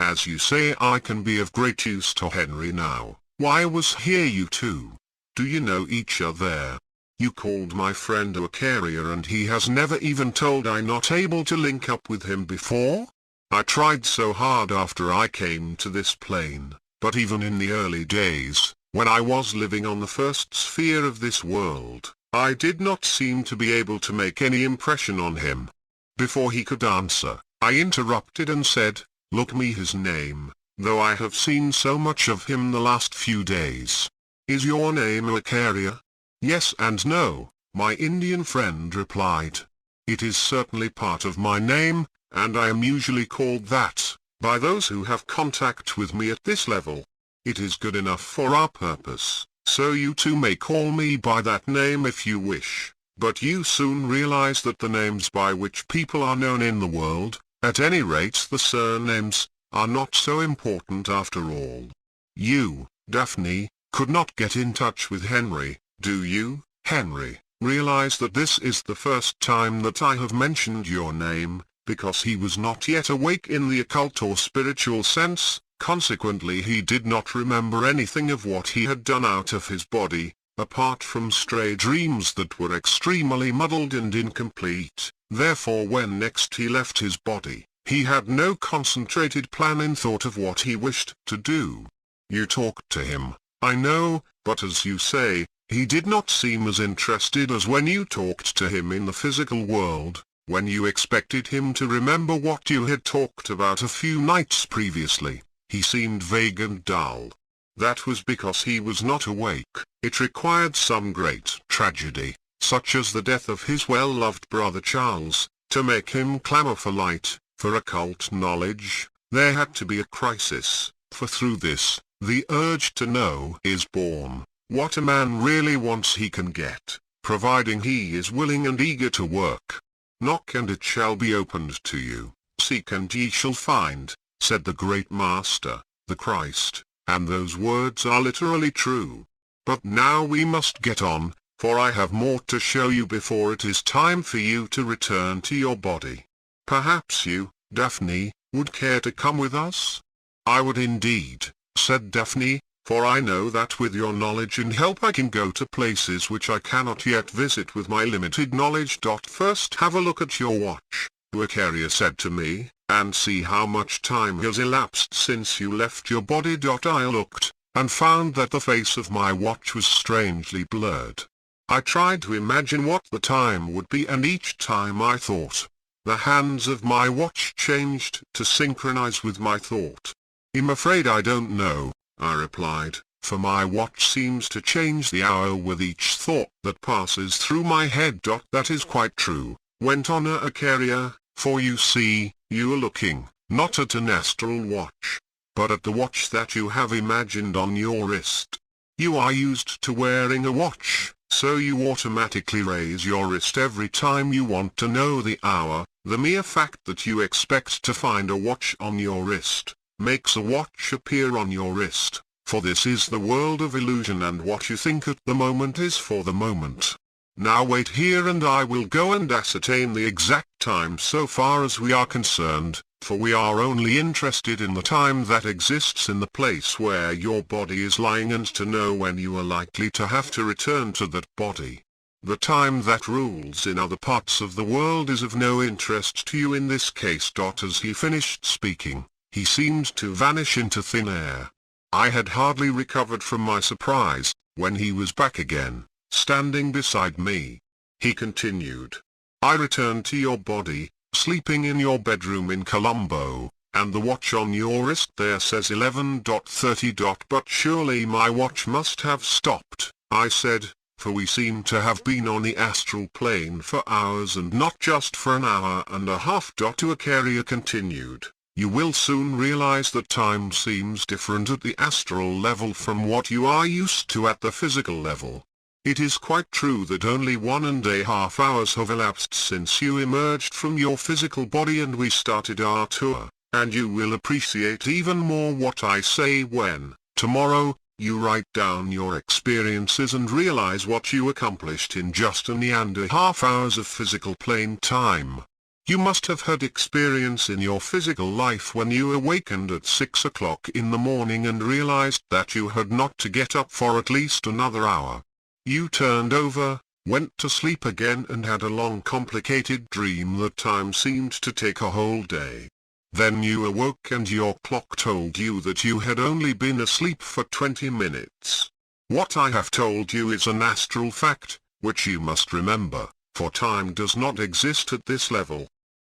S2: "As you say, I can be of great use to Henry now. Why was here you two? Do you know each other? You called my friend Acharya and he has never even told I not able to link up with him before? I tried so hard after I came to this plane, but even in the early days, when I was living on the first sphere of this world, I did not seem to be able to make any impression on him." Before he could answer, I interrupted and said, "Look me his name, though I have seen so much of him the last few days. Is your name Acharya?" "Yes and no," my Indian friend replied. "It is certainly part of my name, and I am usually called that by those who have contact with me at this level. It is good enough for our purpose, so you too may call me by that name if you wish, but you soon realize that the names by which people are known in the world, at any rate the surnames, are not so important after all. You, Daphne, could not get in touch with Henry, do you, Henry? Realize that this is the first time that I have mentioned your name, because he was not yet awake in the occult or spiritual sense, consequently he did not remember anything of what he had done out of his body, apart from stray dreams that were extremely muddled and incomplete. Therefore when next he left his body, he had no concentrated plan in thought of what he wished to do. You talked to him, I know, but as you say, he did not seem as interested as when you talked to him in the physical world, when you expected him to remember what you had talked about a few nights previously. He seemed vague and dull. That was because he was not awake. It required some great tragedy, such as the death of his well-loved brother Charles, to make him clamor for light, for occult knowledge. There had to be a crisis, for through this, the urge to know is born. What a man really wants he can get, providing he is willing and eager to work. Knock and it shall be opened to you. Seek and ye shall find, said the great Master, the Christ, and those words are literally true. But now we must get on, for I have more to show you before it is time for you to return to your body. Perhaps you, Daphne, would care to come with us? I would indeed, said Daphne, for I know that with your knowledge and help I can go to places which I cannot yet visit with my limited knowledge. First have a look at your watch, Acharya said to me, and see how much time has elapsed since you left your body. I looked, and found that the face of my watch was strangely blurred. I tried to imagine what the time would be, and each time I thought, the hands of my watch changed to synchronize with my thought. I'm afraid I don't know, I replied, for my watch seems to change the hour with each thought that passes through my head. That is quite true, went on Acharya, for you see, you are looking, not at an astral watch, but at the watch that you have imagined on your wrist. You are used to wearing a watch, so you automatically raise your wrist every time you want to know the hour. The mere fact that you expect to find a watch on your wrist, makes a watch appear on your wrist, for this is the world of illusion, and what you think at the moment is for the moment. Now wait here and I will go and ascertain the exact time so far as we are concerned, for we are only interested in the time that exists in the place where your body is lying, and to know when you are likely to have to return to that body. The time that rules in other parts of the world is of no interest to you in this case. As he finished speaking, he seemed to vanish into thin air. I had hardly recovered from my surprise, when he was back again, standing beside me. He continued, I returned to your body, sleeping in your bedroom in Colombo, and the watch on your wrist there says 11:30. But surely my watch must have stopped, I said, for we seem to have been on the astral plane for hours and not just for an hour and a half. Acharya continued, you will soon realize that time seems different at the astral level from what you are used to at the physical level. It is quite true that only 1.5 hours have elapsed since you emerged from your physical body and we started our tour, and you will appreciate even more what I say when, tomorrow, you write down your experiences and realize what you accomplished in just 1.5 hours of physical plane time. You must have had experience in your physical life when you awakened at 6 o'clock in the morning and realized that you had not to get up for at least another hour. You turned over, went to sleep again and had a long complicated dream that time seemed to take a whole day. Then you awoke and your clock told you that you had only been asleep for 20 minutes. What I have told you is an astral fact, which you must remember, for time does not exist at this level.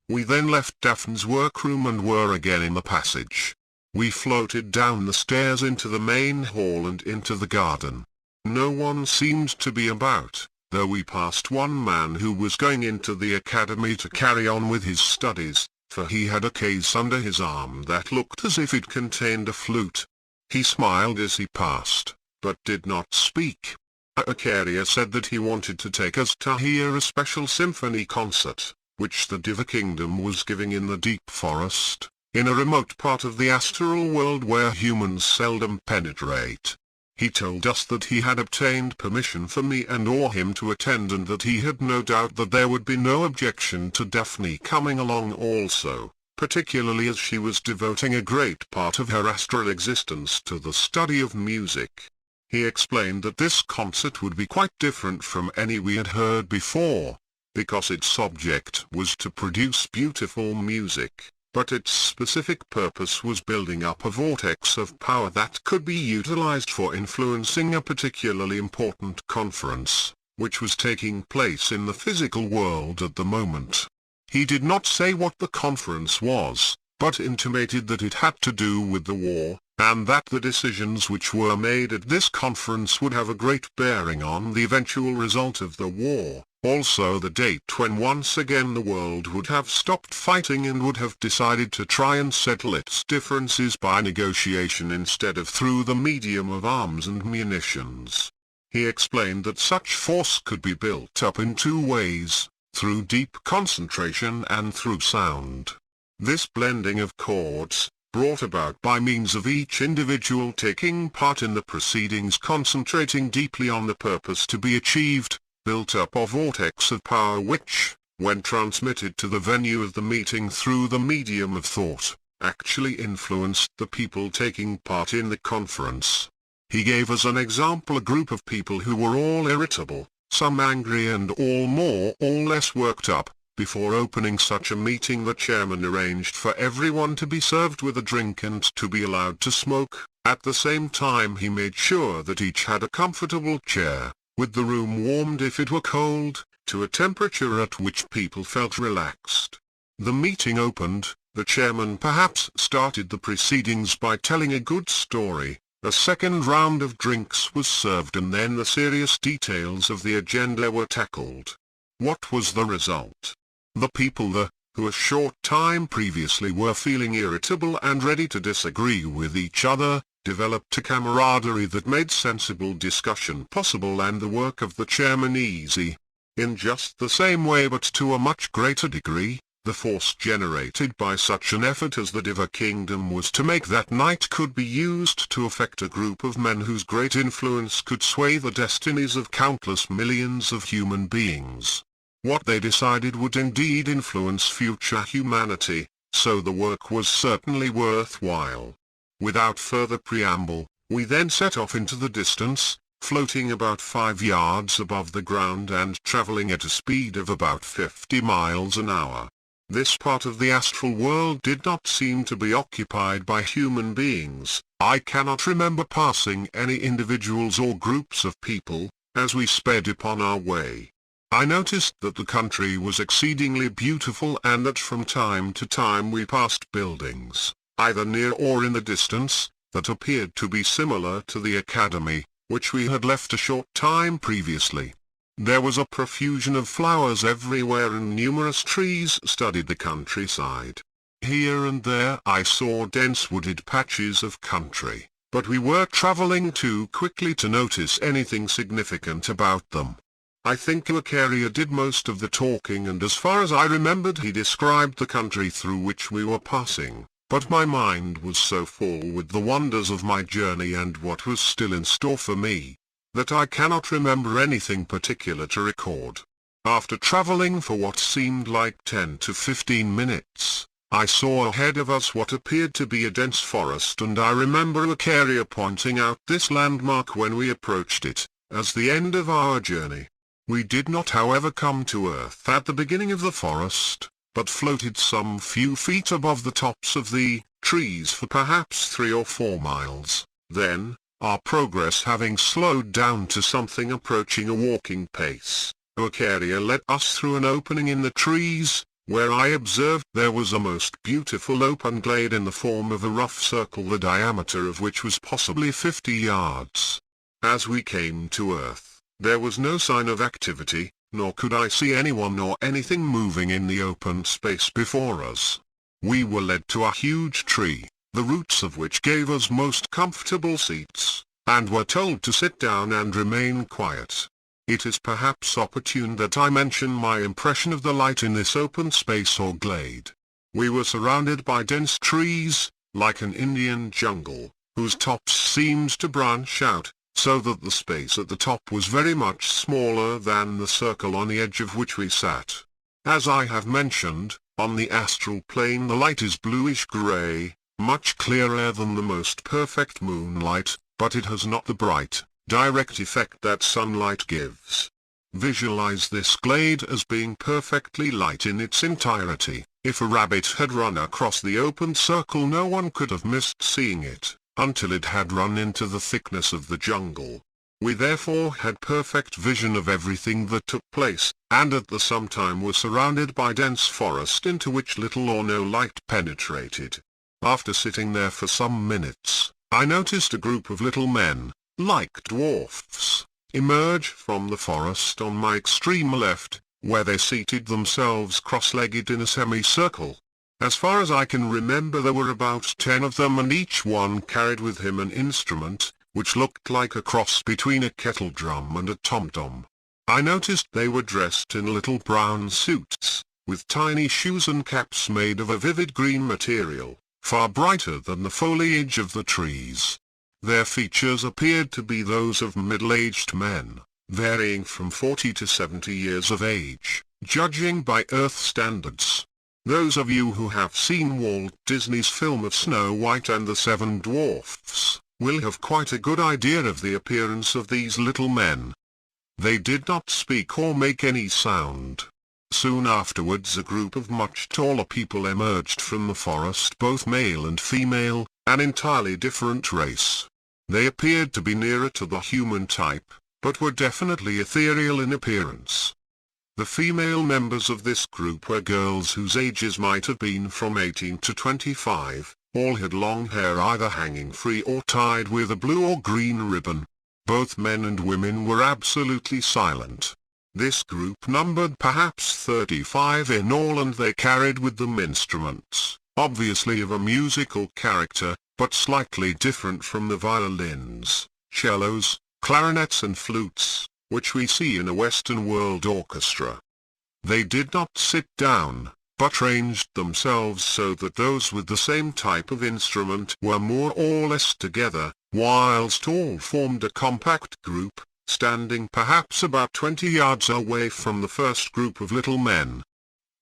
S2: We then left Daphne's workroom and were again in the passage. We floated down the stairs into the main hall and into the garden. No one seemed to be about, though we passed one man who was going into the academy to carry on with his studies, for he had a case under his arm that looked as if it contained a flute. He smiled as he passed, but did not speak. Acharya said that he wanted to take us to hear a special symphony concert, which the Diva Kingdom was giving in the deep forest, in a remote part of the astral world where humans seldom penetrate. He told us that he had obtained permission for me and or him to attend, and that he had no doubt that there would be no objection to Daphne coming along also, particularly as she was devoting a great part of her astral existence to the study of music. He explained that this concert would be quite different from any we had heard before, because its object was to produce beautiful music, but its specific purpose was building up a vortex of power that could be utilized for influencing a particularly important conference, which was taking place in the physical world at the moment. He did not say what the conference was, but intimated that it had to do with the war, and that the decisions which were made at this conference would have a great bearing on the eventual result of the war, also the date when once again the world would have stopped fighting and would have decided to try and settle its differences by negotiation instead of through the medium of arms and munitions. He explained that such force could be built up in two ways, through deep concentration and through sound. This blending of chords, brought about by means of each individual taking part in the proceedings concentrating deeply on the purpose to be achieved, built up a vortex of power which, when transmitted to the venue of the meeting through the medium of thought, actually influenced the people taking part in the conference. He gave as an example a group of people who were all irritable, some angry and all more or less worked up. Before opening such a meeting, the chairman arranged for everyone to be served with a drink and to be allowed to smoke. At the same time he made sure that each had a comfortable chair, with the room warmed if it were cold, to a temperature at which people felt relaxed. The meeting opened, the chairman perhaps started the proceedings by telling a good story. A second round of drinks was served and then the serious details of the agenda were tackled. What was the result? The people who a short time previously were feeling irritable and ready to disagree with each other, developed a camaraderie that made sensible discussion possible and the work of the chairman easy. In just the same way but to a much greater degree, the force generated by such an effort as the Diva Kingdom was to make that night could be used to affect a group of men whose great influence could sway the destinies of countless millions of human beings. What they decided would indeed influence future humanity, so the work was certainly worthwhile. Without further preamble, we then set off into the distance, floating about 5 yards above the ground and traveling at a speed of about 50 miles an hour. This part of the astral world did not seem to be occupied by human beings. I cannot remember passing any individuals or groups of people, as we sped upon our way. I noticed that the country was exceedingly beautiful and that from time to time we passed buildings, either near or in the distance, that appeared to be similar to the academy, which we had left a short time previously. There was a profusion of flowers everywhere and numerous trees studded the countryside. Here and there I saw dense wooded patches of country, but we were traveling too quickly to notice anything significant about them. I think Acharya did most of the talking and as far as I remembered he described the country through which we were passing, but my mind was so full with the wonders of my journey and what was still in store for me, that I cannot remember anything particular to record. After traveling for what seemed like 10 to 15 minutes, I saw ahead of us what appeared to be a dense forest and I remember Acharya pointing out this landmark when we approached it, as the end of our journey. We did not however come to earth at the beginning of the forest, but floated some few feet above the tops of the trees for perhaps 3 or 4 miles. Then, our progress having slowed down to something approaching a walking pace, Acharya led us through an opening in the trees, where I observed there was a most beautiful open glade in the form of a rough circle the diameter of which was possibly 50 yards. As we came to earth, there was no sign of activity, nor could I see anyone nor anything moving in the open space before us. We were led to a huge tree, the roots of which gave us most comfortable seats, and were told to sit down and remain quiet. It is perhaps opportune that I mention my impression of the light in this open space or glade. We were surrounded by dense trees, like an Indian jungle, whose tops seemed to branch out, so that the space at the top was very much smaller than the circle on the edge of which we sat. As I have mentioned, on the astral plane the light is bluish-gray, much clearer than the most perfect moonlight, but it has not the bright, direct effect that sunlight gives. Visualize this glade as being perfectly light in its entirety. If a rabbit had run across the open circle no one could have missed seeing it, until it had run into the thickness of the jungle. We therefore had perfect vision of everything that took place, and at the same time were surrounded by dense forest into which little or no light penetrated. After sitting there for some minutes, I noticed a group of little men, like dwarfs, emerge from the forest on my extreme left, where they seated themselves cross-legged in a semicircle. As far as I can remember, there were about 10 of them, and each one carried with him an instrument, which looked like a cross between a kettle drum and a tom-tom. I noticed they were dressed in little brown suits, with tiny shoes and caps made of a vivid green material, far brighter than the foliage of the trees. Their features appeared to be those of middle-aged men, varying from 40 to 70 years of age, judging by Earth standards. Those of you who have seen Walt Disney's film of Snow White and the Seven Dwarfs will have quite a good idea of the appearance of these little men. They did not speak or make any sound. Soon afterwards a group of much taller people emerged from the forest, both male and female, an entirely different race. They appeared to be nearer to the human type, but were definitely ethereal in appearance. The female members of this group were girls whose ages might have been from 18 to 25, all had long hair either hanging free or tied with a blue or green ribbon. Both men and women were absolutely silent. This group numbered perhaps 35 in all, and they carried with them instruments, obviously of a musical character, but slightly different from the violins, cellos, clarinets and flutes, which we see in a Western world orchestra. They did not sit down, but ranged themselves so that those with the same type of instrument were more or less together, whilst all formed a compact group, standing perhaps about 20 yards away from the first group of little men.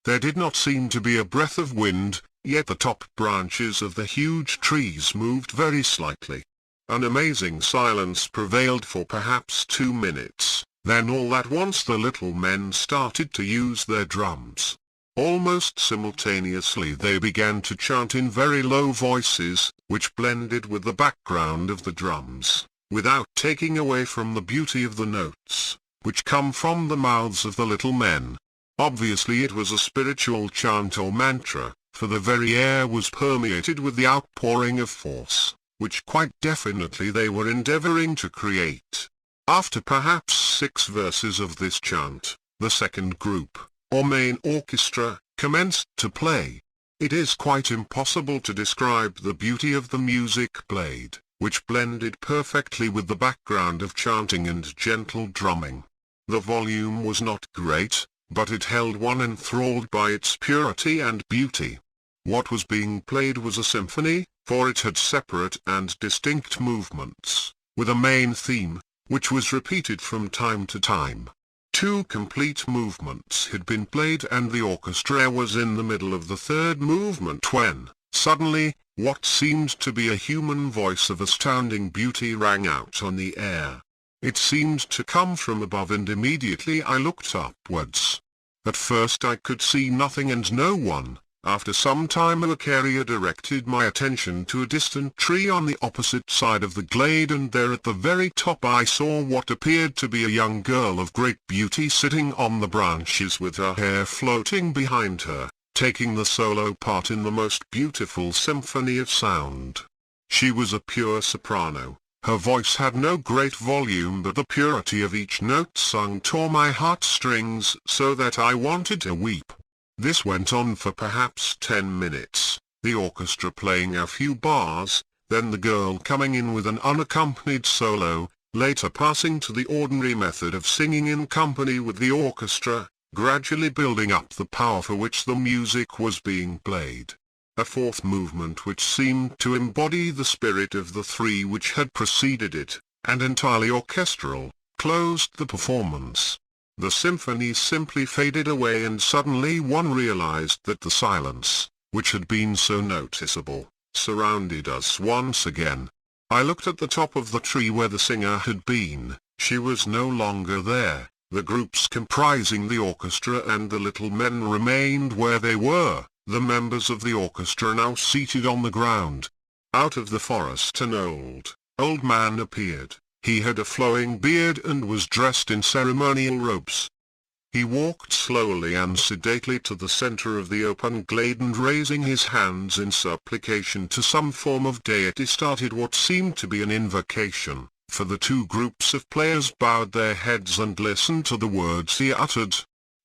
S2: There did not seem to be a breath of wind, yet the top branches of the huge trees moved very slightly. An amazing silence prevailed for perhaps 2 minutes, then all at once the little men started to use their drums. Almost simultaneously they began to chant in very low voices, which blended with the background of the drums, without taking away from the beauty of the notes, which come from the mouths of the little men. Obviously it was a spiritual chant or mantra, for the very air was permeated with the outpouring of force, which quite definitely they were endeavoring to create. After perhaps 6 verses of this chant, the second group, or main orchestra, commenced to play. It is quite impossible to describe the beauty of the music played, which blended perfectly with the background of chanting and gentle drumming. The volume was not great, but it held one enthralled by its purity and beauty. What was being played was a symphony, for it had separate and distinct movements, with a main theme, which was repeated from time to time. 2 complete movements had been played and the orchestra was in the middle of the third movement when, suddenly, what seemed to be a human voice of astounding beauty rang out on the air. It seemed to come from above, and immediately I looked upwards. At first I could see nothing and no one. After some time Acharya directed my attention to a distant tree on the opposite side of the glade, and there at the very top I saw what appeared to be a young girl of great beauty sitting on the branches with her hair floating behind her, taking the solo part in the most beautiful symphony of sound. She was a pure soprano. Her voice had no great volume, but the purity of each note sung tore my heartstrings so that I wanted to weep. This went on for perhaps 10 minutes, the orchestra playing a few bars, then the girl coming in with an unaccompanied solo, later passing to the ordinary method of singing in company with the orchestra, gradually building up the power for which the music was being played. A fourth movement which seemed to embody the spirit of the 3 which had preceded it, and entirely orchestral, closed the performance. The symphony simply faded away, and suddenly one realized that the silence, which had been so noticeable, surrounded us once again. I looked at the top of the tree where the singer had been. She was no longer there. The groups comprising the orchestra and the little men remained where they were, the members of the orchestra now seated on the ground. Out of the forest an old man appeared. He had a flowing beard and was dressed in ceremonial robes. He walked slowly and sedately to the center of the open glade and raising his hands in supplication to some form of deity started what seemed to be an invocation, for the two groups of players bowed their heads and listened to the words he uttered.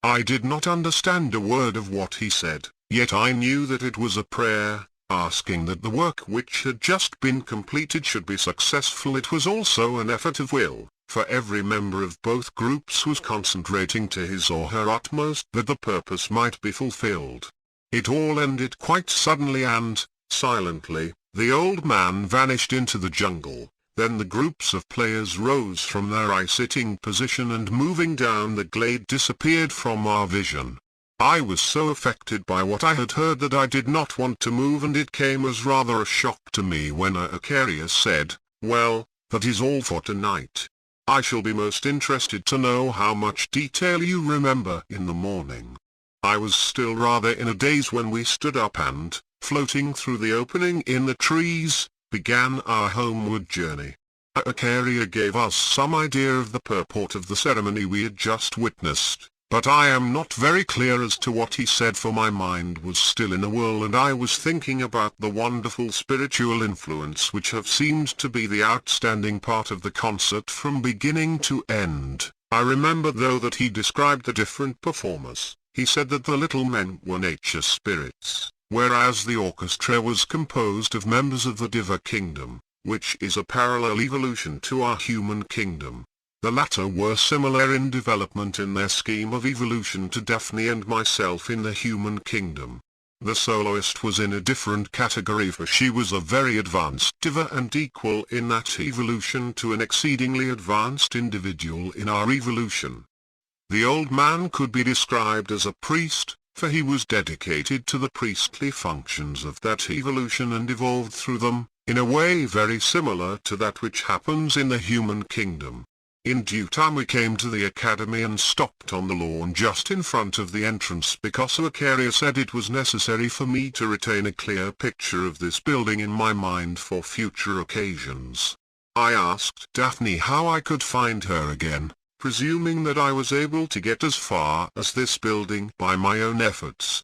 S2: I did not understand a word of what he said, yet I knew that it was a prayer, asking that the work which had just been completed should be successful. It was also an effort of will, for every member of both groups was concentrating to his or her utmost that the purpose might be fulfilled. It all ended quite suddenly and, silently, the old man vanished into the jungle. Then the groups of players rose from their sitting position and moving down the glade disappeared from our vision. I was so affected by what I had heard that I did not want to move, and it came as rather a shock to me when Acharya said, "Well, that is all for tonight. I shall be most interested to know how much detail you remember in the morning." I was still rather in a daze when we stood up and, floating through the opening in the trees, began our homeward journey. Acharya gave us some idea of the purport of the ceremony we had just witnessed, but I am not very clear as to what he said, for my mind was still in the whirl and I was thinking about the wonderful spiritual influence which have seemed to be the outstanding part of the concert from beginning to end. I remember though that he described the different performers. He said that the little men were nature spirits, whereas the orchestra was composed of members of the Diva kingdom, which is a parallel evolution to our human kingdom. The latter were similar in development in their scheme of evolution to Daphne and myself in the human kingdom. The soloist was in a different category, for she was a very advanced diva and equal in that evolution to an exceedingly advanced individual in our evolution. The old man could be described as a priest, for he was dedicated to the priestly functions of that evolution and evolved through them, in a way very similar to that which happens in the human kingdom. In due time we came to the academy and stopped on the lawn just in front of the entrance because Acharya said it was necessary for me to retain a clear picture of this building in my mind for future occasions. I asked Daphne how I could find her again, presuming that I was able to get as far as this building by my own efforts.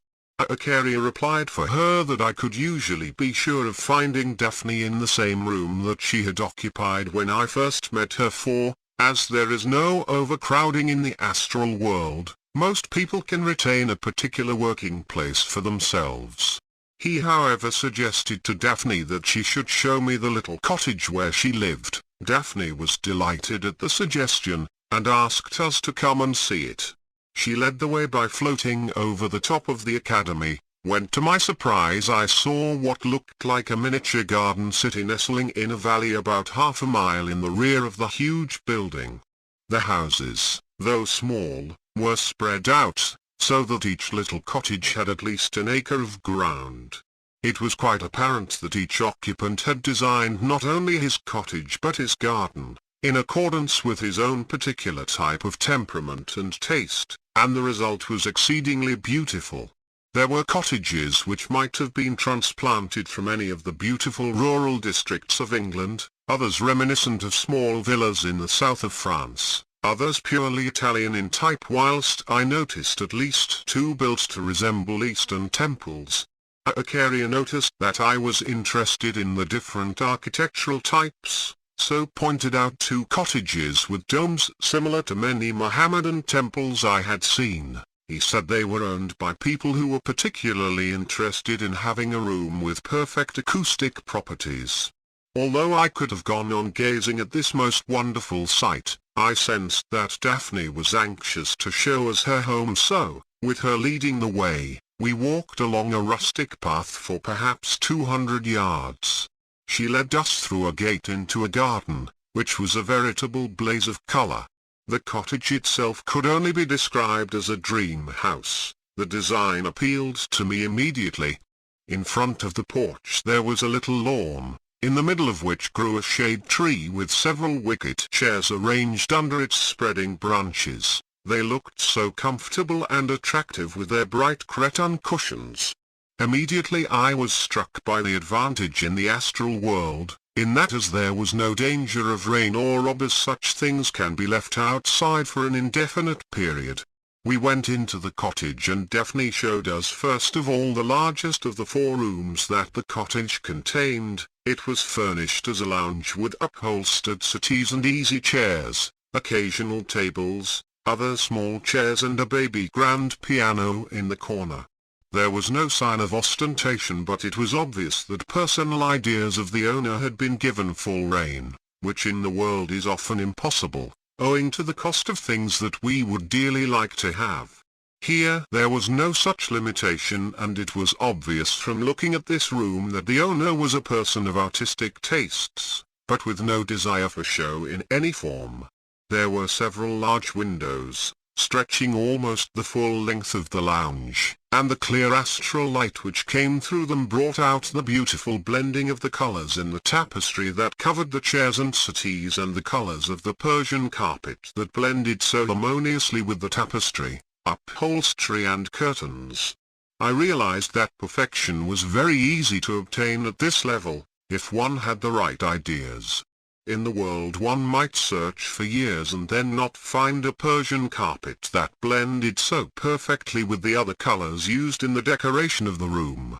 S2: Acharya replied for her that I could usually be sure of finding Daphne in the same room that she had occupied when I first met her, for, as there is no overcrowding in the astral world, most people can retain a particular working place for themselves. He however suggested to Daphne that she should show me the little cottage where she lived. Daphne was delighted at the suggestion, and asked us to come and see it. She led the way by floating over the top of the academy, when to my surprise I saw what looked like a miniature garden city nestling in a valley about half a mile in the rear of the huge building. The houses, though small, were spread out, so that each little cottage had at least an acre of ground. It was quite apparent that each occupant had designed not only his cottage but his garden, in accordance with his own particular type of temperament and taste, and the result was exceedingly beautiful. There were cottages which might have been transplanted from any of the beautiful rural districts of England, others reminiscent of small villas in the south of France, others purely Italian in type, whilst I noticed at least two built to resemble Eastern temples. Acharya noticed that I was interested in the different architectural types, so pointed out two cottages with domes similar to many Mohammedan temples I had seen. He said they were owned by people who were particularly interested in having a room with perfect acoustic properties. Although I could have gone on gazing at this most wonderful sight, I sensed that Daphne was anxious to show us her home, so, with her leading the way, we walked along a rustic path for perhaps 200 yards. She led us through a gate into a garden, which was a veritable blaze of color. The cottage itself could only be described as a dream house. The design appealed to me immediately. In front of the porch there was a little lawn, in the middle of which grew a shade tree with several wicket chairs arranged under its spreading branches. They looked so comfortable and attractive with their bright cretonne cushions. Immediately I was struck by the advantage in the astral world. in that as there was no danger of rain or robbers, such things can be left outside for an indefinite period. We went into the cottage and Daphne showed us first of all the largest of the 4 rooms that the cottage contained. It was furnished as a lounge with upholstered settees and easy chairs, occasional tables, other small chairs and a baby grand piano in the corner. There was no sign of ostentation, but it was obvious that personal ideas of the owner had been given full rein, which in the world is often impossible, owing to the cost of things that we would dearly like to have. Here there was no such limitation, and it was obvious from looking at this room that the owner was a person of artistic tastes, but with no desire for show in any form. There were several large windows, stretching almost the full length of the lounge, and the clear astral light which came through them brought out the beautiful blending of the colors in the tapestry that covered the chairs and settees, and the colors of the Persian carpet that blended so harmoniously with the tapestry, upholstery and curtains. I realized that perfection was very easy to obtain at this level, if one had the right ideas. In the world one might search for years and then not find a Persian carpet that blended so perfectly with the other colors used in the decoration of the room.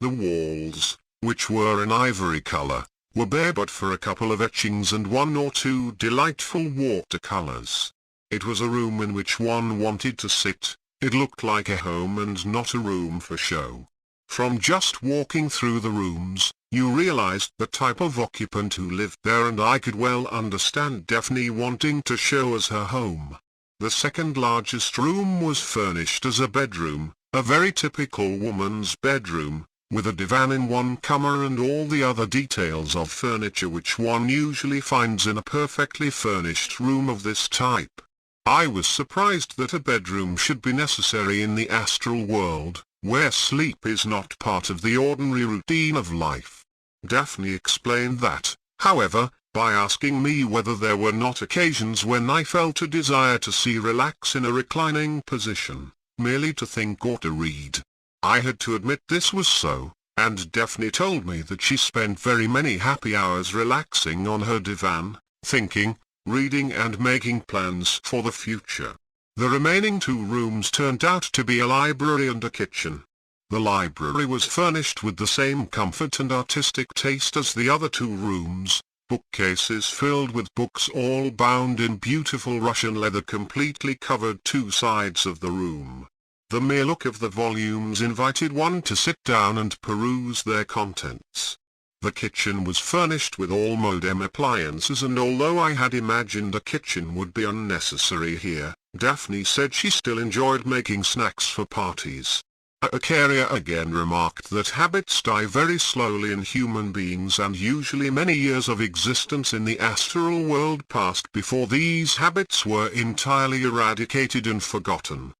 S2: The walls, which were an ivory color, were bare but for a couple of etchings and 1 or 2 delightful watercolors. It was a room in which one wanted to sit. It looked like a home and not a room for show. From just walking through the rooms, you realized the type of occupant who lived there, and I could well understand Daphne wanting to show us her home. The second largest room was furnished as a bedroom, a very typical woman's bedroom, with a divan in one corner and all the other details of furniture which one usually finds in a perfectly furnished room of this type. I was surprised that a bedroom should be necessary in the astral world, where sleep is not part of the ordinary routine of life. Daphne explained that, however, by asking me whether there were not occasions when I felt a desire to relax in a reclining position, merely to think or to read. I had to admit this was so, and Daphne told me that she spent very many happy hours relaxing on her divan, thinking, reading and making plans for the future. The remaining 2 rooms turned out to be a library and a kitchen. The library was furnished with the same comfort and artistic taste as the other 2 rooms, bookcases filled with books all bound in beautiful Russian leather completely covered 2 sides of the room. The mere look of the volumes invited one to sit down and peruse their contents. The kitchen was furnished with all modern appliances, and although I had imagined a kitchen would be unnecessary here, Daphne said she still enjoyed making snacks for parties. Acharya again remarked that habits die very slowly in human beings, and usually many years of existence in the astral world passed before these habits were entirely eradicated and forgotten.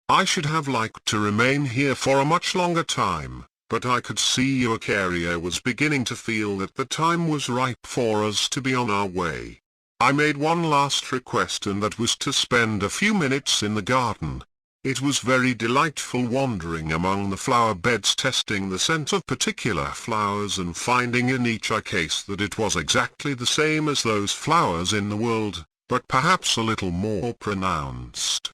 S2: I should have liked to remain here for a much longer time, but I could see Acharya was beginning to feel that the time was ripe for us to be on our way. I made one last request, and that was to spend a few minutes in the garden. It was very delightful wandering among the flower beds, testing the scent of particular flowers and finding in each case that it was exactly the same as those flowers in the world, but perhaps a little more pronounced.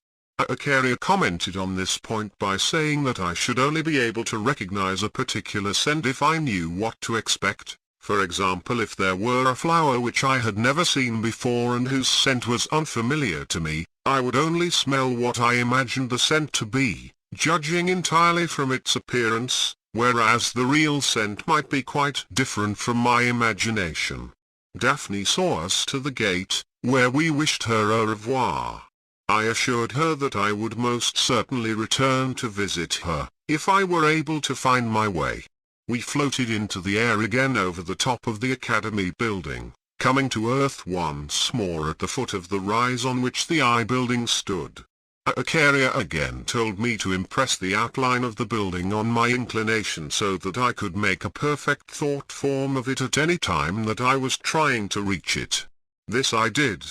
S2: Acharya commented on this point by saying that I should only be able to recognize a particular scent if I knew what to expect. For example, if there were a flower which I had never seen before and whose scent was unfamiliar to me, I would only smell what I imagined the scent to be, judging entirely from its appearance, whereas the real scent might be quite different from my imagination. Daphne saw us to the gate, where we wished her au revoir. I assured her that I would most certainly return to visit her, if I were able to find my way. We floated into the air again over the top of the Academy building, coming to earth once more at the foot of the rise on which the I-building stood. Acharya again told me to impress the outline of the building on my inclination so that I could make a perfect thought form of it at any time that I was trying to reach it. This I did.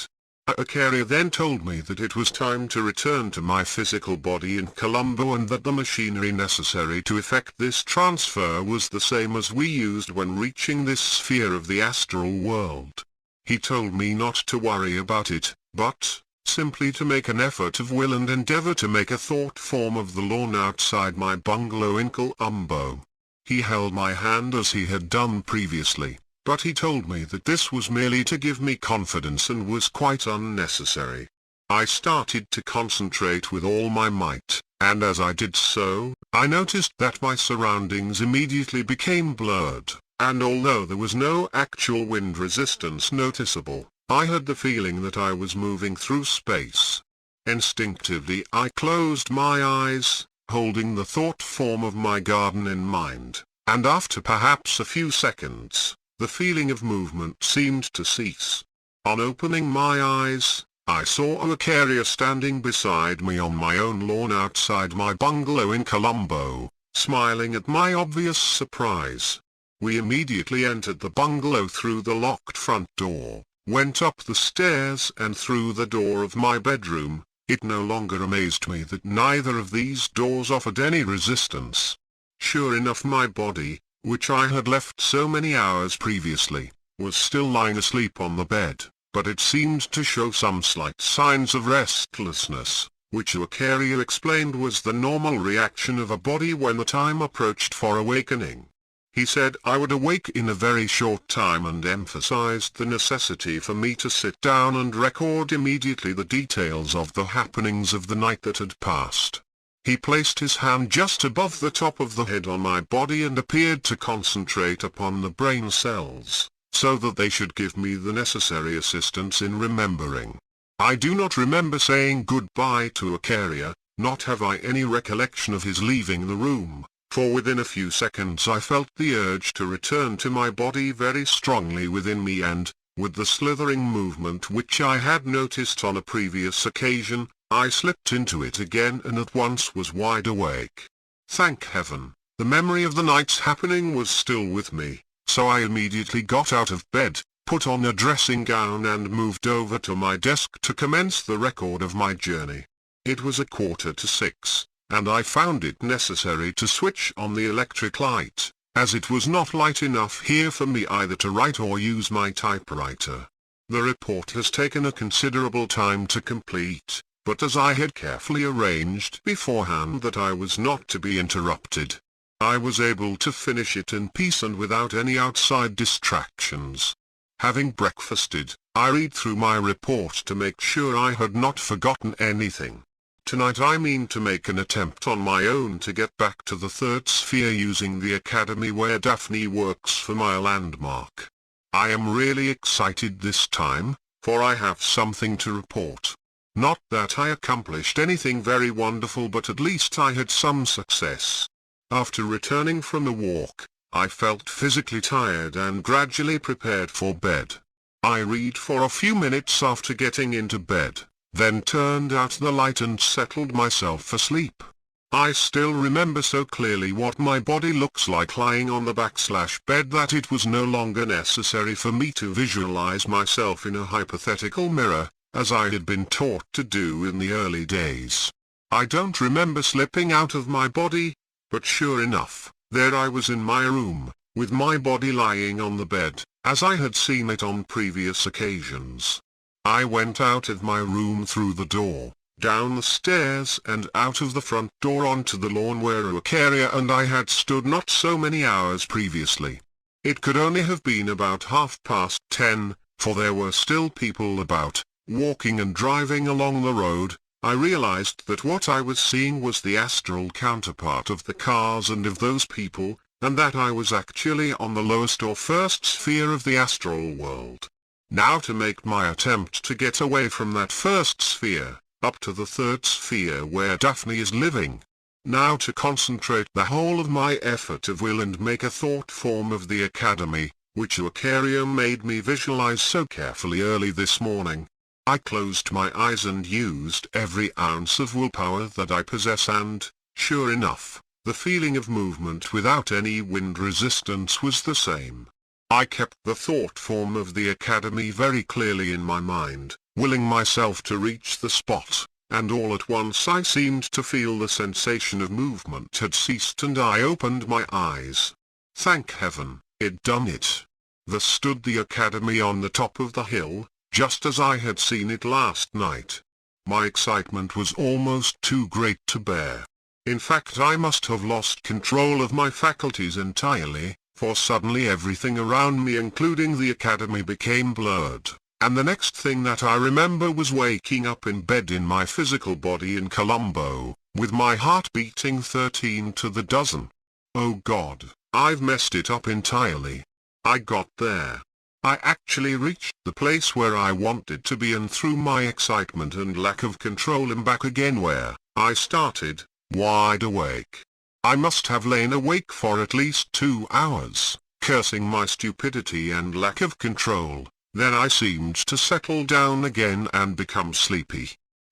S2: Acharya then told me that it was time to return to my physical body in Colombo and that the machinery necessary to effect this transfer was the same as we used when reaching this sphere of the astral world. He told me not to worry about it, but simply to make an effort of will and endeavor to make a thought form of the lawn outside my bungalow in Colombo. He held my hand as he had done previously, but he told me that this was merely to give me confidence and was quite unnecessary. I started to concentrate with all my might, and as I did so, I noticed that my surroundings immediately became blurred, and although there was no actual wind resistance noticeable, I had the feeling that I was moving through space. Instinctively I closed my eyes, holding the thought form of my garden in mind, and after perhaps a few seconds, the feeling of movement seemed to cease. On opening my eyes, I saw Acharya standing beside me on my own lawn outside my bungalow in Colombo, smiling at my obvious surprise. We immediately entered the bungalow through the locked front door, went up the stairs and through the door of my bedroom. It no longer amazed me that neither of these doors offered any resistance. Sure enough, my body, which I had left so many hours previously, was still lying asleep on the bed, but it seemed to show some slight signs of restlessness, which Acharya explained was the normal reaction of a body when the time approached for awakening. He said I would awake in a very short time and emphasized the necessity for me to sit down and record immediately the details of the happenings of the night that had passed. He placed his hand just above the top of the head on my body and appeared to concentrate upon the brain cells, so that they should give me the necessary assistance in remembering. I do not remember saying goodbye to Acharya, not have I any recollection of his leaving the room, for within a few seconds I felt the urge to return to my body very strongly within me and, with the slithering movement which I had noticed on a previous occasion, I slipped into it again and at once was wide awake. Thank heaven, the memory of the night's happening was still with me, so I immediately got out of bed, put on a dressing gown and moved over to my desk to commence the record of my journey. It was 5:45, and I found it necessary to switch on the electric light, as it was not light enough here for me either to write or use my typewriter. The report has taken a considerable time to complete, but as I had carefully arranged beforehand that I was not to be interrupted, I was able to finish it in peace and without any outside distractions. Having breakfasted, I read through my report to make sure I had not forgotten anything. Tonight I mean to make an attempt on my own to get back to the third sphere using the academy where Daphne works for my landmark. I am really excited this time, for I have something to report. Not that I accomplished anything very wonderful, but at least I had some success. After returning from the walk, I felt physically tired and gradually prepared for bed. I read for a few minutes after getting into bed, then turned out the light and settled myself asleep. I still remember so clearly what my body looks like lying on the bed that it was no longer necessary for me to visualize myself in a hypothetical mirror, as I had been taught to do in the early days. I don't remember slipping out of my body, but sure enough, there I was in my room, with my body lying on the bed, as I had seen it on previous occasions. I went out of my room through the door, down the stairs and out of the front door onto the lawn where Acharya and I had stood not so many hours previously. It could only have been about 10:30, for there were still people about, walking and driving along the road. I realized that what I was seeing was the astral counterpart of the cars and of those people, and that I was actually on the lowest or first sphere of the astral world. Now to make my attempt to get away from that first sphere, up to the third sphere where Daphne is living. Now to concentrate the whole of my effort of will and make a thought form of the academy, which Acharya made me visualize so carefully early this morning. I closed my eyes and used every ounce of willpower that I possess and, sure enough, the feeling of movement without any wind resistance was the same. I kept the thought form of the academy very clearly in my mind, willing myself to reach the spot, and all at once I seemed to feel the sensation of movement had ceased and I opened my eyes. Thank heaven, it done it. There stood the academy on the top of the hill, just as I had seen it last night. My excitement was almost too great to bear. In fact, I must have lost control of my faculties entirely, for suddenly everything around me including the academy became blurred, and the next thing that I remember was waking up in bed in my physical body in Colombo, with my heart beating 13 to the dozen. Oh God, I've messed it up entirely. I got there. I actually reached the place where I wanted to be, and through my excitement and lack of control am back again where I started, wide awake. I must have lain awake for at least 2 hours, cursing my stupidity and lack of control. Then I seemed to settle down again and become sleepy.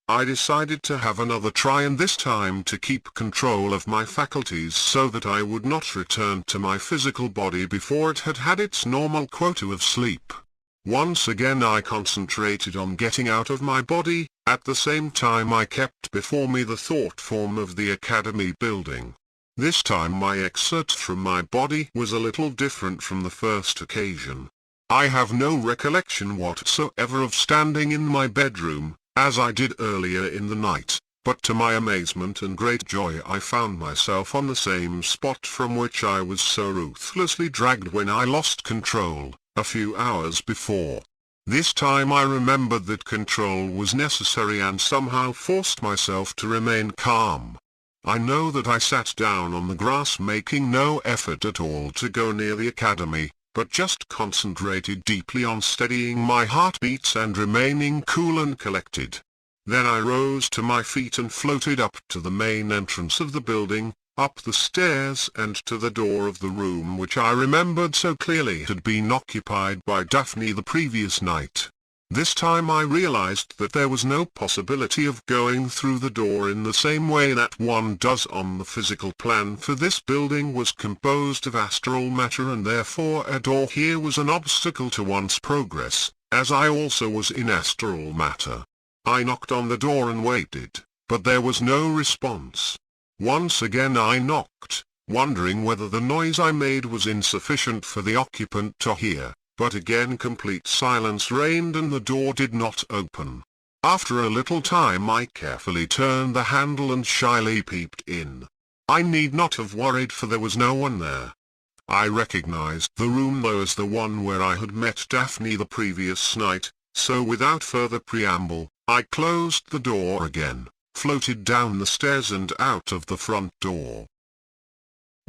S2: I decided to have another try, and this time to keep control of my faculties so that I would not return to my physical body before it had had its normal quota of sleep. Once again I concentrated on getting out of my body, at the same time I kept before me the thought form of the academy building. This time my exit from my body was a little different from the first occasion. I have no recollection whatsoever of standing in my bedroom, as I did earlier in the night, but to my amazement and great joy I found myself on the same spot from which I was so ruthlessly dragged when I lost control, a few hours before. This time I remembered that control was necessary and somehow forced myself to remain calm. I know that I sat down on the grass making no effort at all to go near the academy, but just concentrated deeply on steadying my heartbeats and remaining cool and collected. Then I rose to my feet and floated up to the main entrance of the building, up the stairs and to the door of the room which I remembered so clearly had been occupied by Daphne the previous night. This time I realized that there was no possibility of going through the door in the same way that one does on the physical plan, for this building was composed of astral matter and therefore a door here was an obstacle to one's progress, as I also was in astral matter. I knocked on the door and waited, but there was no response. Once again I knocked, wondering whether the noise I made was insufficient for the occupant to hear. But again complete silence reigned and the door did not open. After a little time I carefully turned the handle and shyly peeped in. I need not have worried, for there was no one there. I recognized the room though as the one where I had met Daphne the previous night, so without further preamble, I closed the door again, floated down the stairs and out of the front door.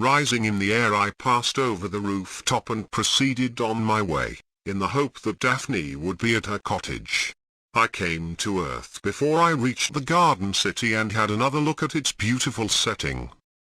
S2: Rising in the air I passed over the rooftop and proceeded on my way, in the hope that Daphne would be at her cottage. I came to Earth before I reached the garden city and had another look at its beautiful setting.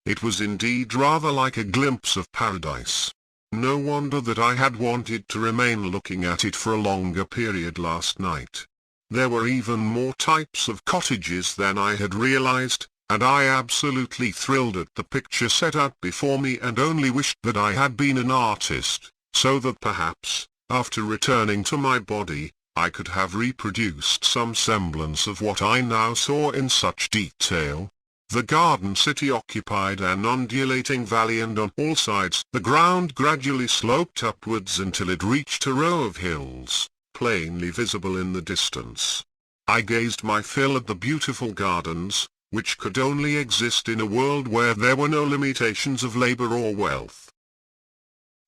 S2: It was indeed rather like a glimpse of paradise. No wonder that I had wanted to remain looking at it for a longer period last night. There were even more types of cottages than I had realized, and I absolutely thrilled at the picture set out before me and only wished that I had been an artist, so that perhaps, after returning to my body, I could have reproduced some semblance of what I now saw in such detail. The garden city occupied an undulating valley, and on all sides the ground gradually sloped upwards until it reached a row of hills, plainly visible in the distance. I gazed my fill at the beautiful gardens, which could only exist in a world where there were no limitations of labor or wealth.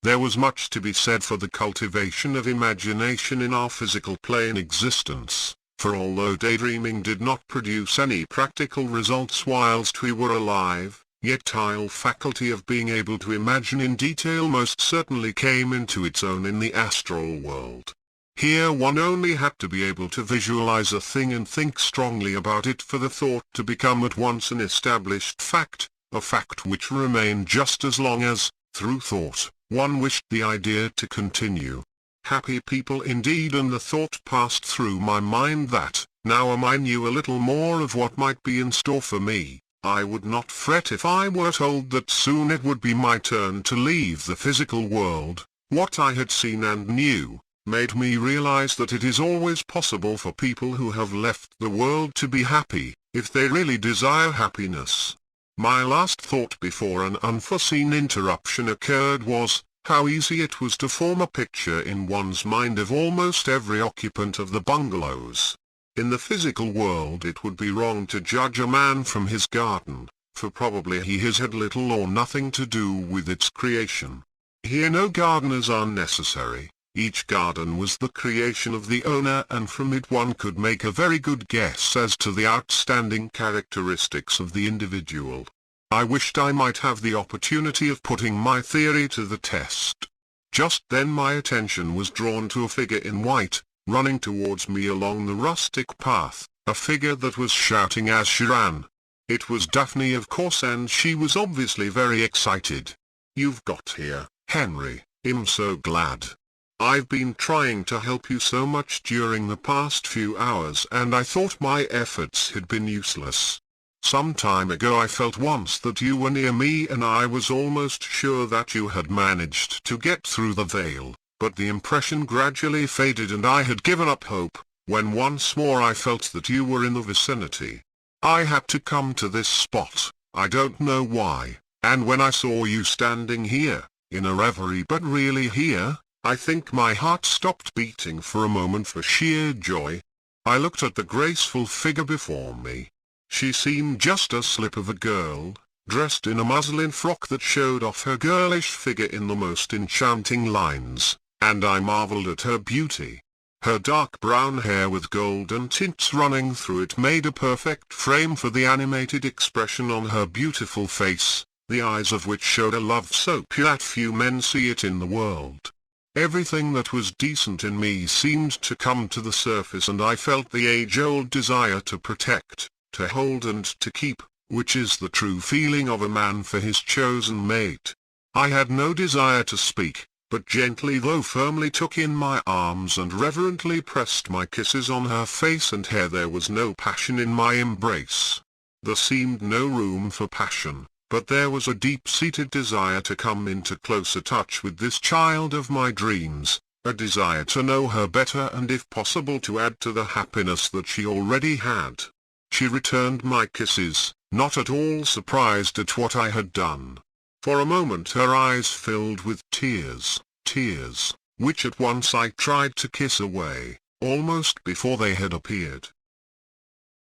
S2: There was much to be said for the cultivation of imagination in our physical plane existence, for although daydreaming did not produce any practical results whilst we were alive, yet our faculty of being able to imagine in detail most certainly came into its own in the astral world. Here one only had to be able to visualize a thing and think strongly about it for the thought to become at once an established fact, a fact which remained just as long as, through thought, one wished the idea to continue. Happy people indeed, and the thought passed through my mind that, now I knew a little more of what might be in store for me, I would not fret if I were told that soon it would be my turn to leave the physical world, What I had seen and knew, made me realize that it is always possible for people who have left the world to be happy, if they really desire happiness. My last thought before an unforeseen interruption occurred was, how easy it was to form a picture in one's mind of almost every occupant of the bungalows. In the physical world it would be wrong to judge a man from his garden, for probably he has had little or nothing to do with its creation. Here no gardeners are necessary. Each garden was the creation of the owner, and from it one could make a very good guess as to the outstanding characteristics of the individual. I wished I might have the opportunity of putting my theory to the test. Just then my attention was drawn to a figure in white, running towards me along the rustic path, a figure that was shouting as she ran. It was Daphne, of course, and she was obviously very excited. "You've got here, Henry. I'm so glad. I've been trying to help you so much during the past few hours, and I thought my efforts had been useless. Some time ago I felt once that you were near me, and I was almost sure that you had managed to get through the veil, but the impression gradually faded and I had given up hope, when once more I felt that you were in the vicinity. I had to come to this spot, I don't know why, and when I saw you standing here, in a reverie but really here, I think my heart stopped beating for a moment for sheer joy. I looked at the graceful figure before me. She seemed just a slip of a girl, dressed in a muslin frock that showed off her girlish figure in the most enchanting lines, and I marveled at her beauty. Her dark brown hair with golden tints running through it made a perfect frame for the animated expression on her beautiful face, the eyes of which showed a love so pure that few men see it in the world. Everything that was decent in me seemed to come to the surface, and I felt the age-old desire to protect, to hold and to keep, which is the true feeling of a man for his chosen mate. I had no desire to speak, but gently though firmly took in my arms and reverently pressed my kisses on her face and hair. There was no passion in my embrace. There seemed no room for passion, but there was a deep-seated desire to come into closer touch with this child of my dreams, a desire to know her better and if possible to add to the happiness that she already had. She returned my kisses, not at all surprised at what I had done. For a moment her eyes filled with tears, which at once I tried to kiss away, almost before they had appeared.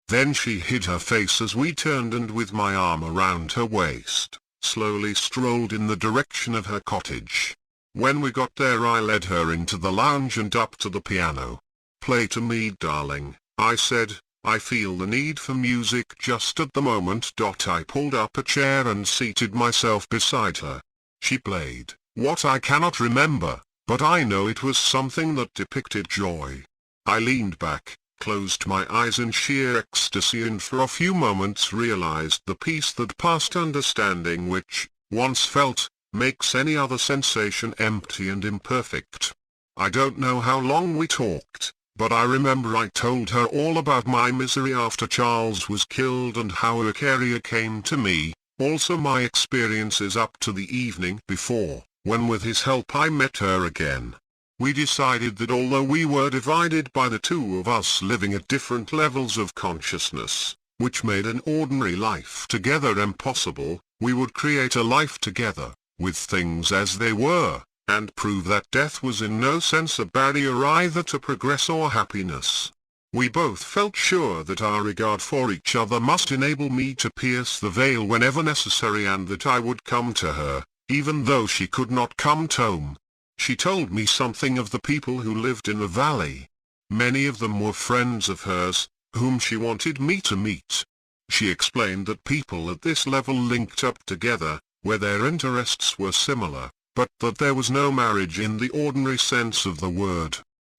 S2: Then she hid her face as we turned, and with my arm around her waist, slowly strolled in the direction of her cottage. When we got there I led her into the lounge and up to the piano. "Play to me, darling," I said. "I feel the need for music just at the moment." I pulled up a chair and seated myself beside her. She played, what I cannot remember, but I know it was something that depicted joy. I leaned back, closed my eyes in sheer ecstasy, and for a few moments realized the peace that past understanding, which, once felt, makes any other sensation empty and imperfect. I don't know how long we talked, but I remember I told her all about my misery after Charles was killed and how Acharya came to me, also my experiences up to the evening before, when with his help I met her again. We decided that although we were divided by the two of us living at different levels of consciousness, which made an ordinary life together impossible, we would create a life together, with things as they were, and prove that death was in no sense a barrier either to progress or happiness. We both felt sure that our regard for each other must enable me to pierce the veil whenever necessary, and that I would come to her, even though she could not come home. She told me something of the people who lived in the valley. Many of them were friends of hers, whom she wanted me to meet. She explained that people at this level linked up together, where their interests were similar, but that there was no marriage in the ordinary sense of the word.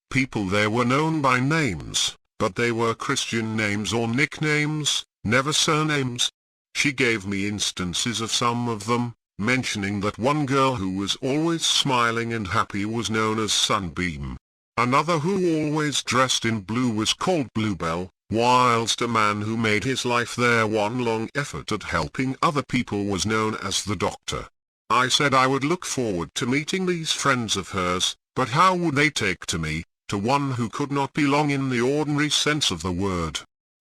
S2: People there were known by names, but they were Christian names or nicknames, never surnames. She gave me instances of some of them, mentioning that one girl who was always smiling and happy was known as Sunbeam. Another who always dressed in blue was called Bluebell, whilst a man who made his life their one long effort at helping other people was known as the Doctor. I said I would look forward to meeting these friends of hers, but how would they take to me, to one who could not belong in the ordinary sense of the word?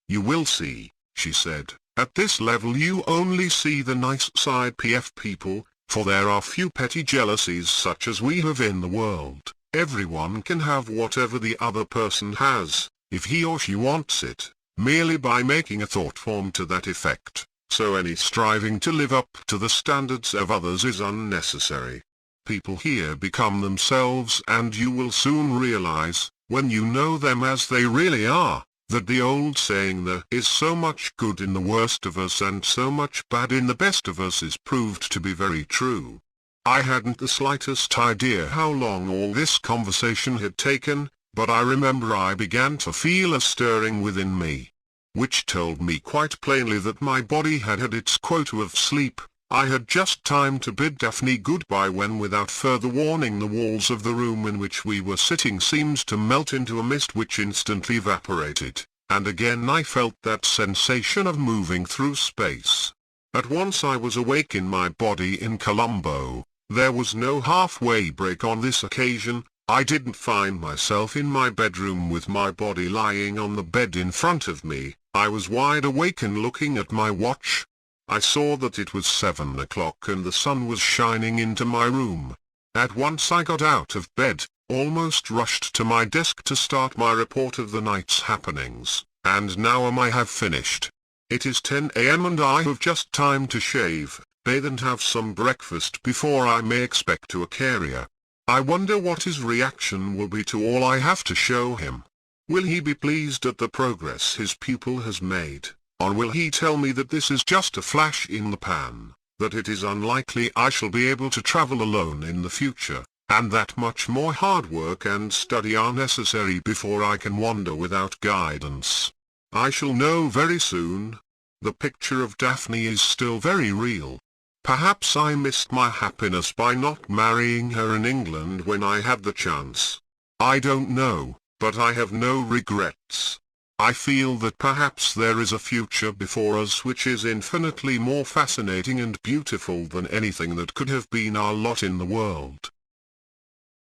S2: You will see, she said, at this level you only see the nice side of people, for there are few petty jealousies such as we have in the world. Everyone can have whatever the other person has, if he or she wants it, merely by making a thought form to that effect, so any striving to live up to the standards of others is unnecessary. People here become themselves, and you will soon realize, when you know them as they really are, that the old saying there is so much good in the worst of us and so much bad in the best of us is proved to be very true. I hadn't the slightest idea how long all this conversation had taken, but I remember I began to feel a stirring within me, which told me quite plainly that my body had had its quota of sleep. I had just time to bid Daphne goodbye when without further warning the walls of the room in which we were sitting seemed to melt into a mist which instantly evaporated, and again I felt that sensation of moving through space. At once I was awake in my body in Colombo. There was no halfway break on this occasion. I didn't find myself in my bedroom with my body lying on the bed in front of me. I was wide awake and looking at my watch. I saw that it was 7 o'clock and the sun was shining into my room. At once I got out of bed, almost rushed to my desk to start my report of the night's happenings, and now I have finished. It is 10 a.m. and I have just time to shave, bathe and have some breakfast before I may expect to Acharya. I wonder what his reaction will be to all I have to show him. Will he be pleased at the progress his pupil has made? Or will he tell me that this is just a flash in the pan, that it is unlikely I shall be able to travel alone in the future, and that much more hard work and study are necessary before I can wander without guidance? I shall know very soon. The picture of Daphne is still very real. Perhaps I missed my happiness by not marrying her in England when I had the chance. I don't know, but I have no regrets. I feel that perhaps there is a future before us which is infinitely more fascinating and beautiful than anything that could have been our lot in the world.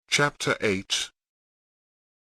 S2: Chapter 8.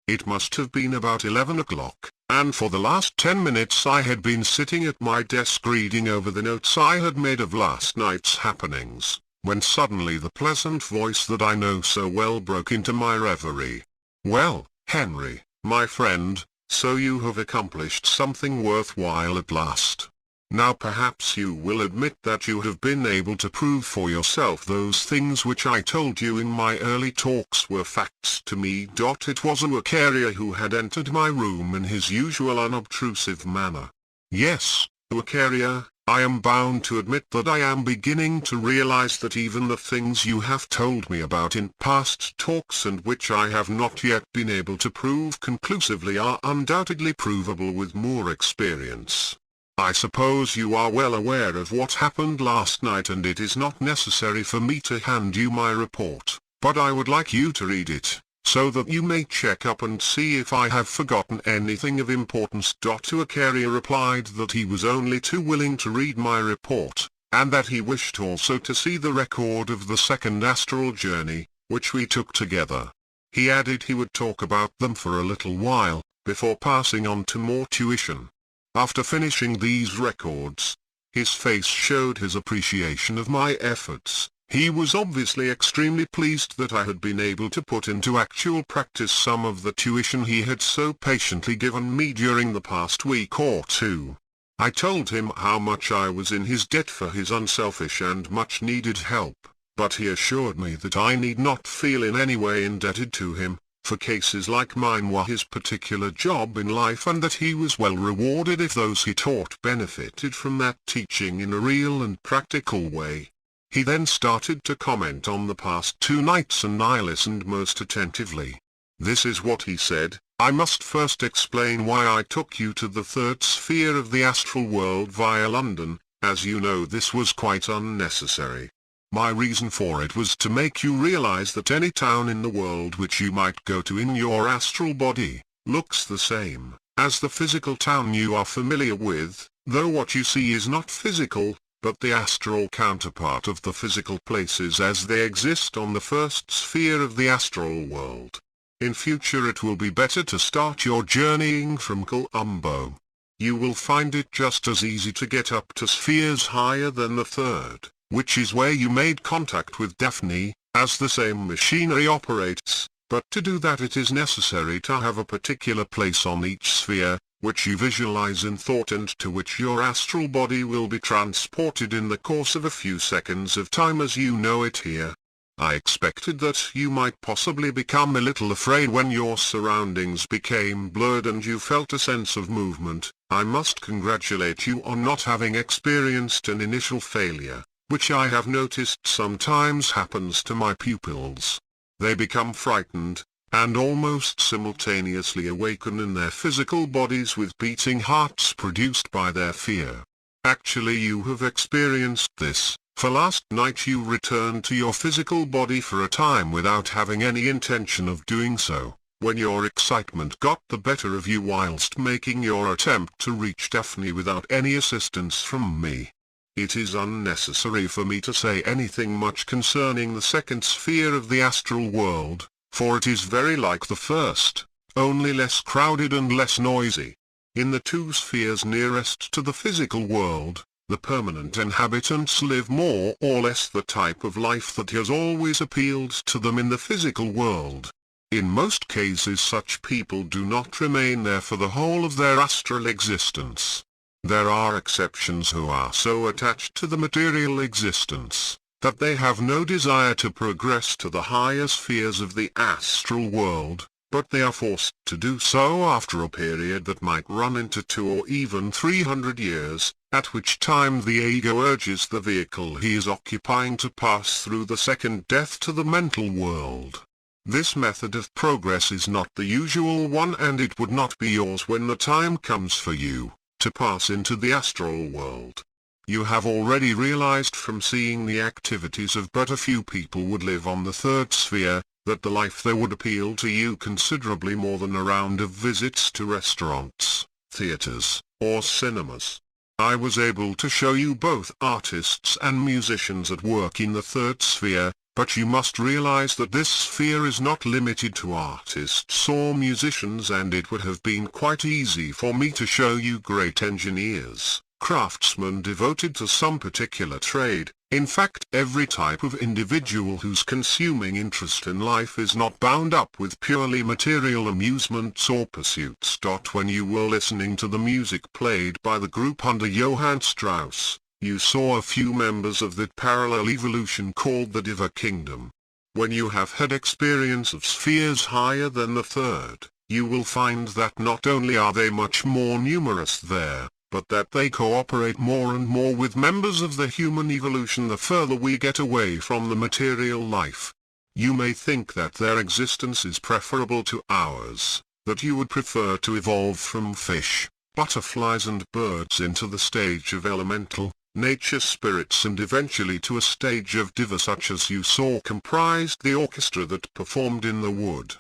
S2: It must have been about 11 o'clock, and for the last 10 minutes I had been sitting at my desk reading over the notes I had made of last night's happenings, when suddenly the pleasant voice that I know so well broke into my reverie. "Well, Henry, my friend, so you have accomplished something worthwhile at last. Now perhaps you will admit that you have been able to prove for yourself those things which I told you in my early talks were facts to me. It was Acharya who had entered my room in his usual unobtrusive manner. Yes, Acharya, I am bound to admit that I am beginning to realize that even the things you have told me about in past talks and which I have not yet been able to prove conclusively are undoubtedly provable with more experience. I suppose you are well aware of what happened last night, and it is not necessary for me to hand you my report, but I would like you to read it, so that you may check up and see if I have forgotten anything of importance. Acharya replied that he was only too willing to read my report, and that he wished also to see the record of the second astral journey, which we took together. He added he would talk about them for a little while, before passing on to more tuition. After finishing these records, his face showed his appreciation of my efforts. He was obviously extremely pleased that I had been able to put into actual practice some of the tuition he had so patiently given me during the past week or two. I told him how much I was in his debt for his unselfish and much-needed help, but he assured me that I need not feel in any way indebted to him, for cases like mine were his particular job in life, and that he was well rewarded if those he taught benefited from that teaching in a real and practical way. He then started to comment on the past 2 nights, and I listened most attentively. This is what he said: "I must first explain why I took you to the third sphere of the astral world via London. As you know, this was quite unnecessary. My reason for it was to make you realize that any town in the world which you might go to in your astral body, looks the same as the physical town you are familiar with, though what you see is not physical, but the astral counterpart of the physical places as they exist on the first sphere of the astral world. In future it will be better to start your journeying from Colombo. You will find it just as easy to get up to spheres higher than the third, which is where you made contact with Daphne, as the same machinery operates, but to do that it is necessary to have a particular place on each sphere, which you visualize in thought and to which your astral body will be transported in the course of a few seconds of time as you know it here. I expected that you might possibly become a little afraid when your surroundings became blurred and you felt a sense of movement. I must congratulate you on not having experienced an initial failure, which I have noticed sometimes happens to my pupils. They become frightened, and almost simultaneously awaken in their physical bodies with beating hearts produced by their fear. Actually you have experienced this, for last night you returned to your physical body for a time without having any intention of doing so, when your excitement got the better of you whilst making your attempt to reach Daphne without any assistance from me. It is unnecessary for me to say anything much concerning the second sphere of the astral world, for it is very like the first, only less crowded and less noisy. In the two spheres nearest to the physical world, the permanent inhabitants live more or less the type of life that has always appealed to them in the physical world. In most cases such people do not remain there for the whole of their astral existence. There are exceptions who are so attached to the material existence that they have no desire to progress to the higher spheres of the astral world, but they are forced to do so after a period that might run into 200 or even 300 years, at which time the ego urges the vehicle he is occupying to pass through the second death to the mental world. This method of progress is not the usual one and it would not be yours when the time comes for you to pass into the astral world. You have already realized from seeing the activities of but a few people would live on the third sphere, that the life there would appeal to you considerably more than a round of visits to restaurants, theaters, or cinemas. I was able to show you both artists and musicians at work in the third sphere, but you must realize that this sphere is not limited to artists or musicians and it would have been quite easy for me to show you great engineers, craftsmen devoted to some particular trade, in fact every type of individual whose consuming interest in life is not bound up with purely material amusements or pursuits. When you were listening to the music played by the group under Johann Strauss, you saw a few members of that parallel evolution called the Diva Kingdom. When you have had experience of spheres higher than the third, you will find that not only are they much more numerous there, but that they cooperate more and more with members of the human evolution the further we get away from the material life. You may think that their existence is preferable to ours, that you would prefer to evolve from fish, butterflies and birds into the stage of elemental, nature spirits and eventually to a stage of diva such as you saw comprised the orchestra that performed in the wood.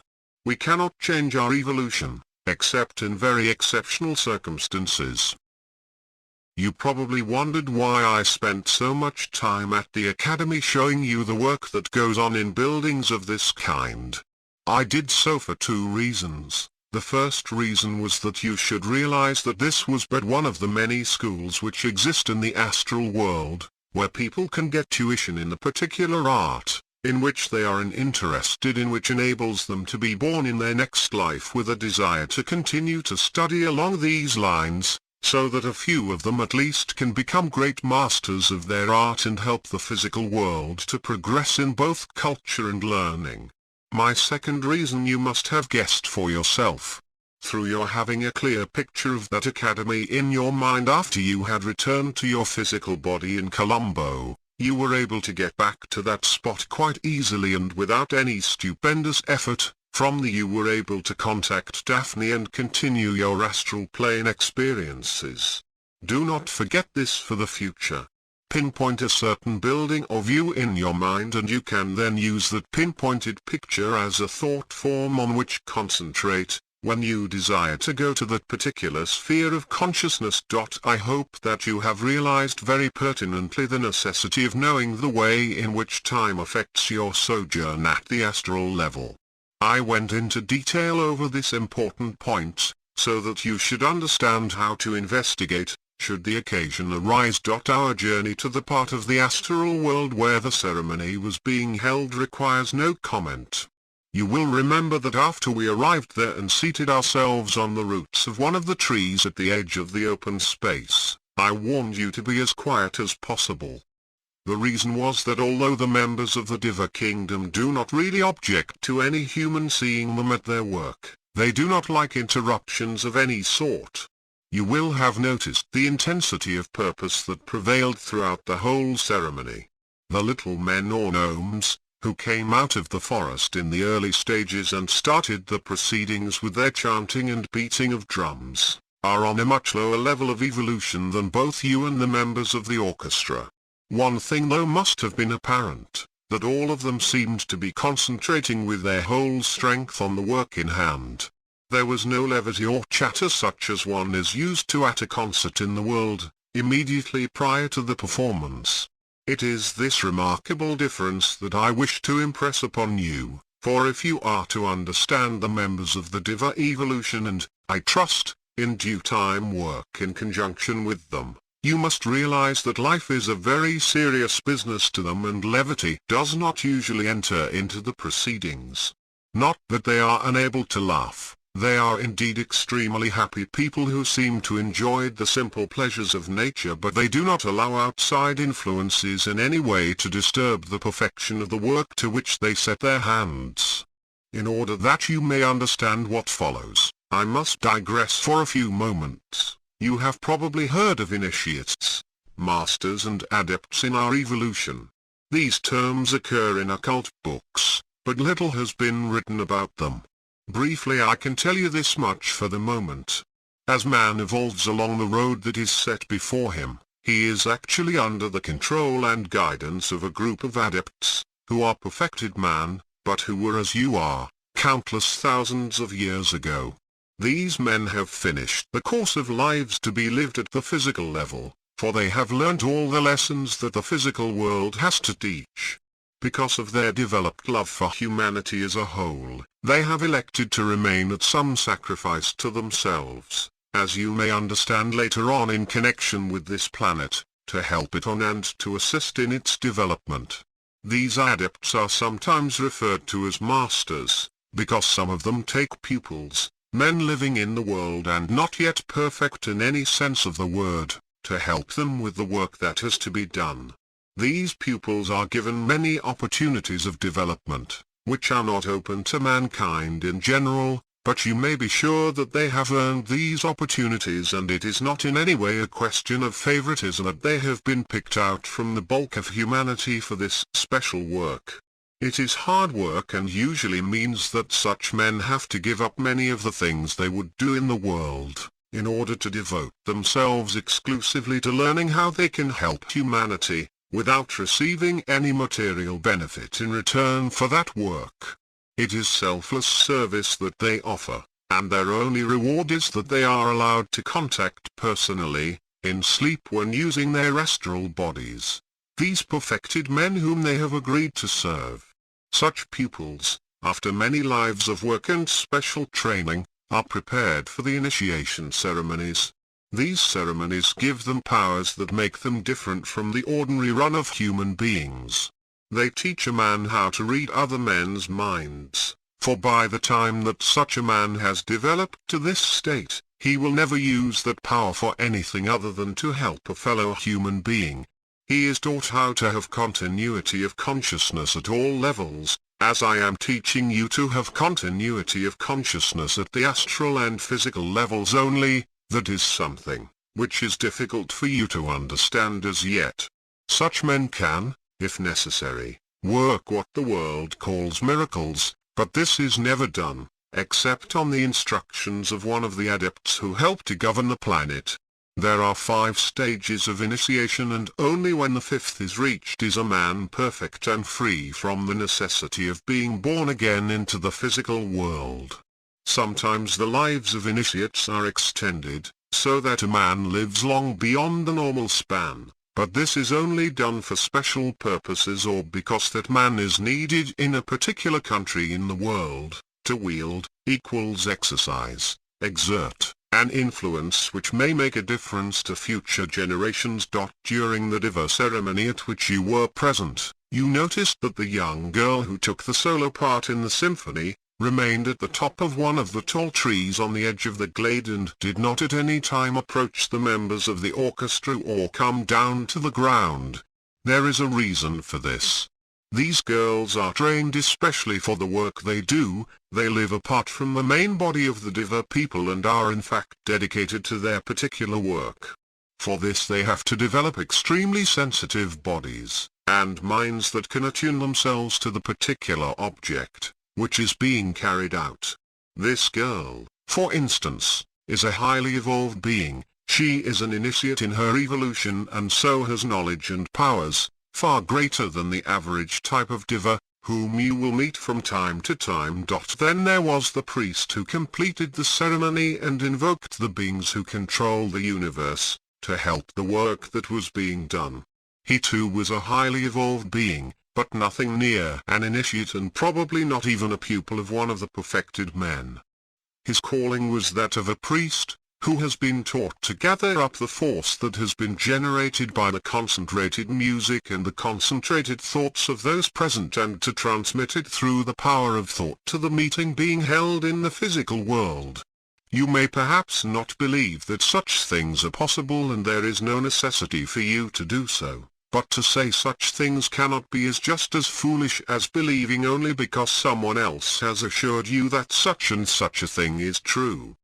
S2: We cannot change our evolution, except in very exceptional circumstances. You probably wondered why I spent so much time at the academy showing you the work that goes on in buildings of this kind. I did so for two reasons. The first reason was that you should realize that this was but one of the many schools which exist in the astral world, where people can get tuition in the particular art, in which they are interested in, which enables them to be born in their next life with a desire to continue to study along these lines, so that a few of them at least can become great masters of their art and help the physical world to progress in both culture and learning. My second reason you must have guessed for yourself. Through your having a clear picture of that academy in your mind after you had returned to your physical body in Colombo, you were able to get back to that spot quite easily and without any stupendous effort. From you were able to contact Daphne and continue your astral plane experiences. Do not forget this for the future. Pinpoint a certain building or view in your mind and you can then use that pinpointed picture as a thought form on which concentrate, when you desire to go to that particular sphere of consciousness. I hope that you have realized very pertinently the necessity of knowing the way in which time affects your sojourn at the astral level. I went into detail over this important point, so that you should understand how to investigate, should the occasion arise. Our journey to the part of the astral world where the ceremony was being held requires no comment. You will remember that after we arrived there and seated ourselves on the roots of one of the trees at the edge of the open space, I warned you to be as quiet as possible. The reason was that although the members of the Diva Kingdom do not really object to any human seeing them at their work, they do not like interruptions of any sort. You will have noticed the intensity of purpose that prevailed throughout the whole ceremony. The little men or gnomes, who came out of the forest in the early stages and started the proceedings with their chanting and beating of drums, are on a much lower level of evolution than both you and the members of the orchestra. One thing though must have been apparent, that all of them seemed to be concentrating with their whole strength on the work in hand. There was no levity or chatter such as one is used to at a concert in the world, immediately prior to the performance. It is this remarkable difference that I wish to impress upon you, for if you are to understand the members of the Diva evolution and, I trust, in due time work in conjunction with them, you must realize that life is a very serious business to them and levity does not usually enter into the proceedings. Not that they are unable to laugh. They are indeed extremely happy people who seem to enjoy the simple pleasures of nature, but they do not allow outside influences in any way to disturb the perfection of the work to which they set their hands. In order that you may understand what follows, I must digress for a few moments. You have probably heard of initiates, masters and adepts in our evolution. These terms occur in occult books, but little has been written about them. Briefly, I can tell you this much for the moment. As man evolves along the road that is set before him, he is actually under the control and guidance of a group of adepts, who are perfected man, but who were as you are, countless thousands of years ago. These men have finished the course of lives to be lived at the physical level, for they have learnt all the lessons that the physical world has to teach. Because of their developed love for humanity as a whole, they have elected to remain at some sacrifice to themselves, as you may understand later on in connection with this planet, to help it on and to assist in its development. These adepts are sometimes referred to as masters, because some of them take pupils, men living in the world and not yet perfect in any sense of the word, to help them with the work that has to be done. These pupils are given many opportunities of development, which are not open to mankind in general, but you may be sure that they have earned these opportunities, and it is not in any way a question of favoritism that they have been picked out from the bulk of humanity for this special work. It is hard work and usually means that such men have to give up many of the things they would do in the world, in order to devote themselves exclusively to learning how they can help humanity, without receiving any material benefit in return for that work. It is selfless service that they offer, and their only reward is that they are allowed to contact personally, in sleep when using their astral bodies, these perfected men whom they have agreed to serve. Such pupils, after many lives of work and special training, are prepared for the initiation ceremonies. These ceremonies give them powers that make them different from the ordinary run of human beings. They teach a man how to read other men's minds, for by the time that such a man has developed to this state, he will never use that power for anything other than to help a fellow human being. He is taught how to have continuity of consciousness at all levels, as I am teaching you to have continuity of consciousness at the astral and physical levels only. That is something which is difficult for you to understand as yet. Such men can, if necessary, work what the world calls miracles, but this is never done, except on the instructions of one of the adepts who help to govern the planet. There are 5 stages of initiation, and only when the 5th is reached is a man perfect and free from the necessity of being born again into the physical world. Sometimes the lives of initiates are extended, so that a man lives long beyond the normal span, but this is only done for special purposes or because that man is needed in a particular country in the world, to wield, equals exercise, exert, an influence which may make a difference to future generations. During the Diva ceremony at which you were present, you noticed that the young girl who took the solo part in the symphony, remained at the top of one of the tall trees on the edge of the glade and did not at any time approach the members of the orchestra or come down to the ground. There is a reason for this. These girls are trained especially for the work they do. They live apart from the main body of the Diva people and are in fact dedicated to their particular work. For this they have to develop extremely sensitive bodies, and minds that can attune themselves to the particular object which is being carried out. This girl, for instance, is a highly evolved being. She is an initiate in her evolution and so has knowledge and powers, far greater than the average type of Diva, whom you will meet from time to time. Then there was the priest who completed the ceremony and invoked the beings who control the universe, to help the work that was being done. He too was a highly evolved being, but nothing near an initiate and probably not even a pupil of one of the perfected men. His calling was that of a priest, who has been taught to gather up the force that has been generated by the concentrated music and the concentrated thoughts of those present and to transmit it through the power of thought to the meeting being held in the physical world. You may perhaps not believe that such things are possible and there is no necessity for you to do so. But to say such things cannot be is just as foolish as believing only because someone else has assured you that such and such a thing is true.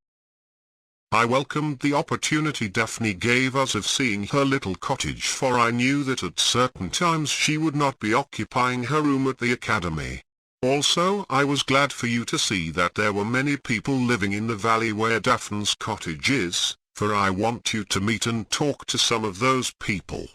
S2: I welcomed the opportunity Daphne gave us of seeing her little cottage, for I knew that at certain times she would not be occupying her room at the academy. Also, I was glad for you to see that there were many people living in the valley where Daphne's cottage is, for I want you to meet and talk to some of those people.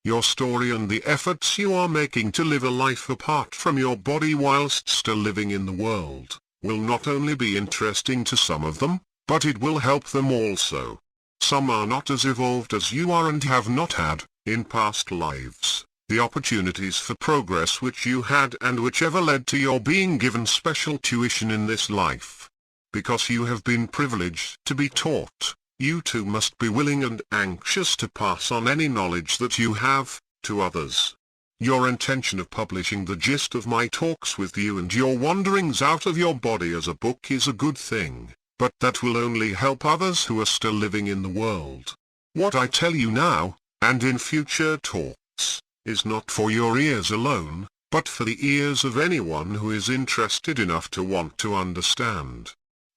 S2: Your story and the efforts you are making to live a life apart from your body whilst still living in the world, will not only be interesting to some of them, but it will help them also. Some are not as evolved as you are and have not had, in past lives, the opportunities for progress which you had and whichever led to your being given special tuition in this life. Because you have been privileged to be taught, you too must be willing and anxious to pass on any knowledge that you have, to others. Your intention of publishing the gist of my talks with you and your wanderings out of your body as a book is a good thing, but that will only help others who are still living in the world. What I tell you now, and in future talks, is not for your ears alone, but for the ears of anyone who is interested enough to want to understand.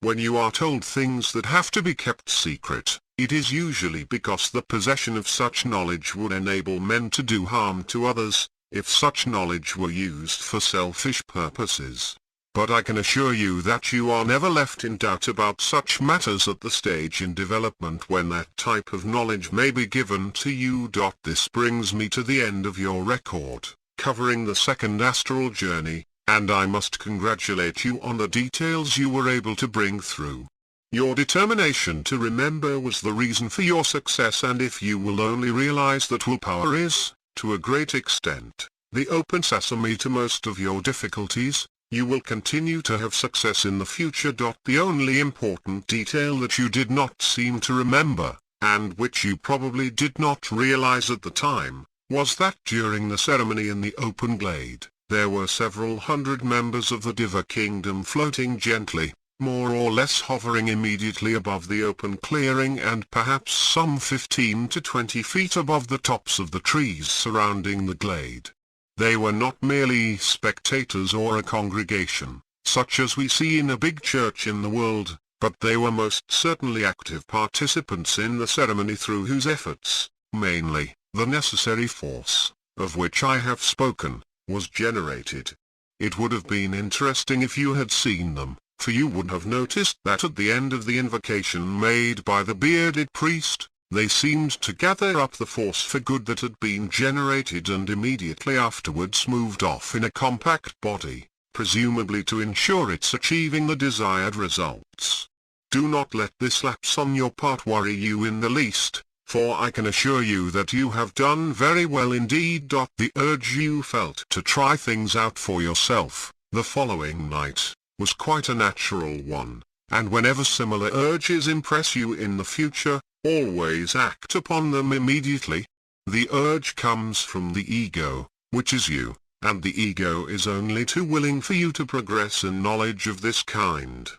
S2: When you are told things that have to be kept secret, it is usually because the possession of such knowledge would enable men to do harm to others, if such knowledge were used for selfish purposes. But I can assure you that you are never left in doubt about such matters at the stage in development when that type of knowledge may be given to you. This brings me to the end of your record, covering the second astral journey, and I must congratulate you on the details you were able to bring through. Your determination to remember was the reason for your success, and if you will only realize that willpower is, to a great extent, the open sesame to most of your difficulties, you will continue to have success in the future. The only important detail that you did not seem to remember, and which you probably did not realize at the time, was that during the ceremony in the open glade, there were several hundred members of the Diva kingdom floating gently, more or less hovering immediately above the open clearing and perhaps some 15 to 20 feet above the tops of the trees surrounding the glade. They were not merely spectators or a congregation, such as we see in a big church in the world, but they were most certainly active participants in the ceremony through whose efforts, mainly, the necessary force, of which I have spoken, was generated. It would have been interesting if you had seen them, for you would have noticed that at the end of the invocation made by the bearded priest, they seemed to gather up the force for good that had been generated and immediately afterwards moved off in a compact body, presumably to ensure it's achieving the desired results. Do not let this lapse on your part worry you in the least, for I can assure you that you have done very well indeed. The urge you felt to try things out for yourself, the following night, was quite a natural one, and whenever similar urges impress you in the future, always act upon them immediately. The urge comes from the ego, which is you, and the ego is only too willing for you to progress in knowledge of this kind.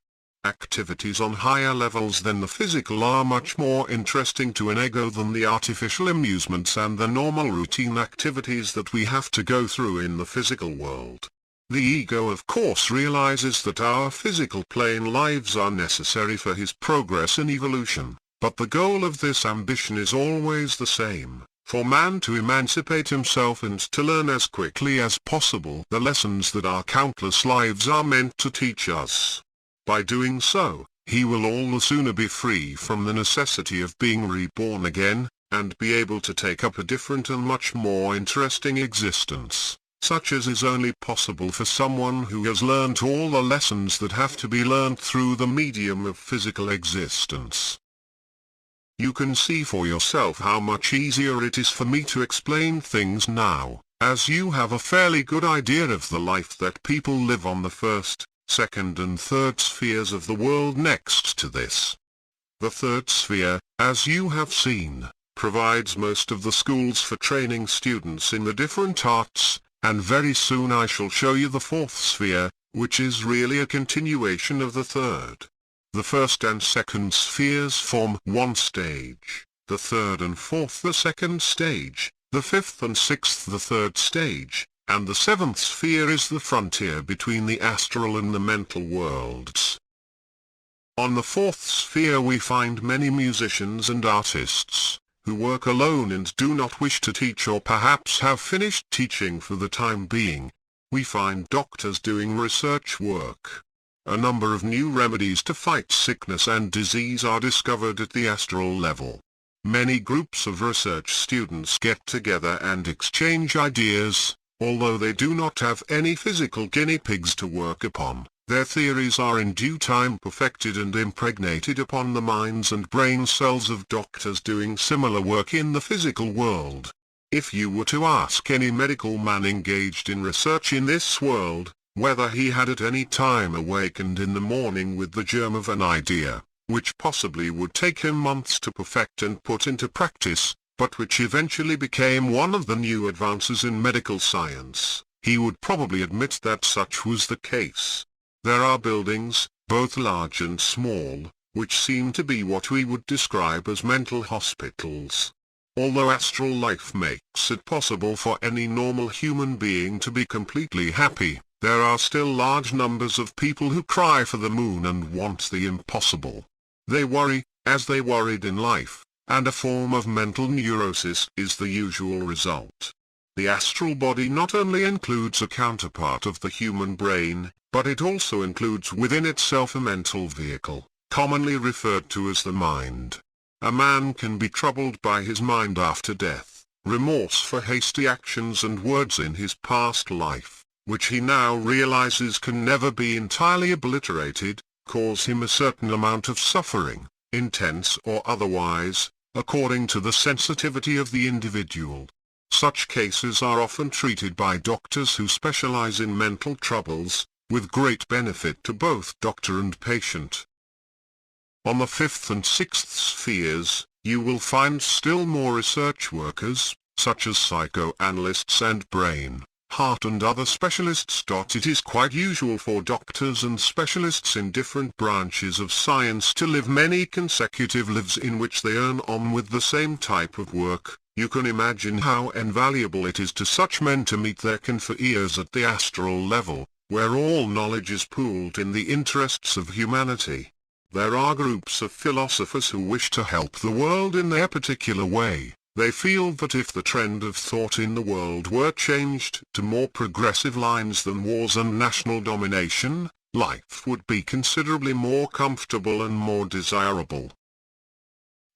S2: Activities on higher levels than the physical are much more interesting to an ego than the artificial amusements and the normal routine activities that we have to go through in the physical world. The ego of course realizes that our physical plane lives are necessary for his progress in evolution, but the goal of this ambition is always the same, for man to emancipate himself and to learn as quickly as possible the lessons that our countless lives are meant to teach us. By doing so, he will all the sooner be free from the necessity of being reborn again, and be able to take up a different and much more interesting existence, such as is only possible for someone who has learnt all the lessons that have to be learnt through the medium of physical existence. You can see for yourself how much easier it is for me to explain things now, as you have a fairly good idea of the life that people live on the first, second and third spheres of the world next to this. The third sphere, as you have seen, provides most of the schools for training students in the different arts, and very soon I shall show you the fourth sphere, which is really a continuation of the third. The first and second spheres form one stage, the third and fourth the second stage, the fifth and sixth the third stage, and the seventh sphere is the frontier between the astral and the mental worlds. On the fourth sphere we find many musicians and artists, who work alone and do not wish to teach or perhaps have finished teaching for the time being. We find doctors doing research work. A number of new remedies to fight sickness and disease are discovered at the astral level. Many groups of research students get together and exchange ideas. Although they do not have any physical guinea pigs to work upon, their theories are in due time perfected and impregnated upon the minds and brain cells of doctors doing similar work in the physical world. If you were to ask any medical man engaged in research in this world, whether he had at any time awakened in the morning with the germ of an idea, which possibly would take him months to perfect and put into practice, but which eventually became one of the new advances in medical science, he would probably admit that such was the case. There are buildings, both large and small, which seem to be what we would describe as mental hospitals. Although astral life makes it possible for any normal human being to be completely happy, there are still large numbers of people who cry for the moon and want the impossible. They worry, as they worried in life, and a form of mental neurosis is the usual result. The astral body not only includes a counterpart of the human brain, but it also includes within itself a mental vehicle, commonly referred to as the mind. A man can be troubled by his mind after death, remorse for hasty actions and words in his past life, which he now realizes can never be entirely obliterated, cause him a certain amount of suffering, intense or otherwise, according to the sensitivity of the individual. Such cases are often treated by doctors who specialize in mental troubles, with great benefit to both doctor and patient. On the fifth and sixth spheres, you will find still more research workers, such as psychoanalysts and brain, heart and other specialists. It is quite usual for doctors and specialists in different branches of science to live many consecutive lives in which they earn on with the same type of work. You can imagine how invaluable it is to such men to meet their confreres at the astral level, where all knowledge is pooled in the interests of humanity. There are groups of philosophers who wish to help the world in their particular way. They feel that if the trend of thought in the world were changed to more progressive lines than wars and national domination, life would be considerably more comfortable and more desirable.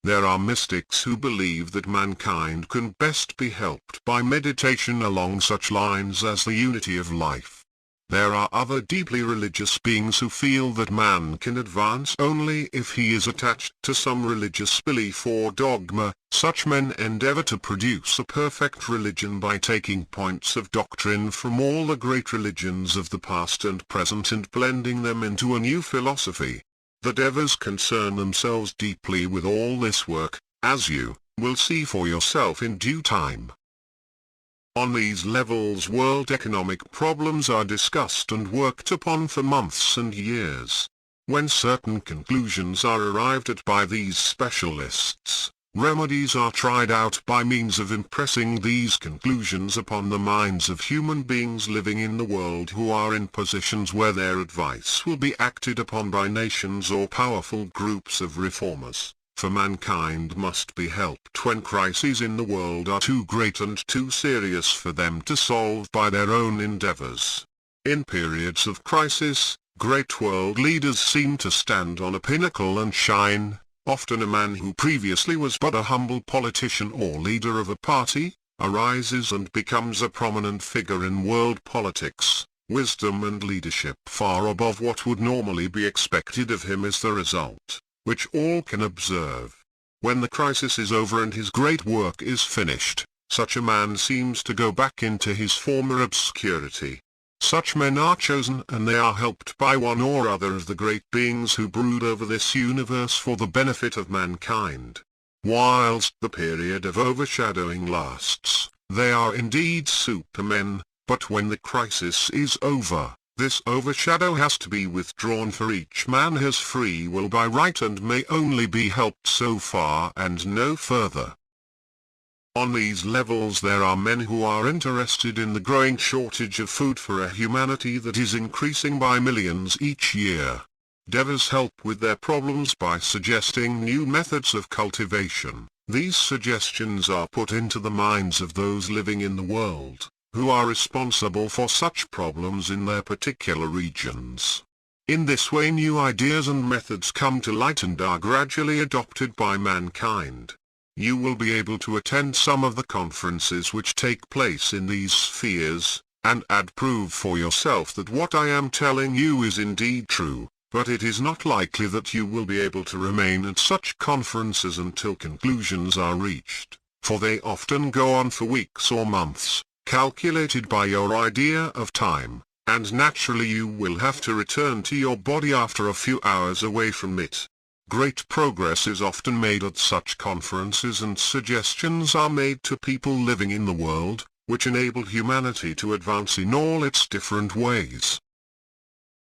S2: There are mystics who believe that mankind can best be helped by meditation along such lines as the unity of life. There are other deeply religious beings who feel that man can advance only if he is attached to some religious belief or dogma. Such men endeavor to produce a perfect religion by taking points of doctrine from all the great religions of the past and present and blending them into a new philosophy. The devas concern themselves deeply with all this work, as you will see for yourself in due time. On these levels world economic problems are discussed and worked upon for months and years. When certain conclusions are arrived at by these specialists, remedies are tried out by means of impressing these conclusions upon the minds of human beings living in the world who are in positions where their advice will be acted upon by nations or powerful groups of reformers. For mankind must be helped when crises in the world are too great and too serious for them to solve by their own endeavors. In periods of crisis, great world leaders seem to stand on a pinnacle and shine. Often a man who previously was but a humble politician or leader of a party, arises and becomes a prominent figure in world politics. Wisdom and leadership far above what would normally be expected of him is the result, which all can observe. When the crisis is over and his great work is finished, such a man seems to go back into his former obscurity. Such men are chosen and they are helped by one or other of the great beings who brood over this universe for the benefit of mankind. Whilst the period of overshadowing lasts, they are indeed supermen, but when the crisis is over, this overshadow has to be withdrawn, for each man has free will by right and may only be helped so far and no further. On these levels there are men who are interested in the growing shortage of food for a humanity that is increasing by millions each year. Devas help with their problems by suggesting new methods of cultivation. These suggestions are put into the minds of those living in the world, who are responsible for such problems in their particular regions. In this way new ideas and methods come to light and are gradually adopted by mankind. You will be able to attend some of the conferences which take place in these spheres, and prove for yourself that what I am telling you is indeed true, but it is not likely that you will be able to remain at such conferences until conclusions are reached, for they often go on for weeks or months, calculated by your idea of time, and naturally you will have to return to your body after a few hours away from it. Great progress is often made at such conferences and suggestions are made to people living in the world, which enable humanity to advance in all its different ways.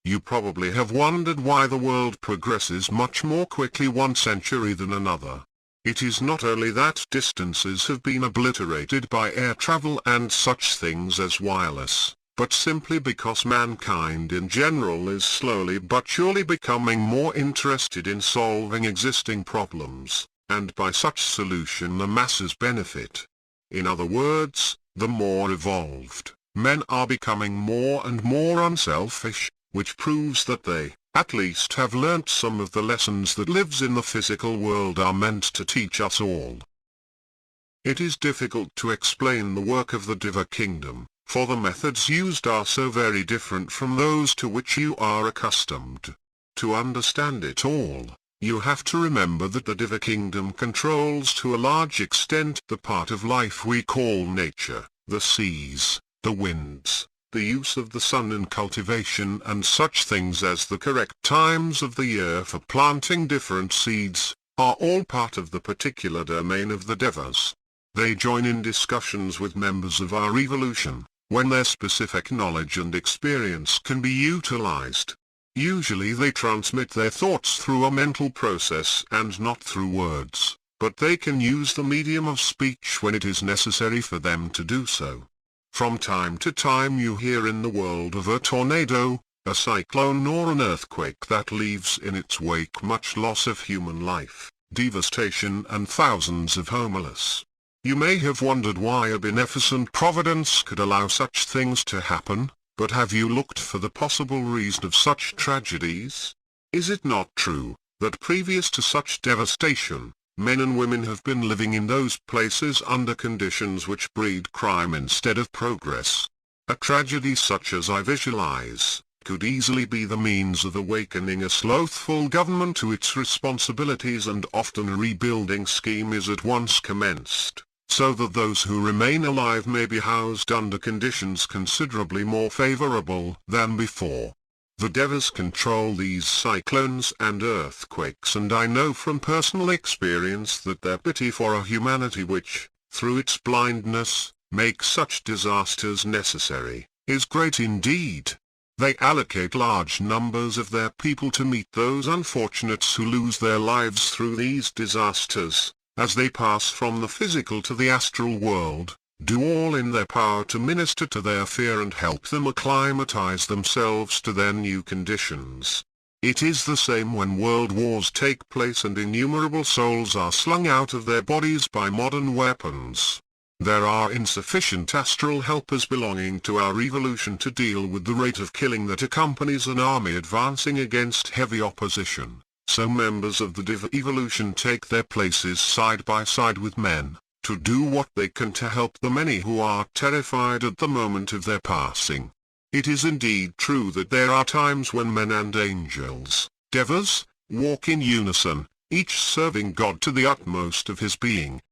S2: You probably have wondered why the world progresses much more quickly one century than another. It is not only that distances have been obliterated by air travel and such things as wireless, but simply because mankind in general is slowly but surely becoming more interested in solving existing problems, and by such solution the masses benefit. In other words, the more evolved men are becoming more and more unselfish, which proves that they, at least, have learnt some of the lessons that lives in the physical world are meant to teach us all. It is difficult to explain the work of the Diva Kingdom, for the methods used are so very different from those to which you are accustomed. To understand it all, you have to remember that the Diva Kingdom controls to a large extent the part of life we call nature, the seas, the winds, the use of the sun in cultivation and such things as the correct times of the year for planting different seeds, are all part of the particular domain of the Devas. They join in discussions with members of our evolution, when their specific knowledge and experience can be utilized. Usually they transmit their thoughts through a mental process and not through words, but they can use the medium of speech when it is necessary for them to do so. From time to time you hear in the world of a tornado, a cyclone or an earthquake that leaves in its wake much loss of human life, devastation and thousands of homeless. You may have wondered why a beneficent providence could allow such things to happen, but have you looked for the possible reason of such tragedies? Is it not true that previous to such devastation, men and women have been living in those places under conditions which breed crime instead of progress? A tragedy such as I visualize could easily be the means of awakening a slothful government to its responsibilities, and often a rebuilding scheme is at once commenced, so that those who remain alive may be housed under conditions considerably more favorable than before. The devas control these cyclones and earthquakes, and I know from personal experience that their pity for a humanity which, through its blindness, makes such disasters necessary, is great indeed. They allocate large numbers of their people to meet those unfortunates who lose their lives through these disasters, as they pass from the physical to the astral world, do all in their power to minister to their fear and help them acclimatize themselves to their new conditions. It is the same when world wars take place and innumerable souls are slung out of their bodies by modern weapons. There are insufficient astral helpers belonging to our evolution to deal with the rate of killing that accompanies an army advancing against heavy opposition, so members of the diva evolution take their places side by side with men, to do what they can to help the many who are terrified at the moment of their passing. It is indeed true that there are times when men and angels, devas, walk in unison, each serving God to the utmost of his being.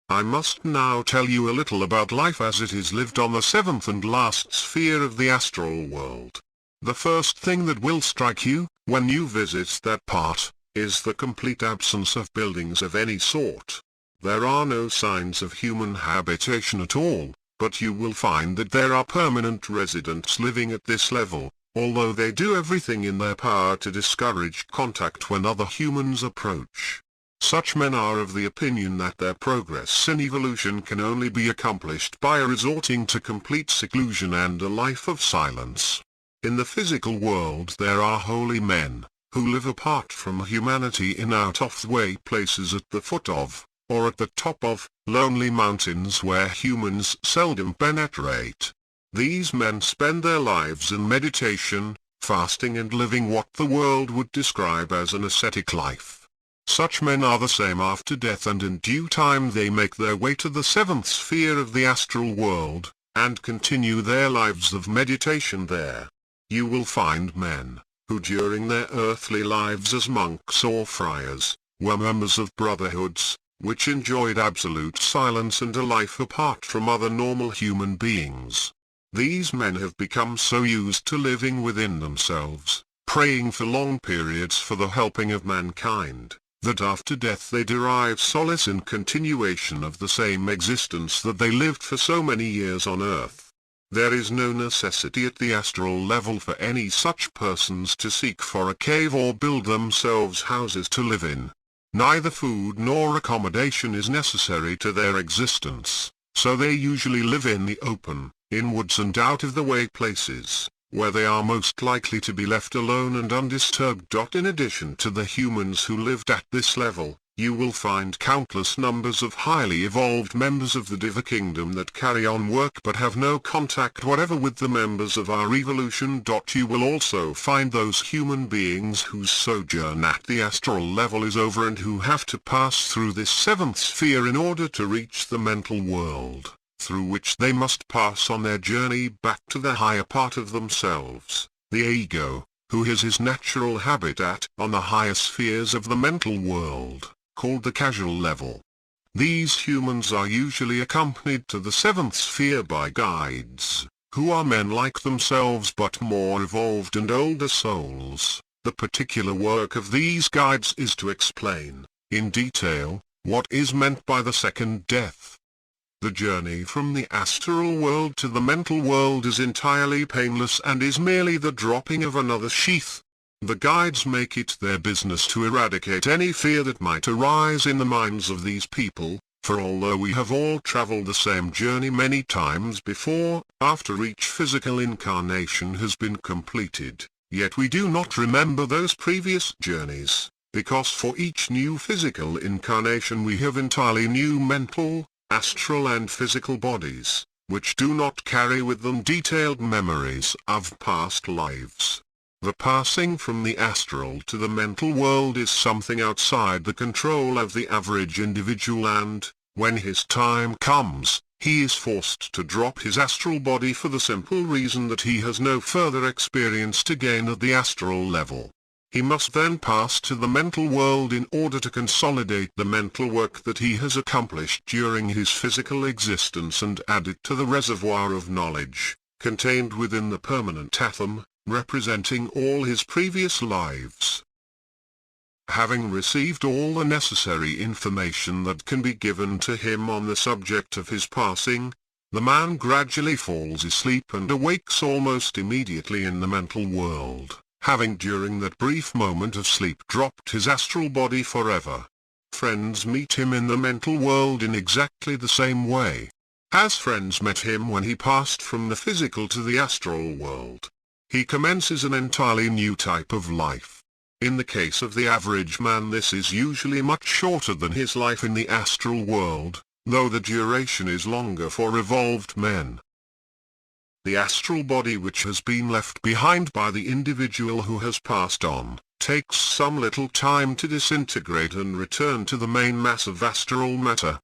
S2: I must now tell you a little about life as it is lived on the seventh and last sphere of the astral world. The first thing that will strike you, when you visit that part, is the complete absence of buildings of any sort. There are no signs of human habitation at all, but you will find that there are permanent residents living at this level, although they do everything in their power to discourage contact when other humans approach. Such men are of the opinion that their progress in evolution can only be accomplished by resorting to complete seclusion and a life of silence. In the physical world there are holy men, who live apart from humanity in out-of-the-way places at the foot of, or at the top of, lonely mountains where humans seldom penetrate. These men spend their lives in meditation, fasting and living what the world would describe as an ascetic life. Such men are the same after death, and in due time they make their way to the seventh sphere of the astral world, and continue their lives of meditation there. You will find men, who during their earthly lives as monks or friars, were members of brotherhoods, which enjoyed absolute silence and a life apart from other normal human beings. These men have become so used to living within themselves, praying for long periods for the helping of mankind, that after death they derive solace in continuation of the same existence that they lived for so many years on earth. There is no necessity at the astral level for any such persons to seek for a cave or build themselves houses to live in. Neither food nor accommodation is necessary to their existence, so they usually live in the open, in woods and out-of-the-way places, where they are most likely to be left alone and undisturbed. In addition to the humans who lived at this level, you will find countless numbers of highly evolved members of the Diva Kingdom that carry on work but have no contact whatever with the members of our evolution. You will also find those human beings whose sojourn at the astral level is over and who have to pass through this seventh sphere in order to reach the mental world, through which they must pass on their journey back to the higher part of themselves, the ego, who has his natural habitat on the higher spheres of the mental world, called the causal level. These humans are usually accompanied to the seventh sphere by guides, who are men like themselves but more evolved and older souls. The particular work of these guides is to explain, in detail, what is meant by the second death. The journey from the astral world to the mental world is entirely painless and is merely the dropping of another sheath. The guides make it their business to eradicate any fear that might arise in the minds of these people, for although we have all traveled the same journey many times before, after each physical incarnation has been completed, yet we do not remember those previous journeys, because for each new physical incarnation we have entirely new mental, astral and physical bodies, which do not carry with them detailed memories of past lives. The passing from the astral to the mental world is something outside the control of the average individual and, when his time comes, he is forced to drop his astral body for the simple reason that he has no further experience to gain at the astral level. He must then pass to the mental world in order to consolidate the mental work that he has accomplished during his physical existence and add it to the reservoir of knowledge, contained within the permanent atom, representing all his previous lives. Having received all the necessary information that can be given to him on the subject of his passing, the man gradually falls asleep and awakes almost immediately in the mental world, having during that brief moment of sleep dropped his astral body forever. Friends meet him in the mental world in exactly the same way as friends met him when he passed from the physical to the astral world. He commences an entirely new type of life. In the case of the average man, this is usually much shorter than his life in the astral world, though the duration is longer for evolved men. The astral body which has been left behind by the individual who has passed on, takes some little time to disintegrate and return to the main mass of astral matter.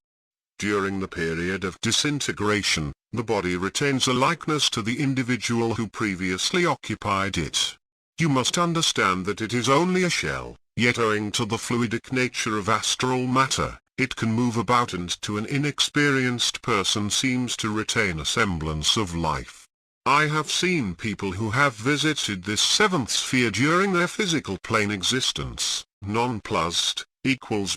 S2: During the period of disintegration, the body retains a likeness to the individual who previously occupied it. You must understand that it is only a shell, yet owing to the fluidic nature of astral matter, it can move about and to an inexperienced person seems to retain a semblance of life. I have seen people who have visited this seventh sphere during their physical plane existence, nonplussed,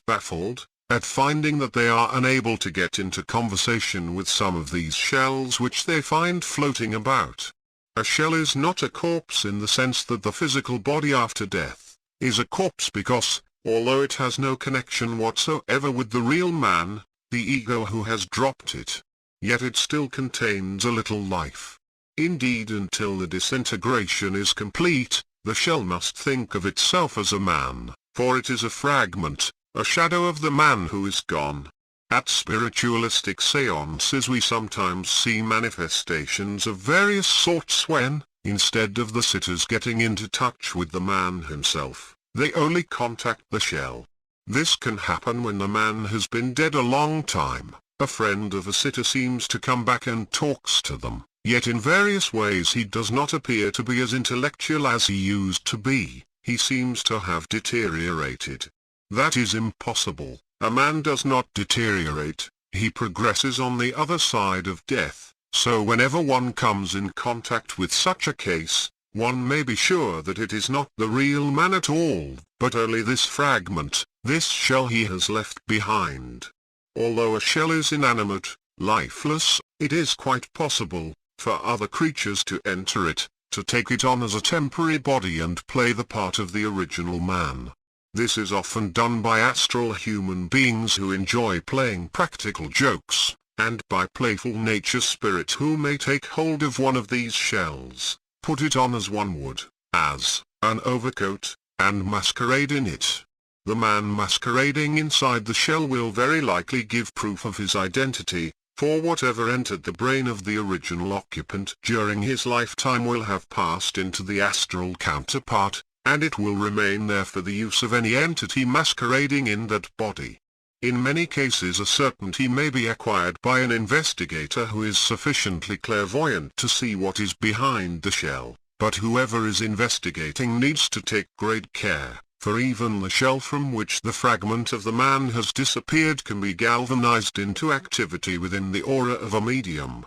S2: baffled, at finding that they are unable to get into conversation with some of these shells which they find floating about. A shell is not a corpse in the sense that the physical body after death is a corpse because, although it has no connection whatsoever with the real man, the ego who has dropped it, yet it still contains a little life. Indeed, until the disintegration is complete, the shell must think of itself as a man, for it is a fragment, a shadow of the man who is gone. At spiritualistic seances we sometimes see manifestations of various sorts when, instead of the sitters getting into touch with the man himself, they only contact the shell. This can happen when the man has been dead a long time. A friend of a sitter seems to come back and talks to them, yet in various ways he does not appear to be as intellectual as he used to be. He seems to have deteriorated. That is impossible. A man does not deteriorate, he progresses on the other side of death, so whenever one comes in contact with such a case, one may be sure that it is not the real man at all, but only this fragment, this shell he has left behind. Although a shell is inanimate, lifeless, it is quite possible for other creatures to enter it, to take it on as a temporary body and play the part of the original man. This is often done by astral human beings who enjoy playing practical jokes, and by playful nature spirits who may take hold of one of these shells, put it on as one would, as an overcoat, and masquerade in it. The man masquerading inside the shell will very likely give proof of his identity, for whatever entered the brain of the original occupant during his lifetime will have passed into the astral counterpart, and it will remain there for the use of any entity masquerading in that body. In many cases a certainty may be acquired by an investigator who is sufficiently clairvoyant to see what is behind the shell, but whoever is investigating needs to take great care, for even the shell from which the fragment of the man has disappeared can be galvanized into activity within the aura of a medium.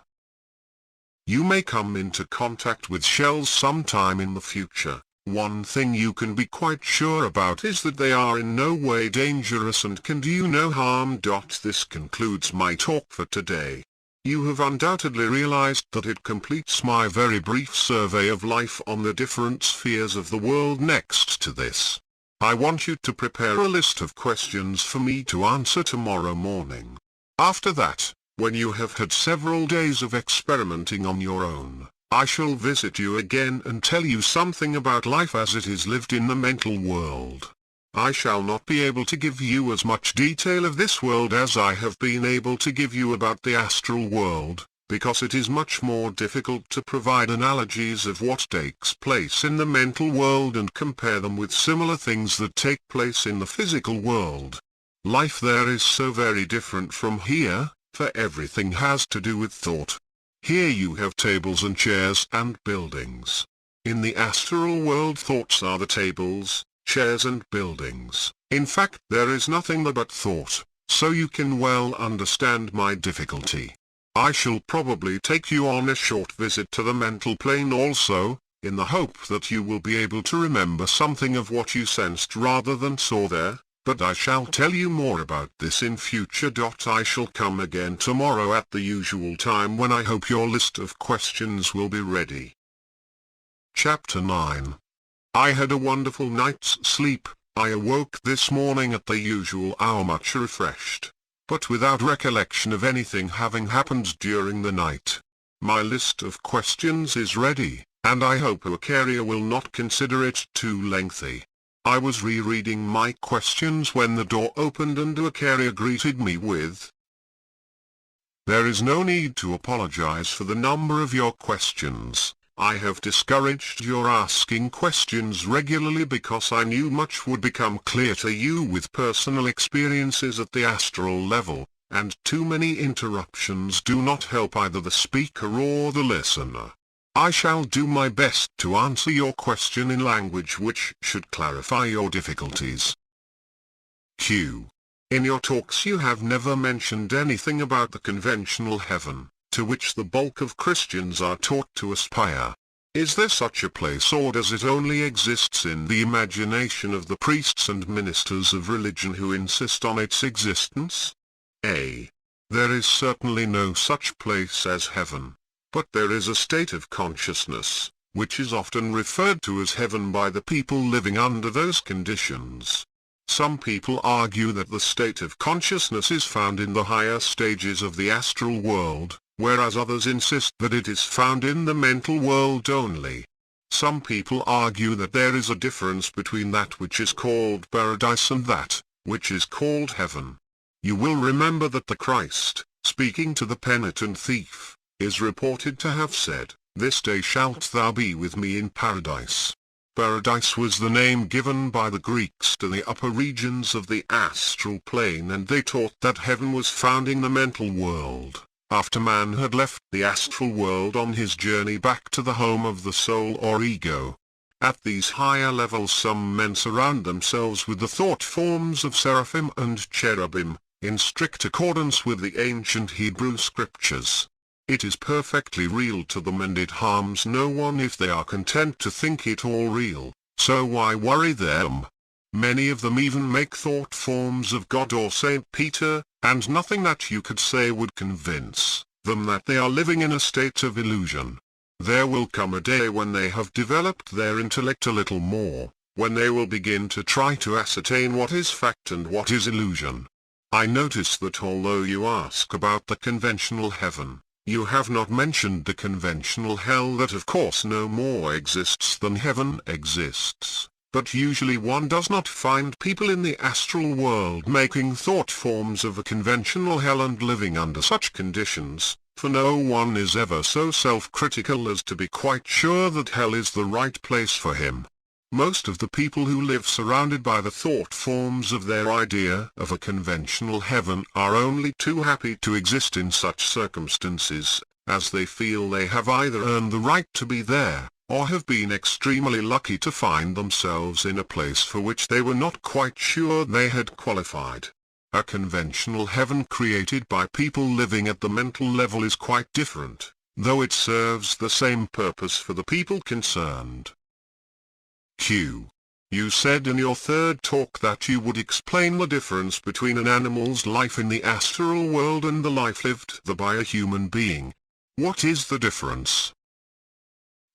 S2: You may come into contact with shells sometime in the future. One thing you can be quite sure about is that they are in no way dangerous and can do you no harm. This concludes my talk for today. You have undoubtedly realized that it completes my very brief survey of life on the different spheres of the world. Next to this, I want you to prepare a list of questions for me to answer tomorrow morning. After that, when you have had several days of experimenting on your own, I shall visit you again and tell you something about life as it is lived in the mental world. I shall not be able to give you as much detail of this world as I have been able to give you about the astral world, because it is much more difficult to provide analogies of what takes place in the mental world and compare them with similar things that take place in the physical world. Life there is so very different from here, for everything has to do with thought. Here you have tables and chairs and buildings. In the astral world, thoughts are the tables, chairs and buildings. In fact, there is nothing but thought, so you can well understand my difficulty. I shall probably take you on a short visit to the mental plane also, in the hope that you will be able to remember something of what you sensed rather than saw there, but I shall tell you more about this in future. I shall come again tomorrow at the usual time, when I hope your list of questions will be ready. Chapter 9. I had a wonderful night's sleep. I awoke this morning at the usual hour, much refreshed, but without recollection of anything having happened during the night. My list of questions is ready, and I hope Acharya will not consider it too lengthy. I was rereading my questions when the door opened and Acharya greeted me with, "There is no need to apologize for the number of your questions. I have discouraged your asking questions regularly because I knew much would become clear to you with personal experiences at the astral level, and too many interruptions do not help either the speaker or the listener. I shall do my best to answer your question in language which should clarify your difficulties." Q. In your talks you have never mentioned anything about the conventional heaven, to which the bulk of Christians are taught to aspire. Is there such a place, or does it only exist in the imagination of the priests and ministers of religion who insist on its existence? A. There is certainly no such place as heaven, but there is a state of consciousness, which is often referred to as heaven by the people living under those conditions. Some people argue that the state of consciousness is found in the higher stages of the astral world, whereas others insist that it is found in the mental world only. Some people argue that there is a difference between that which is called paradise and that which is called heaven. You will remember that the Christ, speaking to the penitent thief, is reported to have said, "This day shalt thou be with me in paradise." Paradise was the name given by the Greeks to the upper regions of the astral plane, and they taught that heaven was found in the mental world, after man had left the astral world on his journey back to the home of the soul or ego. At these higher levels some men surround themselves with the thought forms of seraphim and cherubim, in strict accordance with the ancient Hebrew scriptures. It is perfectly real to them, and it harms no one if they are content to think it all real, so why worry them? Many of them even make thought forms of God or Saint Peter, and nothing that you could say would convince them that they are living in a state of illusion. There will come a day when they have developed their intellect a little more, when they will begin to try to ascertain what is fact and what is illusion. I notice that although you ask about the conventional heaven, you have not mentioned the conventional hell, that of course no more exists than heaven exists. But usually one does not find people in the astral world making thought forms of a conventional hell and living under such conditions, for no one is ever so self-critical as to be quite sure that hell is the right place for him. Most of the people who live surrounded by the thought forms of their idea of a conventional heaven are only too happy to exist in such circumstances, as they feel they have either earned the right to be there, or have been extremely lucky to find themselves in a place for which they were not quite sure they had qualified. A conventional heaven created by people living at the mental level is quite different, though it serves the same purpose for the people concerned. Q. You said in your third talk that you would explain the difference between an animal's life in the astral world and the life lived there by a human being. What is the difference?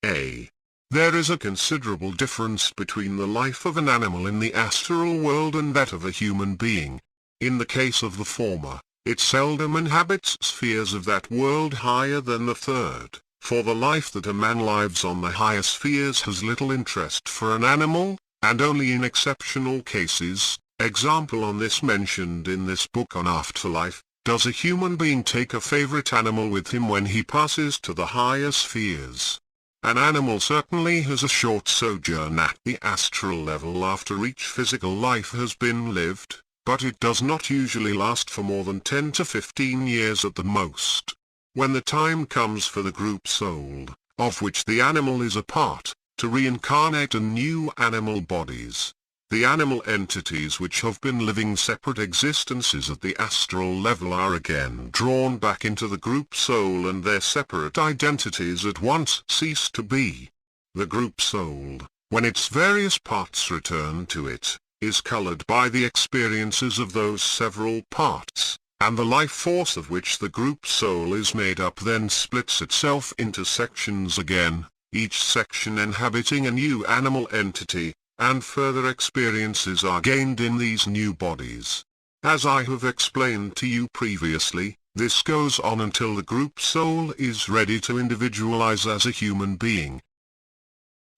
S2: A. There is a considerable difference between the life of an animal in the astral world and that of a human being. In the case of the former, it seldom inhabits spheres of that world higher than the third, for the life that a man lives on the higher spheres has little interest for an animal, and only in exceptional cases, example on this mentioned in this book on afterlife, does a human being take a favorite animal with him when he passes to the higher spheres. An animal certainly has a short sojourn at the astral level after each physical life has been lived, but it does not usually last for more than 10 to 15 years at the most. When the time comes for the group soul, of which the animal is a part, to reincarnate in new animal bodies, the animal entities which have been living separate existences at the astral level are again drawn back into the group soul, and their separate identities at once cease to be. The group soul, when its various parts return to it, is colored by the experiences of those several parts, and the life force of which the group soul is made up then splits itself into sections again, each section inhabiting a new animal entity, and further experiences are gained in these new bodies. As I have explained to you previously, this goes on until the group soul is ready to individualize as a human being.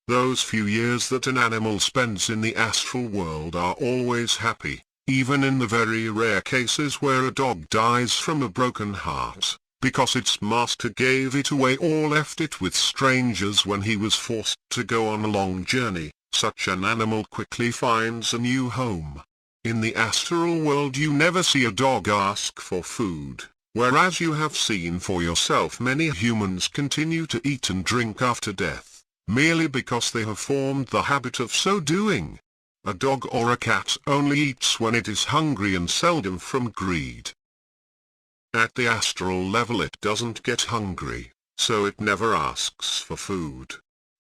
S2: Those few years that an animal spends in the astral world are always happy, even in the very rare cases where a dog dies from a broken heart, because its master gave it away or left it with strangers when he was forced to go on a long journey. Such an animal quickly finds a new home. In the astral world you never see a dog ask for food, whereas you have seen for yourself many humans continue to eat and drink after death, merely because they have formed the habit of so doing. A dog or a cat only eats when it is hungry and seldom from greed. At the astral level it doesn't get hungry, so it never asks for food.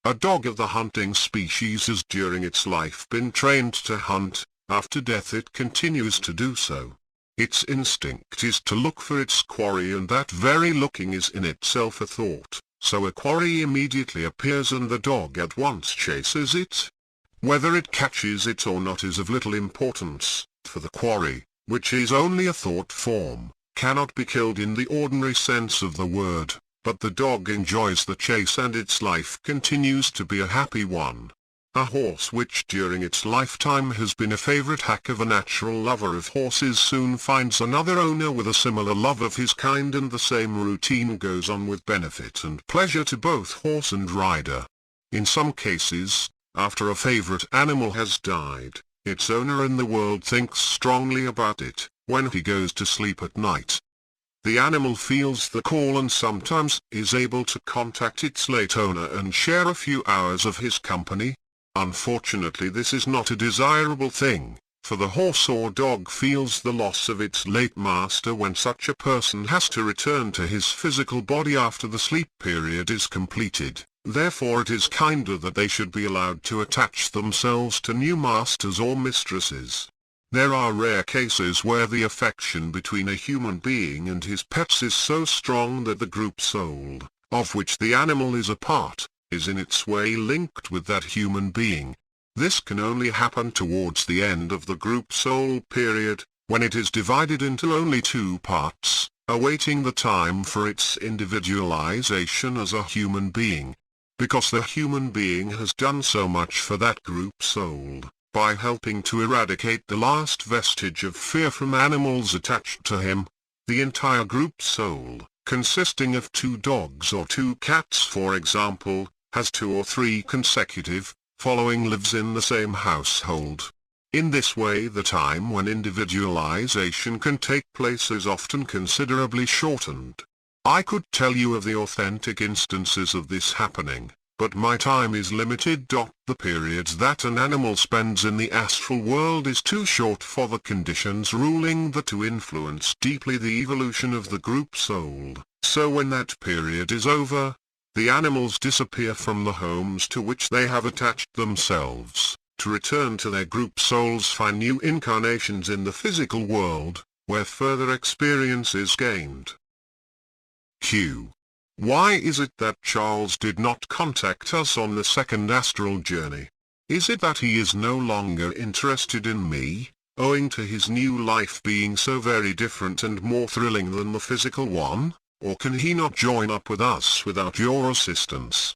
S2: A dog of the hunting species has during its life been trained to hunt. After death it continues to do so. Its instinct is to look for its quarry, and that very looking is in itself a thought, so a quarry immediately appears and the dog at once chases it. Whether it catches it or not is of little importance, for the quarry, which is only a thought form, cannot be killed in the ordinary sense of the word. But the dog enjoys the chase and its life continues to be a happy one. A horse which during its lifetime has been a favorite hack of a natural lover of horses soon finds another owner with a similar love of his kind, and the same routine goes on with benefit and pleasure to both horse and rider. In some cases, after a favorite animal has died, its owner in the world thinks strongly about it when he goes to sleep at night. The animal feels the call and sometimes is able to contact its late owner and share a few hours of his company. Unfortunately, this is not a desirable thing, for the horse or dog feels the loss of its late master when such a person has to return to his physical body after the sleep period is completed. Therefore it is kinder that they should be allowed to attach themselves to new masters or mistresses. There are rare cases where the affection between a human being and his pets is so strong that the group soul, of which the animal is a part, is in its way linked with that human being. This can only happen towards the end of the group soul period, when it is divided into only two parts, awaiting the time for its individualization as a human being. Because the human being has done so much for that group soul, by helping to eradicate the last vestige of fear from animals attached to him, the entire group soul, consisting of 2 dogs or 2 cats for example, has 2 or 3 consecutive, following lives in the same household. In this way the time when individualization can take place is often considerably shortened. I could tell you of the authentic instances of this happening, but my time is limited. The periods that an animal spends in the astral world is too short for the conditions ruling that to influence deeply the evolution of the group soul, so when that period is over, the animals disappear from the homes to which they have attached themselves, to return to their group souls, find new incarnations in the physical world, where further experience is gained. Q. Why is it that Charles did not contact us on the second astral journey? Is it that he is no longer interested in me, owing to his new life being so very different and more thrilling than the physical one, or can he not join up with us without your assistance?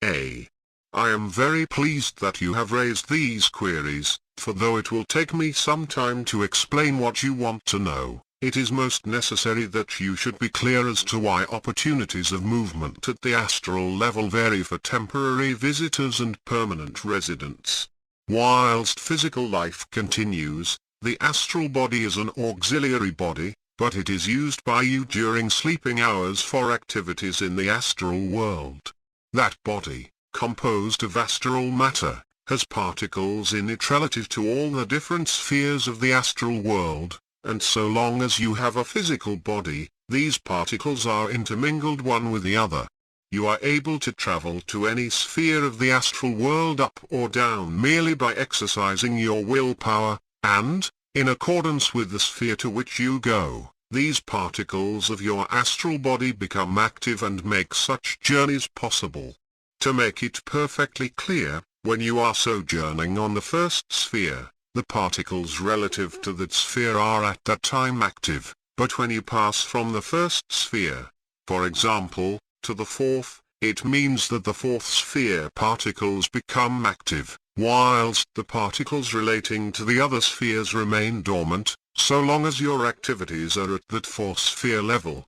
S2: A. I am very pleased that you have raised these queries, for though it will take me some time to explain what you want to know, it is most necessary that you should be clear as to why opportunities of movement at the astral level vary for temporary visitors and permanent residents. Whilst physical life continues, The astral body is an auxiliary body, but it is used by you during sleeping hours for activities in the astral world. That body, composed of astral matter, has particles in it relative to all the different spheres of the astral world, and so long as you have a physical body, these particles are intermingled one with the other. You are able to travel to any sphere of the astral world up or down merely by exercising your willpower, and, in accordance with the sphere to which you go, these particles of your astral body become active and make such journeys possible. To make it perfectly clear, when you are sojourning on the first sphere, the particles relative to that sphere are at that time active, but when you pass from the first sphere, for example, to the fourth, it means that the fourth sphere particles become active, whilst the particles relating to the other spheres remain dormant, so long as your activities are at that fourth sphere level.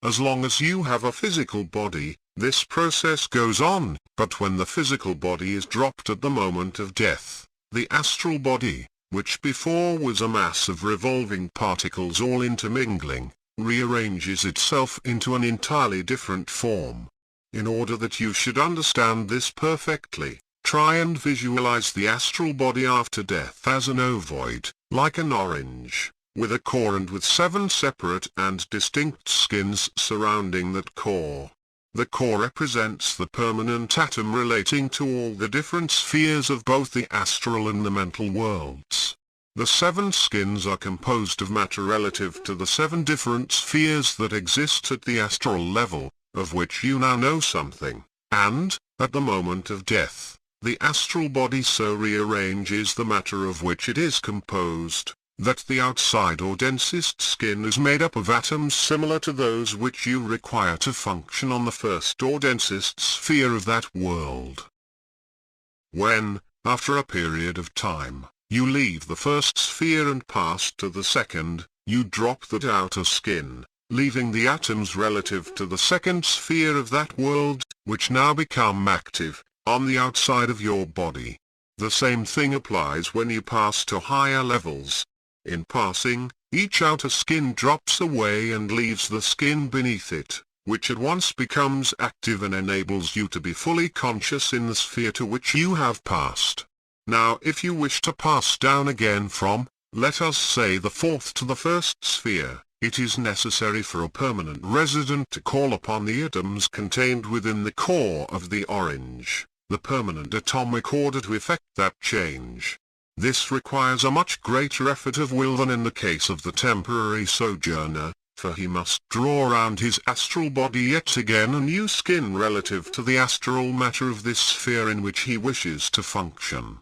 S2: As long as you have a physical body, this process goes on, but when the physical body is dropped at the moment of death, the astral body, which before was a mass of revolving particles all intermingling, rearranges itself into an entirely different form. In order that you should understand this perfectly, try and visualize the astral body after death as an ovoid, like an orange, with a core and with 7 separate and distinct skins surrounding that core. The core represents the permanent atom relating to all the different spheres of both the astral and the mental worlds. The 7 skins are composed of matter relative to the 7 different spheres that exist at the astral level, of which you now know something, and, at the moment of death, the astral body so rearranges the matter of which it is composed, that the outside or densest skin is made up of atoms similar to those which you require to function on the first or densest sphere of that world. When, after a period of time, you leave the first sphere and pass to the second, you drop that outer skin, leaving the atoms relative to the second sphere of that world, which now become active, on the outside of your body. The same thing applies when you pass to higher levels. In passing, each outer skin drops away and leaves the skin beneath it, which at once becomes active and enables you to be fully conscious in the sphere to which you have passed. Now if you wish to pass down again from, let us say the fourth to the first sphere, it is necessary for a permanent resident to call upon the atoms contained within the core of the orange, the permanent atomic order, to effect that change. This requires a much greater effort of will than in the case of the temporary sojourner, for he must draw around his astral body yet again a new skin relative to the astral matter of this sphere in which he wishes to function.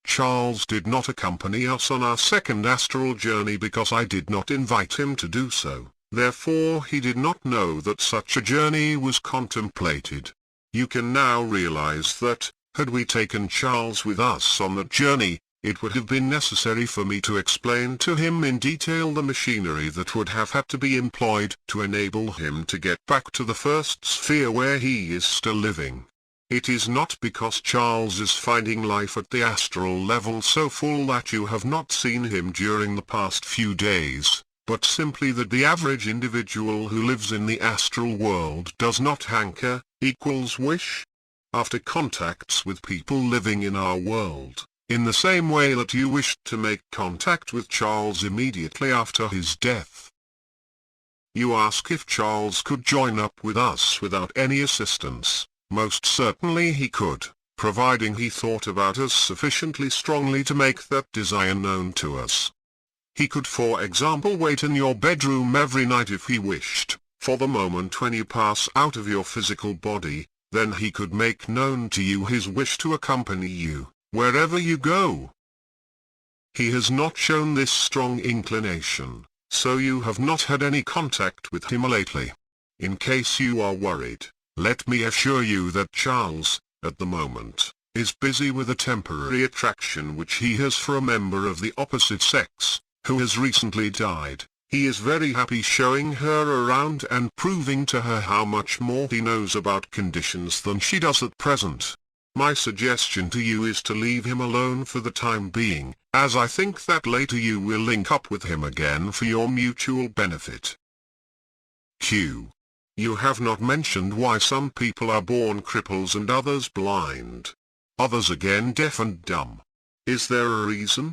S2: Charles did not accompany us on our second astral journey because I did not invite him to do so, therefore he did not know that such a journey was contemplated. You can now realize that, had we taken Charles with us on that journey, it would have been necessary for me to explain to him in detail the machinery that would have had to be employed to enable him to get back to the first sphere where he is still living. It is not because Charles is finding life at the astral level so full that you have not seen him during the past few days, but simply that the average individual who lives in the astral world does not hanker, wish, after contacts with people living in our world, in the same way that you wished to make contact with Charles immediately after his death. You ask if Charles could join up with us without any assistance. Most certainly he could, providing he thought about us sufficiently strongly to make that desire known to us. He could, for example, wait in your bedroom every night if he wished, for the moment when you pass out of your physical body. Then he could make known to you his wish to accompany you, wherever you go. He has not shown this strong inclination, so you have not had any contact with him lately. In case you are worried, let me assure you that Charles, at the moment, is busy with a temporary attraction which he has for a member of the opposite sex, who has recently died. He is very happy showing her around and proving to her how much more he knows about conditions than she does at present. My suggestion to you is to leave him alone for the time being, as I think that later you will link up with him again for your mutual benefit. Q. You have not mentioned why some people are born cripples and others blind. Others again deaf and dumb. Is there a reason?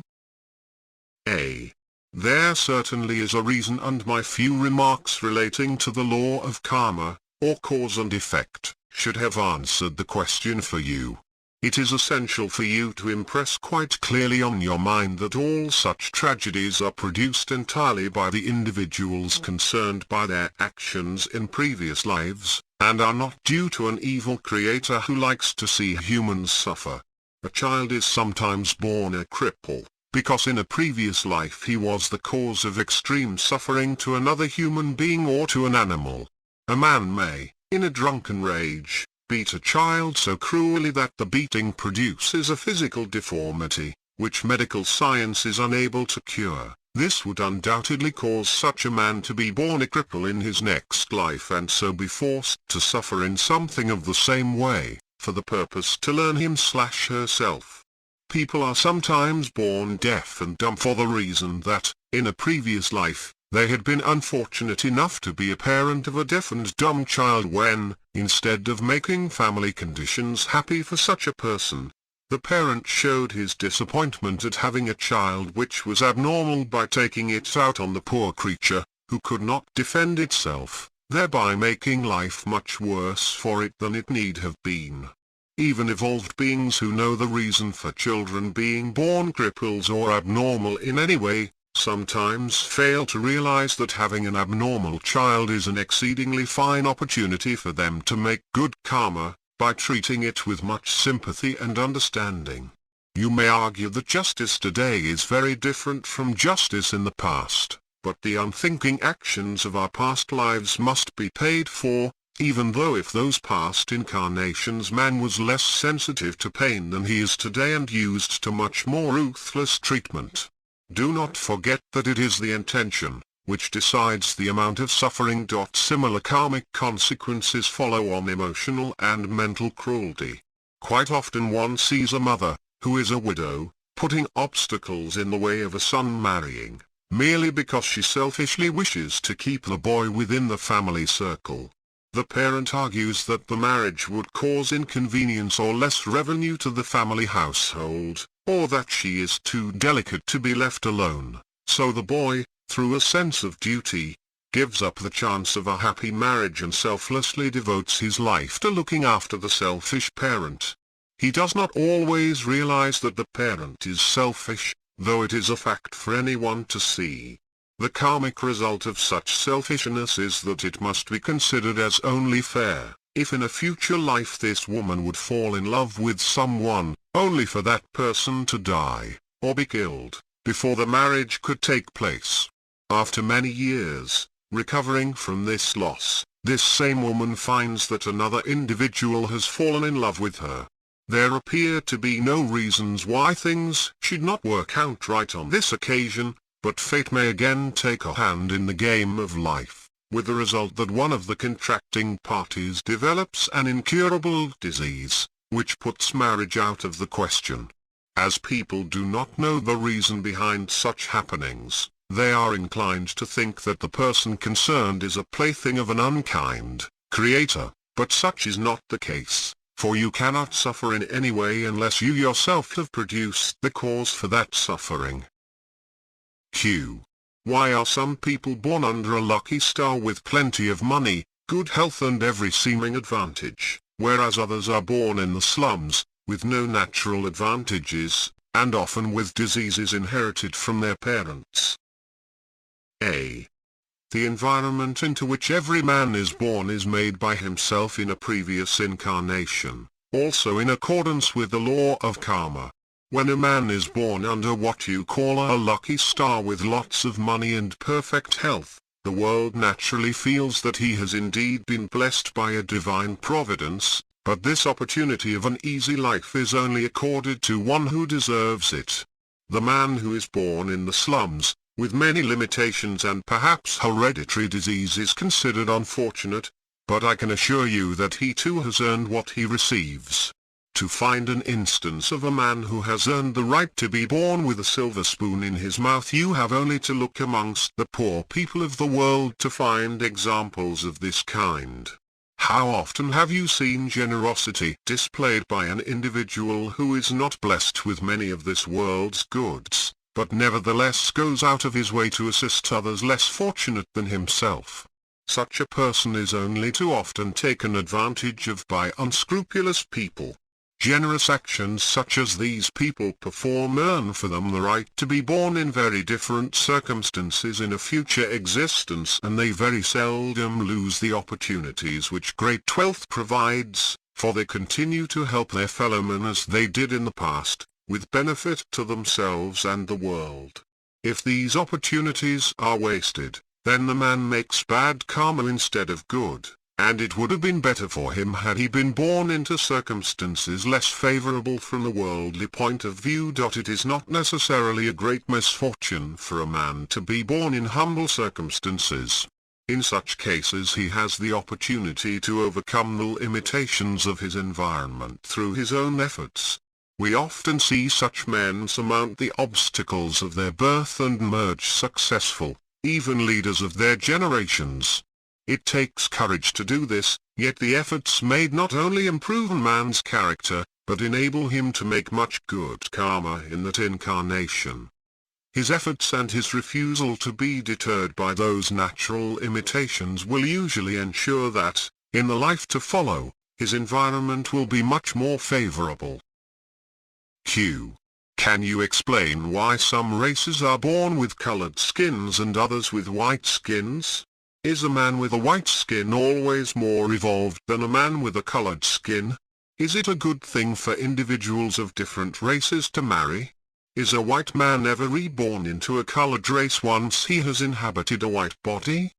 S2: A. There certainly is a reason, and my few remarks relating to the law of karma, or cause and effect, should have answered the question for you. It is essential for you to impress quite clearly on your mind that all such tragedies are produced entirely by the individuals concerned by their actions in previous lives, and are not due to an evil creator who likes to see humans suffer. A child is sometimes born a cripple, because in a previous life he was the cause of extreme suffering to another human being or to an animal. A man may, in a drunken rage, beat a child so cruelly that the beating produces a physical deformity, which medical science is unable to cure. This would undoubtedly cause such a man to be born a cripple in his next life, and so be forced to suffer in something of the same way, for the purpose to learn him/herself. People are sometimes born deaf and dumb for the reason that, in a previous life, they had been unfortunate enough to be a parent of a deaf and dumb child when, instead of making family conditions happy for such a person, the parent showed his disappointment at having a child which was abnormal by taking it out on the poor creature, who could not defend itself, thereby making life much worse for it than it need have been. Even evolved beings who know the reason for children being born cripples or abnormal in any way, sometimes fail to realize that having an abnormal child is an exceedingly fine opportunity for them to make good karma, by treating it with much sympathy and understanding. You may argue that justice today is very different from justice in the past, but the unthinking actions of our past lives must be paid for, even though if those past incarnations man was less sensitive to pain than he is today and used to much more ruthless treatment. Do not forget that it is the intention which decides the amount of suffering. Similar karmic consequences follow on emotional and mental cruelty. Quite often one sees a mother, who is a widow, putting obstacles in the way of a son marrying, merely because she selfishly wishes to keep the boy within the family circle. The parent argues that the marriage would cause inconvenience or less revenue to the family household, or that she is too delicate to be left alone, so the boy, through a sense of duty, gives up the chance of a happy marriage and selflessly devotes his life to looking after the selfish parent. He does not always realize that the parent is selfish, though it is a fact for anyone to see. The karmic result of such selfishness is that it must be considered as only fair, if in a future life this woman would fall in love with someone, only for that person to die, or be killed, before the marriage could take place. After many years, recovering from this loss, this same woman finds that another individual has fallen in love with her. There appear to be no reasons why things should not work out right on this occasion, but fate may again take a hand in the game of life, with the result that one of the contracting parties develops an incurable disease, which puts marriage out of the question. As people do not know the reason behind such happenings, they are inclined to think that the person concerned is a plaything of an unkind creator, but such is not the case, for you cannot suffer in any way unless you yourself have produced the cause for that suffering. Q. Why are some people born under a lucky star with plenty of money, good health and every seeming advantage, whereas others are born in the slums, with no natural advantages, and often with diseases inherited from their parents? A. The environment into which every man is born is made by himself in a previous incarnation, also in accordance with the law of karma. When a man is born under what you call a lucky star with lots of money and perfect health, the world naturally feels that he has indeed been blessed by a divine providence, but this opportunity of an easy life is only accorded to one who deserves it. The man who is born in the slums, with many limitations and perhaps hereditary disease, is considered unfortunate, but I can assure you that he too has earned what he receives. to find an instance of a man who has earned the right to be born with a silver spoon in his mouth, you have only to look amongst the poor people of the world to find examples of this kind. How often have you seen generosity displayed by an individual who is not blessed with many of this world's goods, but nevertheless goes out of his way to assist others less fortunate than himself? Such a person is only too often taken advantage of by unscrupulous people. Generous actions such as these people perform earn for them the right to be born in very different circumstances in a future existence, and they very seldom lose the opportunities which great wealth provides, for they continue to help their fellowmen as they did in the past, with benefit to themselves and the world. If these opportunities are wasted, then the man makes bad karma instead of good, and it would have been better for him had he been born into circumstances less favorable from the worldly point of view. It is not necessarily a great misfortune for a man to be born in humble circumstances. In such cases he has the opportunity to overcome the limitations of his environment through his own efforts. We often see such men surmount the obstacles of their birth and emerge successful, even leaders of their generations. It takes courage to do this, yet the efforts made not only improve a man's character, but enable him to make much good karma in that incarnation. His efforts and his refusal to be deterred by those natural limitations will usually ensure that, in the life to follow, his environment will be much more favorable. Q. Can you explain why some races are born with colored skins and others with white skins? Is a man with a white skin always more evolved than a man with a colored skin? Is it a good thing for individuals of different races to marry? Is a white man ever reborn into a colored race once he has inhabited a white body?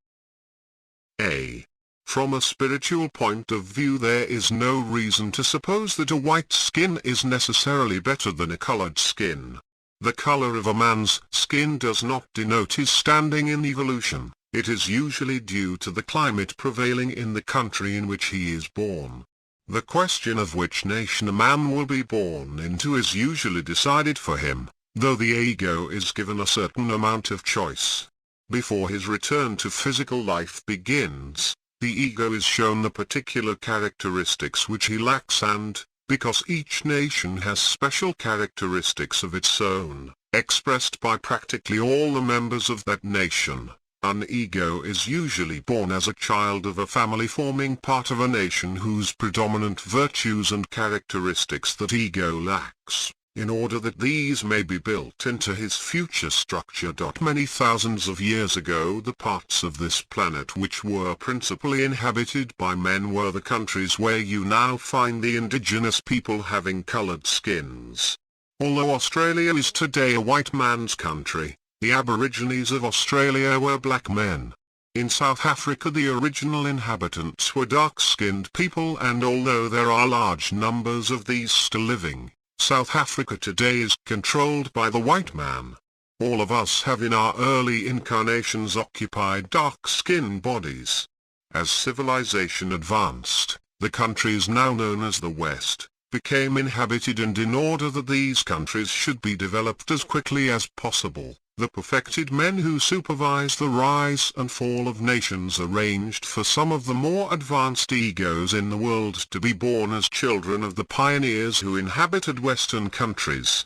S2: A. From a spiritual point of view, there is no reason to suppose that a white skin is necessarily better than a colored skin. The color of a man's skin does not denote his standing in evolution. It is usually due to the climate prevailing in the country in which he is born. The question of which nation a man will be born into is usually decided for him, though the ego is given a certain amount of choice. Before his return to physical life begins, the ego is shown the particular characteristics which he lacks, and, because each nation has special characteristics of its own, expressed by practically all the members of that nation, an ego is usually born as a child of a family forming part of a nation whose predominant virtues and characteristics that ego lacks, in order that these may be built into his future structure. Many thousands of years ago, the parts of this planet which were principally inhabited by men were the countries where you now find the indigenous people having colored skins. Although Australia is today a white man's country, the Aborigines of Australia were black men. In South Africa the original inhabitants were dark-skinned people, and although there are large numbers of these still living, South Africa today is controlled by the white man. All of us have in our early incarnations occupied dark-skinned bodies. As civilization advanced, the countries now known as the West became inhabited, and in order that these countries should be developed as quickly as possible, the perfected men who supervise the rise and fall of nations arranged for some of the more advanced egos in the world to be born as children of the pioneers who inhabited Western countries.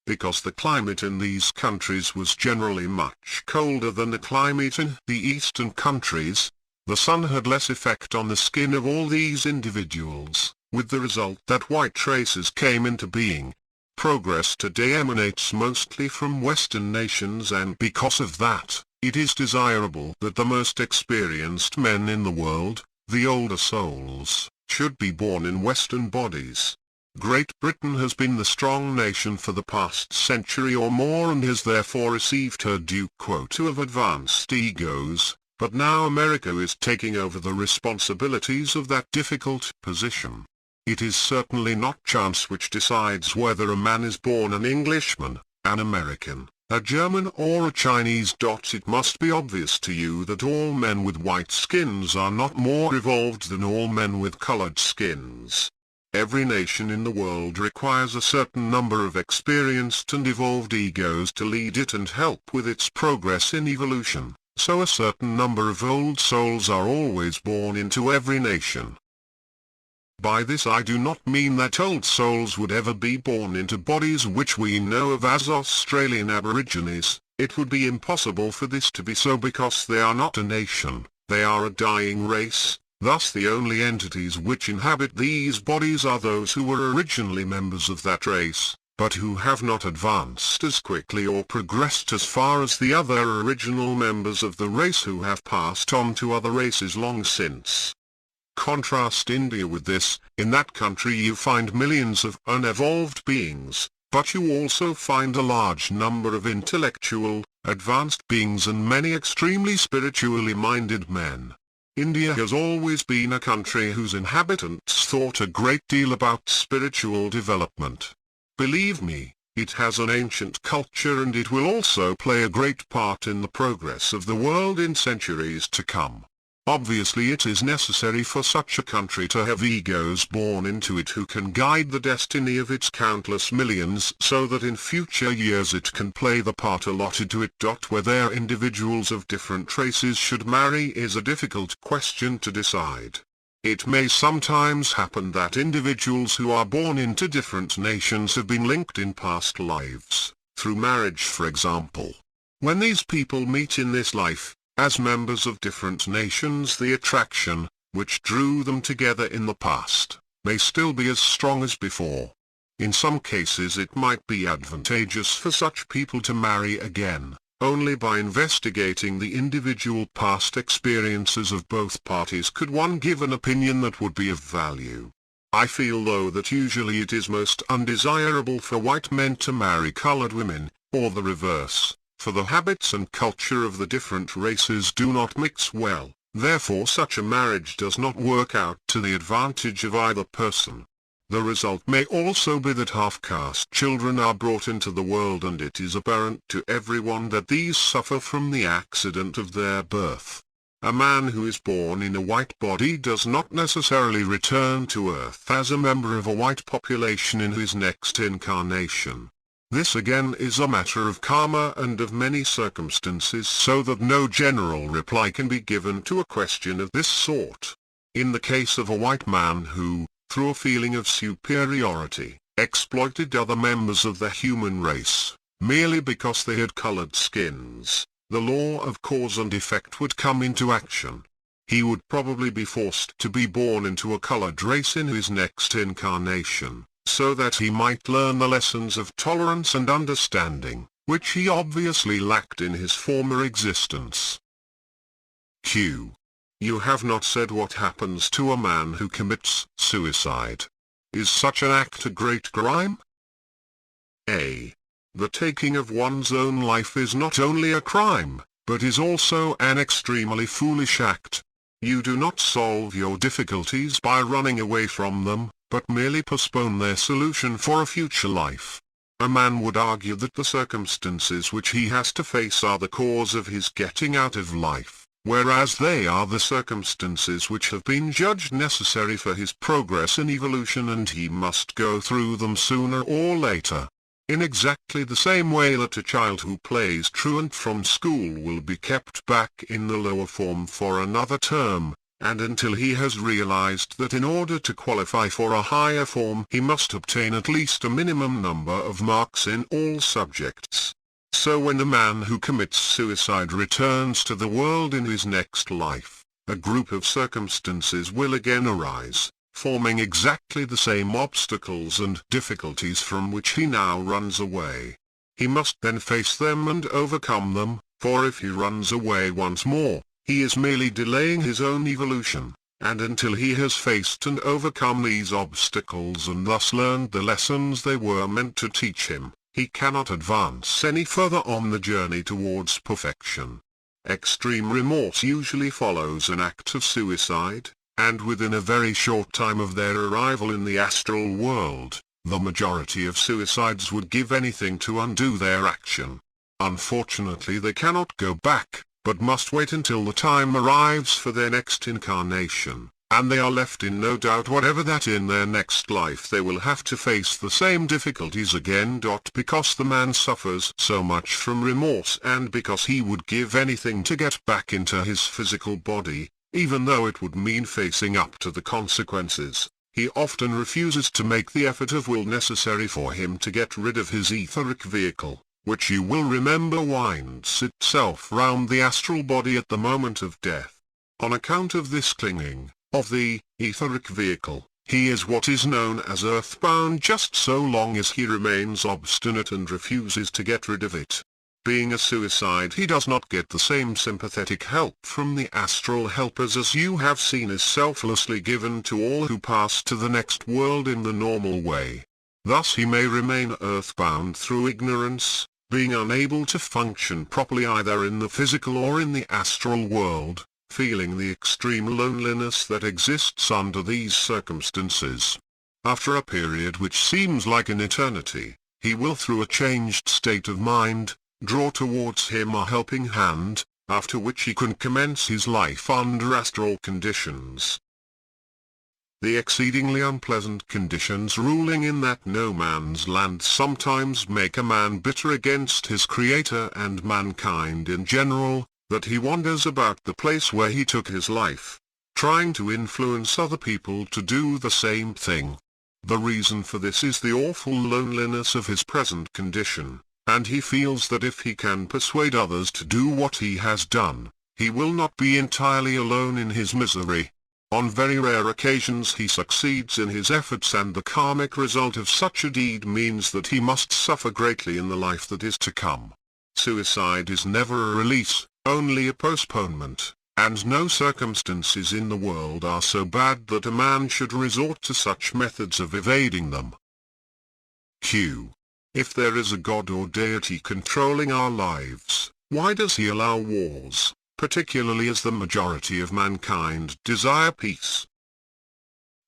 S2: Because the climate in these countries was generally much colder than the climate in the Eastern countries, the sun had less effect on the skin of all these individuals, with the result that white races came into being. Progress today emanates mostly from Western nations, and because of that, it is desirable that the most experienced men in the world, the older souls, should be born in Western bodies. Great Britain has been the strong nation for the past century or more, and has therefore received her due quota of advanced egos, but now America is taking over the responsibilities of that difficult position. It is certainly not chance which decides whether a man is born an Englishman, an American, a German or a Chinese. It must be obvious to you that all men with white skins are not more evolved than all men with colored skins. Every nation in the world requires a certain number of experienced and evolved egos to lead it and help with its progress in evolution, so a certain number of old souls are always born into every nation. By this I do not mean that old souls would ever be born into bodies which we know of as Australian Aborigines. It would be impossible for this to be so because they are not a nation, they are a dying race. Thus the only entities which inhabit these bodies are those who were originally members of that race, but who have not advanced as quickly or progressed as far as the other original members of the race who have passed on to other races long since. Contrast India with this. In that country you find millions of unevolved beings, but you also find a large number of intellectual, advanced beings and many extremely spiritually minded men. India has always been a country whose inhabitants thought a great deal about spiritual development. Believe me, it has an ancient culture and it will also play a great part in the progress of the world in centuries to come. Obviously it is necessary for such a country to have egos born into it who can guide the destiny of its countless millions so that in future years it can play the part allotted to it. Whether individuals of different races should marry is a difficult question to decide. It may sometimes happen that individuals who are born into different nations have been linked in past lives, through marriage for example. When these people meet in this life, as members of different nations, the attraction, which drew them together in the past, may still be as strong as before. In some cases it might be advantageous for such people to marry again. Only by investigating the individual past experiences of both parties could one give an opinion that would be of value. I feel though that usually it is most undesirable for white men to marry colored women, or the reverse. For the habits and culture of the different races do not mix well, therefore such a marriage does not work out to the advantage of either person. The result may also be that half-caste children are brought into the world and it is apparent to everyone that these suffer from the accident of their birth. A man who is born in a white body does not necessarily return to Earth as a member of a white population in his next incarnation. This again is a matter of karma and of many circumstances, so that no general reply can be given to a question of this sort. In the case of a white man who, through a feeling of superiority, exploited other members of the human race, merely because they had colored skins, the law of cause and effect would come into action. He would probably be forced to be born into a colored race in his next incarnation, so that he might learn the lessons of tolerance and understanding, which he obviously lacked in his former existence. Q. You have not said what happens to a man who commits suicide. Is such an act a great crime? A. The taking of one's own life is not only a crime, but is also an extremely foolish act. You do not solve your difficulties by running away from them, but merely postpone their solution for a future life. A man would argue that the circumstances which he has to face are the cause of his getting out of life, whereas they are the circumstances which have been judged necessary for his progress in evolution and he must go through them sooner or later. In exactly the same way that a child who plays truant from school will be kept back in the lower form for another term, and until he has realized that in order to qualify for a higher form he must obtain at least a minimum number of marks in all subjects. So when the man who commits suicide returns to the world in his next life, a group of circumstances will again arise, forming exactly the same obstacles and difficulties from which he now runs away. He must then face them and overcome them, for if he runs away once more, he is merely delaying his own evolution, and until he has faced and overcome these obstacles and thus learned the lessons they were meant to teach him, he cannot advance any further on the journey towards perfection. Extreme remorse usually follows an act of suicide, and within a very short time of their arrival in the astral world, the majority of suicides would give anything to undo their action. Unfortunately they cannot go back, but must wait until the time arrives for their next incarnation, and they are left in no doubt whatever that in their next life they will have to face the same difficulties again. Because the man suffers so much from remorse and because he would give anything to get back into his physical body, even though it would mean facing up to the consequences, he often refuses to make the effort of will necessary for him to get rid of his etheric vehicle, which you will remember winds itself round the astral body at the moment of death. On account of this clinging of the etheric vehicle, he is what is known as earthbound just so long as he remains obstinate and refuses to get rid of it. Being a suicide, he does not get the same sympathetic help from the astral helpers as you have seen is selflessly given to all who pass to the next world in the normal way. Thus he may remain earthbound through ignorance, being unable to function properly either in the physical or in the astral world, feeling the extreme loneliness that exists under these circumstances. After a period which seems like an eternity, he will through a changed state of mind, draw towards him a helping hand, after which he can commence his life under astral conditions. The exceedingly unpleasant conditions ruling in that no man's land sometimes make a man bitter against his Creator and mankind in general, that he wanders about the place where he took his life, trying to influence other people to do the same thing. The reason for this is the awful loneliness of his present condition, and he feels that if he can persuade others to do what he has done, he will not be entirely alone in his misery. On very rare occasions he succeeds in his efforts, and the karmic result of such a deed means that he must suffer greatly in the life that is to come. Suicide is never a release, only a postponement, and no circumstances in the world are so bad that a man should resort to such methods of evading them. Q. If there is a God or deity controlling our lives, why does he allow wars, particularly as the majority of mankind desire peace?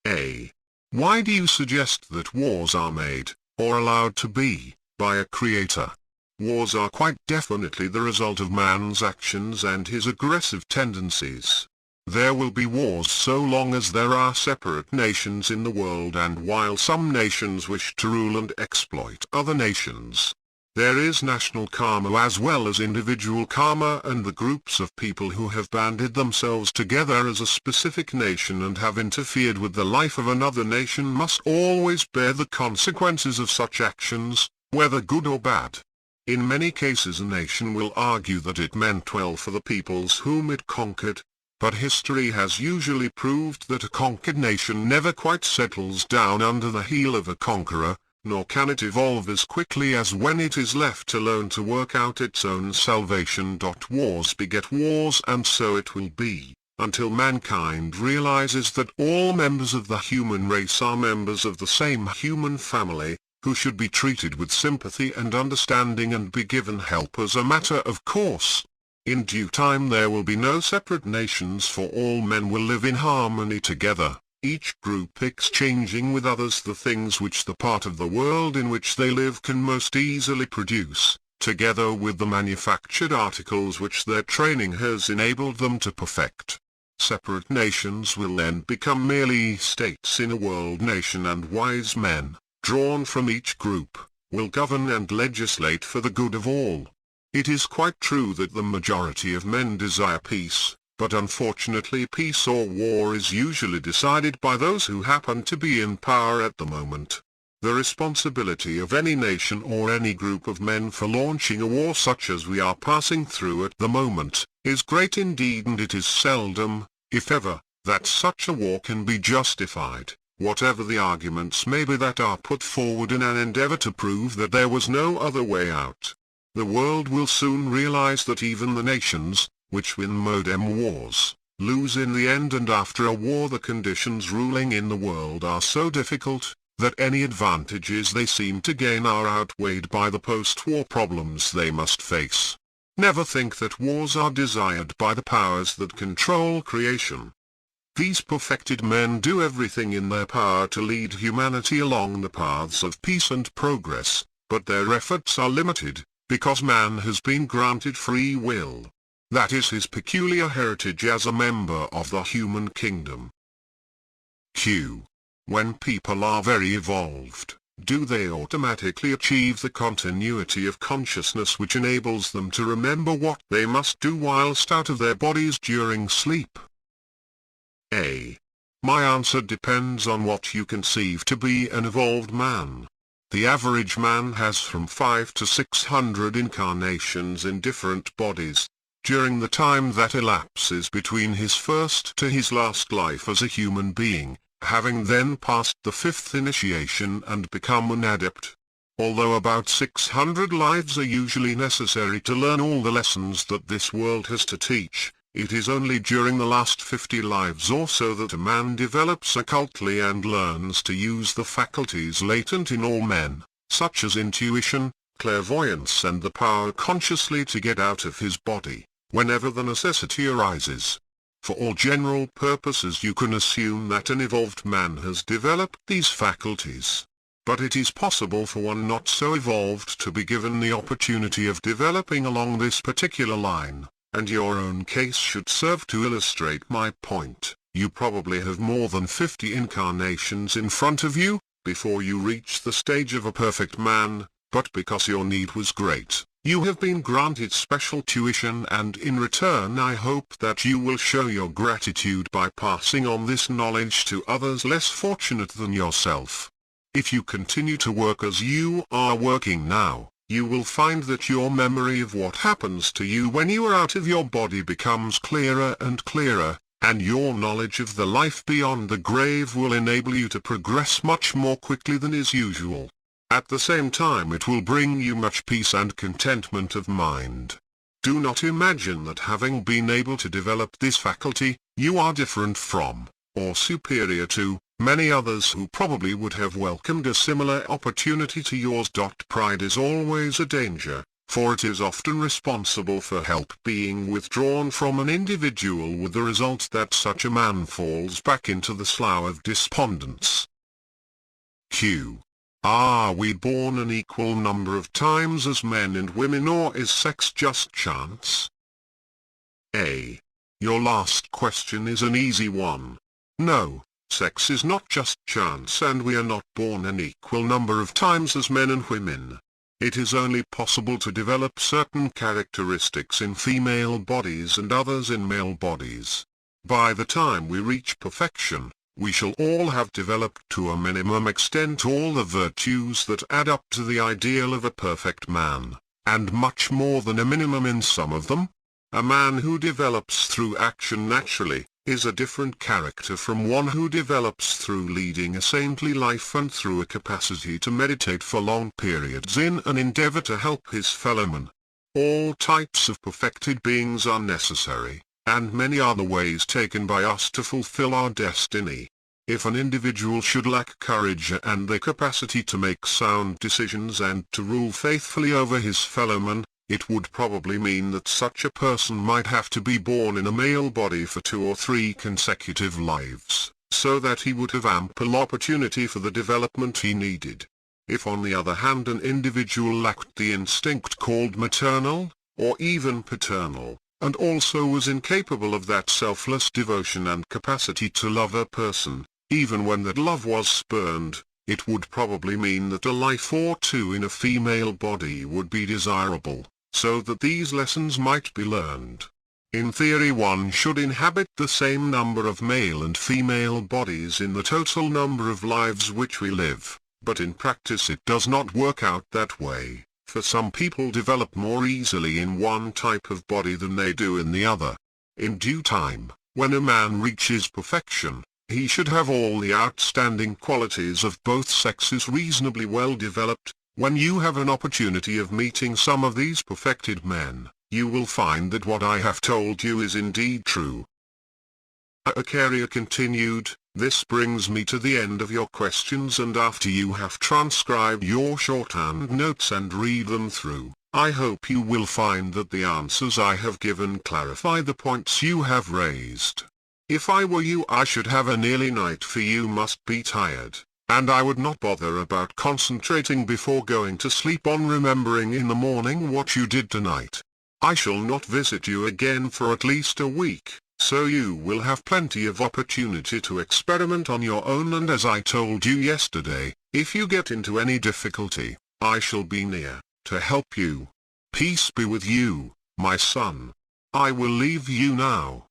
S2: A. Why do you suggest that wars are made, or allowed to be, by a creator? Wars are quite definitely the result of man's actions and his aggressive tendencies. There will be wars so long as there are separate nations in the world, and while some nations wish to rule and exploit other nations. There is national karma as well as individual karma, and the groups of people who have banded themselves together as a specific nation and have interfered with the life of another nation must always bear the consequences of such actions, whether good or bad. In many cases a nation will argue that it meant well for the peoples whom it conquered, but history has usually proved that a conquered nation never quite settles down under the heel of a conqueror, nor can it evolve as quickly as when it is left alone to work out its own salvation. Wars beget wars, and so it will be, until mankind realizes that all members of the human race are members of the same human family, who should be treated with sympathy and understanding and be given help as a matter of course. In due time there will be no separate nations, for all men will live in harmony together, each group exchanging with others the things which the part of the world in which they live can most easily produce, together with the manufactured articles which their training has enabled them to perfect. Separate nations will then become merely states in a world nation, and wise men, drawn from each group, will govern and legislate for the good of all. It is quite true that the majority of men desire peace, but unfortunately peace or war is usually decided by those who happen to be in power at the moment. The responsibility of any nation or any group of men for launching a war such as we are passing through at the moment, is great indeed, and it is seldom, if ever, that such a war can be justified, whatever the arguments may be that are put forward in an endeavor to prove that there was no other way out. The world will soon realize that even the nations, which win modern wars, lose in the end, and after a war the conditions ruling in the world are so difficult, that any advantages they seem to gain are outweighed by the post-war problems they must face. Never think that wars are desired by the powers that control creation. These perfected men do everything in their power to lead humanity along the paths of peace and progress, but their efforts are limited, because man has been granted free will. That is his peculiar heritage as a member of the human kingdom. Q. When people are very evolved, do they automatically achieve the continuity of consciousness which enables them to remember what they must do whilst out of their bodies during sleep? A. My answer depends on what you conceive to be an evolved man. The average man has from 500 to 600 incarnations in different bodies, during the time that elapses between his first to his last life as a human being, having then passed the 5th initiation and become an adept. Although about 600 lives are usually necessary to learn all the lessons that this world has to teach, it is only during the last 50 lives or so that a man develops occultly and learns to use the faculties latent in all men, such as intuition, clairvoyance and the power consciously to get out of his body, whenever the necessity arises. For all general purposes you can assume that an evolved man has developed these faculties. But it is possible for one not so evolved to be given the opportunity of developing along this particular line, and your own case should serve to illustrate my point. You probably have more than 50 incarnations in front of you, before you reach the stage of a perfect man, but because your need was great, you have been granted special tuition, and in return I hope that you will show your gratitude by passing on this knowledge to others less fortunate than yourself. If you continue to work as you are working now, you will find that your memory of what happens to you when you are out of your body becomes clearer and clearer, and your knowledge of the life beyond the grave will enable you to progress much more quickly than is usual. At the same time it will bring you much peace and contentment of mind. Do not imagine that having been able to develop this faculty, you are different from, or superior to, many others who probably would have welcomed a similar opportunity to yours. Pride is always a danger, for it is often responsible for help being withdrawn from an individual, with the result that such a man falls back into the slough of despondence. Q. Are we born an equal number of times as men and women, or is sex just chance? A. Your last question is an easy one. No. Sex is not just chance, and we are not born an equal number of times as men and women. It is only possible to develop certain characteristics in female bodies and others in male bodies. By the time we reach perfection, we shall all have developed to a minimum extent all the virtues that add up to the ideal of a perfect man, and much more than a minimum in some of them. A man who develops through action naturally is a different character from one who develops through leading a saintly life and through a capacity to meditate for long periods in an endeavor to help his fellowmen. All types of perfected beings are necessary, and many are the ways taken by us to fulfill our destiny. If an individual should lack courage and the capacity to make sound decisions and to rule faithfully over his fellowmen, it would probably mean that such a person might have to be born in a male body for 2 or 3 consecutive lives, so that he would have ample opportunity for the development he needed. If on the other hand an individual lacked the instinct called maternal, or even paternal, and also was incapable of that selfless devotion and capacity to love a person, even when that love was spurned, it would probably mean that a life or 2 in a female body would be desirable, so that these lessons might be learned. In theory one should inhabit the same number of male and female bodies in the total number of lives which we live, but in practice it does not work out that way, for some people develop more easily in one type of body than they do in the other. In due time, when a man reaches perfection, he should have all the outstanding qualities of both sexes reasonably well developed. When you have an opportunity of meeting some of these perfected men, you will find that what I have told you is indeed true. Acharya continued, this brings me to the end of your questions, and after you have transcribed your shorthand notes and read them through, I hope you will find that the answers I have given clarify the points you have raised. If I were you, I should have an early night, for you must be tired, and I would not bother about concentrating before going to sleep on remembering in the morning what you did tonight. I shall not visit you again for at least a week, So you will have plenty of opportunity to experiment on your own, and as I told you yesterday, if you get into any difficulty, I shall be near to help you. Peace be with you, my son. I will leave you now.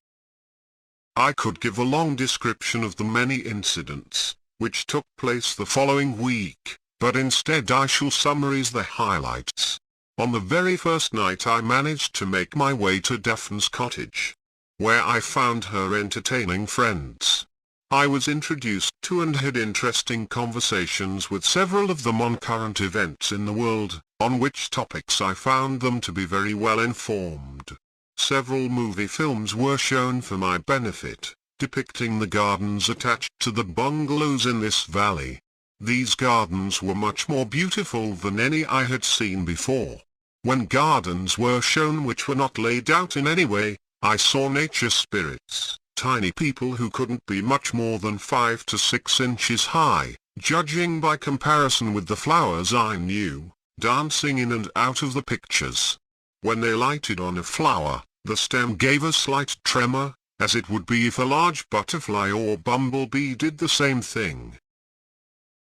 S2: I could give a long description of the many incidents which took place the following week, but instead I shall summarize the highlights. On the very first night I managed to make my way to Daphne's cottage, where I found her entertaining friends. I was introduced to and had interesting conversations with several of them on current events in the world, on which topics I found them to be very well informed. Several movie films were shown for my benefit, depicting the gardens attached to the bungalows in this valley. These gardens were much more beautiful than any I had seen before. When gardens were shown which were not laid out in any way, I saw nature spirits, tiny people who couldn't be much more than 5 to 6 inches high, judging by comparison with the flowers I knew, dancing in and out of the pictures. When they lighted on a flower, the stem gave a slight tremor, as it would be if a large butterfly or bumblebee did the same thing.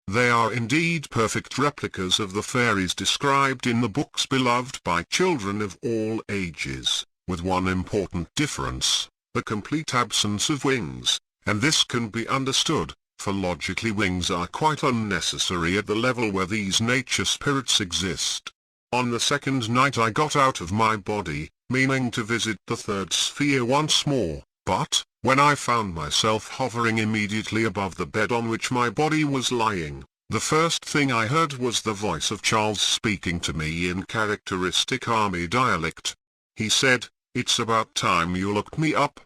S2: They are indeed perfect replicas of the fairies described in the books beloved by children of all ages, with one important difference: the complete absence of wings, and this can be understood, for logically wings are quite unnecessary at the level where these nature spirits exist. On the second night I got out of my body, meaning to visit the third sphere once more, but, when I found myself hovering immediately above the bed on which my body was lying, the first thing I heard was the voice of Charles speaking to me in characteristic army dialect. He said, "It's about time you looked me up.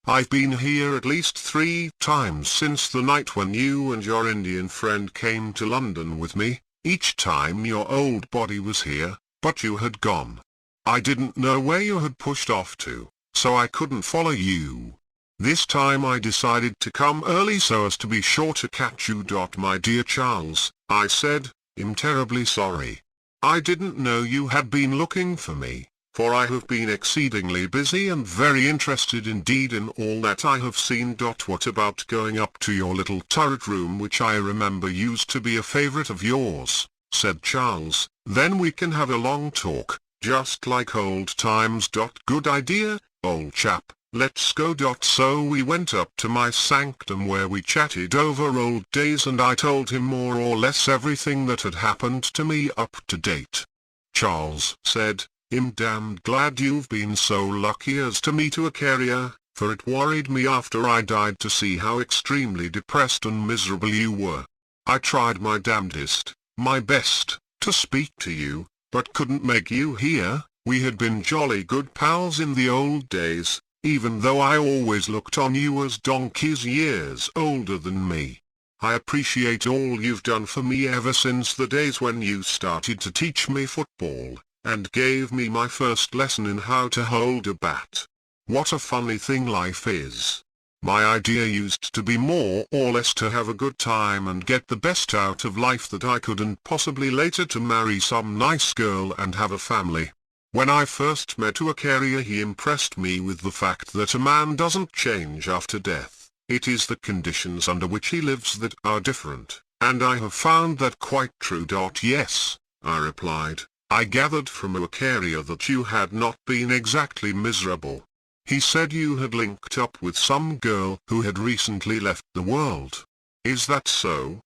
S2: I've been here at least 3 times since the night when you and your Indian friend came to London with me. Each time your old body was here, but you had gone. I didn't know where you had pushed off to, so I couldn't follow you. This time I decided to come early so as to be sure to catch you. My dear Charles," I said, "I'm terribly sorry. I didn't know you had been looking for me, for I have been exceedingly busy and very interested indeed in all that I have seen. What about going up to your little turret room, which I remember used to be a favorite of yours?" said Charles. "Then we can have a long talk, just like old times. Good idea, old chap, let's go. So we went up to my sanctum where we chatted over old days, and I told him more or less everything that had happened to me up to date. Charles said, "I'm damned glad you've been so lucky as to meet Acharya, for it worried me after I died to see how extremely depressed and miserable you were. I tried my damnedest, my best, to speak to you, but couldn't make you hear. We had been jolly good pals in the old days, even though I always looked on you as donkeys years older than me. I appreciate all you've done for me ever since the days when you started to teach me football, and gave me my first lesson in how to hold a bat. What a funny thing life is. My idea used to be more or less to have a good time and get the best out of life that I could, and possibly later to marry some nice girl and have a family. When I first met Acharya, he impressed me with the fact that a man doesn't change after death. It is the conditions under which he lives that are different, and I have found that quite true. Yes, I replied. I gathered from Acharya that you had not been exactly miserable. He said you had linked up with some girl who had recently left the world. Is that so?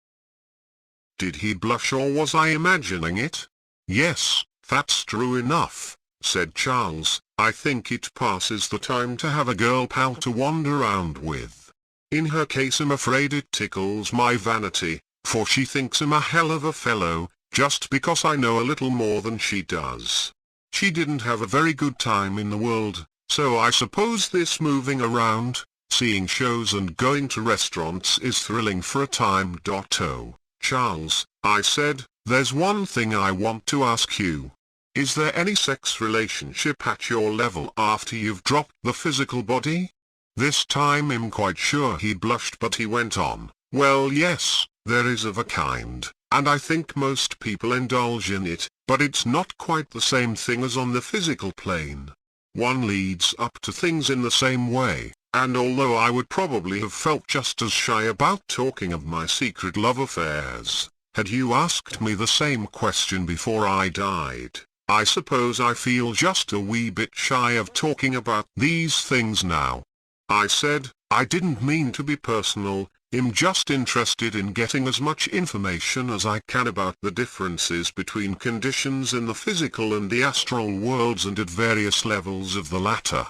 S2: Did he blush, or was I imagining it? Yes, that's true enough, said Charles. I think it passes the time to have a girl pal to wander around with. In her case I'm afraid it tickles my vanity, for she thinks I'm a hell of a fellow, just because I know a little more than she does. She didn't have a very good time in the world, so I suppose this moving around, seeing shows and going to restaurants is thrilling for a time. Oh, Charles, I said, there's one thing I want to ask you. Is there any sex relationship at your level after you've dropped the physical body? This time I'm quite sure he blushed, but he went on, well, yes, there is of a kind, and I think most people indulge in it, but it's not quite the same thing as on the physical plane. One leads up to things in the same way, And although I would probably have felt just as shy about talking of my secret love affairs, had you asked me the same question before I died, I suppose I feel just a wee bit shy of talking about these things now. I said, I didn't mean to be personal, I'm just interested in getting as much information as I can about the differences between conditions in the physical and the astral worlds and at various levels of the latter.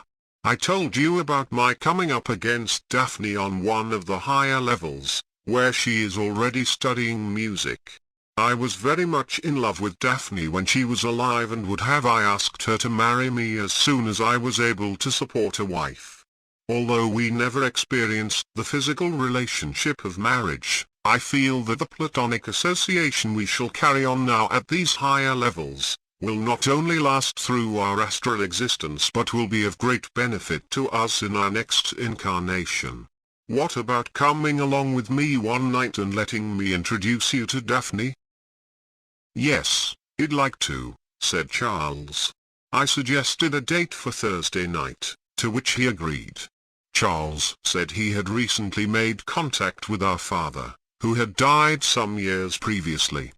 S2: I told you about my coming up against Daphne on one of the higher levels, where she is already studying music. I was very much in love with Daphne when she was alive and would have I asked her to marry me as soon as I was able to support a wife. Although we never experienced the physical relationship of marriage, I feel that the platonic association we shall carry on now at these higher levels will not only last through our astral existence but will be of great benefit to us in our next incarnation. What about coming along with me one night and letting me introduce you to Daphne? Yes, I'd like to, said Charles. I suggested a date for Thursday night, to which he agreed. Charles said he had recently made contact with our father, who had died some years previously.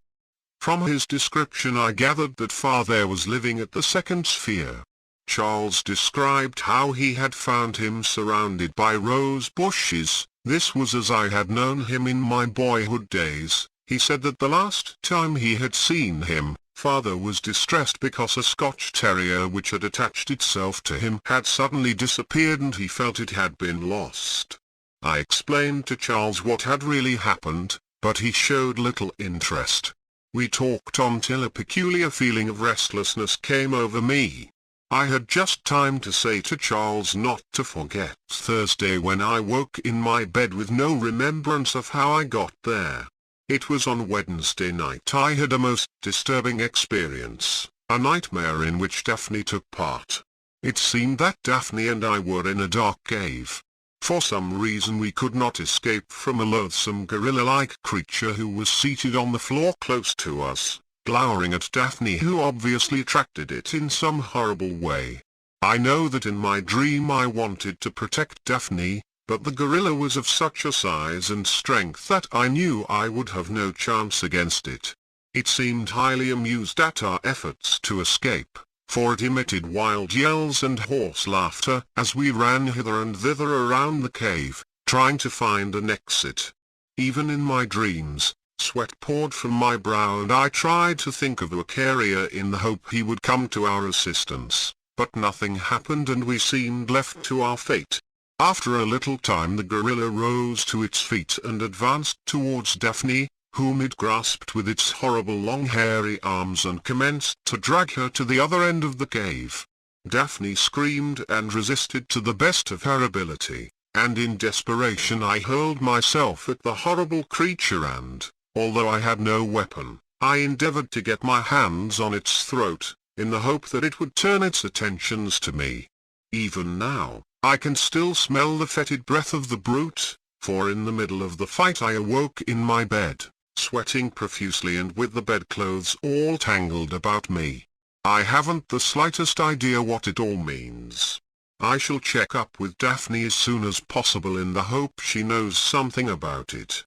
S2: From his description I gathered that father was living at the second sphere. Charles described how he had found him surrounded by rose bushes. This was as I had known him in my boyhood days. He said that the last time he had seen him, father was distressed because a Scotch terrier which had attached itself to him had suddenly disappeared and he felt it had been lost. I explained to Charles what had really happened, but he showed little interest. We talked until a peculiar feeling of restlessness came over me. I had just time to say to Charles not to forget Thursday when I woke in my bed with no remembrance of how I got there. It was on Wednesday night I had a most disturbing experience, a nightmare in which Daphne took part. It seemed that Daphne and I were in a dark cave. For some reason we could not escape from a loathsome gorilla-like creature who was seated on the floor close to us, glowering at Daphne, who obviously attracted it in some horrible way. I know that in my dream I wanted to protect Daphne, but the gorilla was of such a size and strength that I knew I would have no chance against it. It seemed highly amused at our efforts to escape, for it emitted wild yells and hoarse laughter as we ran hither and thither around the cave, trying to find an exit. Even in my dreams, sweat poured from my brow and I tried to think of Acharya in the hope he would come to our assistance, but nothing happened and we seemed left to our fate. After a little time the gorilla rose to its feet and advanced towards Daphne, whom it grasped with its horrible long hairy arms and commenced to drag her to the other end of the cave. Daphne screamed and resisted to the best of her ability, and in desperation I hurled myself at the horrible creature and, although I had no weapon, I endeavored to get my hands on its throat, in the hope that it would turn its attentions to me. Even now, I can still smell the fetid breath of the brute, for in the middle of the fight I awoke in my bed, sweating profusely and with the bedclothes all tangled about me. I haven't the slightest idea what it all means. I shall check up with Daphne as soon as possible in the hope she knows something about it.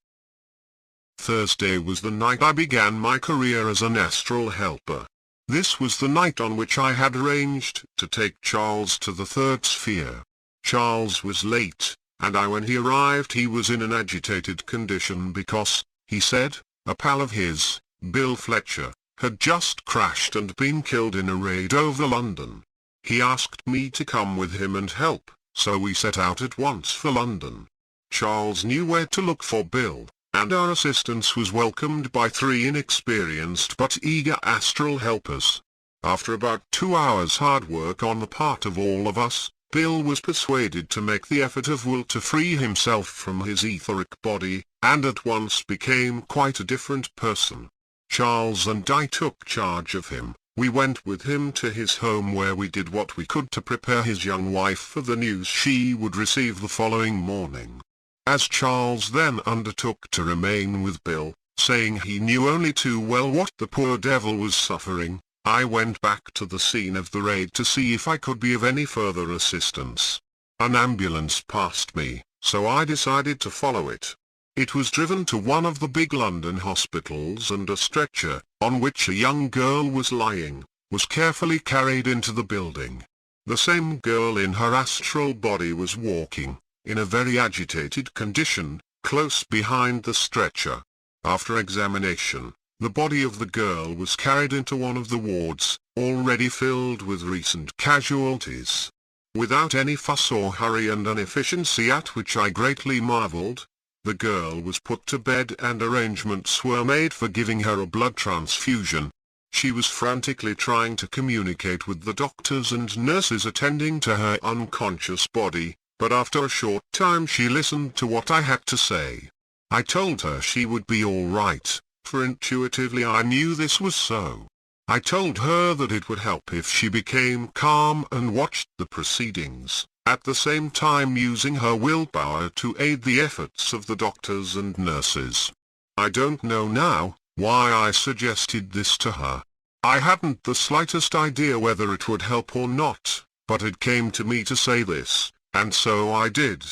S2: Thursday was the night I began my career as an astral helper. This was the night on which I had arranged to take Charles to the third sphere. Charles was late, and when he arrived he was in an agitated condition because, he said, a pal of his, Bill Fletcher, had just crashed and been killed in a raid over London. He asked me to come with him and help, so we set out at once for London. Charles knew where to look for Bill, and our assistance was welcomed by 3 inexperienced but eager astral helpers. After about 2 hours' hard work on the part of all of us, Bill was persuaded to make the effort of will to free himself from his etheric body, and at once became quite a different person. Charles and I took charge of him. We went with him to his home where we did what we could to prepare his young wife for the news she would receive the following morning. As Charles then undertook to remain with Bill, saying he knew only too well what the poor devil was suffering, I went back to the scene of the raid to see if I could be of any further assistance. An ambulance passed me, so I decided to follow it. It was driven to one of the big London hospitals, and a stretcher, on which a young girl was lying, was carefully carried into the building. The same girl in her astral body was walking, in a very agitated condition, close behind the stretcher. After examination, the body of the girl was carried into one of the wards, already filled with recent casualties. Without any fuss or hurry and inefficiency, at which I greatly marveled, the girl was put to bed and arrangements were made for giving her a blood transfusion. She was frantically trying to communicate with the doctors and nurses attending to her unconscious body, but after a short time she listened to what I had to say. I told her she would be all right, for intuitively I knew this was so. I told her that it would help if she became calm and watched the proceedings, at the same time using her willpower to aid the efforts of the doctors and nurses. I don't know now why I suggested this to her. I hadn't the slightest idea whether it would help or not, but it came to me to say this, and so I did.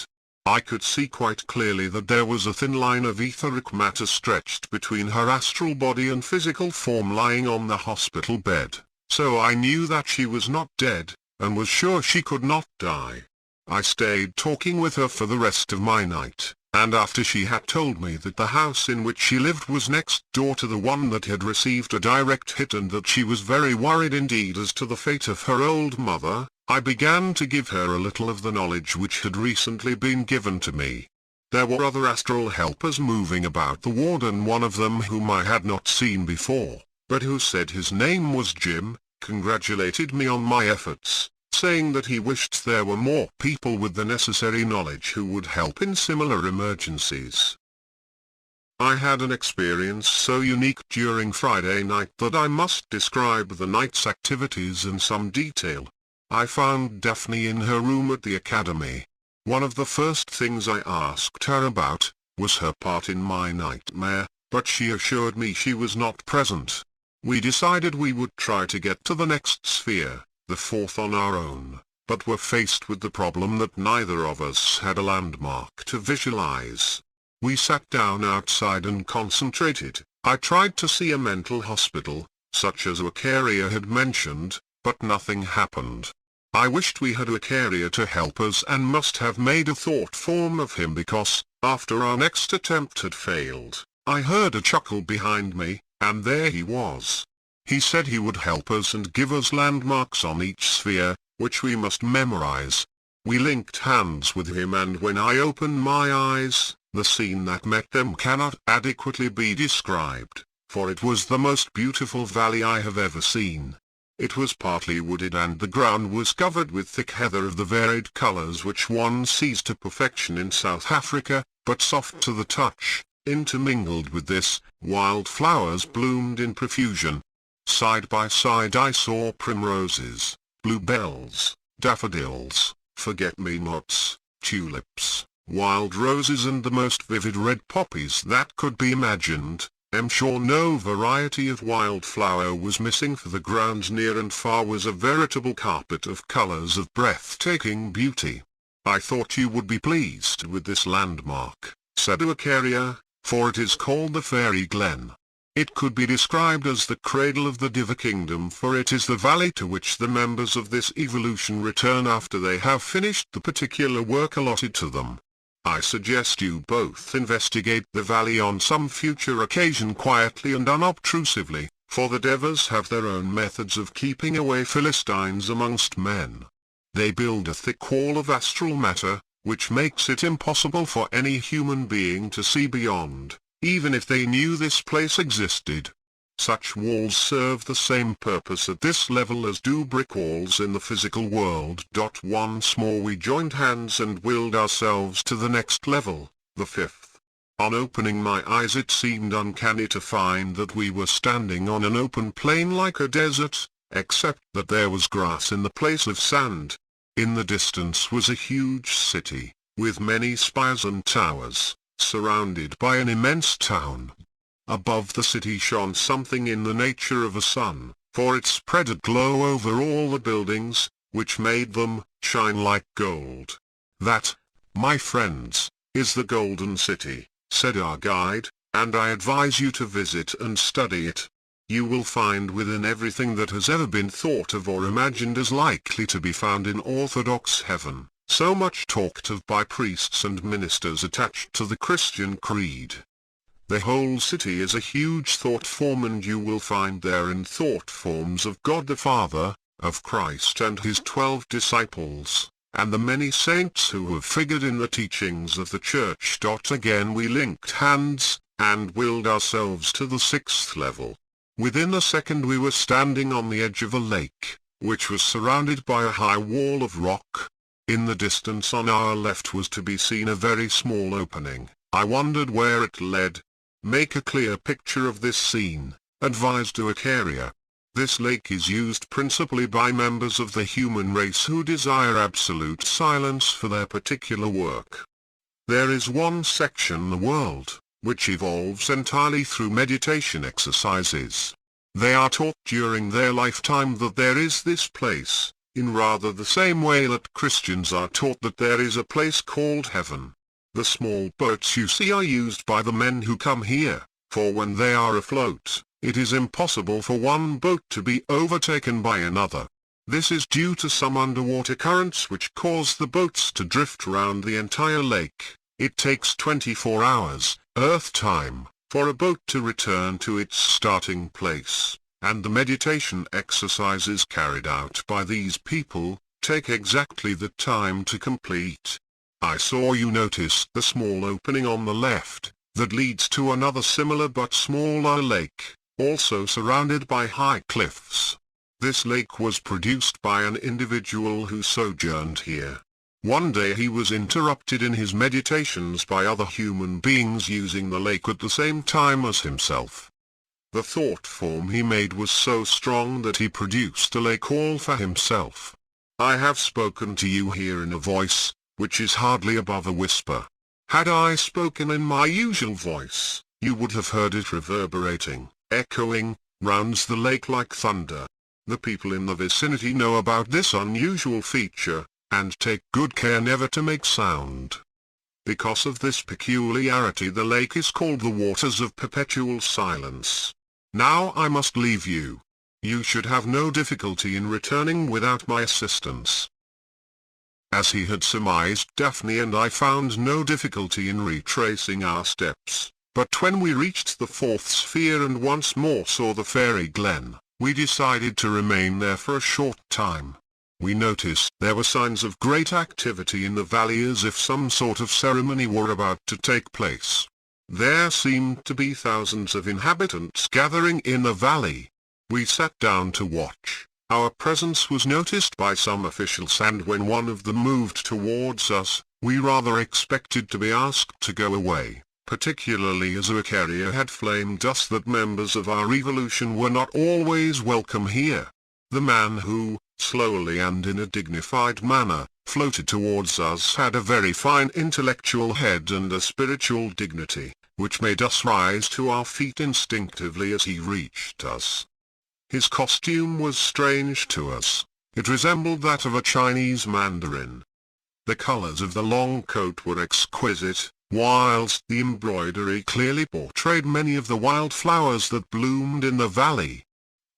S2: I could see quite clearly that there was a thin line of etheric matter stretched between her astral body and physical form lying on the hospital bed, so I knew that she was not dead, and was sure she could not die. I stayed talking with her for the rest of my night, and after she had told me that the house in which she lived was next door to the one that had received a direct hit and that she was very worried indeed as to the fate of her old mother, I began to give her a little of the knowledge which had recently been given to me. There were other astral helpers moving about the ward, and one of them whom I had not seen before, but who said his name was Jim, congratulated me on my efforts, saying that he wished there were more people with the necessary knowledge who would help in similar emergencies. I had an experience so unique during Friday night that I must describe the night's activities in some detail. I found Daphne in her room at the academy. One of the first things I asked her about was her part in my nightmare, but she assured me she was not present. We decided we would try to get to the next sphere, the fourth, on our own, but were faced with the problem that neither of us had a landmark to visualize. We sat down outside and concentrated. I tried to see a mental hospital, such as Acharya had mentioned, but nothing happened. I wished we had Acharya to help us, and must have made a thought form of him, because, after our next attempt had failed, I heard a chuckle behind me, and there he was. He said he would help us and give us landmarks on each sphere, which we must memorize. We linked hands with him, and when I opened my eyes, the scene that met them cannot adequately be described, for it was the most beautiful valley I have ever seen. It was partly wooded, and the ground was covered with thick heather of the varied colors which one sees to perfection in South Africa, but soft to the touch. Intermingled with this, wild flowers bloomed in profusion. Side by side I saw primroses, bluebells, daffodils, forget-me-nots, tulips, wild roses, and the most vivid red poppies that could be imagined. I'm sure no variety of wildflower was missing, for the ground near and far was a veritable carpet of colors of breathtaking beauty. I thought you would be pleased with this landmark, said Acharya, for it is called the Fairy Glen. It could be described as the cradle of the Diva Kingdom, for it is the valley to which the members of this evolution return after they have finished the particular work allotted to them. I suggest you both investigate the valley on some future occasion quietly and unobtrusively, for the Devas have their own methods of keeping away Philistines amongst men. They build a thick wall of astral matter, which makes it impossible for any human being to see beyond, even if they knew this place existed. Such walls serve the same purpose at this level as do brick walls in the physical world. Once more we joined hands and willed ourselves to the next level, the fifth. On opening my eyes it seemed uncanny to find that we were standing on an open plain like a desert, except that there was grass in the place of sand. In the distance was a huge city, with many spires and towers, surrounded by an immense town. Above the city shone something in the nature of a sun, for it spread a glow over all the buildings, which made them shine like gold. "That, my friends, is the Golden City," said our guide, "and I advise you to visit and study it. You will find within everything that has ever been thought of or imagined as likely to be found in Orthodox heaven, so much talked of by priests and ministers attached to the Christian creed. The whole city is a huge thought form, and you will find therein thought forms of God the Father, of Christ and his 12 disciples, and the many saints who have figured in the teachings of the Church. Again we linked hands, and willed ourselves to the 6th level. Within a second we were standing on the edge of a lake, which was surrounded by a high wall of rock. In the distance on our left was to be seen a very small opening. I wondered where it led. "Make a clear picture of this scene," advised Acharya. "This lake is used principally by members of the human race who desire absolute silence for their particular work. There is one section, the world, which evolves entirely through meditation exercises. They are taught during their lifetime that there is this place, in rather the same way that Christians are taught that there is a place called heaven. The small boats you see are used by the men who come here, for when they are afloat, it is impossible for one boat to be overtaken by another. This is due to some underwater currents which cause the boats to drift round the entire lake. It takes 24 hours, Earth time, for a boat to return to its starting place, and the meditation exercises carried out by these people take exactly the time to complete. I saw you notice the small opening on the left, that leads to another similar but smaller lake, also surrounded by high cliffs. This lake was produced by an individual who sojourned here. One day he was interrupted in his meditations by other human beings using the lake at the same time as himself. The thought form he made was so strong that he produced a lake all for himself. I have spoken to you here in a voice, which is hardly above a whisper. Had I spoken in my usual voice, you would have heard it reverberating, echoing, round the lake like thunder. The people in the vicinity know about this unusual feature, and take good care never to make sound. Because of this peculiarity the lake is called the Waters of Perpetual Silence. Now I must leave you. You should have no difficulty in returning without my assistance. As he had surmised, Daphne and I found no difficulty in retracing our steps, but when we reached the 4th sphere and once more saw the fairy glen, we decided to remain there for a short time. We noticed there were signs of great activity in the valley, as if some sort of ceremony were about to take place. There seemed to be thousands of inhabitants gathering in the valley. We sat down to watch. Our presence was noticed by some officials, and when one of them moved towards us, we rather expected to be asked to go away, particularly as Acharya had flamed us that members of our evolution were not always welcome here. The man who, slowly and in a dignified manner, floated towards us had a very fine intellectual head and a spiritual dignity, which made us rise to our feet instinctively as he reached us. His costume was strange to us. It resembled that of a Chinese mandarin. The colors of the long coat were exquisite, whilst the embroidery clearly portrayed many of the wild flowers that bloomed in the valley.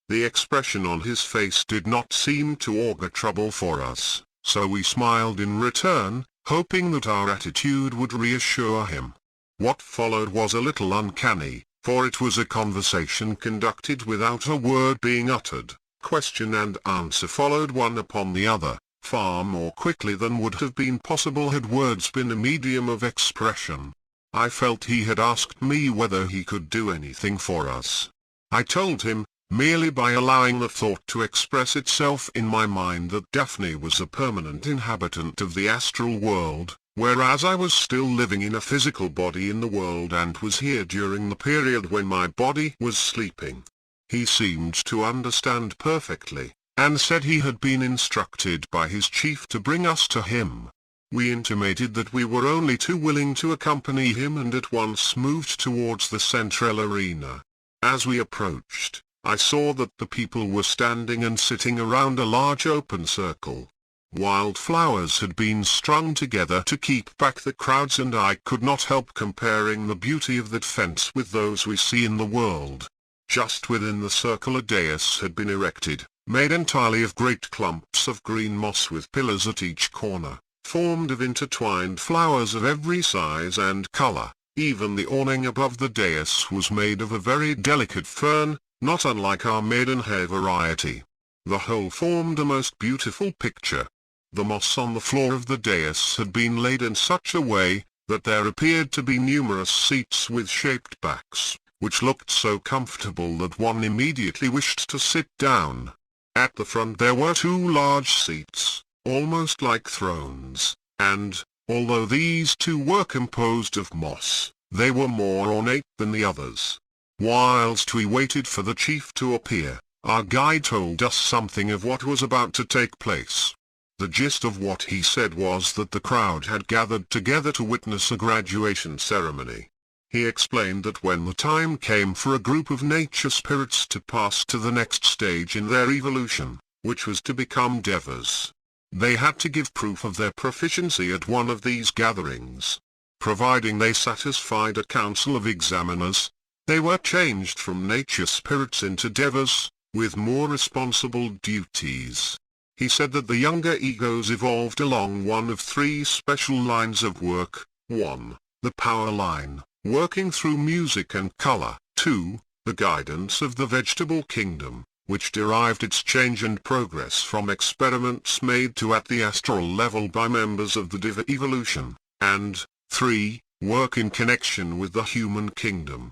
S2: The expression on his face did not seem to augur trouble for us, so we smiled in return, hoping that our attitude would reassure him. What followed was a little uncanny, for it was a conversation conducted without a word being uttered. Question and answer followed one upon the other, far more quickly than would have been possible had words been a medium of expression. I felt he had asked me whether he could do anything for us. I told him, merely by allowing the thought to express itself in my mind, that Daphne was a permanent inhabitant of the astral world, whereas I was still living in a physical body in the world and was here during the period when my body was sleeping. He seemed to understand perfectly, and said he had been instructed by his chief to bring us to him. We intimated that we were only too willing to accompany him, and at once moved towards the central arena. As we approached, I saw that the people were standing and sitting around a large open circle. Wild flowers had been strung together to keep back the crowds, and I could not help comparing the beauty of that fence with those we see in the world. Just within the circle a dais had been erected, made entirely of great clumps of green moss with pillars at each corner, formed of intertwined flowers of every size and color. Even the awning above the dais was made of a very delicate fern, not unlike our maidenhair variety. The whole formed a most beautiful picture. The moss on the floor of the dais had been laid in such a way that there appeared to be numerous seats with shaped backs, which looked so comfortable that one immediately wished to sit down. At the front there were 2 large seats, almost like thrones, and, although these 2 were composed of moss, they were more ornate than the others. Whilst we waited for the chief to appear, our guide told us something of what was about to take place. The gist of what he said was that the crowd had gathered together to witness a graduation ceremony. He explained that when the time came for a group of nature spirits to pass to the next stage in their evolution, which was to become devas, they had to give proof of their proficiency at one of these gatherings. Providing they satisfied a council of examiners, they were changed from nature spirits into devas, with more responsible duties. He said that the younger egos evolved along one of 3 special lines of work: 1. The power line, working through music and color; 2. The guidance of the vegetable kingdom, which derived its change and progress from experiments made to at the astral level by members of the Diva evolution; and 3. Work in connection with the human kingdom.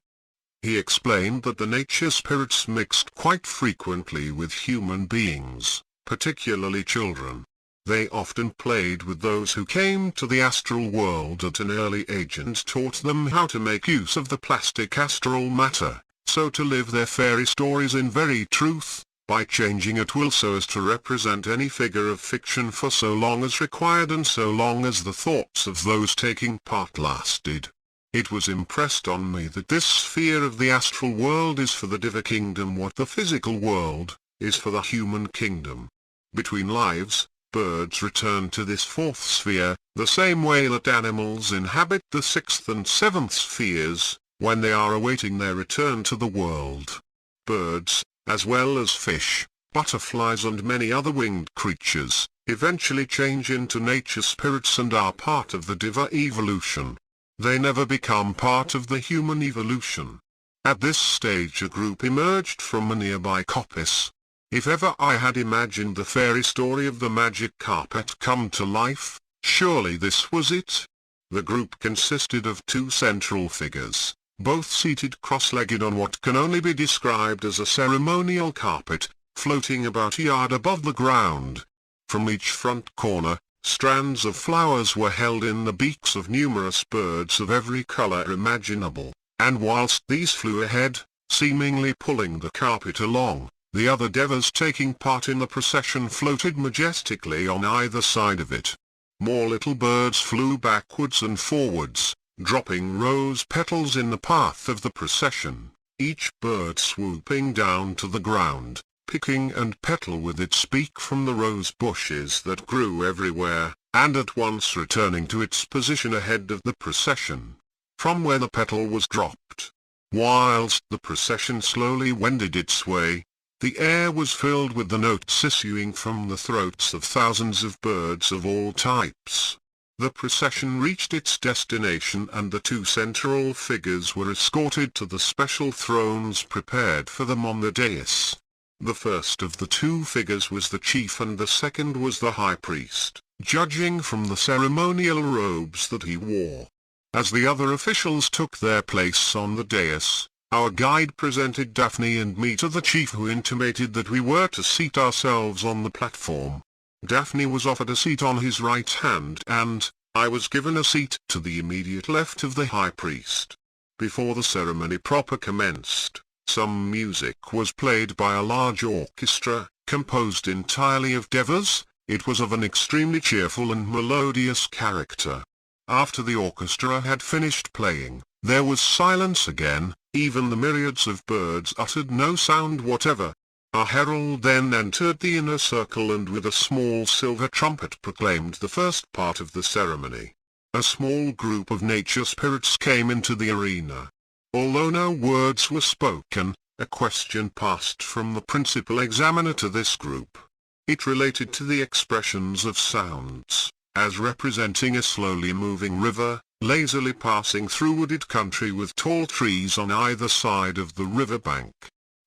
S2: He explained that the nature spirits mixed quite frequently with human beings, particularly children. They often played with those who came to the astral world at an early age and taught them how to make use of the plastic astral matter, so to live their fairy stories in very truth, by changing at will so as to represent any figure of fiction for so long as required and so long as the thoughts of those taking part lasted. It was impressed on me that this sphere of the astral world is for the Diva kingdom what the physical world is for the human kingdom. Between lives, birds return to this 4th sphere, the same way that animals inhabit the 6th and 7th spheres, when they are awaiting their return to the world. Birds, as well as fish, butterflies and many other winged creatures, eventually change into nature spirits and are part of the Diva evolution. They never become part of the human evolution. At this stage a group emerged from a nearby coppice. If ever I had imagined the fairy story of the magic carpet come to life, surely this was it. The group consisted of 2 central figures, both seated cross-legged on what can only be described as a ceremonial carpet, floating about a yard above the ground. From each front corner, strands of flowers were held in the beaks of numerous birds of every color imaginable, and whilst these flew ahead, seemingly pulling the carpet along, the other devas taking part in the procession floated majestically on either side of it. More little birds flew backwards and forwards, dropping rose petals in the path of the procession, each bird swooping down to the ground, picking and petal with its beak from the rose bushes that grew everywhere, and at once returning to its position ahead of the procession, from where the petal was dropped. Whilst the procession slowly wended its way, the air was filled with the notes issuing from the throats of thousands of birds of all types. The procession reached its destination and the 2 central figures were escorted to the special thrones prepared for them on the dais. The first of the 2 figures was the chief and the second was the high priest, judging from the ceremonial robes that he wore. As the other officials took their place on the dais, our guide presented Daphne and me to the chief, who intimated that we were to seat ourselves on the platform. Daphne was offered a seat on his right hand and I was given a seat to the immediate left of the high priest. Before the ceremony proper commenced, some music was played by a large orchestra, composed entirely of devas. It was of an extremely cheerful and melodious character. After the orchestra had finished playing, there was silence again. Even the myriads of birds uttered no sound whatever. A herald then entered the inner circle and with a small silver trumpet proclaimed the first part of the ceremony. A small group of nature spirits came into the arena. Although no words were spoken, a question passed from the principal examiner to this group. It related to the expressions of sounds, as representing a slowly moving river, lazily passing through wooded country with tall trees on either side of the riverbank.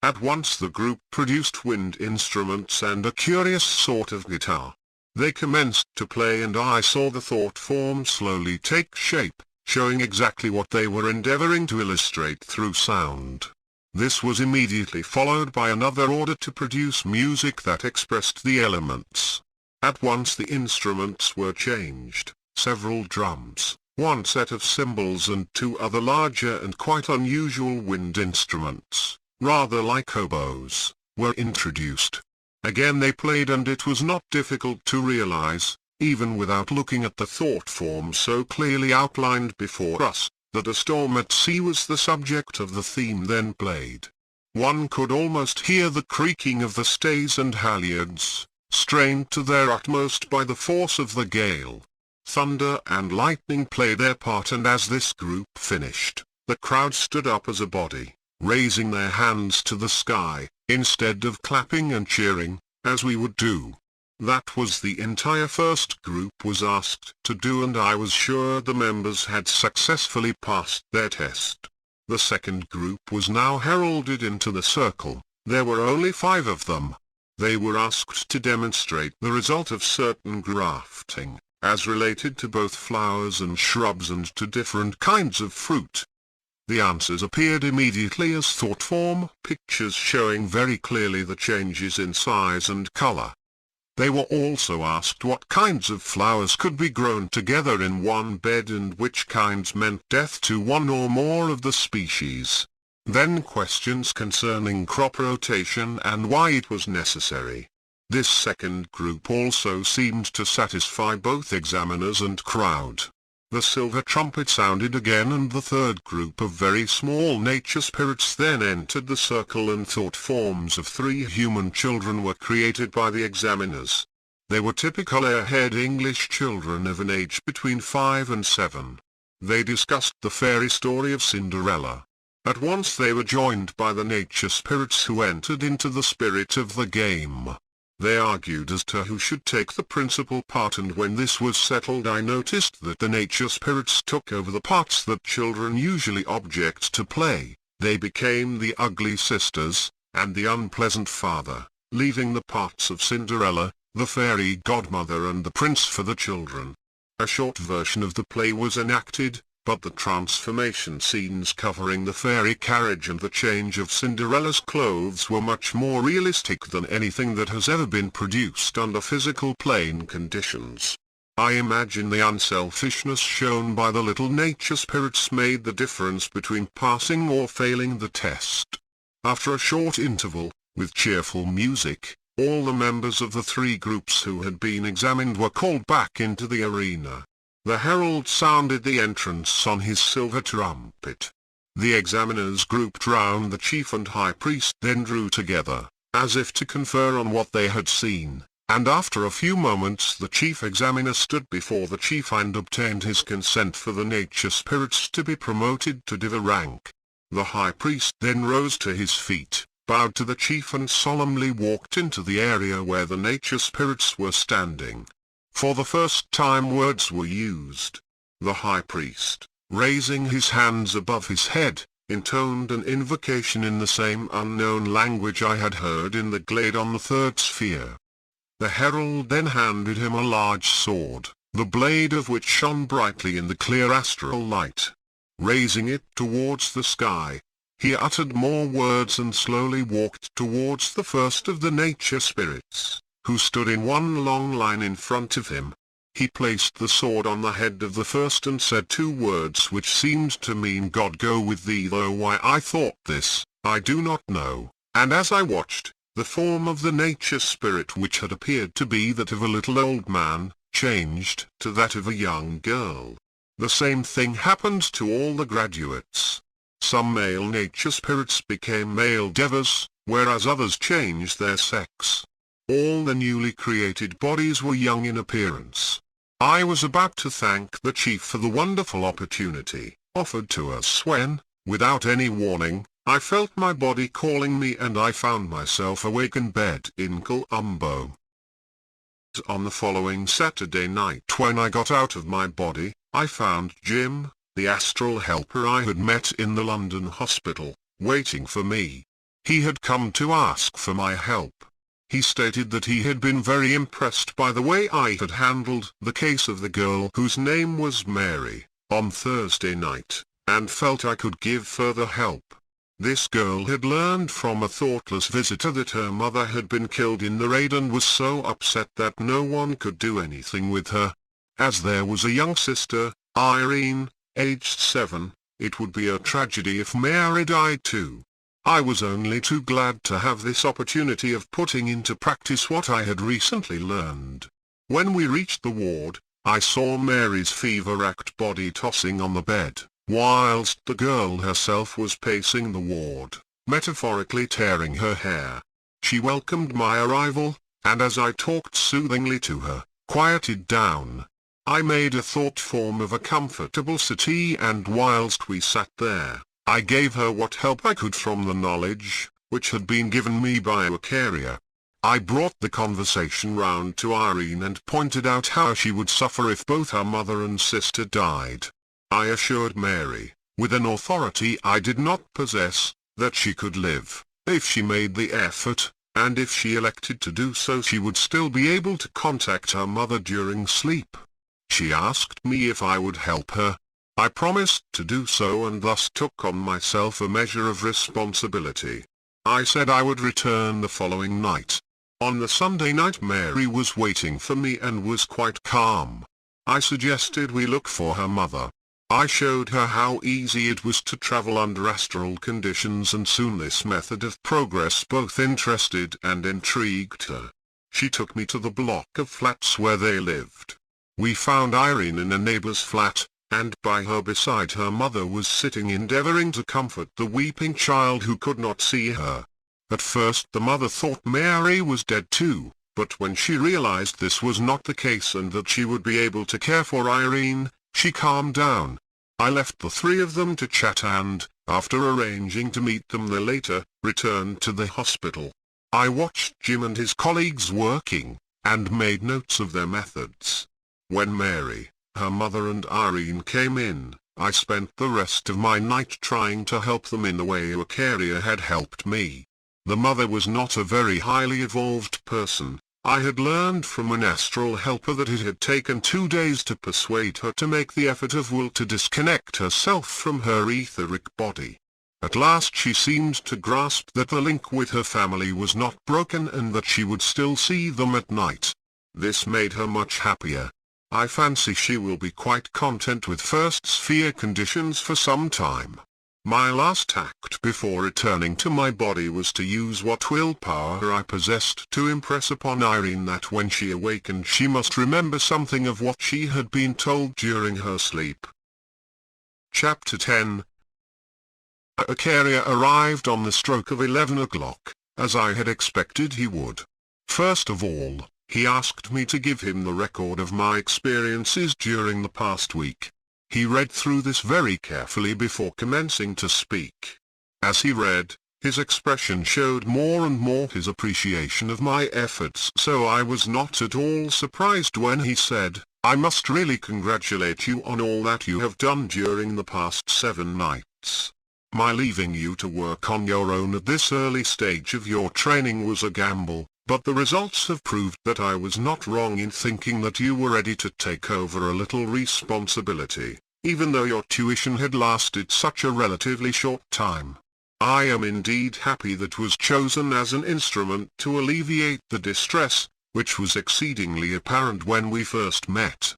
S2: At once the group produced wind instruments and a curious sort of guitar. They commenced to play and I saw the thought form slowly take shape, showing exactly what they were endeavoring to illustrate through sound. This was immediately followed by another order to produce music that expressed the elements. At once the instruments were changed. Several drums, one set of cymbals and two other larger and quite unusual wind instruments, rather like oboes, were introduced. Again they played and it was not difficult to realize, even without looking at the thought form so clearly outlined before us, that a storm at sea was the subject of the theme then played. One could almost hear the creaking of the stays and halyards, strained to their utmost by the force of the gale. Thunder and lightning played their part and as this group finished, the crowd stood up as a body, raising their hands to the sky, instead of clapping and cheering, as we would do. That was the entire first group was asked to do and I was sure the members had successfully passed their test. The second group was now heralded into the circle. There were only 5 of them. They were asked to demonstrate the result of certain grafting, as related to both flowers and shrubs and to different kinds of fruit. The answers appeared immediately as thought form pictures showing very clearly the changes in size and color. They were also asked what kinds of flowers could be grown together in one bed and which kinds meant death to one or more of the species. Then questions concerning crop rotation and why it was necessary. This second group also seemed to satisfy both examiners and crowd. The silver trumpet sounded again and the third group of very small nature spirits then entered the circle and thought forms of 3 human children were created by the examiners. They were typical airhead English children of an age between 5 and 7. They discussed the fairy story of Cinderella. At once they were joined by the nature spirits who entered into the spirit of the game. They argued as to who should take the principal part and when this was settled I noticed that the nature spirits took over the parts that children usually object to play. They became the ugly sisters, and the unpleasant father, leaving the parts of Cinderella, the fairy godmother and the prince for the children. A short version of the play was enacted, but the transformation scenes covering the fairy carriage and the change of Cinderella's clothes were much more realistic than anything that has ever been produced under physical plane conditions. I imagine the unselfishness shown by the little nature spirits made the difference between passing or failing the test. After a short interval, with cheerful music, all the members of the 3 groups who had been examined were called back into the arena. The herald sounded the entrance on his silver trumpet. The examiners grouped round the chief and high priest then drew together, as if to confer on what they had seen, and after a few moments the chief examiner stood before the chief and obtained his consent for the nature spirits to be promoted to diva rank. The high priest then rose to his feet, bowed to the chief and solemnly walked into the area where the nature spirits were standing. For the first time words were used. The high priest, raising his hands above his head, intoned an invocation in the same unknown language I had heard in the glade on the 3rd sphere. The herald then handed him a large sword, the blade of which shone brightly in the clear astral light. Raising it towards the sky, he uttered more words and slowly walked towards the first of the nature spirits, who stood in one long line in front of him. He placed the sword on the head of the first and said 2 words which seemed to mean God go with thee, though why I thought this, I do not know. And as I watched, the form of the nature spirit which had appeared to be that of a little old man, changed to that of a young girl. The same thing happened to all the graduates. Some male nature spirits became male devas, whereas others changed their sex. All the newly created bodies were young in appearance. I was about to thank the chief for the wonderful opportunity offered to us when, without any warning, I felt my body calling me and I found myself awake in bed in Colombo. On the following Saturday night when I got out of my body, I found Jim, the astral helper I had met in the London hospital, waiting for me. He had come to ask for my help. He stated that he had been very impressed by the way I had handled the case of the girl whose name was Mary, on Thursday night, and felt I could give further help. This girl had learned from a thoughtless visitor that her mother had been killed in the raid and was so upset that no one could do anything with her. As there was a young sister, Irene, aged 7, it would be a tragedy if Mary died too. I was only too glad to have this opportunity of putting into practice what I had recently learned. When we reached the ward, I saw Mary's fever-racked body tossing on the bed, whilst the girl herself was pacing the ward, metaphorically tearing her hair. She welcomed my arrival, and as I talked soothingly to her, quieted down. I made a thought form of a comfortable settee and whilst we sat there, I gave her what help I could from the knowledge, which had been given me by Acharya. I brought the conversation round to Irene and pointed out how she would suffer if both her mother and sister died. I assured Mary, with an authority I did not possess, that she could live, if she made the effort, and if she elected to do so she would still be able to contact her mother during sleep. She asked me if I would help her. I promised to do so and thus took on myself a measure of responsibility. I said I would return the following night. On the Sunday night Mary was waiting for me and was quite calm. I suggested we look for her mother. I showed her how easy it was to travel under astral conditions and soon this method of progress both interested and intrigued her. She took me to the block of flats where they lived. We found Irene in a neighbor's flat, and by her beside her mother was sitting endeavoring to comfort the weeping child who could not see her. At first the mother thought Mary was dead too, but when she realized this was not the case and that she would be able to care for Irene, she calmed down. I left the three of them to chat and, after arranging to meet them there later, returned to the hospital. I watched Jim and his colleagues working, and made notes of their methods. When Mary, her mother and Irene came in, I spent the rest of my night trying to help them in the way Acharya had helped me. The mother was not a very highly evolved person. I had learned from an astral helper that it had taken 2 days to persuade her to make the effort of will to disconnect herself from her etheric body. At last she seemed to grasp that the link with her family was not broken and that she would still see them at night. This made her much happier. I fancy she will be quite content with first sphere conditions for some time. My last act before returning to my body was to use what willpower I possessed to impress upon Irene that when she awakened she must remember something of what she had been told during her sleep. Chapter 10. Acharya arrived on the stroke of 11 o'clock, as I had expected he would. First of all, he asked me to give him the record of my experiences during the past week. He read through this very carefully before commencing to speak. As he read, his expression showed more and more his appreciation of my efforts, so I was not at all surprised when he said, "I must really congratulate you on all that you have done during the past 7 nights. My leaving you to work on your own at this early stage of your training was a gamble, but the results have proved that I was not wrong in thinking that you were ready to take over a little responsibility, even though your tuition had lasted such a relatively short time. I am indeed happy that was chosen as an instrument to alleviate the distress, which was exceedingly apparent when we first met.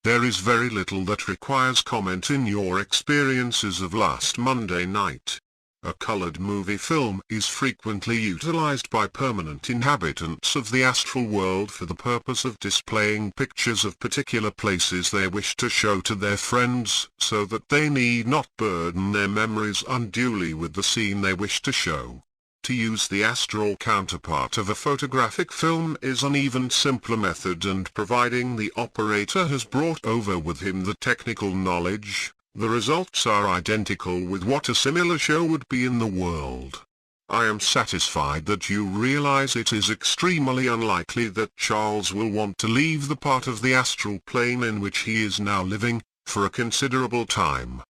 S2: There is very little that requires comment in your experiences of last Monday night. A colored movie film is frequently utilized by permanent inhabitants of the astral world for the purpose of displaying pictures of particular places they wish to show to their friends, so that they need not burden their memories unduly with the scene they wish to show. to use the astral counterpart of a photographic film is an even simpler method, and providing the operator has brought over with him the technical knowledge, the results are identical with what a similar show would be in the world. I am satisfied that you realize it is extremely unlikely that Charles will want to leave the part of the astral plane in which he is now living, for a considerable time.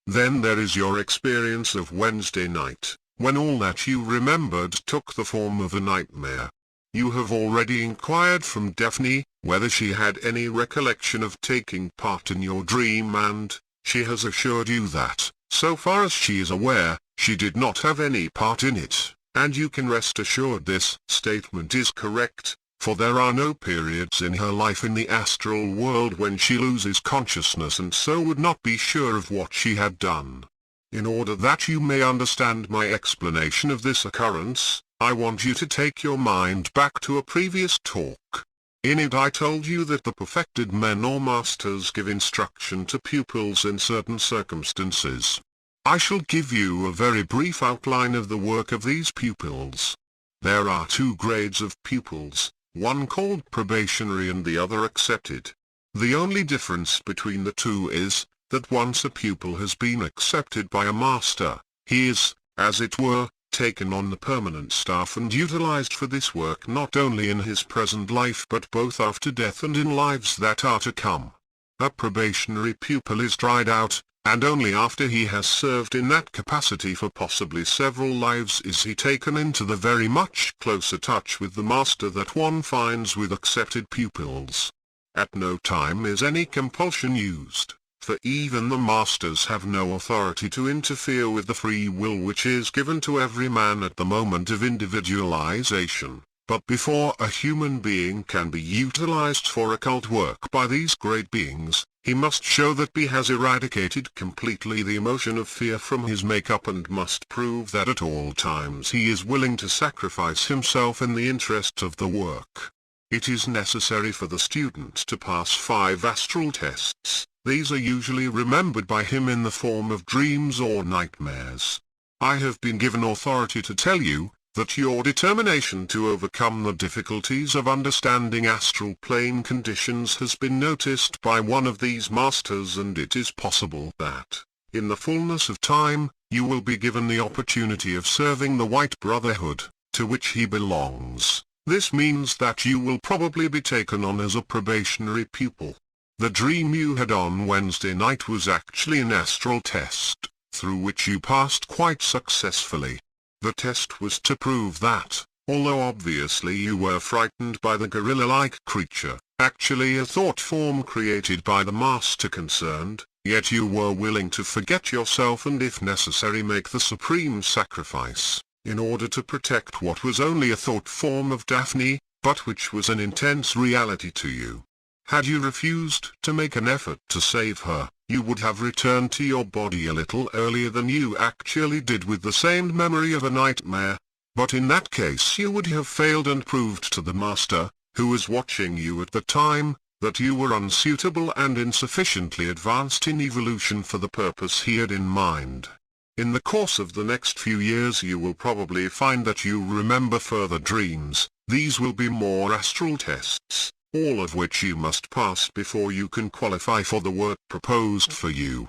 S2: Then there is your experience of Wednesday night, when all that you remembered took the form of a nightmare. You have already inquired from Daphne whether she had any recollection of taking part in your dream, and she has assured you that, so far as she is aware, she did not have any part in it, and you can rest assured this statement is correct, for there are no periods in her life in the astral world when she loses consciousness and so would not be sure of what she had done. In order that you may understand my explanation of this occurrence, I want you to take your mind back to a previous talk. In it I told you that the perfected men or masters give instruction to pupils in certain circumstances. I shall give you a very brief outline of the work of these pupils. There are two grades of pupils, one called probationary and the other accepted. The only difference between the two is, that once a pupil has been accepted by a master, he is, as it were, taken on the permanent staff and utilized for this work not only in his present life but both after death and in lives that are to come. A probationary pupil is tried out, and only after he has served in that capacity for possibly several lives is he taken into the very much closer touch with the master that one finds with accepted pupils. At no time is any compulsion used, for even the masters have no authority to interfere with the free will which is given to every man at the moment of individualization. But before a human being can be utilized for occult work by these great beings, he must show that he has eradicated completely the emotion of fear from his makeup and must prove that at all times he is willing to sacrifice himself in the interest of the work. It is necessary for the student to pass 5 astral tests. These are usually remembered by him in the form of dreams or nightmares. I have been given authority to tell you that your determination to overcome the difficulties of understanding astral plane conditions has been noticed by one of these masters, and it is possible that, in the fullness of time, you will be given the opportunity of serving the White Brotherhood, to which he belongs. This means that you will probably be taken on as a probationary pupil. The dream you had on Wednesday night was actually an astral test, through which you passed quite successfully. The test was to prove that, although obviously you were frightened by the gorilla-like creature, actually a thought form created by the master concerned, yet you were willing to forget yourself and if necessary make the supreme sacrifice, in order to protect what was only a thought form of Daphne, but which was an intense reality to you. Had you refused to make an effort to save her, you would have returned to your body a little earlier than you actually did with the same memory of a nightmare, but in that case you would have failed and proved to the master, who was watching you at the time, that you were unsuitable and insufficiently advanced in evolution for the purpose he had in mind. In the course of the next few years you will probably find that you remember further dreams. These will be more astral tests, all of which you must pass before you can qualify for the work proposed for you.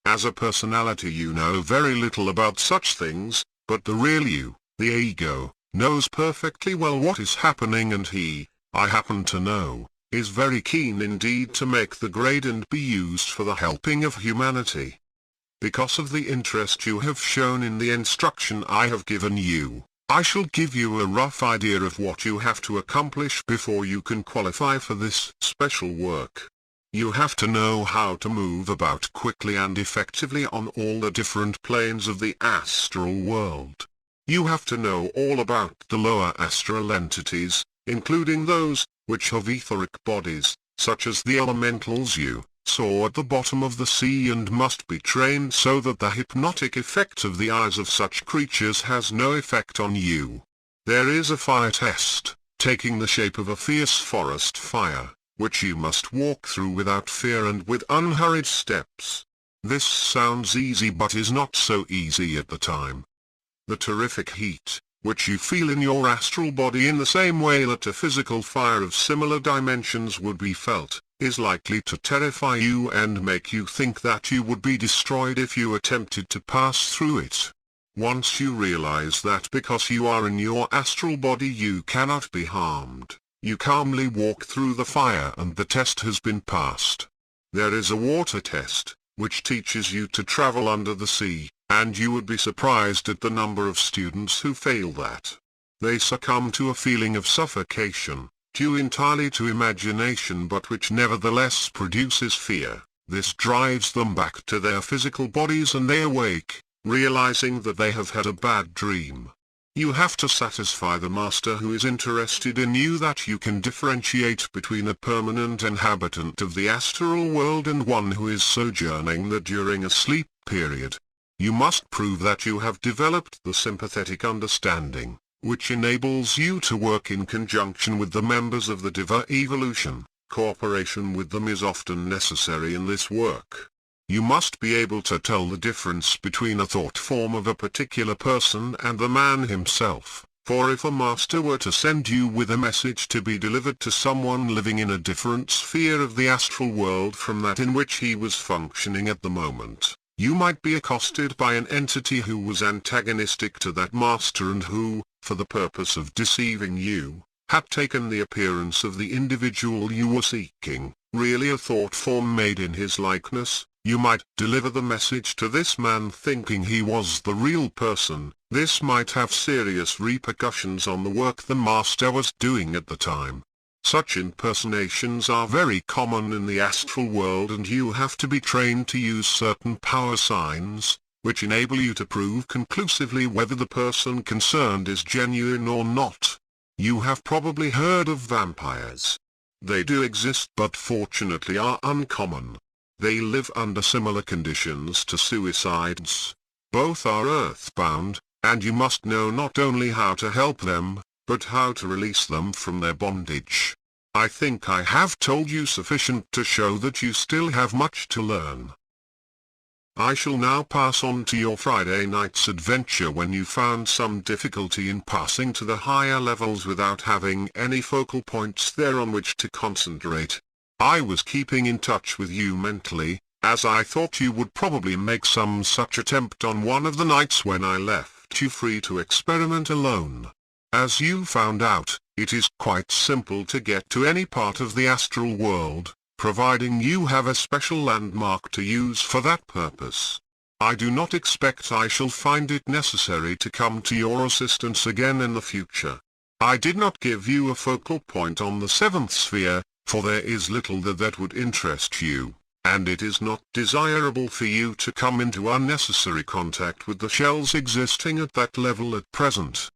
S2: As a personality you know very little about such things, but the real you, the ego, knows perfectly well what is happening, and he, I happen to know, is very keen indeed to make the grade and be used for the helping of humanity. Because of the interest you have shown in the instruction I have given you, I shall give you a rough idea of what you have to accomplish before you can qualify for this special work. You have to know how to move about quickly and effectively on all the different planes of the astral world. You have to know all about the lower astral entities, including those which have etheric bodies, such as the elementals you saw at the bottom of the sea, and must be trained so that the hypnotic effect of the eyes of such creatures has no effect on you. There is a fire test, taking the shape of a fierce forest fire, which you must walk through without fear and with unhurried steps. This sounds easy but is not so easy at the time. The terrific heat, which you feel in your astral body in the same way that a physical fire of similar dimensions would be felt, is likely to terrify you and make you think that you would be destroyed if you attempted to pass through it. Once you realize that because you are in your astral body you cannot be harmed, you calmly walk through the fire and the test has been passed. There is a water test, which teaches you to travel under the sea, and you would be surprised at the number of students who fail that. They succumb to a feeling of suffocation, due entirely to imagination but which nevertheless produces fear. This drives them back to their physical bodies and they awake, realizing that they have had a bad dream. You have to satisfy the master who is interested in you that you can differentiate between a permanent inhabitant of the astral world and one who is sojourning there during a sleep period. You must prove that you have developed the sympathetic understanding, which enables you to work in conjunction with the members of the Diva evolution. Cooperation with them is often necessary in this work. You must be able to tell the difference between a thought form of a particular person and the man himself, for if a master were to send you with a message to be delivered to someone living in a different sphere of the astral world from that in which he was functioning at the moment, you might be accosted by an entity who was antagonistic to that master and who, for the purpose of deceiving you, had taken the appearance of the individual you were seeking, really a thought form made in his likeness. You might deliver the message to this man thinking he was the real person. This might have serious repercussions on the work the master was doing at the time. Such impersonations are very common in the astral world and you have to be trained to use certain power signs, which enable you to prove conclusively whether the person concerned is genuine or not. You have probably heard of vampires. They do exist but fortunately are uncommon. They live under similar conditions to suicides. Both are earthbound, and you must know not only how to help them, but how to release them from their bondage. I think I have told you sufficient to show that you still have much to learn. I shall now pass on to your Friday night's adventure when you found some difficulty in passing to the higher levels without having any focal points there on which to concentrate. I was keeping in touch with you mentally, as I thought you would probably make some such attempt on one of the nights when I left you free to experiment alone. As you found out, it is quite simple to get to any part of the astral world, providing you have a special landmark to use for that purpose. I do not expect I shall find it necessary to come to your assistance again in the future. I did not give you a focal point on the seventh sphere, for there is little that would interest you, and it is not desirable for you to come into unnecessary contact with the shells existing at that level at present.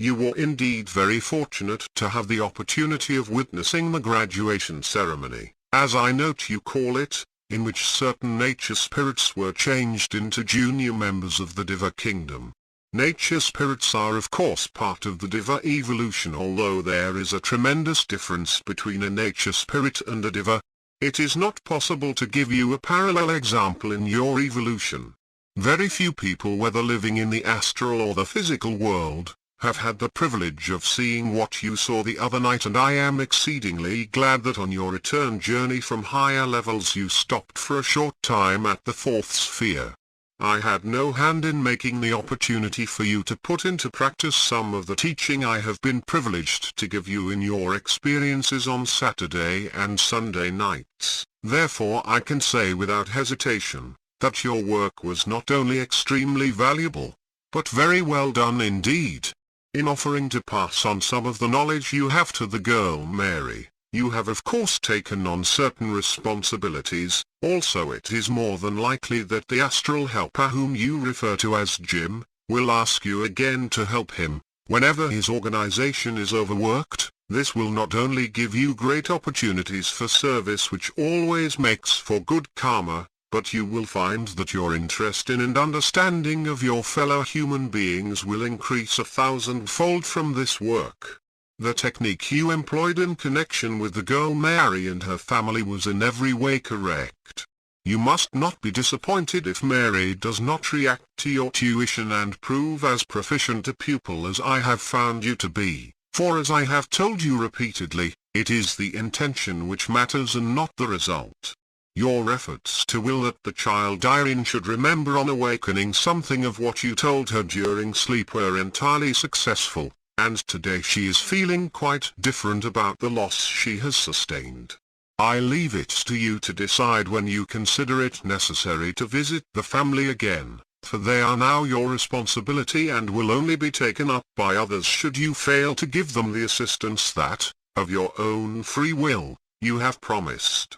S2: You were indeed very fortunate to have the opportunity of witnessing the graduation ceremony, as I note you call it, in which certain nature spirits were changed into junior members of the Diva Kingdom. Nature spirits are of course part of the Diva evolution, although there is a tremendous difference between a nature spirit and a Diva. It is not possible to give you a parallel example in your evolution. Very few people, whether living in the astral or the physical world, have had the privilege of seeing what you saw the other night, and I am exceedingly glad that on your return journey from higher levels you stopped for a short time at the fourth sphere. I had no hand in making the opportunity for you to put into practice some of the teaching I have been privileged to give you in your experiences on Saturday and Sunday nights. Therefore I can say without hesitation, that your work was not only extremely valuable, but very well done indeed. In offering to pass on some of the knowledge you have to the girl Mary, you have of course taken on certain responsibilities. Also it is more than likely that the astral helper whom you refer to as Jim, will ask you again to help him, whenever his organization is overworked. This will not only give you great opportunities for service, which always makes for good karma, but you will find that your interest in and understanding of your fellow human beings will increase 1,000-fold from this work. The technique you employed in connection with the girl Mary and her family was in every way correct. You must not be disappointed if Mary does not react to your tuition and prove as proficient a pupil as I have found you to be, for as I have told you repeatedly, it is the intention which matters and not the result. Your efforts to will that the child Irene should remember on awakening something of what you told her during sleep were entirely successful, and today she is feeling quite different about the loss she has sustained. I leave it to you to decide when you consider it necessary to visit the family again, for they are now your responsibility and will only be taken up by others should you fail to give them the assistance that, of your own free will, you have promised.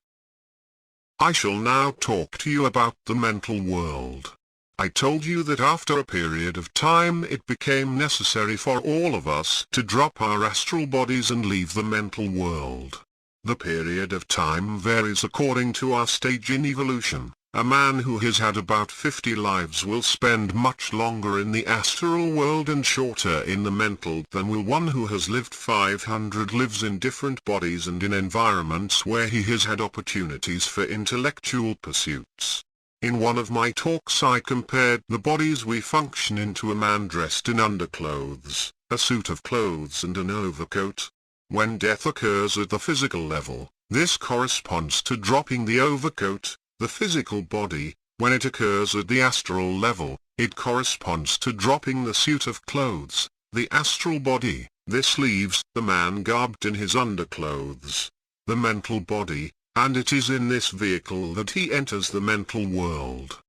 S2: I shall now talk to you about the mental world. I told you that after a period of time it became necessary for all of us to drop our astral bodies and leave the mental world. The period of time varies according to our stage in evolution. A man who has had about 50 lives will spend much longer in the astral world and shorter in the mental than will one who has lived 500 lives in different bodies and in environments where he has had opportunities for intellectual pursuits. In one of my talks I compared the bodies we function in to a man dressed in underclothes, a suit of clothes and an overcoat. When death occurs at the physical level, this corresponds to dropping the overcoat, the physical body. When it occurs at the astral level, it corresponds to dropping the suit of clothes, the astral body. This leaves the man garbed in his underclothes, the mental body, and it is in this vehicle that he enters the mental world.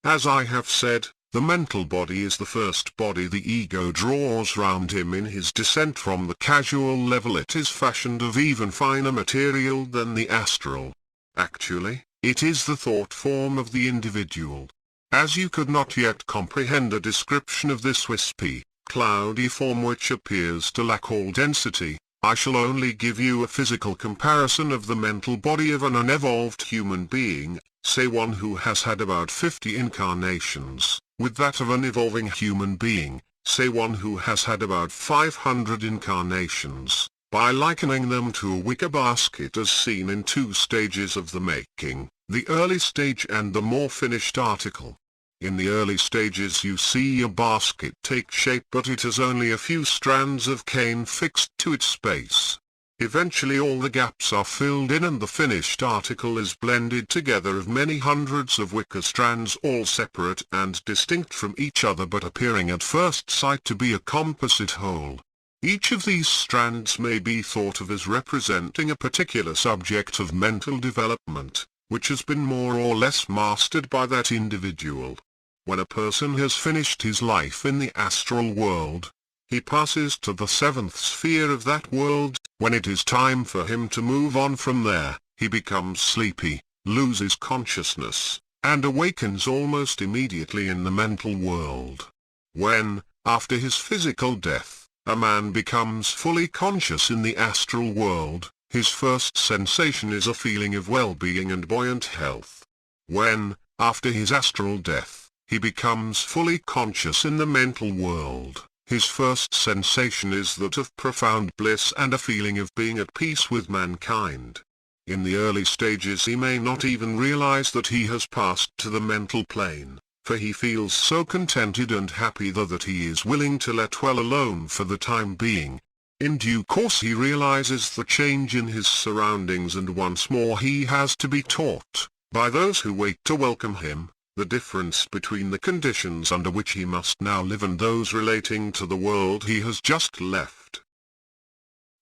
S2: As I have said, the mental body is the first body the ego draws round him in his descent from the casual level. It is fashioned of even finer material than the astral. Actually, it is the thought form of the individual. As you could not yet comprehend a description of this wispy, cloudy form which appears to lack all density, I shall only give you a physical comparison of the mental body of an unevolved human being, say one who has had about 50 incarnations, with that of an evolving human being, say one who has had about 500 incarnations, by likening them to a wicker basket as seen in two stages of the making, the early stage and the more finished article. In the early stages you see a basket take shape, but it has only a few strands of cane fixed to its base. Eventually all the gaps are filled in and the finished article is blended together of many hundreds of wicker strands, all separate and distinct from each other but appearing at first sight to be a composite whole. Each of these strands may be thought of as representing a particular subject of mental development, which has been more or less mastered by that individual. When a person has finished his life in the astral world, he passes to the seventh sphere of that world. When it is time for him to move on from there, he becomes sleepy, loses consciousness, and awakens almost immediately in the mental world. When, after his physical death, a man becomes fully conscious in the astral world, his first sensation is a feeling of well-being and buoyant health. When, after his astral death, he becomes fully conscious in the mental world, his first sensation is that of profound bliss and a feeling of being at peace with mankind. In the early stages he may not even realize that he has passed to the mental plane, for he feels so contented and happy that he is willing to let well alone for the time being. In due course he realizes the change in his surroundings, and once more he has to be taught, by those who wait to welcome him, the difference between the conditions under which he must now live and those relating to the world he has just left.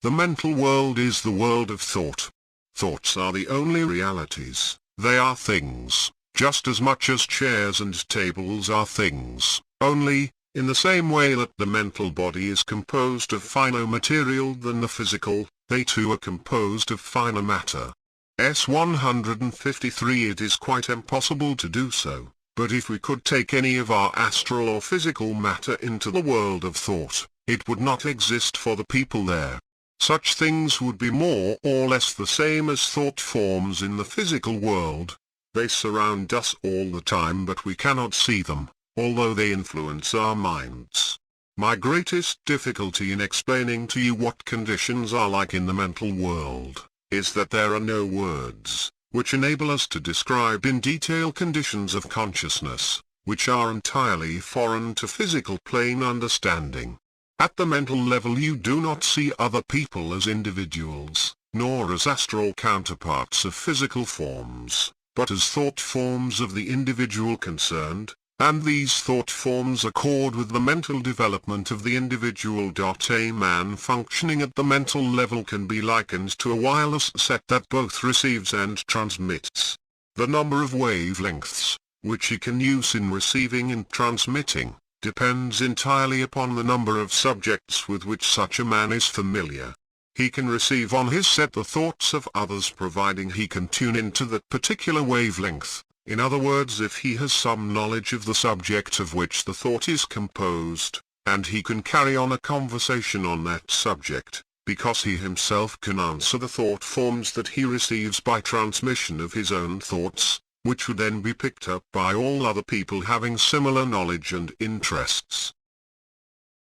S2: The mental world is the world of thought. Thoughts are the only realities. They are things, just as much as chairs and tables are things, only, in the same way that the mental body is composed of finer material than the physical, they too are composed of finer matter. S-153 It is quite impossible to do so, but if we could take any of our astral or physical matter into the world of thought, it would not exist for the people there. Such things would be more or less the same as thought forms in the physical world. They surround us all the time but we cannot see them, although they influence our minds. My greatest difficulty in explaining to you what conditions are like in the mental world is that there are no words, which enable us to describe in detail conditions of consciousness, which are entirely foreign to physical plane understanding. At the mental level you do not see other people as individuals, nor as astral counterparts of physical forms, but as thought forms of the individual concerned, and these thought forms accord with the mental development of the individual. A man functioning at the mental level can be likened to a wireless set that both receives and transmits. The number of wavelengths, which he can use in receiving and transmitting, depends entirely upon the number of subjects with which such a man is familiar. He can receive on his set the thoughts of others providing he can tune into that particular wavelength. In other words, if he has some knowledge of the subject of which the thought is composed, and he can carry on a conversation on that subject, because he himself can answer the thought forms that he receives by transmission of his own thoughts, which would then be picked up by all other people having similar knowledge and interests.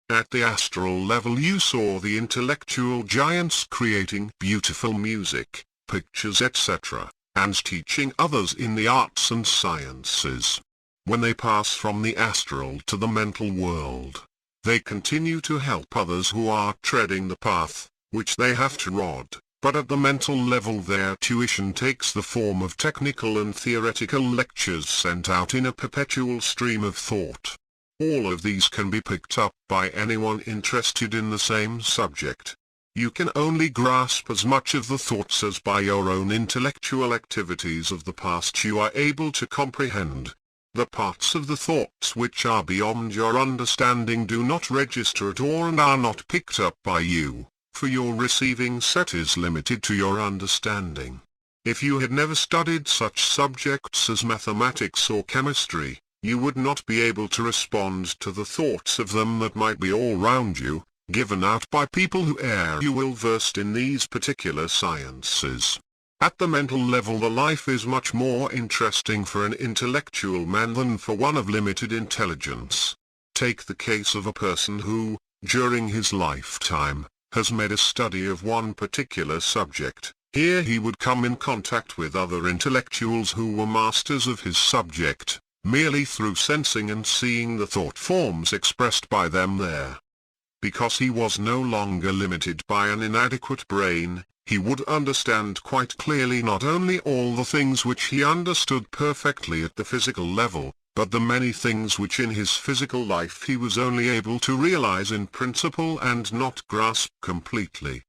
S2: At the astral level you saw the intellectual giants creating beautiful music, pictures etc., and teaching others in the arts and sciences. When they pass from the astral to the mental world, they continue to help others who are treading the path, which they have trod. But at the mental level their tuition takes the form of technical and theoretical lectures sent out in a perpetual stream of thought. All of these can be picked up by anyone interested in the same subject. You can only grasp as much of the thoughts as by your own intellectual activities of the past you are able to comprehend. The parts of the thoughts which are beyond your understanding do not register at all and are not picked up by you, for your receiving set is limited to your understanding. If you had never studied such subjects as mathematics or chemistry, you would not be able to respond to the thoughts of them that might be all round you, given out by people who are well versed in these particular sciences. At the mental level the life is much more interesting for an intellectual man than for one of limited intelligence. Take the case of a person who, during his lifetime, has made a study of one particular subject. Here he would come in contact with other intellectuals who were masters of his subject, merely through sensing and seeing the thought forms expressed by them there. Because he was no longer limited by an inadequate brain, he would understand quite clearly not only all the things which he understood perfectly at the physical level, but the many things which in his physical life he was only able to realize in principle and not grasp completely.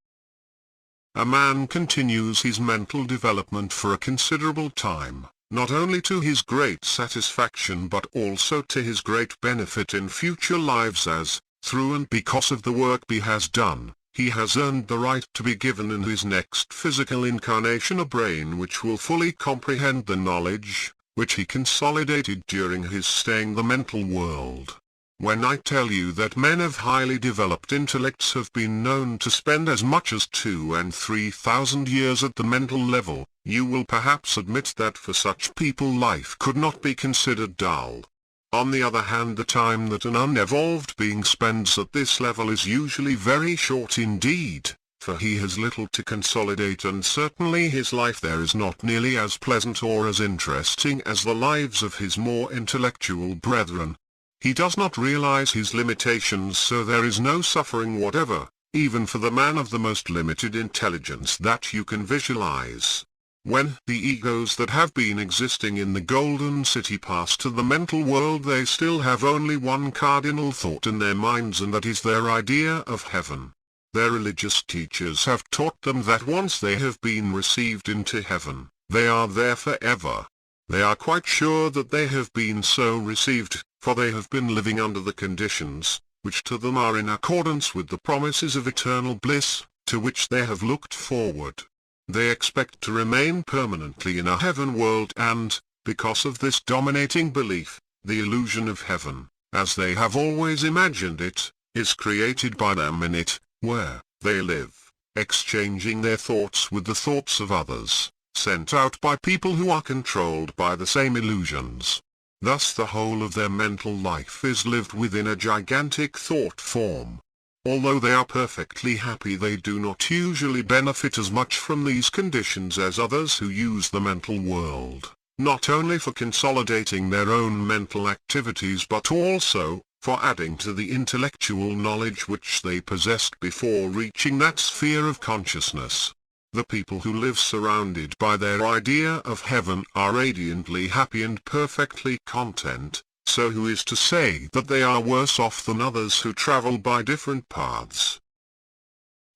S2: A man continues his mental development for a considerable time, not only to his great satisfaction but also to his great benefit in future lives as, through and because of the work he has done, he has earned the right to be given in his next physical incarnation a brain which will fully comprehend the knowledge, which he consolidated during his stay in the mental world. When I tell you that men of highly developed intellects have been known to spend as much as 2,000 and 3,000 years at the mental level, you will perhaps admit that for such people life could not be considered dull. On the other hand, the time that an unevolved being spends at this level is usually very short indeed, for he has little to consolidate and certainly his life there is not nearly as pleasant or as interesting as the lives of his more intellectual brethren. He does not realize his limitations, so there is no suffering whatever, even for the man of the most limited intelligence that you can visualize. When the egos that have been existing in the Golden City pass to the mental world, they still have only one cardinal thought in their minds, and that is their idea of heaven. Their religious teachers have taught them that once they have been received into heaven, they are there forever. They are quite sure that they have been so received, for they have been living under the conditions, which to them are in accordance with the promises of eternal bliss, to which they have looked forward. They expect to remain permanently in a heaven world and, because of this dominating belief, the illusion of heaven, as they have always imagined it, is created by them in it, where they live, exchanging their thoughts with the thoughts of others, sent out by people who are controlled by the same illusions. Thus the whole of their mental life is lived within a gigantic thought form. Although they are perfectly happy, they do not usually benefit as much from these conditions as others who use the mental world, not only for consolidating their own mental activities but also for adding to the intellectual knowledge which they possessed before reaching that sphere of consciousness. The people who live surrounded by their idea of heaven are radiantly happy and perfectly content, so who is to say that they are worse off than others who travel by different paths?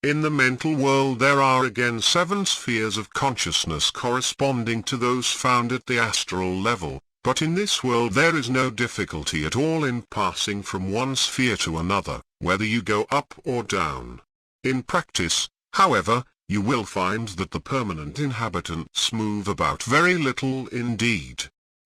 S2: In the mental world there are again 7 spheres of consciousness corresponding to those found at the astral level, but in this world there is no difficulty at all in passing from one sphere to another, whether you go up or down. In practice, however, you will find that the permanent inhabitants move about very little indeed.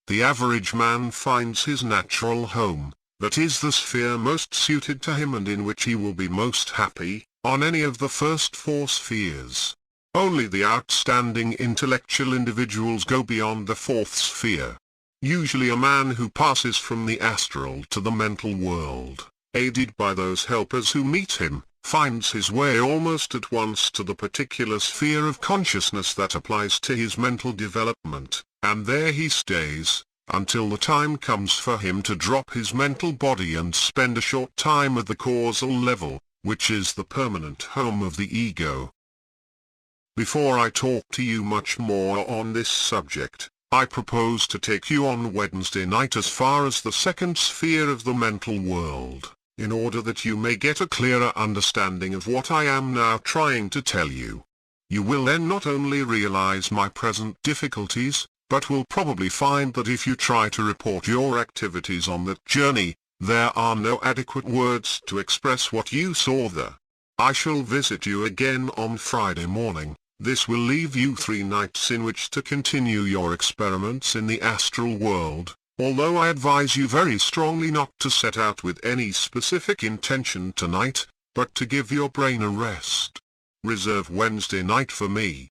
S2: The average man finds his natural home, that is the sphere most suited to him and in which he will be most happy, on any of the first 4 spheres. Only the outstanding intellectual individuals go beyond the 4th sphere. Usually a man who passes from the astral to the mental world, aided by those helpers who meet him, finds his way almost at once to the particular sphere of consciousness that applies to his mental development, and there he stays, until the time comes for him to drop his mental body and spend a short time at the causal level, which is the permanent home of the ego. Before I talk to you much more on this subject, I propose to take you on Wednesday night as far as the 2nd sphere of the mental world, in order that you may get a clearer understanding of what I am now trying to tell you. You will then not only realize my present difficulties, but will probably find that if you try to report your activities on that journey, there are no adequate words to express what you saw there. I shall visit you again on Friday morning. This will leave you 3 nights in which to continue your experiments in the astral world, although I advise you very strongly not to set out with any specific intention tonight, but to give your brain a rest. Reserve Wednesday night for me.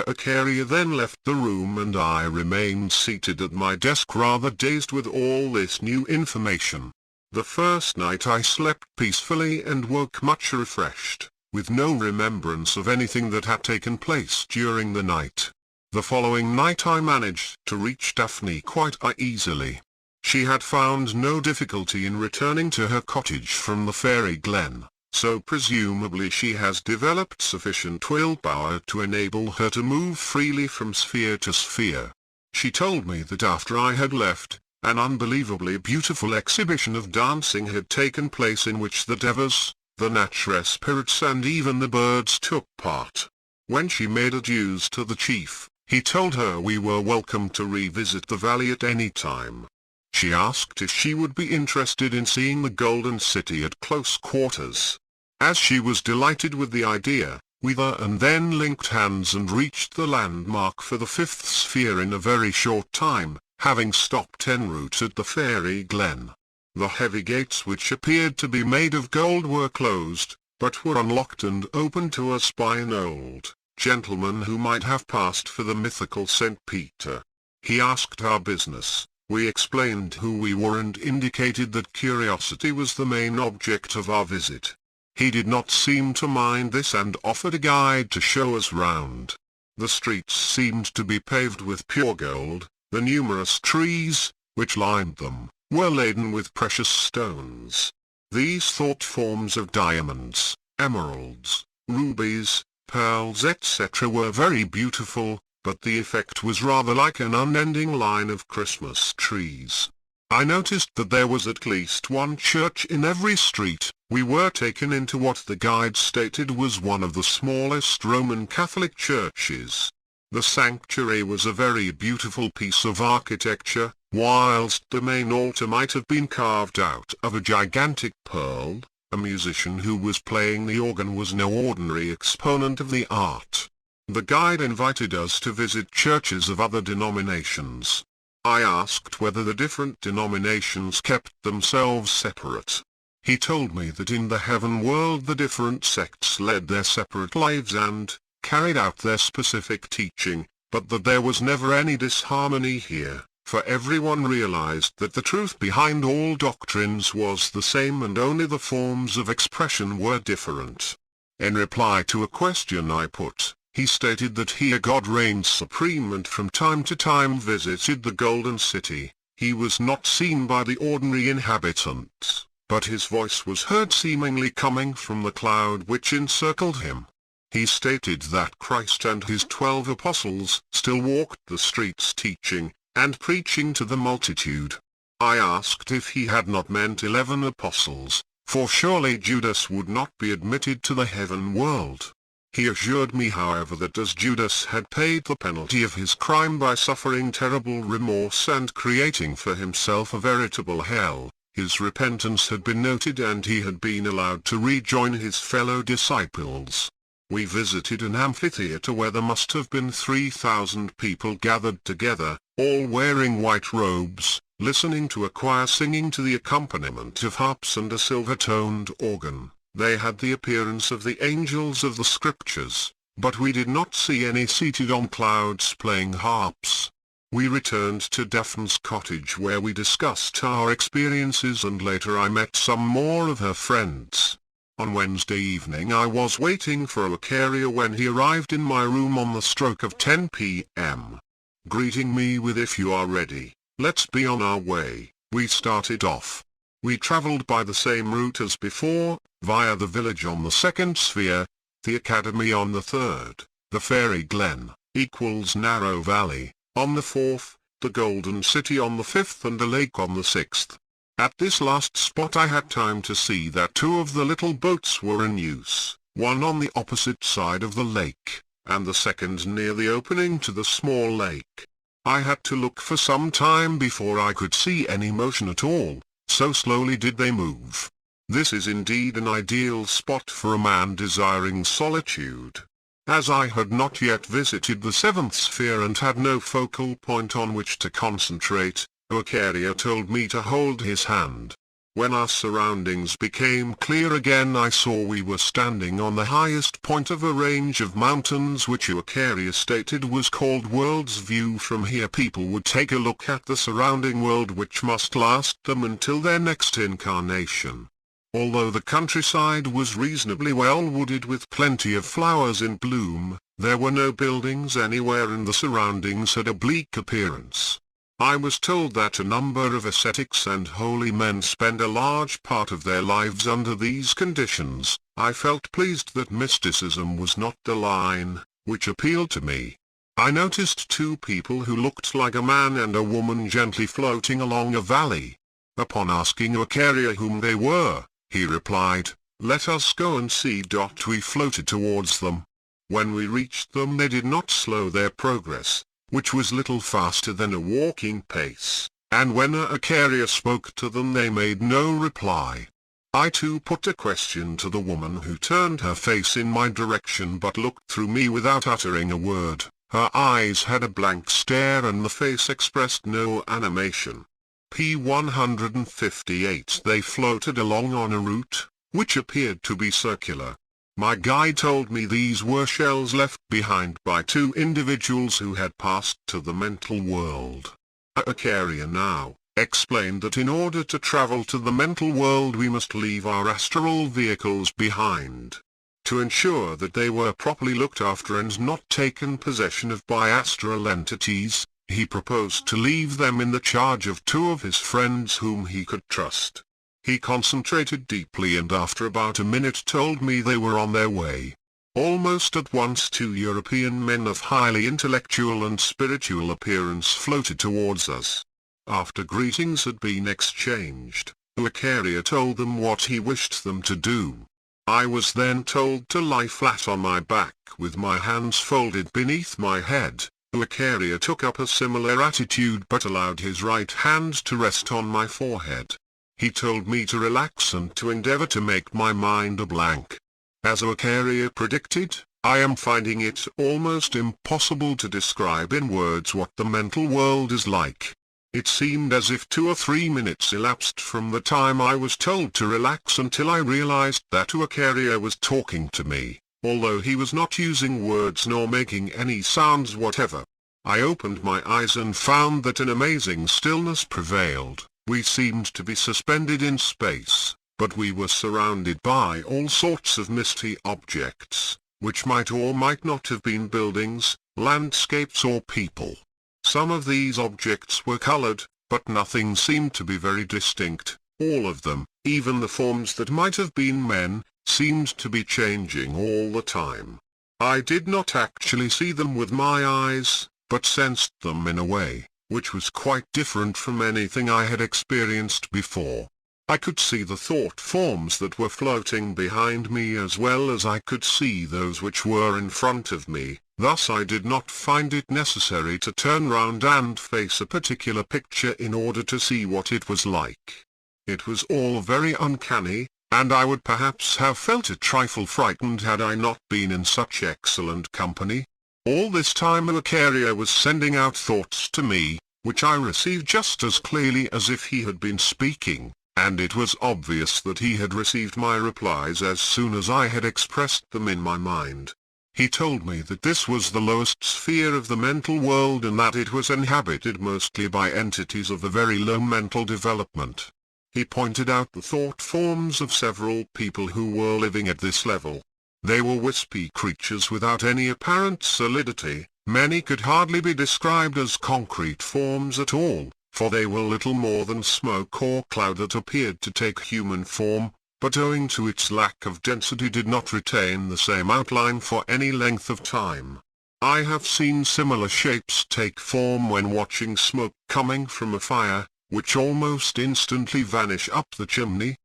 S2: Acharya then left the room and I remained seated at my desk rather dazed with all this new information. The first night I slept peacefully and woke much refreshed, with no remembrance of anything that had taken place during the night. The following night I managed to reach Daphne quite easily. She had found no difficulty in returning to her cottage from the fairy glen, so presumably she has developed sufficient willpower to enable her to move freely from sphere to sphere. She told me that after I had left, an unbelievably beautiful exhibition of dancing had taken place in which the devas, the natural spirits and even the birds took part. When she made adieus to the chief, he told her we were welcome to revisit the valley at any time. She asked if she would be interested in seeing the Golden City at close quarters. As she was delighted with the idea, we then linked hands and reached the landmark for the 5th sphere in a very short time, having stopped en route at the fairy glen. The heavy gates which appeared to be made of gold were closed, but were unlocked and opened to us by an old gentleman who might have passed for the mythical St. Peter. He asked our business, we explained who we were and indicated that curiosity was the main object of our visit. He did not seem to mind this and offered a guide to show us round. The streets seemed to be paved with pure gold, the numerous trees, which lined them, were laden with precious stones. These thought forms of diamonds, emeralds, rubies, pearls etc. were very beautiful, but the effect was rather like an unending line of Christmas trees. I noticed that there was at least one church in every street. We were taken into what the guide stated was one of the smallest Roman Catholic churches. The sanctuary was a very beautiful piece of architecture, whilst the main altar might have been carved out of a gigantic pearl. A musician who was playing the organ was no ordinary exponent of the art. The guide invited us to visit churches of other denominations. I asked whether the different denominations kept themselves separate. He told me that in the heaven world the different sects led their separate lives and carried out their specific teaching, but that there was never any disharmony here. for everyone realized that the truth behind all doctrines was the same and only the forms of expression were different. In reply to a question I put, he stated that he, a God, reigned supreme and from time to time visited the Golden City. He was not seen by the ordinary inhabitants, but his voice was heard seemingly coming from the cloud which encircled him. He stated that Christ and his 12 apostles still walked the streets teaching and preaching to the multitude. I asked if he had not meant 11 apostles, for surely Judas would not be admitted to the heaven world. He assured me, however, that as Judas had paid the penalty of his crime by suffering terrible remorse and creating for himself a veritable hell, his repentance had been noted and he had been allowed to rejoin his fellow disciples. We visited an amphitheater where there must have been 3,000 people gathered together, all wearing white robes, listening to a choir singing to the accompaniment of harps and a silver-toned organ. They had the appearance of the angels of the scriptures, but we did not see any seated on clouds playing harps. We returned to Daphne's cottage where we discussed our experiences and later I met some more of her friends. On Wednesday evening I was waiting for Acharya when he arrived in my room on the stroke of 10 p.m. Greeting me with "If you are ready, let's be on our way," we started off. We traveled by the same route as before, via the village on the second sphere, the academy on the third, the fairy glen, equals narrow valley, on the fourth, the golden city on the fifth and a lake on the sixth. At this last spot I had time to see that 2 of the little boats were in use, one on the opposite side of the lake, and the second near the opening to the small lake. I had to look for some time before I could see any motion at all, so slowly did they move. This is indeed an ideal spot for a man desiring solitude. As I had not yet visited the 7th sphere and had no focal point on which to concentrate, Acharya told me to hold his hand. When our surroundings became clear again I saw we were standing on the highest point of a range of mountains which Acharya stated was called World's View. From here people would take a look at the surrounding world which must last them until their next incarnation. Although the countryside was reasonably well wooded with plenty of flowers in bloom, there were no buildings anywhere and the surroundings had a bleak appearance. I was told that a number of ascetics and holy men spend a large part of their lives under these conditions. I felt pleased that mysticism was not the line which appealed to me. I noticed 2 people who looked like a man and a woman gently floating along a valley. Upon asking Acharya whom they were, he replied, "Let us go and see." We floated towards them. When we reached them they did not slow their progress, which was little faster than a walking pace, and when Acharya spoke to them they made no reply. I too put a question to the woman who turned her face in my direction but looked through me without uttering a word. Her eyes had a blank stare and the face expressed no animation. P-158 They floated along on a route, which appeared to be circular. My guide told me these were shells left behind by 2 individuals who had passed to the mental world. Acharya now explained that in order to travel to the mental world we must leave our astral vehicles behind. To ensure that they were properly looked after and not taken possession of by astral entities, he proposed to leave them in the charge of 2 of his friends whom he could trust. He concentrated deeply and after about a minute told me they were on their way. Almost at once 2 European men of highly intellectual and spiritual appearance floated towards us. After greetings had been exchanged, Acharya told them what he wished them to do. I was then told to lie flat on my back with my hands folded beneath my head. Acharya took up a similar attitude but allowed his right hand to rest on my forehead. He told me to relax and to endeavor to make my mind a blank. As Acharya predicted, I am finding it almost impossible to describe in words what the mental world is like. It seemed as if 2 or 3 minutes elapsed from the time I was told to relax until I realized that Acharya was talking to me, although he was not using words nor making any sounds whatever. I opened my eyes and found that an amazing stillness prevailed. We seemed to be suspended in space, but we were surrounded by all sorts of misty objects, which might or might not have been buildings, landscapes or people. Some of these objects were colored, but nothing seemed to be very distinct. All of them, even the forms that might have been men, seemed to be changing all the time. I did not actually see them with my eyes, but sensed them in a way, which was quite different from anything I had experienced before. I could see the thought forms that were floating behind me as well as I could see those which were in front of me, thus I did not find it necessary to turn round and face a particular picture in order to see what it was like. It was all very uncanny, and I would perhaps have felt a trifle frightened had I not been in such excellent company. All this time Acharya was sending out thoughts to me, which I received just as clearly as if he had been speaking, and it was obvious that he had received my replies as soon as I had expressed them in my mind. He told me that this was the lowest sphere of the mental world and that it was inhabited mostly by entities of a very low mental development. He pointed out the thought forms of several people who were living at this level. They were wispy creatures without any apparent solidity. Many could hardly be described as concrete forms at all, for they were little more than smoke or cloud that appeared to take human form, but owing to its lack of density did not retain the same outline for any length of time. I have seen similar shapes take form when watching smoke coming from a fire, which almost instantly vanish up the chimney.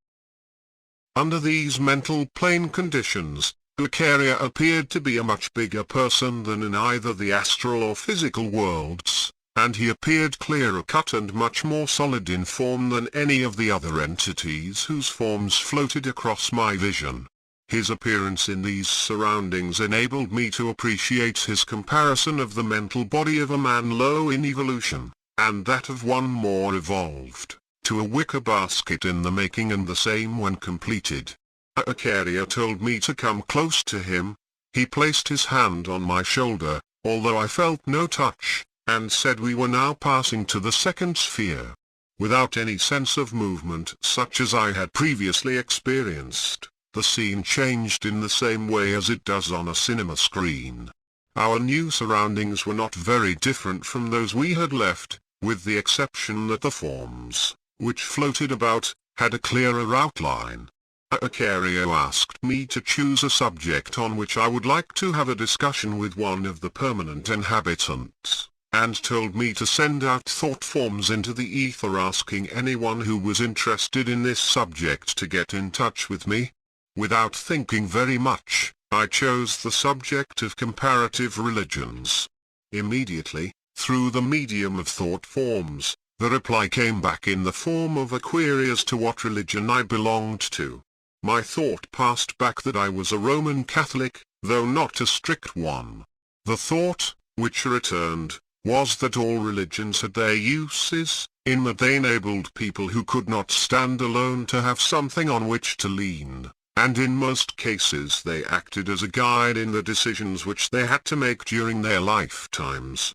S2: Under these mental plane conditions, Acharya appeared to be a much bigger person than in either the astral or physical worlds, and he appeared clearer cut and much more solid in form than any of the other entities whose forms floated across my vision. His appearance in these surroundings enabled me to appreciate his comparison of the mental body of a man low in evolution, and that of one more evolved, to a wicker basket in the making and the same when completed. Acharya told me to come close to him. He placed his hand on my shoulder, although I felt no touch, and said we were now passing to the second sphere. Without any sense of movement such as I had previously experienced, the scene changed in the same way as it does on a cinema screen. Our new surroundings were not very different from those we had left, with the exception that the forms, which floated about, had a clearer outline. Acharya asked me to choose a subject on which I would like to have a discussion with one of the permanent inhabitants, and told me to send out thought forms into the ether asking anyone who was interested in this subject to get in touch with me. Without thinking very much, I chose the subject of comparative religions. Immediately, through the medium of thought forms, the reply came back in the form of a query as to what religion I belonged to. My thought passed back that I was a Roman Catholic, though not a strict one. The thought, which returned, was that all religions had their uses, in that they enabled people who could not stand alone to have something on which to lean, and in most cases they acted as a guide in the decisions which they had to make during their lifetimes.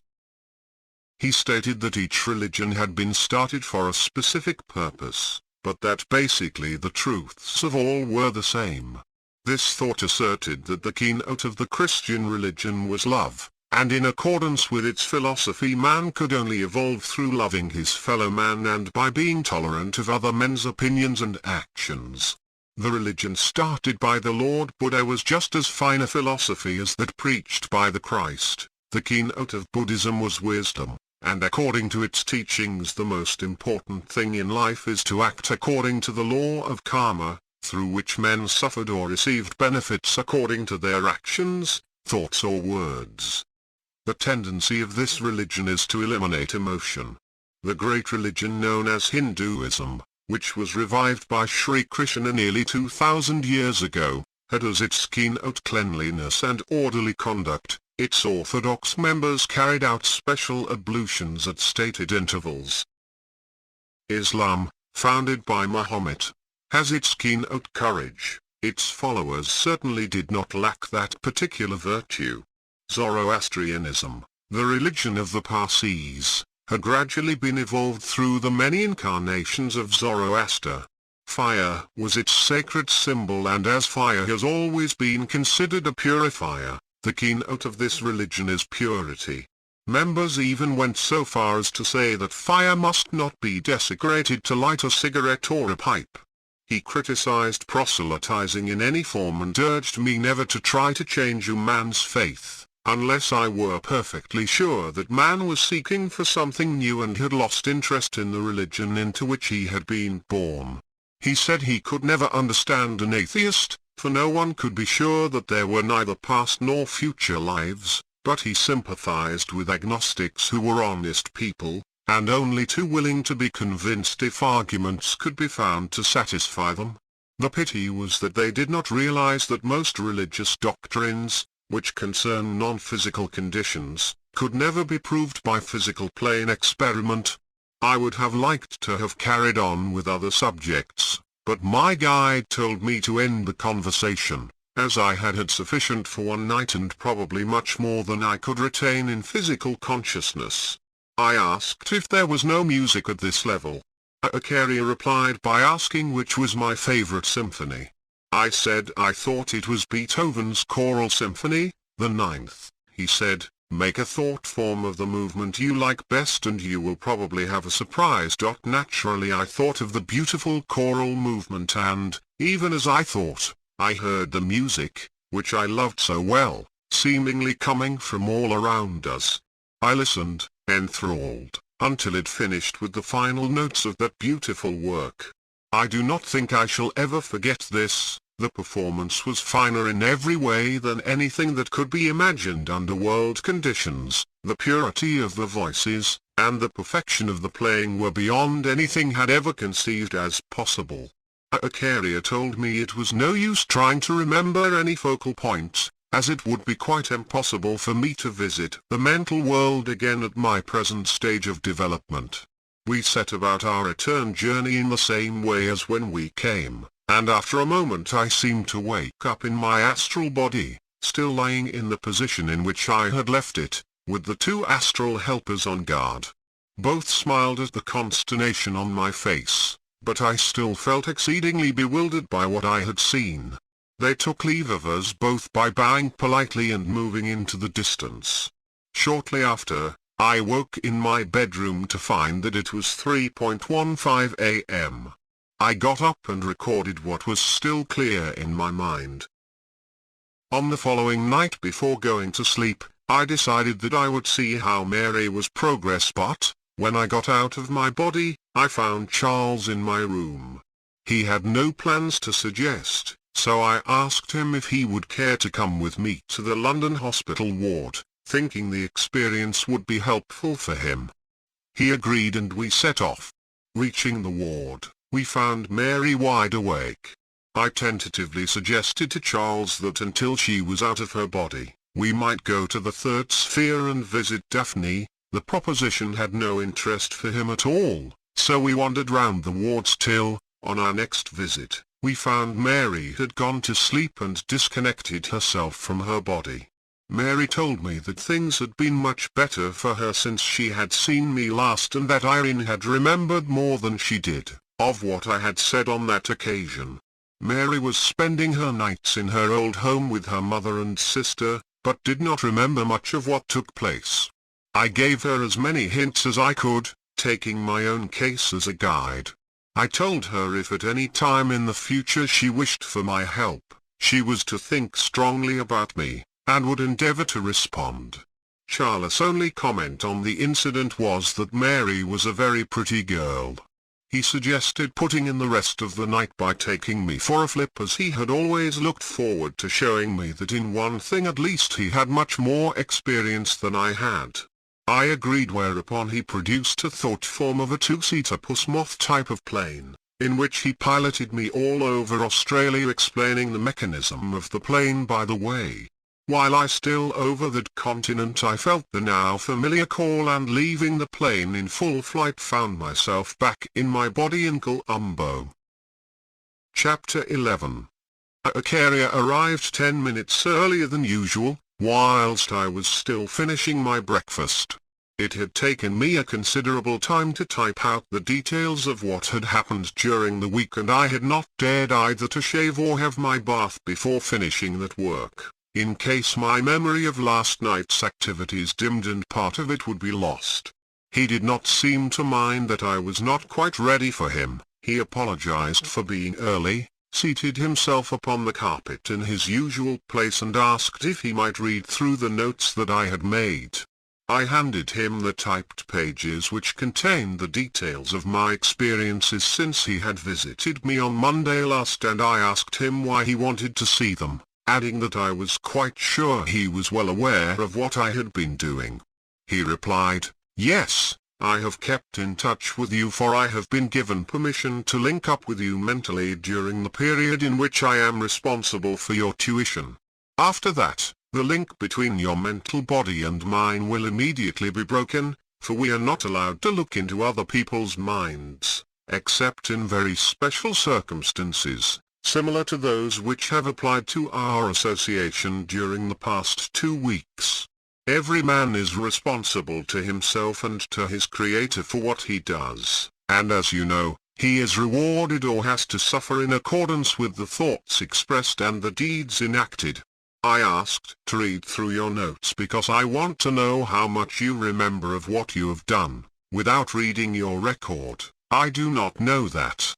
S2: He stated that each religion had been started for a specific purpose, but that basically the truths of all were the same. This thought asserted that the keynote of the Christian religion was love, and in accordance with its philosophy man could only evolve through loving his fellow man and by being tolerant of other men's opinions and actions. The religion started by the Lord Buddha was just as fine a philosophy as that preached by the Christ. The keynote of Buddhism was wisdom, and according to its teachings the most important thing in life is to act according to the law of karma, through which men suffered or received benefits according to their actions, thoughts or words. The tendency of this religion is to eliminate emotion. The great religion known as Hinduism, which was revived by Sri Krishna nearly 2,000 years ago, had as its keynote cleanliness and orderly conduct. Its orthodox members carried out special ablutions at stated intervals. Islam, founded by Muhammad, has its keynote courage. Its followers certainly did not lack that particular virtue. Zoroastrianism, The religion of the Parsees had gradually been evolved through the many incarnations of Zoroaster. Fire was its sacred symbol, and as fire has always been considered a purifier, the keynote of this religion is purity. Members even went so far as to say that fire must not be desecrated to light a cigarette or a pipe. He criticized proselytizing in any form and urged me never to try to change a man's faith, unless I were perfectly sure that man was seeking for something new and had lost interest in the religion into which he had been born. He said he could never understand an atheist, for no one could be sure that there were neither past nor future lives, but he sympathized with agnostics who were honest people, and only too willing to be convinced if arguments could be found to satisfy them. The pity was that they did not realize that most religious doctrines, which concern non-physical conditions, could never be proved by physical plane experiment. I would have liked to have carried on with other subjects, but my guide told me to end the conversation, as I had had sufficient for one night and probably much more than I could retain in physical consciousness. I asked if there was no music at this level. Acharya replied by asking which was my favorite symphony. I said I thought it was Beethoven's Choral Symphony, the 9th. He said, "Make a thought form of the movement you like best and you will probably have a surprise." Naturally I thought of the beautiful choral movement and, even as I thought, I heard the music, which I loved so well, seemingly coming from all around us. I listened, enthralled, until it finished with the final notes of that beautiful work. I do not think I shall ever forget this. The performance was finer in every way than anything that could be imagined under world conditions. The purity of the voices, and the perfection of the playing were beyond anything had ever conceived as possible. Acharya told me it was no use trying to remember any focal point, as it would be quite impossible for me to visit the mental world again at my present stage of development. We set about our return journey in the same way as when we came, and after a moment I seemed to wake up in my astral body, still lying in the position in which I had left it, with the two astral helpers on guard. Both smiled at the consternation on my face, but I still felt exceedingly bewildered by what I had seen. They took leave of us both by bowing politely and moving into the distance. Shortly after, I woke in my bedroom to find that it was 3:15 a.m. I got up and recorded what was still clear in my mind. On the following night before going to sleep, I decided that I would see how Mary was progress, but, when I got out of my body, I found Charles in my room. He had no plans to suggest, so I asked him if he would care to come with me to the London hospital ward, thinking the experience would be helpful for him. He agreed and we set off. Reaching the ward, we found Mary wide awake. I tentatively suggested to Charles that until she was out of her body, we might go to the third sphere and visit Daphne. The proposition had no interest for him at all, so we wandered round the wards till, on our next visit, we found Mary had gone to sleep and disconnected herself from her body. Mary told me that things had been much better for her since she had seen me last, and that Irene had remembered more than she did of what I had said on that occasion. Mary was spending her nights in her old home with her mother and sister, but did not remember much of what took place. I gave her as many hints as I could, taking my own case as a guide. I told her if at any time in the future she wished for my help, she was to think strongly about me, and would endeavor to respond. Charles' only comment on the incident was that Mary was a very pretty girl. He suggested putting in the rest of the night by taking me for a flip, as he had always looked forward to showing me that in one thing at least he had much more experience than I had. I agreed, whereupon he produced a thought form of a two-seater puss-moth type of plane, in which he piloted me all over Australia, explaining the mechanism of the plane by the way. While I still over that continent, I felt the now familiar call, and leaving the plane in full flight found myself back in my body in Colombo. Chapter 11. Acharya arrived 10 minutes earlier than usual, whilst I was still finishing my breakfast. It had taken me a considerable time to type out the details of what had happened during the week, and I had not dared either to shave or have my bath before finishing that work, in case my memory of last night's activities dimmed and part of it would be lost. He did not seem to mind that I was not quite ready for him. He apologized for being early, seated himself upon the carpet in his usual place, and asked if he might read through the notes that I had made. I handed him the typed pages which contained the details of my experiences since he had visited me on Monday last, and I asked him why he wanted to see them, adding that I was quite sure he was well aware of what I had been doing. He replied, "Yes, I have kept in touch with you, for I have been given permission to link up with you mentally during the period in which I am responsible for your tuition. After that, the link between your mental body and mine will immediately be broken, for we are not allowed to look into other people's minds, except in very special circumstances, similar to those which have applied to our association during the past 2 weeks. Every man is responsible to himself and to his Creator for what he does, and as you know, he is rewarded or has to suffer in accordance with the thoughts expressed and the deeds enacted. I asked to read through your notes because I want to know how much you remember of what you have done. Without reading your record, I do not know that."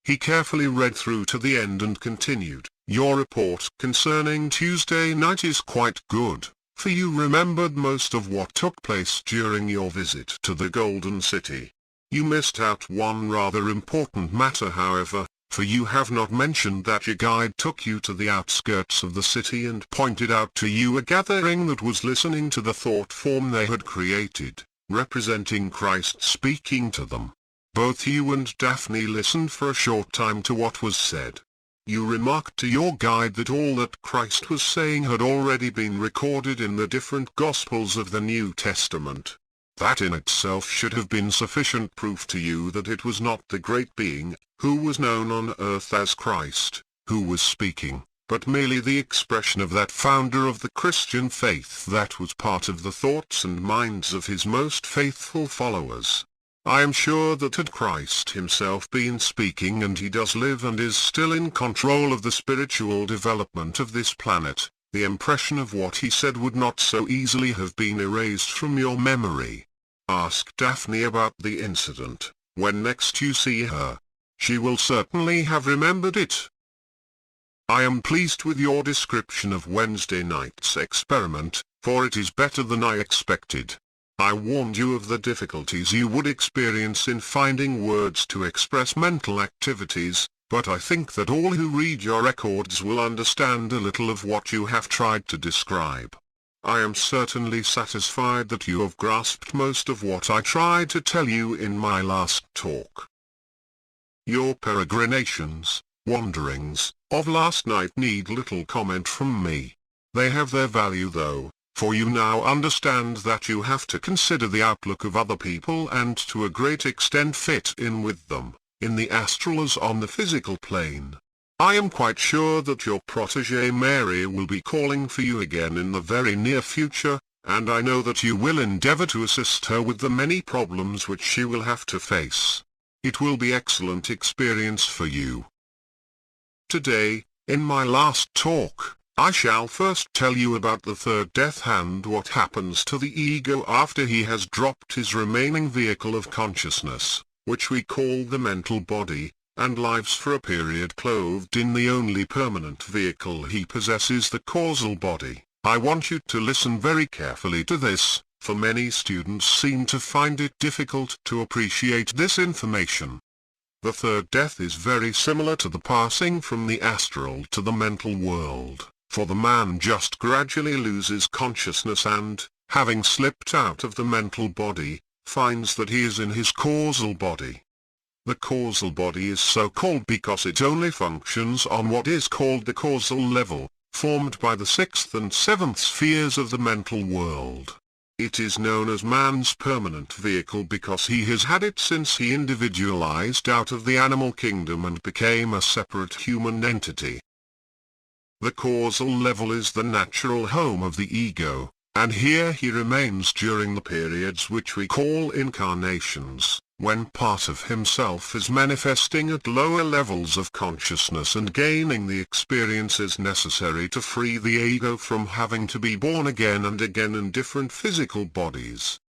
S2: He carefully read through to the end and continued, "Your report concerning Tuesday night is quite good, for you remembered most of what took place during your visit to the Golden City. You missed out one rather important matter, however, for you have not mentioned that your guide took you to the outskirts of the city and pointed out to you a gathering that was listening to the thought form they had created, representing Christ speaking to them. Both you and Daphne listened for a short time to what was said. You remarked to your guide that all that Christ was saying had already been recorded in the different Gospels of the New Testament. That in itself should have been sufficient proof to you that it was not the great being, who was known on earth as Christ, who was speaking, but merely the expression of that founder of the Christian faith that was part of the thoughts and minds of his most faithful followers. I am sure that had Christ himself been speaking, and he does live and is still in control of the spiritual development of this planet, the impression of what he said would not so easily have been erased from your memory. Ask Daphne about the incident, when next you see her. She will certainly have remembered it. I am pleased with your description of Wednesday night's experiment, for it is better than I expected. I warned you of the difficulties you would experience in finding words to express mental activities, but I think that all who read your records will understand a little of what you have tried to describe. I am certainly satisfied that you have grasped most of what I tried to tell you in my last talk. Your peregrinations, wanderings, of last night need little comment from me. They have their value though, for you now understand that you have to consider the outlook of other people and to a great extent fit in with them, in the astral as on the physical plane. I am quite sure that your protégée Mary will be calling for you again in the very near future, and I know that you will endeavor to assist her with the many problems which she will have to face. It will be excellent experience for you. Today, in my last talk, I shall first tell you about the third death and what happens to the ego after he has dropped his remaining vehicle of consciousness, which we call the mental body, and lives for a period clothed in the only permanent vehicle he possesses, the causal body. I want you to listen very carefully to this, for many students seem to find it difficult to appreciate this information. The third death is very similar to the passing from the astral to the mental world, for the man just gradually loses consciousness and, having slipped out of the mental body, finds that he is in his causal body. The causal body is so called because it only functions on what is called the causal level, formed by the sixth and seventh spheres of the mental world. It is known as man's permanent vehicle because he has had it since he individualized out of the animal kingdom and became a separate human entity. The causal level is the natural home of the ego, and here he remains during the periods which we call incarnations, when part of himself is manifesting at lower levels of consciousness and gaining the experiences necessary to free the ego from having to be born again and again in different physical bodies.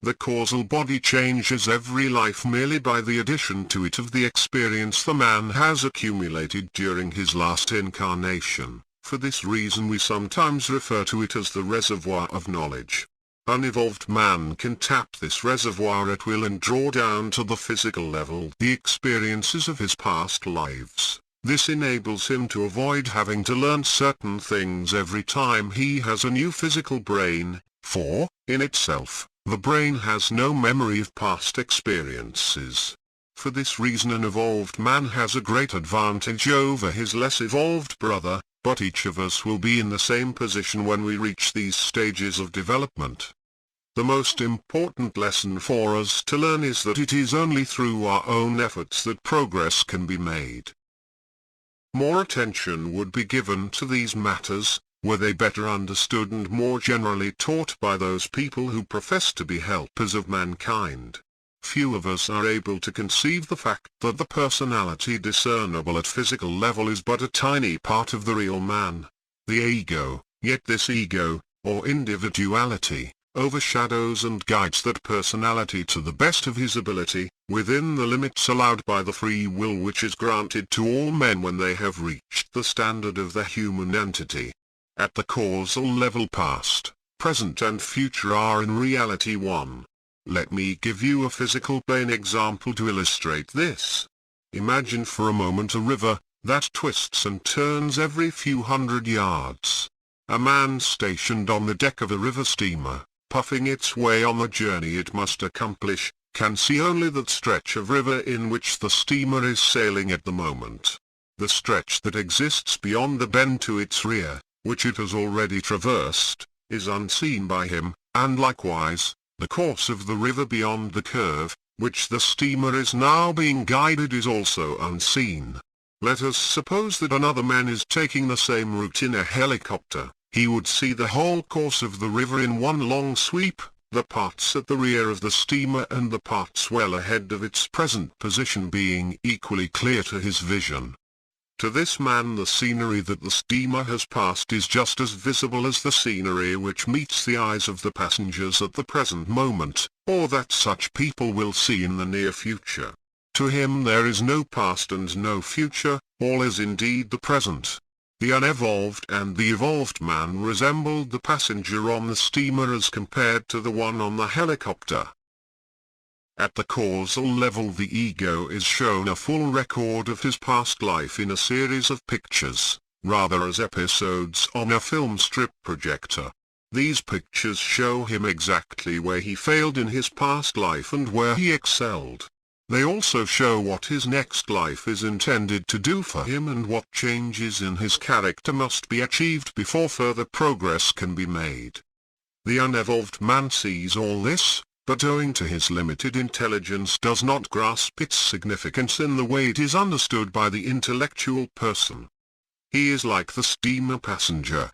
S2: The causal body changes every life merely by the addition to it of the experience the man has accumulated during his last incarnation. For this reason we sometimes refer to it as the reservoir of knowledge. An evolved man can tap this reservoir at will and draw down to the physical level the experiences of his past lives. This enables him to avoid having to learn certain things every time he has a new physical brain, for, in itself, the brain has no memory of past experiences. For this reason an evolved man has a great advantage over his less evolved brother, but each of us will be in the same position when we reach these stages of development. The most important lesson for us to learn is that it is only through our own efforts that progress can be made. More attention would be given to these matters, were they better understood and more generally taught by those people who profess to be helpers of mankind. Few of us are able to conceive the fact that the personality discernible at physical level is but a tiny part of the real man, the ego, yet this ego, or individuality, overshadows and guides that personality to the best of his ability, within the limits allowed by the free will which is granted to all men when they have reached the standard of the human entity. At the causal level past, present and future are in reality one. Let me give you a physical plane example to illustrate this. Imagine for a moment a river that twists and turns every few hundred yards. A man stationed on the deck of a river steamer, puffing its way on the journey it must accomplish, can see only that stretch of river in which the steamer is sailing at the moment. The stretch that exists beyond the bend to its rear, which it has already traversed, is unseen by him, and likewise, the course of the river beyond the curve, which the steamer is now being guided is also unseen. Let us suppose that another man is taking the same route in a helicopter. He would see the whole course of the river in one long sweep, the parts at the rear of the steamer and the parts well ahead of its present position being equally clear to his vision. To this man the scenery that the steamer has passed is just as visible as the scenery which meets the eyes of the passengers at the present moment, or that such people will see in the near future. To him there is no past and no future, all is indeed the present. The unevolved and the evolved man resembled the passenger on the steamer as compared to the one on the helicopter. At the causal level the ego is shown a full record of his past life in a series of pictures, rather as episodes on a film strip projector. These pictures show him exactly where he failed in his past life and where he excelled. They also show what his next life is intended to do for him and what changes in his character must be achieved before further progress can be made. The unevolved man sees all this, but owing to his limited intelligence does not grasp its significance in the way it is understood by the intellectual person. He is like the steamer passenger.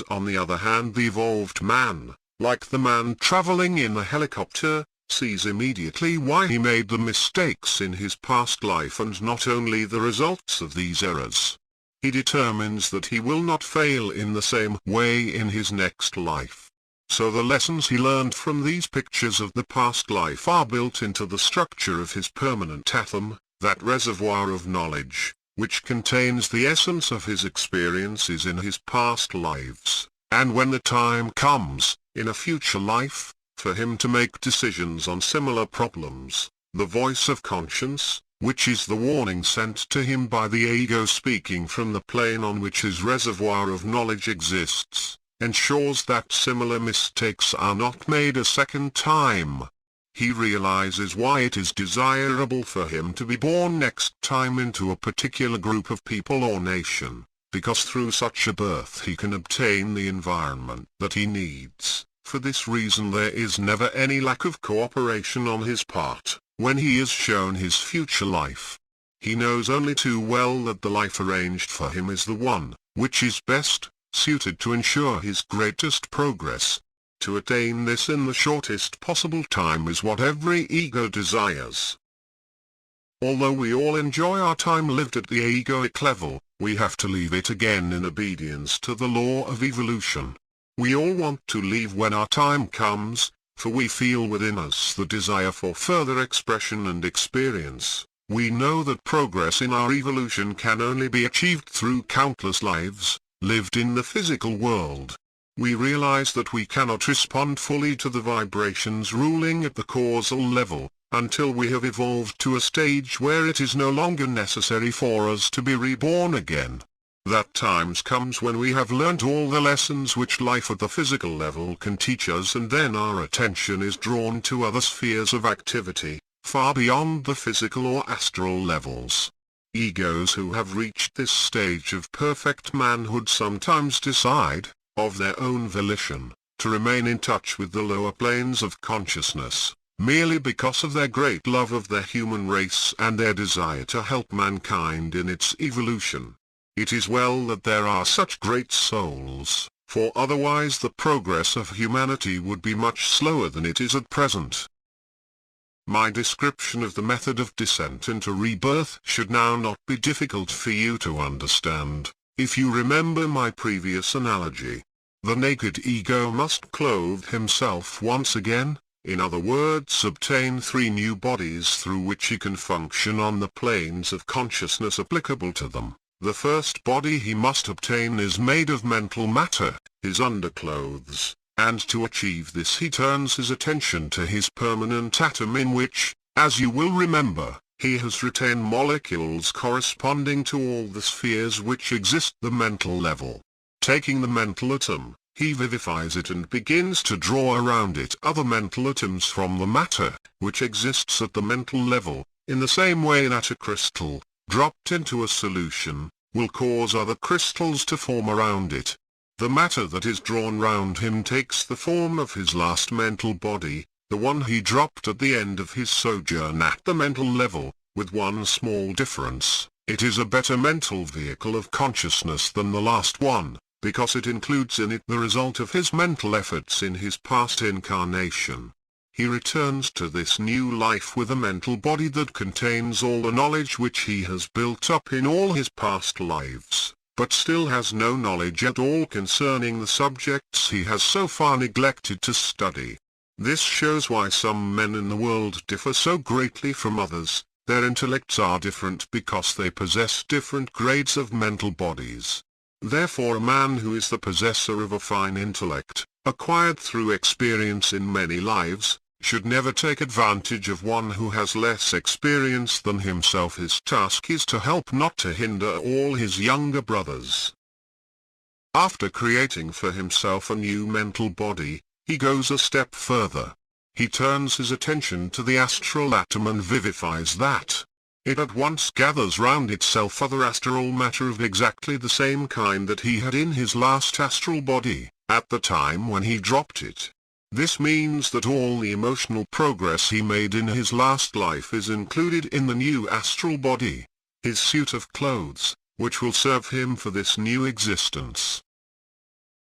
S2: On the other hand, the evolved man, like the man traveling in the helicopter, sees immediately why he made the mistakes in his past life and not only the results of these errors. He determines that he will not fail in the same way in his next life. So the lessons he learned from these pictures of the past life are built into the structure of his permanent atom, that reservoir of knowledge, which contains the essence of his experiences in his past lives, and when the time comes, in a future life, for him to make decisions on similar problems, the voice of conscience, which is the warning sent to him by the ego speaking from the plane on which his reservoir of knowledge exists, ensures that similar mistakes are not made a second time. He realizes why it is desirable for him to be born next time into a particular group of people or nation, because through such a birth he can obtain the environment that he needs. For this reason there is never any lack of cooperation on his part, when he is shown his future life. He knows only too well that the life arranged for him is the one, which is best suited to ensure his greatest progress. To attain this in the shortest possible time is what every ego desires. Although we all enjoy our time lived at the egoic level, we have to leave it again in obedience to the law of evolution. We all want to leave when our time comes, for we feel within us the desire for further expression and experience. We know that progress in our evolution can only be achieved through countless lives lived in the physical world. We realize that we cannot respond fully to the vibrations ruling at the causal level, until we have evolved to a stage where it is no longer necessary for us to be reborn again. That time comes when we have learnt all the lessons which life at the physical level can teach us, and then our attention is drawn to other spheres of activity, far beyond the physical or astral levels. Egos who have reached this stage of perfect manhood sometimes decide, of their own volition, to remain in touch with the lower planes of consciousness, merely because of their great love of their human race and their desire to help mankind in its evolution. It is well that there are such great souls, for otherwise the progress of humanity would be much slower than it is at present. My description of the method of descent into rebirth should now not be difficult for you to understand, if you remember my previous analogy. The naked ego must clothe himself once again, in other words obtain 3 new bodies through which he can function on the planes of consciousness applicable to them. The first body he must obtain is made of mental matter, his underclothes, and to achieve this he turns his attention to his permanent atom, in which, as you will remember, he has retained molecules corresponding to all the spheres which exist at the mental level. Taking the mental atom, he vivifies it and begins to draw around it other mental atoms from the matter, which exists at the mental level, in the same way that a crystal, dropped into a solution, will cause other crystals to form around it. The matter that is drawn round him takes the form of his last mental body, the one he dropped at the end of his sojourn at the mental level, with one small difference: it is a better mental vehicle of consciousness than the last one, because it includes in it the result of his mental efforts in his past incarnation. He returns to this new life with a mental body that contains all the knowledge which he has built up in all his past lives, but still has no knowledge at all concerning the subjects he has so far neglected to study. This shows why some men in the world differ so greatly from others. Their intellects are different because they possess different grades of mental bodies. Therefore a man who is the possessor of a fine intellect, acquired through experience in many lives, should never take advantage of one who has less experience than himself. His task is to help, not to hinder, all his younger brothers. After creating for himself a new mental body, he goes a step further. He turns his attention to the astral atom and vivifies that. It at once gathers round itself other astral matter of exactly the same kind that he had in his last astral body, at the time when he dropped it. This means that all the emotional progress he made in his last life is included in the new astral body, his suit of clothes, which will serve him for this new existence.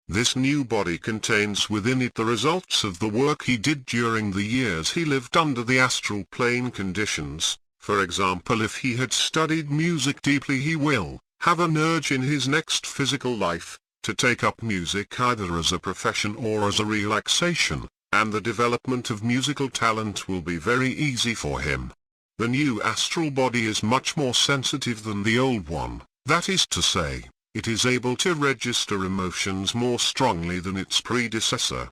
S2: This new body contains within it the results of the work he did during the years he lived under the astral plane conditions. For example, if he had studied music deeply, he will have an urge in his next physical life to take up music either as a profession or as a relaxation, and the development of musical talent will be very easy for him. The new astral body is much more sensitive than the old one, that is to say, it is able to register emotions more strongly than its predecessor.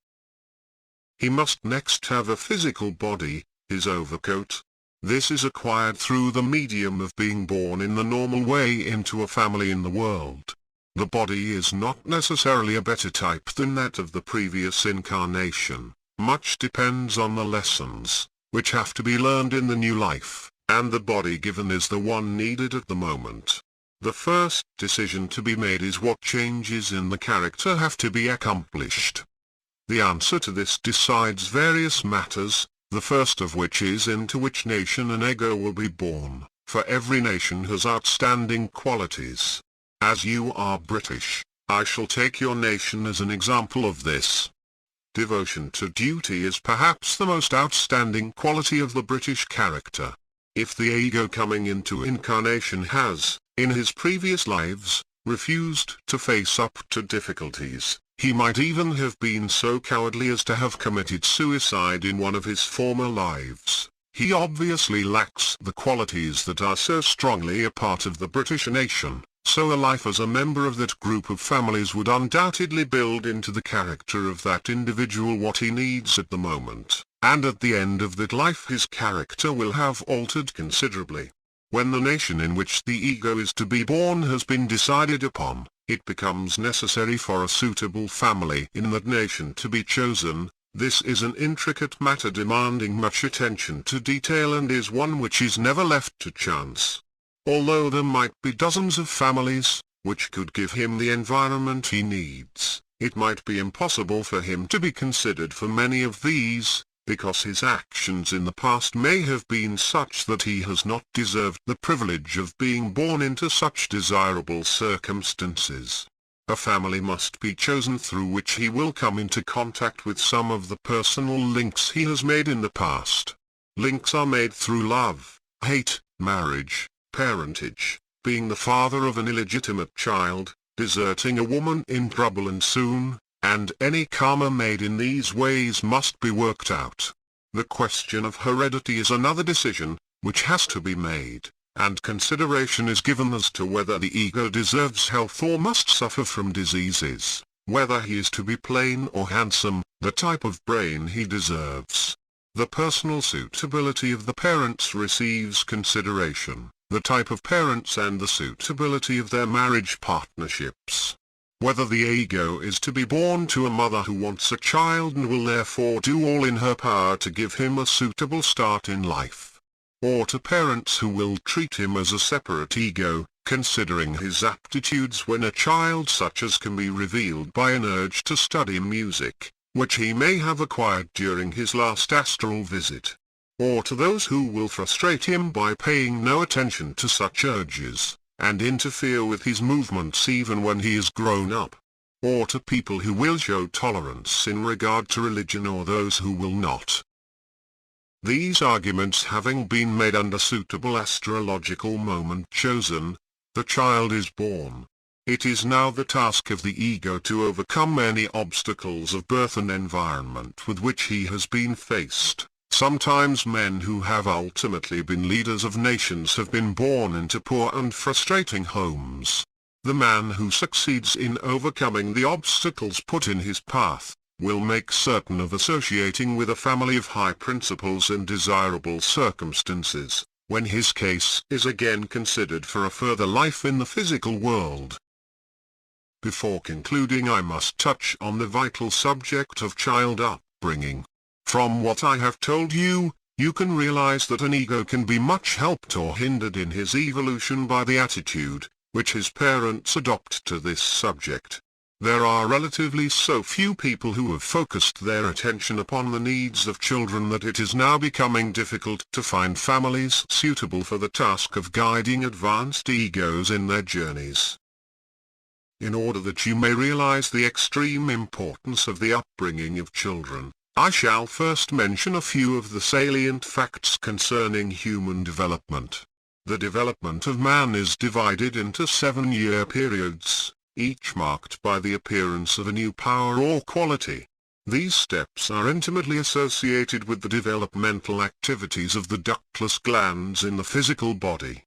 S2: He must next have a physical body, his overcoat. This is acquired through the medium of being born in the normal way into a family in the world. The body is not necessarily a better type than that of the previous incarnation. Much depends on the lessons, which have to be learned in the new life, and the body given is the one needed at the moment. The first decision to be made is what changes in the character have to be accomplished. The answer to this decides various matters, the first of which is into which nation an ego will be born, for every nation has outstanding qualities. As you are British, I shall take your nation as an example of this. Devotion to duty is perhaps the most outstanding quality of the British character. If the ego coming into incarnation has, in his previous lives, refused to face up to difficulties, he might even have been so cowardly as to have committed suicide in one of his former lives. He obviously lacks the qualities that are so strongly a part of the British nation, so a life as a member of that group of families would undoubtedly build into the character of that individual what he needs at the moment, and at the end of that life his character will have altered considerably. When the nation in which the ego is to be born has been decided upon, it becomes necessary for a suitable family in that nation to be chosen. This is an intricate matter demanding much attention to detail and is one which is never left to chance. Although there might be dozens of families, which could give him the environment he needs, it might be impossible for him to be considered for many of these, because his actions in the past may have been such that he has not deserved the privilege of being born into such desirable circumstances. A family must be chosen through which he will come into contact with some of the personal links he has made in the past. Links are made through love, hate, marriage, parentage, being the father of an illegitimate child, deserting a woman in trouble and soon, and any karma made in these ways must be worked out. The question of heredity is another decision, which has to be made, and consideration is given as to whether the ego deserves health or must suffer from diseases, whether he is to be plain or handsome, the type of brain he deserves. The personal suitability of the parents receives consideration, the type of parents and the suitability of their marriage partnerships. Whether the ego is to be born to a mother who wants a child and will therefore do all in her power to give him a suitable start in life, or to parents who will treat him as a separate ego, considering his aptitudes when a child such as can be revealed by an urge to study music, which he may have acquired during his last astral visit, or to those who will frustrate him by paying no attention to such urges, and interfere with his movements even when he is grown up, or to people who will show tolerance in regard to religion or those who will not. These arguments having been made under suitable astrological moment chosen, the child is born. It is now the task of the ego to overcome any obstacles of birth and environment with which he has been faced. Sometimes men who have ultimately been leaders of nations have been born into poor and frustrating homes. The man who succeeds in overcoming the obstacles put in his path, will make certain of associating with a family of high principles and desirable circumstances, when his case is again considered for a further life in the physical world. Before concluding, I must touch on the vital subject of child upbringing. From what I have told you, you can realize that an ego can be much helped or hindered in his evolution by the attitude which his parents adopt to this subject. There are relatively so few people who have focused their attention upon the needs of children that it is now becoming difficult to find families suitable for the task of guiding advanced egos in their journeys. In order that you may realize the extreme importance of the upbringing of children, I shall first mention a few of the salient facts concerning human development. The development of man is divided into 7-year periods, each marked by the appearance of a new power or quality. These steps are intimately associated with the developmental activities of the ductless glands in the physical body.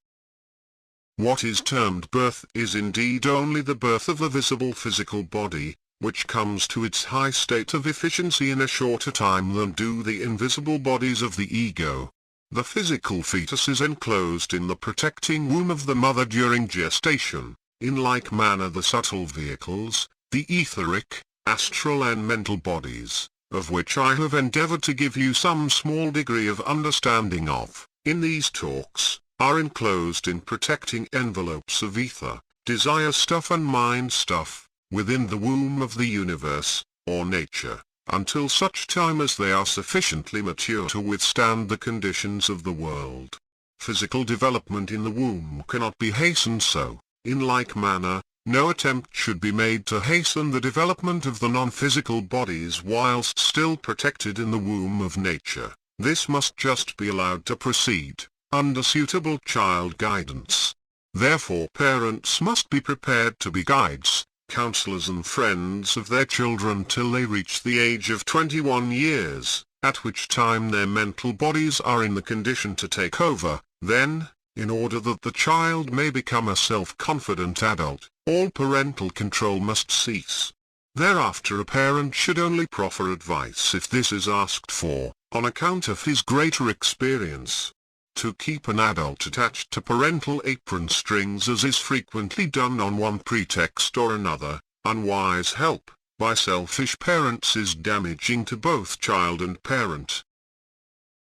S2: What is termed birth is indeed only the birth of a visible physical body, which comes to its high state of efficiency in a shorter time than do the invisible bodies of the ego. The physical fetus is enclosed in the protecting womb of the mother during gestation. In like manner the subtle vehicles, the etheric, astral and mental bodies, of which I have endeavored to give you some small degree of understanding of, in these talks, are enclosed in protecting envelopes of ether, desire stuff and mind stuff, within the womb of the universe, or nature, until such time as they are sufficiently mature to withstand the conditions of the world. Physical development in the womb cannot be hastened so, In like manner, no attempt should be made to hasten the development of the non-physical bodies whilst still protected in the womb of nature. This must just be allowed to proceed, under suitable child guidance. Therefore parents must be prepared to be guides, counselors and friends of their children till they reach the age of 21 years, at which time their mental bodies are in the condition to take over. Then, in order that the child may become a self-confident adult, all parental control must cease. Thereafter a parent should only proffer advice if this is asked for, on account of his greater experience. To keep an adult attached to parental apron strings, as is frequently done on one pretext or another, unwise help, by selfish parents, is damaging to both child and parent.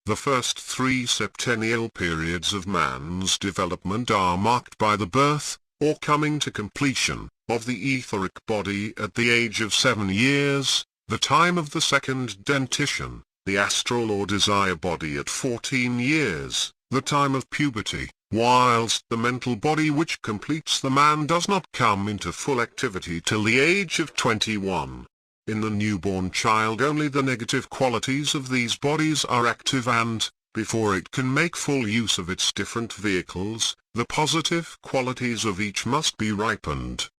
S2: The first 3 septennial periods of man's development are marked by the birth, or coming to completion, of the etheric body at the age of 7 years, the time of the second dentition, the astral or desire body at 14 years, the time of puberty, whilst the mental body which completes the man does not come into full activity till the age of 21. In the newborn child only the negative qualities of these bodies are active and, before it can make full use of its different vehicles, the positive qualities of each must be ripened.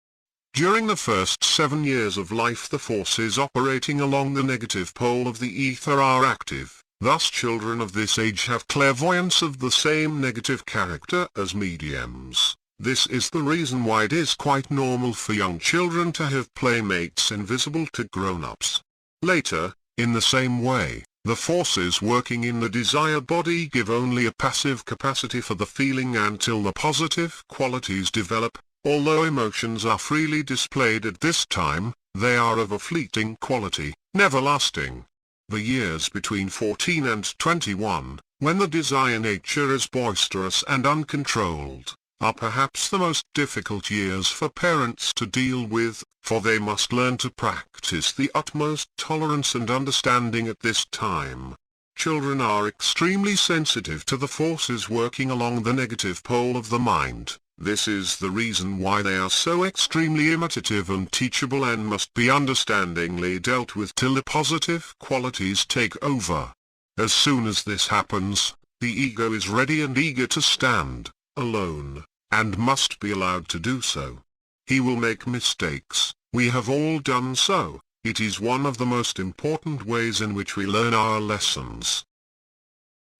S2: During the first 7 years of life the forces operating along the negative pole of the ether are active. Thus children of this age have clairvoyance of the same negative character as mediums. This is the reason why it is quite normal for young children to have playmates invisible to grown-ups. Later, in the same way, the forces working in the desire body give only a passive capacity for the feeling until the positive qualities develop. Although emotions are freely displayed at this time, they are of a fleeting quality, never lasting. The years between 14 and 21, when the desire nature is boisterous and uncontrolled, are perhaps the most difficult years for parents to deal with, for they must learn to practice the utmost tolerance and understanding at this time. Children are extremely sensitive to the forces working along the negative pole of the mind. This is the reason why they are so extremely imitative and teachable and must be understandingly dealt with till the positive qualities take over. As soon as this happens, the ego is ready and eager to stand alone, and must be allowed to do so. He will make mistakes, we have all done so. It is one of the most important ways in which we learn our lessons.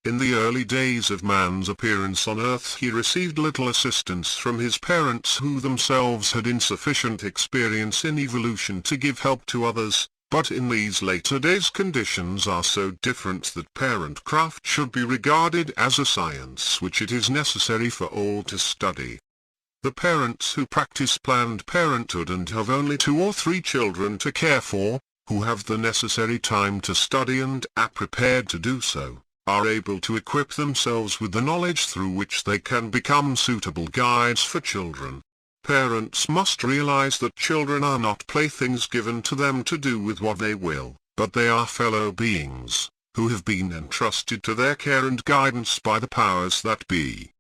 S2: In the early days of man's appearance on earth he received little assistance from his parents, who themselves had insufficient experience in evolution to give help to others, but in these later days conditions are so different that parent-craft should be regarded as a science which it is necessary for all to study. The parents who practice planned parenthood and have only 2 or 3 children to care for, who have the necessary time to study and are prepared to do so, are able to equip themselves with the knowledge through which they can become suitable guides for children. Parents must realize that children are not playthings given to them to do with what they will, but they are fellow beings, who have been entrusted to their care and guidance by the powers that be.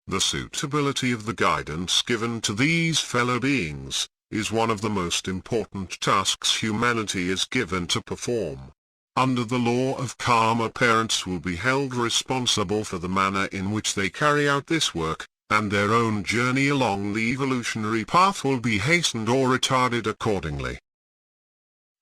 S2: The suitability of the guidance given to these fellow beings is one of the most important tasks humanity is given to perform. Under the law of karma, parents will be held responsible for the manner in which they carry out this work, and their own journey along the evolutionary path will be hastened or retarded accordingly.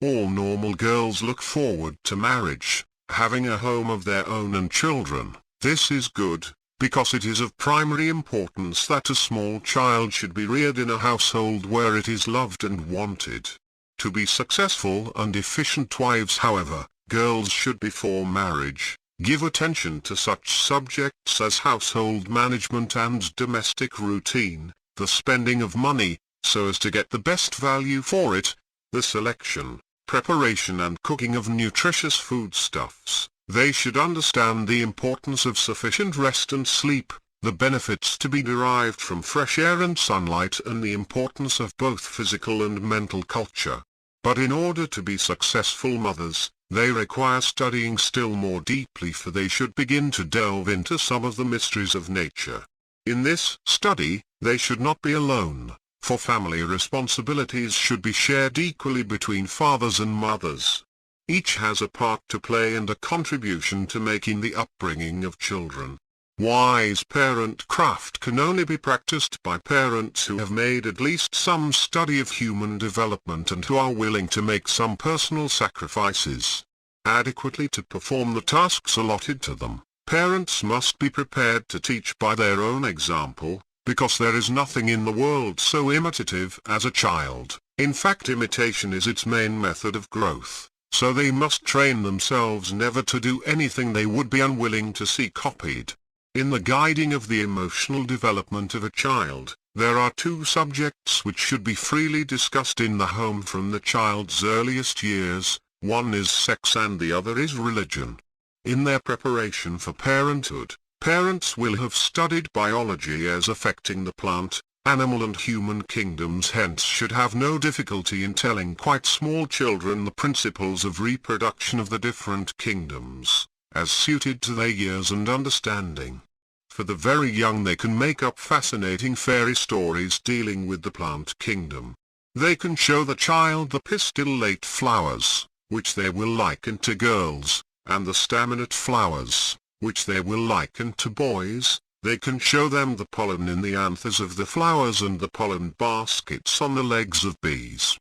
S2: All normal girls look forward to marriage, having a home of their own and children. This is good, because it is of primary importance that a small child should be reared in a household where it is loved and wanted. To be successful and efficient wives, however, girls should before marriage give attention to such subjects as household management and domestic routine, the spending of money, so as to get the best value for it, the selection, preparation and cooking of nutritious foodstuffs. They should understand the importance of sufficient rest and sleep, the benefits to be derived from fresh air and sunlight, and the importance of both physical and mental culture. But in order to be successful mothers, they require studying still more deeply, for they should begin to delve into some of the mysteries of nature. In this study, they should not be alone, for family responsibilities should be shared equally between fathers and mothers. Each has a part to play and a contribution to making the upbringing of children. Wise parent-craft can only be practiced by parents who have made at least some study of human development and who are willing to make some personal sacrifices adequately to perform the tasks allotted to them. Parents must be prepared to teach by their own example, because there is nothing in the world so imitative as a child. In fact, imitation is its main method of growth, so they must train themselves never to do anything they would be unwilling to see copied. In the guiding of the emotional development of a child, there are two subjects which should be freely discussed in the home from the child's earliest years. One is sex and the other is religion. In their preparation for parenthood, parents will have studied biology as affecting the plant, animal and human kingdoms, hence should have no difficulty in telling quite small children the principles of reproduction of the different kingdoms, as suited to their years and understanding. For the very young they can make up fascinating fairy stories dealing with the plant kingdom. They can show the child the pistillate flowers, which they will liken to girls, and the staminate flowers, which they will liken to boys. They can show them the pollen in the anthers of the flowers and the pollen baskets on the legs of bees.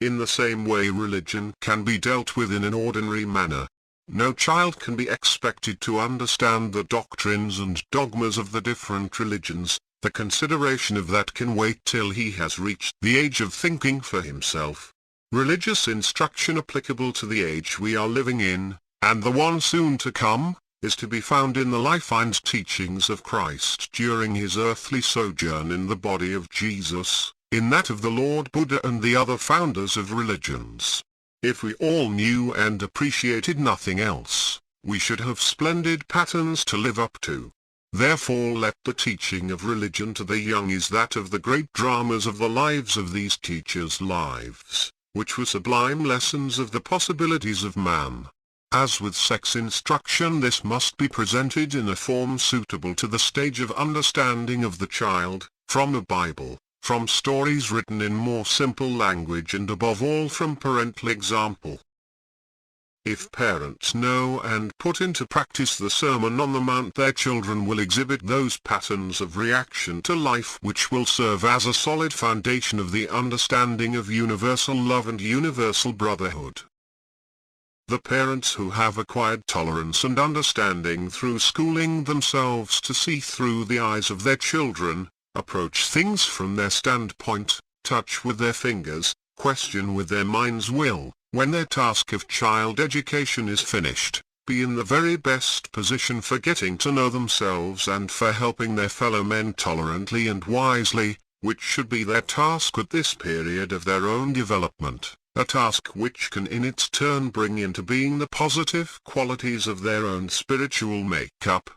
S2: In the same way religion can be dealt with in an ordinary manner. No child can be expected to understand the doctrines and dogmas of the different religions. The consideration of that can wait till he has reached the age of thinking for himself. Religious instruction applicable to the age we are living in, and the one soon to come, is to be found in the life and teachings of Christ during his earthly sojourn in the body of Jesus, in that of the Lord Buddha and the other founders of religions. If we all knew and appreciated nothing else, we should have splendid patterns to live up to. Therefore let the teaching of religion to the young is that of the great dramas of the lives of these teachers' lives, which were sublime lessons of the possibilities of man. As with sex instruction, this must be presented in a form suitable to the stage of understanding of the child, from the Bible, from stories written in more simple language, and above all from parental example. If parents know and put into practice the Sermon on the Mount, their children will exhibit those patterns of reaction to life which will serve as a solid foundation of the understanding of universal love and universal brotherhood. The parents who have acquired tolerance and understanding through schooling themselves to see through the eyes of their children, approach things from their standpoint, touch with their fingers, question with their minds, will, when their task of child education is finished, be in the very best position for getting to know themselves and for helping their fellow men tolerantly and wisely, which should be their task at this period of their own development, a task which can in its turn bring into being the positive qualities of their own spiritual make-up.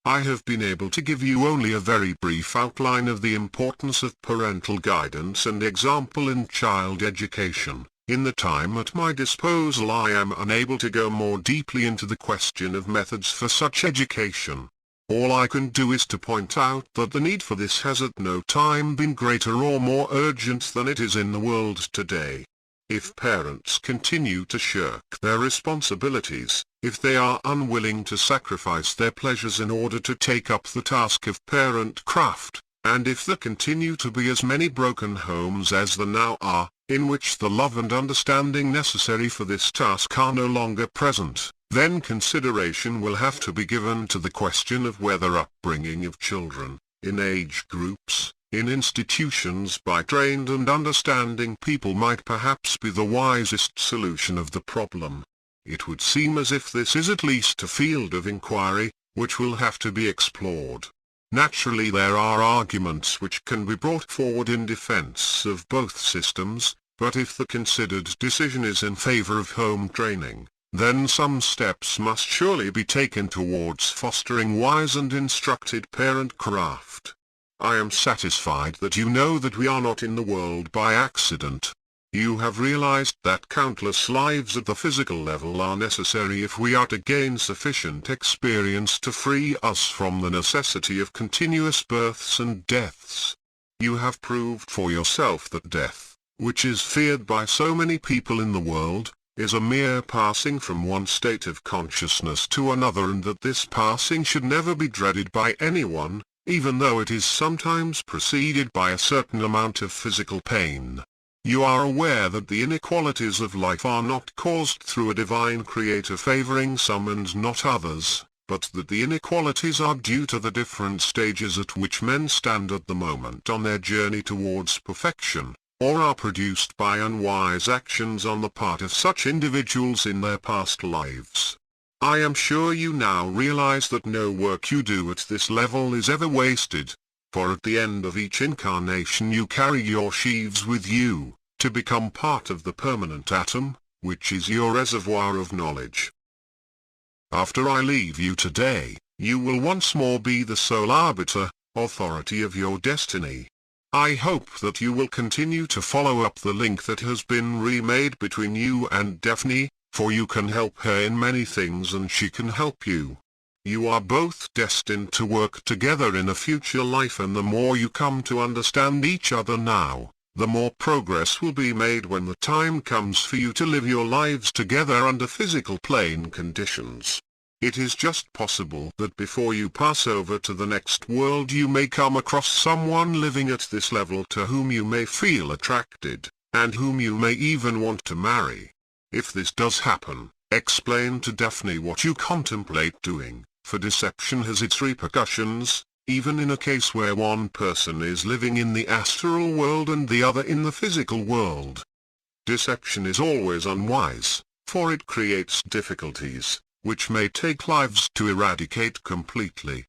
S2: I have been able to give you only a very brief outline of the importance of parental guidance and example in child education. In the time at my disposal I am unable to go more deeply into the question of methods for such education. All I can do is to point out that the need for this has at no time been greater or more urgent than it is in the world today. If parents continue to shirk their responsibilities, if they are unwilling to sacrifice their pleasures in order to take up the task of parent-craft, and if there continue to be as many broken homes as there now are, in which the love and understanding necessary for this task are no longer present, then consideration will have to be given to the question of whether upbringing of children, in age groups, in institutions by trained and understanding people might perhaps be the wisest solution of the problem. It would seem as if this is at least a field of inquiry, which will have to be explored. Naturally there are arguments which can be brought forward in defense of both systems, but if the considered decision is in favor of home training, then some steps must surely be taken towards fostering wise and instructed parent-craft. I am satisfied that you know that we are not in the world by accident. You have realized that countless lives at the physical level are necessary if we are to gain sufficient experience to free us from the necessity of continuous births and deaths. You have proved for yourself that death, which is feared by so many people in the world, is a mere passing from one state of consciousness to another, and that this passing should never be dreaded by anyone, even though it is sometimes preceded by a certain amount of physical pain. You are aware that the inequalities of life are not caused through a divine creator favoring some and not others, but that the inequalities are due to the different stages at which men stand at the moment on their journey towards perfection, or are produced by unwise actions on the part of such individuals in their past lives. I am sure you now realize that no work you do at this level is ever wasted, for at the end of each incarnation you carry your sheaves with you, to become part of the permanent atom, which is your reservoir of knowledge. After I leave you today, you will once more be the sole arbiter, authority of your destiny. I hope that you will continue to follow up the link that has been remade between you and Daphne, for you can help her in many things and she can help you. You are both destined to work together in a future life, and the more you come to understand each other now, the more progress will be made when the time comes for you to live your lives together under physical plane conditions. It is just possible that before you pass over to the next world you may come across someone living at this level to whom you may feel attracted, and whom you may even want to marry. If this does happen, explain to Daphne what you contemplate doing, for deception has its repercussions, even in a case where one person is living in the astral world and the other in the physical world. Deception is always unwise, for it creates difficulties, which may take lives to eradicate completely.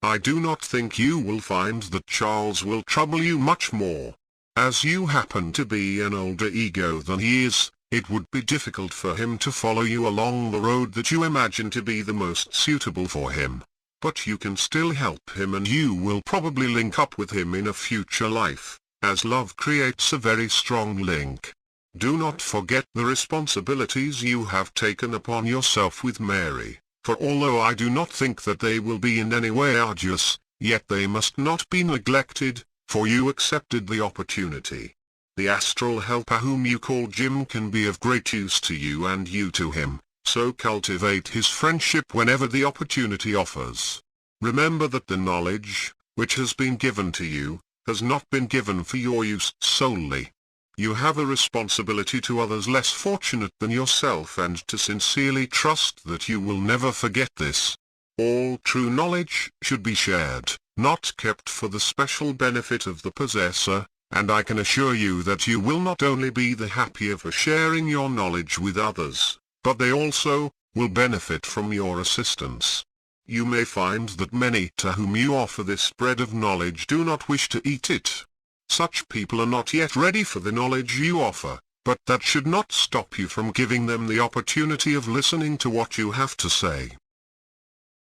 S2: I do not think you will find that Charles will trouble you much more. As you happen to be an older ego than he is, it would be difficult for him to follow you along the road that you imagine to be the most suitable for him. But you can still help him, and you will probably link up with him in a future life, as love creates a very strong link. Do not forget the responsibilities you have taken upon yourself with Mary, for although I do not think that they will be in any way arduous, yet they must not be neglected, for you accepted the opportunity. The astral helper whom you call Jim can be of great use to you and you to him, so cultivate his friendship whenever the opportunity offers. Remember that the knowledge, which has been given to you, has not been given for your use solely. You have a responsibility to others less fortunate than yourself, and to sincerely trust that you will never forget this. All true knowledge should be shared, not kept for the special benefit of the possessor, and I can assure you that you will not only be the happier for sharing your knowledge with others, but they also will benefit from your assistance. You may find that many to whom you offer this bread of knowledge do not wish to eat it. Such people are not yet ready for the knowledge you offer, but that should not stop you from giving them the opportunity of listening to what you have to say.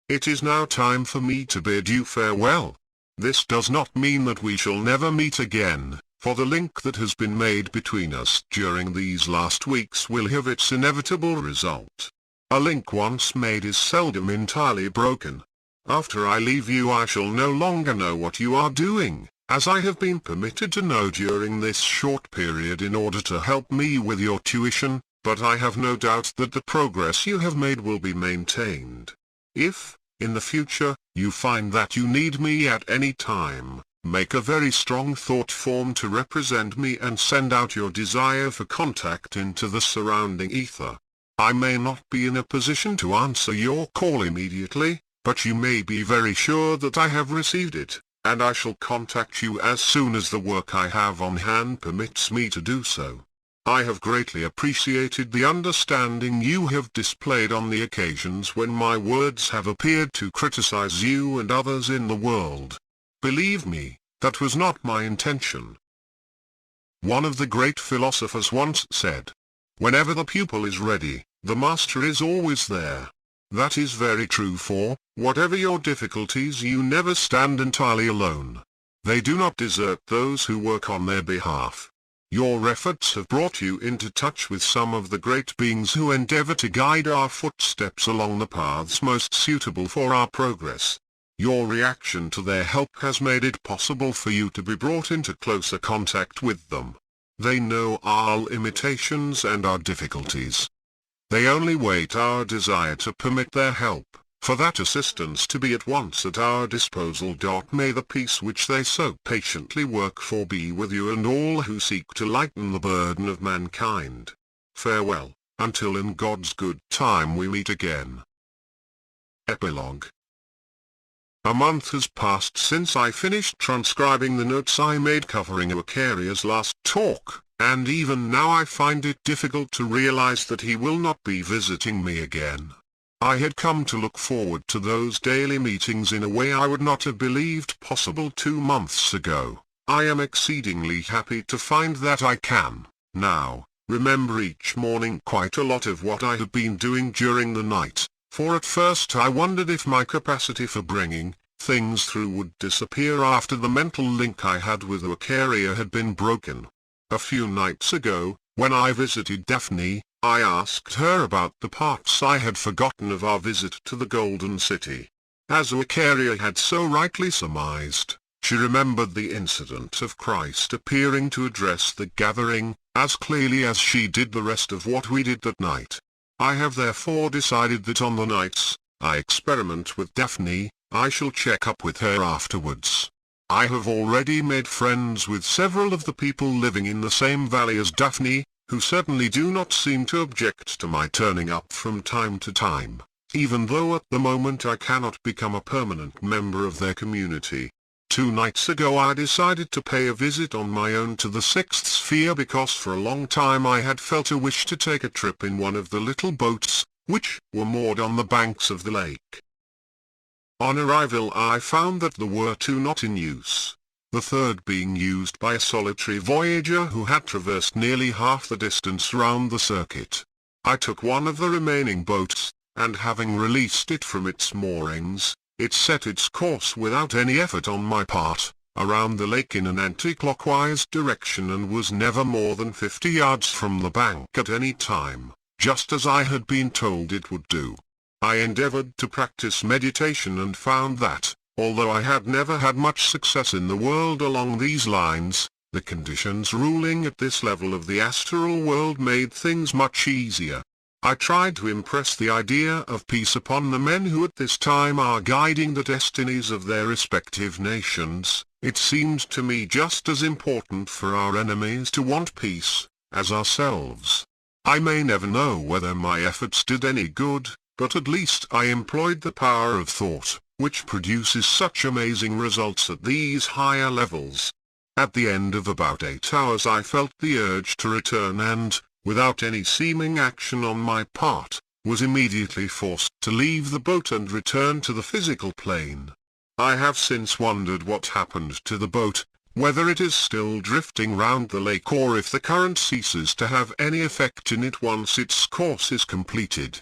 S2: It is now time for me to bid you farewell. This does not mean that we shall never meet again, for the link that has been made between us during these last weeks will have its inevitable result. A link once made is seldom entirely broken. After I leave you I shall no longer know what you are doing, as I have been permitted to know during this short period in order to help me with your tuition, but I have no doubt that the progress you have made will be maintained. If, in the future, you find that you need me at any time, make a very strong thought form to represent me and send out your desire for contact into the surrounding ether. I may not be in a position to answer your call immediately, but you may be very sure that I have received it, and I shall contact you as soon as the work I have on hand permits me to do so. I have greatly appreciated the understanding you have displayed on the occasions when my words have appeared to criticize you and others in the world. Believe me, that was not my intention. One of the great philosophers once said, "Whenever the pupil is ready, the master is always there." That is very true, for, whatever your difficulties, you never stand entirely alone. They do not desert those who work on their behalf. Your efforts have brought you into touch with some of the great beings who endeavor to guide our footsteps along the paths most suitable for our progress. Your reaction to their help has made it possible for you to be brought into closer contact with them. They know our limitations and our difficulties. They only wait our desire to permit their help, for that assistance to be at once at our disposal. May the peace which they so patiently work for be with you and all who seek to lighten the burden of mankind. Farewell, until in God's good time we meet again. Epilogue. A month has passed since I finished transcribing the notes I made covering Acharya's last talk, and even now I find it difficult to realize that he will not be visiting me again. I had come to look forward to those daily meetings in a way I would not have believed possible 2 months ago. I am exceedingly happy to find that I can, now, remember each morning quite a lot of what I have been doing during the night, for at first I wondered if my capacity for bringing things through would disappear after the mental link I had with Acharya had been broken. A few nights ago, when I visited Daphne, I asked her about the parts I had forgotten of our visit to the Golden City. As Acharya had so rightly surmised, she remembered the incident of Christ appearing to address the gathering, as clearly as she did the rest of what we did that night. I have therefore decided that on the nights I experiment with Daphne, I shall check up with her afterwards. I have already made friends with several of the people living in the same valley as Daphne, who certainly do not seem to object to my turning up from time to time, even though at the moment I cannot become a permanent member of their community. 2 nights ago I decided to pay a visit on my own to the 6th sphere because for a long time I had felt a wish to take a trip in one of the little boats, which were moored on the banks of the lake. On arrival I found that there were 2 not in use, the third being used by a solitary voyager who had traversed nearly half the distance round the circuit. I took one of the remaining boats, and having released it from its moorings, it set its course without any effort on my part, around the lake in an anti-clockwise direction and was never more than 50 yards from the bank at any time, just as I had been told it would do. I endeavored to practice meditation and found that, although I had never had much success in the world along these lines, the conditions ruling at this level of the astral world made things much easier. I tried to impress the idea of peace upon the men who at this time are guiding the destinies of their respective nations. It seemed to me just as important for our enemies to want peace, as ourselves. I may never know whether my efforts did any good, but at least I employed the power of thought, which produces such amazing results at these higher levels. At the end of about 8 hours I felt the urge to return and, without any seeming action on my part, was immediately forced to leave the boat and return to the physical plane. I have since wondered what happened to the boat, whether it is still drifting round the lake or if the current ceases to have any effect in it once its course is completed.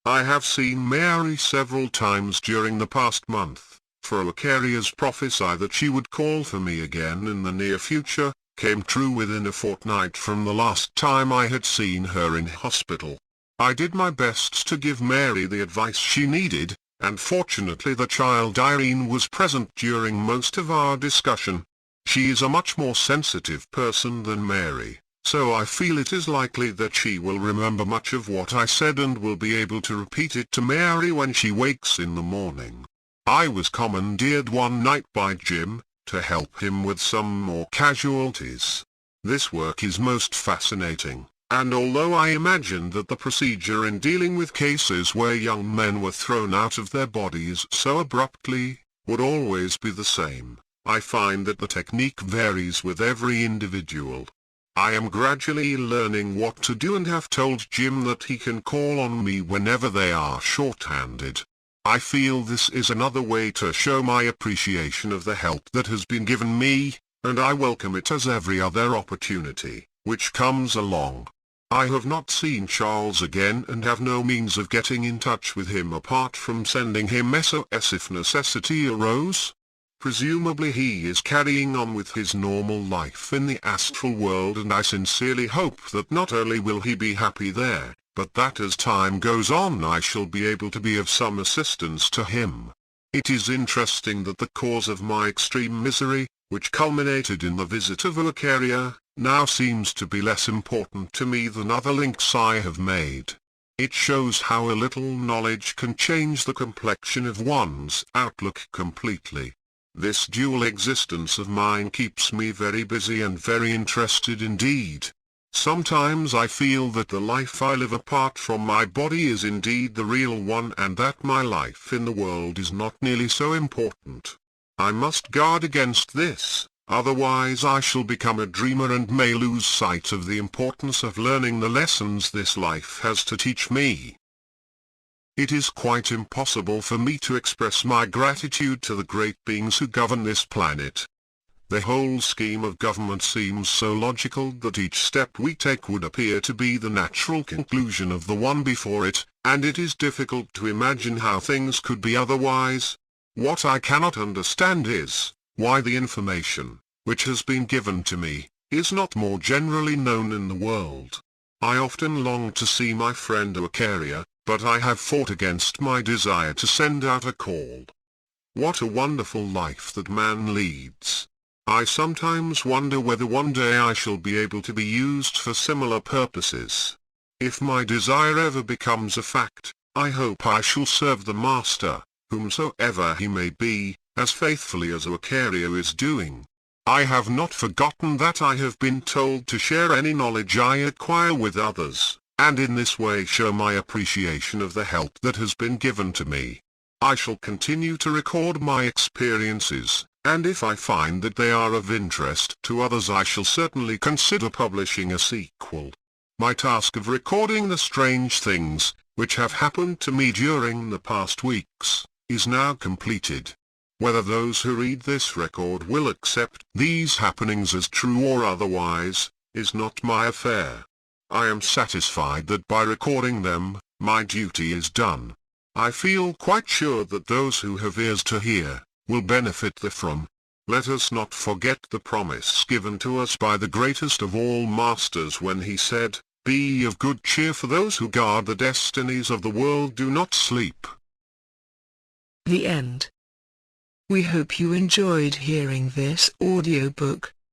S2: I have seen Mary several times during the past month, for Acharya's prophecy that she would call for me again in the near future, came true within a fortnight from the last time I had seen her in hospital. I did my best to give Mary the advice she needed, and fortunately the child Irene was present during most of our discussion. She is a much more sensitive person than Mary, so I feel it is likely that she will remember much of what I said and will be able to repeat it to Mary when she wakes in the morning. I was commandeered one night by Jim, to help him with some more casualties. This work is most fascinating, and although I imagine that the procedure in dealing with cases where young men were thrown out of their bodies so abruptly, would always be the same, I find that the technique varies with every individual. I am gradually learning what to do and have told Jim that he can call on me whenever they are short-handed. I feel this is another way to show my appreciation of the help that has been given me, and I welcome it as every other opportunity which comes along. I have not seen Charles again and have no means of getting in touch with him apart from sending him SOS if necessity arose. Presumably he is carrying on with his normal life in the astral world, and I sincerely hope that not only will he be happy there, but that as time goes on I shall be able to be of some assistance to him. It is interesting that the cause of my extreme misery, which culminated in the visit of Acharya, now seems to be less important to me than other links I have made. It shows how a little knowledge can change the complexion of one's outlook completely. This dual existence of mine keeps me very busy and very interested indeed. Sometimes I feel that the life I live apart from my body is indeed the real one, and that my life in the world is not nearly so important. I must guard against this, otherwise I shall become a dreamer and may lose sight of the importance of learning the lessons this life has to teach me. It is quite impossible for me to express my gratitude to the great beings who govern this planet. The whole scheme of government seems so logical that each step we take would appear to be the natural conclusion of the one before it, and it is difficult to imagine how things could be otherwise. What I cannot understand is, why the information, which has been given to me, is not more generally known in the world. I often long to see my friend Acharya, but I have fought against my desire to send out a call. What a wonderful life that man leads. I sometimes wonder whether one day I shall be able to be used for similar purposes. If my desire ever becomes a fact, I hope I shall serve the Master, whomsoever he may be, as faithfully as Acharya is doing. I have not forgotten that I have been told to share any knowledge I acquire with others, and in this way show my appreciation of the help that has been given to me. I shall continue to record my experiences, and if I find that they are of interest to others I shall certainly consider publishing a sequel. My task of recording the strange things, which have happened to me during the past weeks, is now completed. Whether those who read this record will accept these happenings as true or otherwise, is not my affair. I am satisfied that by recording them, my duty is done. I feel quite sure that those who have ears to hear, will benefit therefrom. Let us not forget the promise given to us by the greatest of all masters when he said, "Be of good cheer, for those who guard the destinies of the world do not sleep."
S1: The end. We hope you enjoyed hearing this audiobook.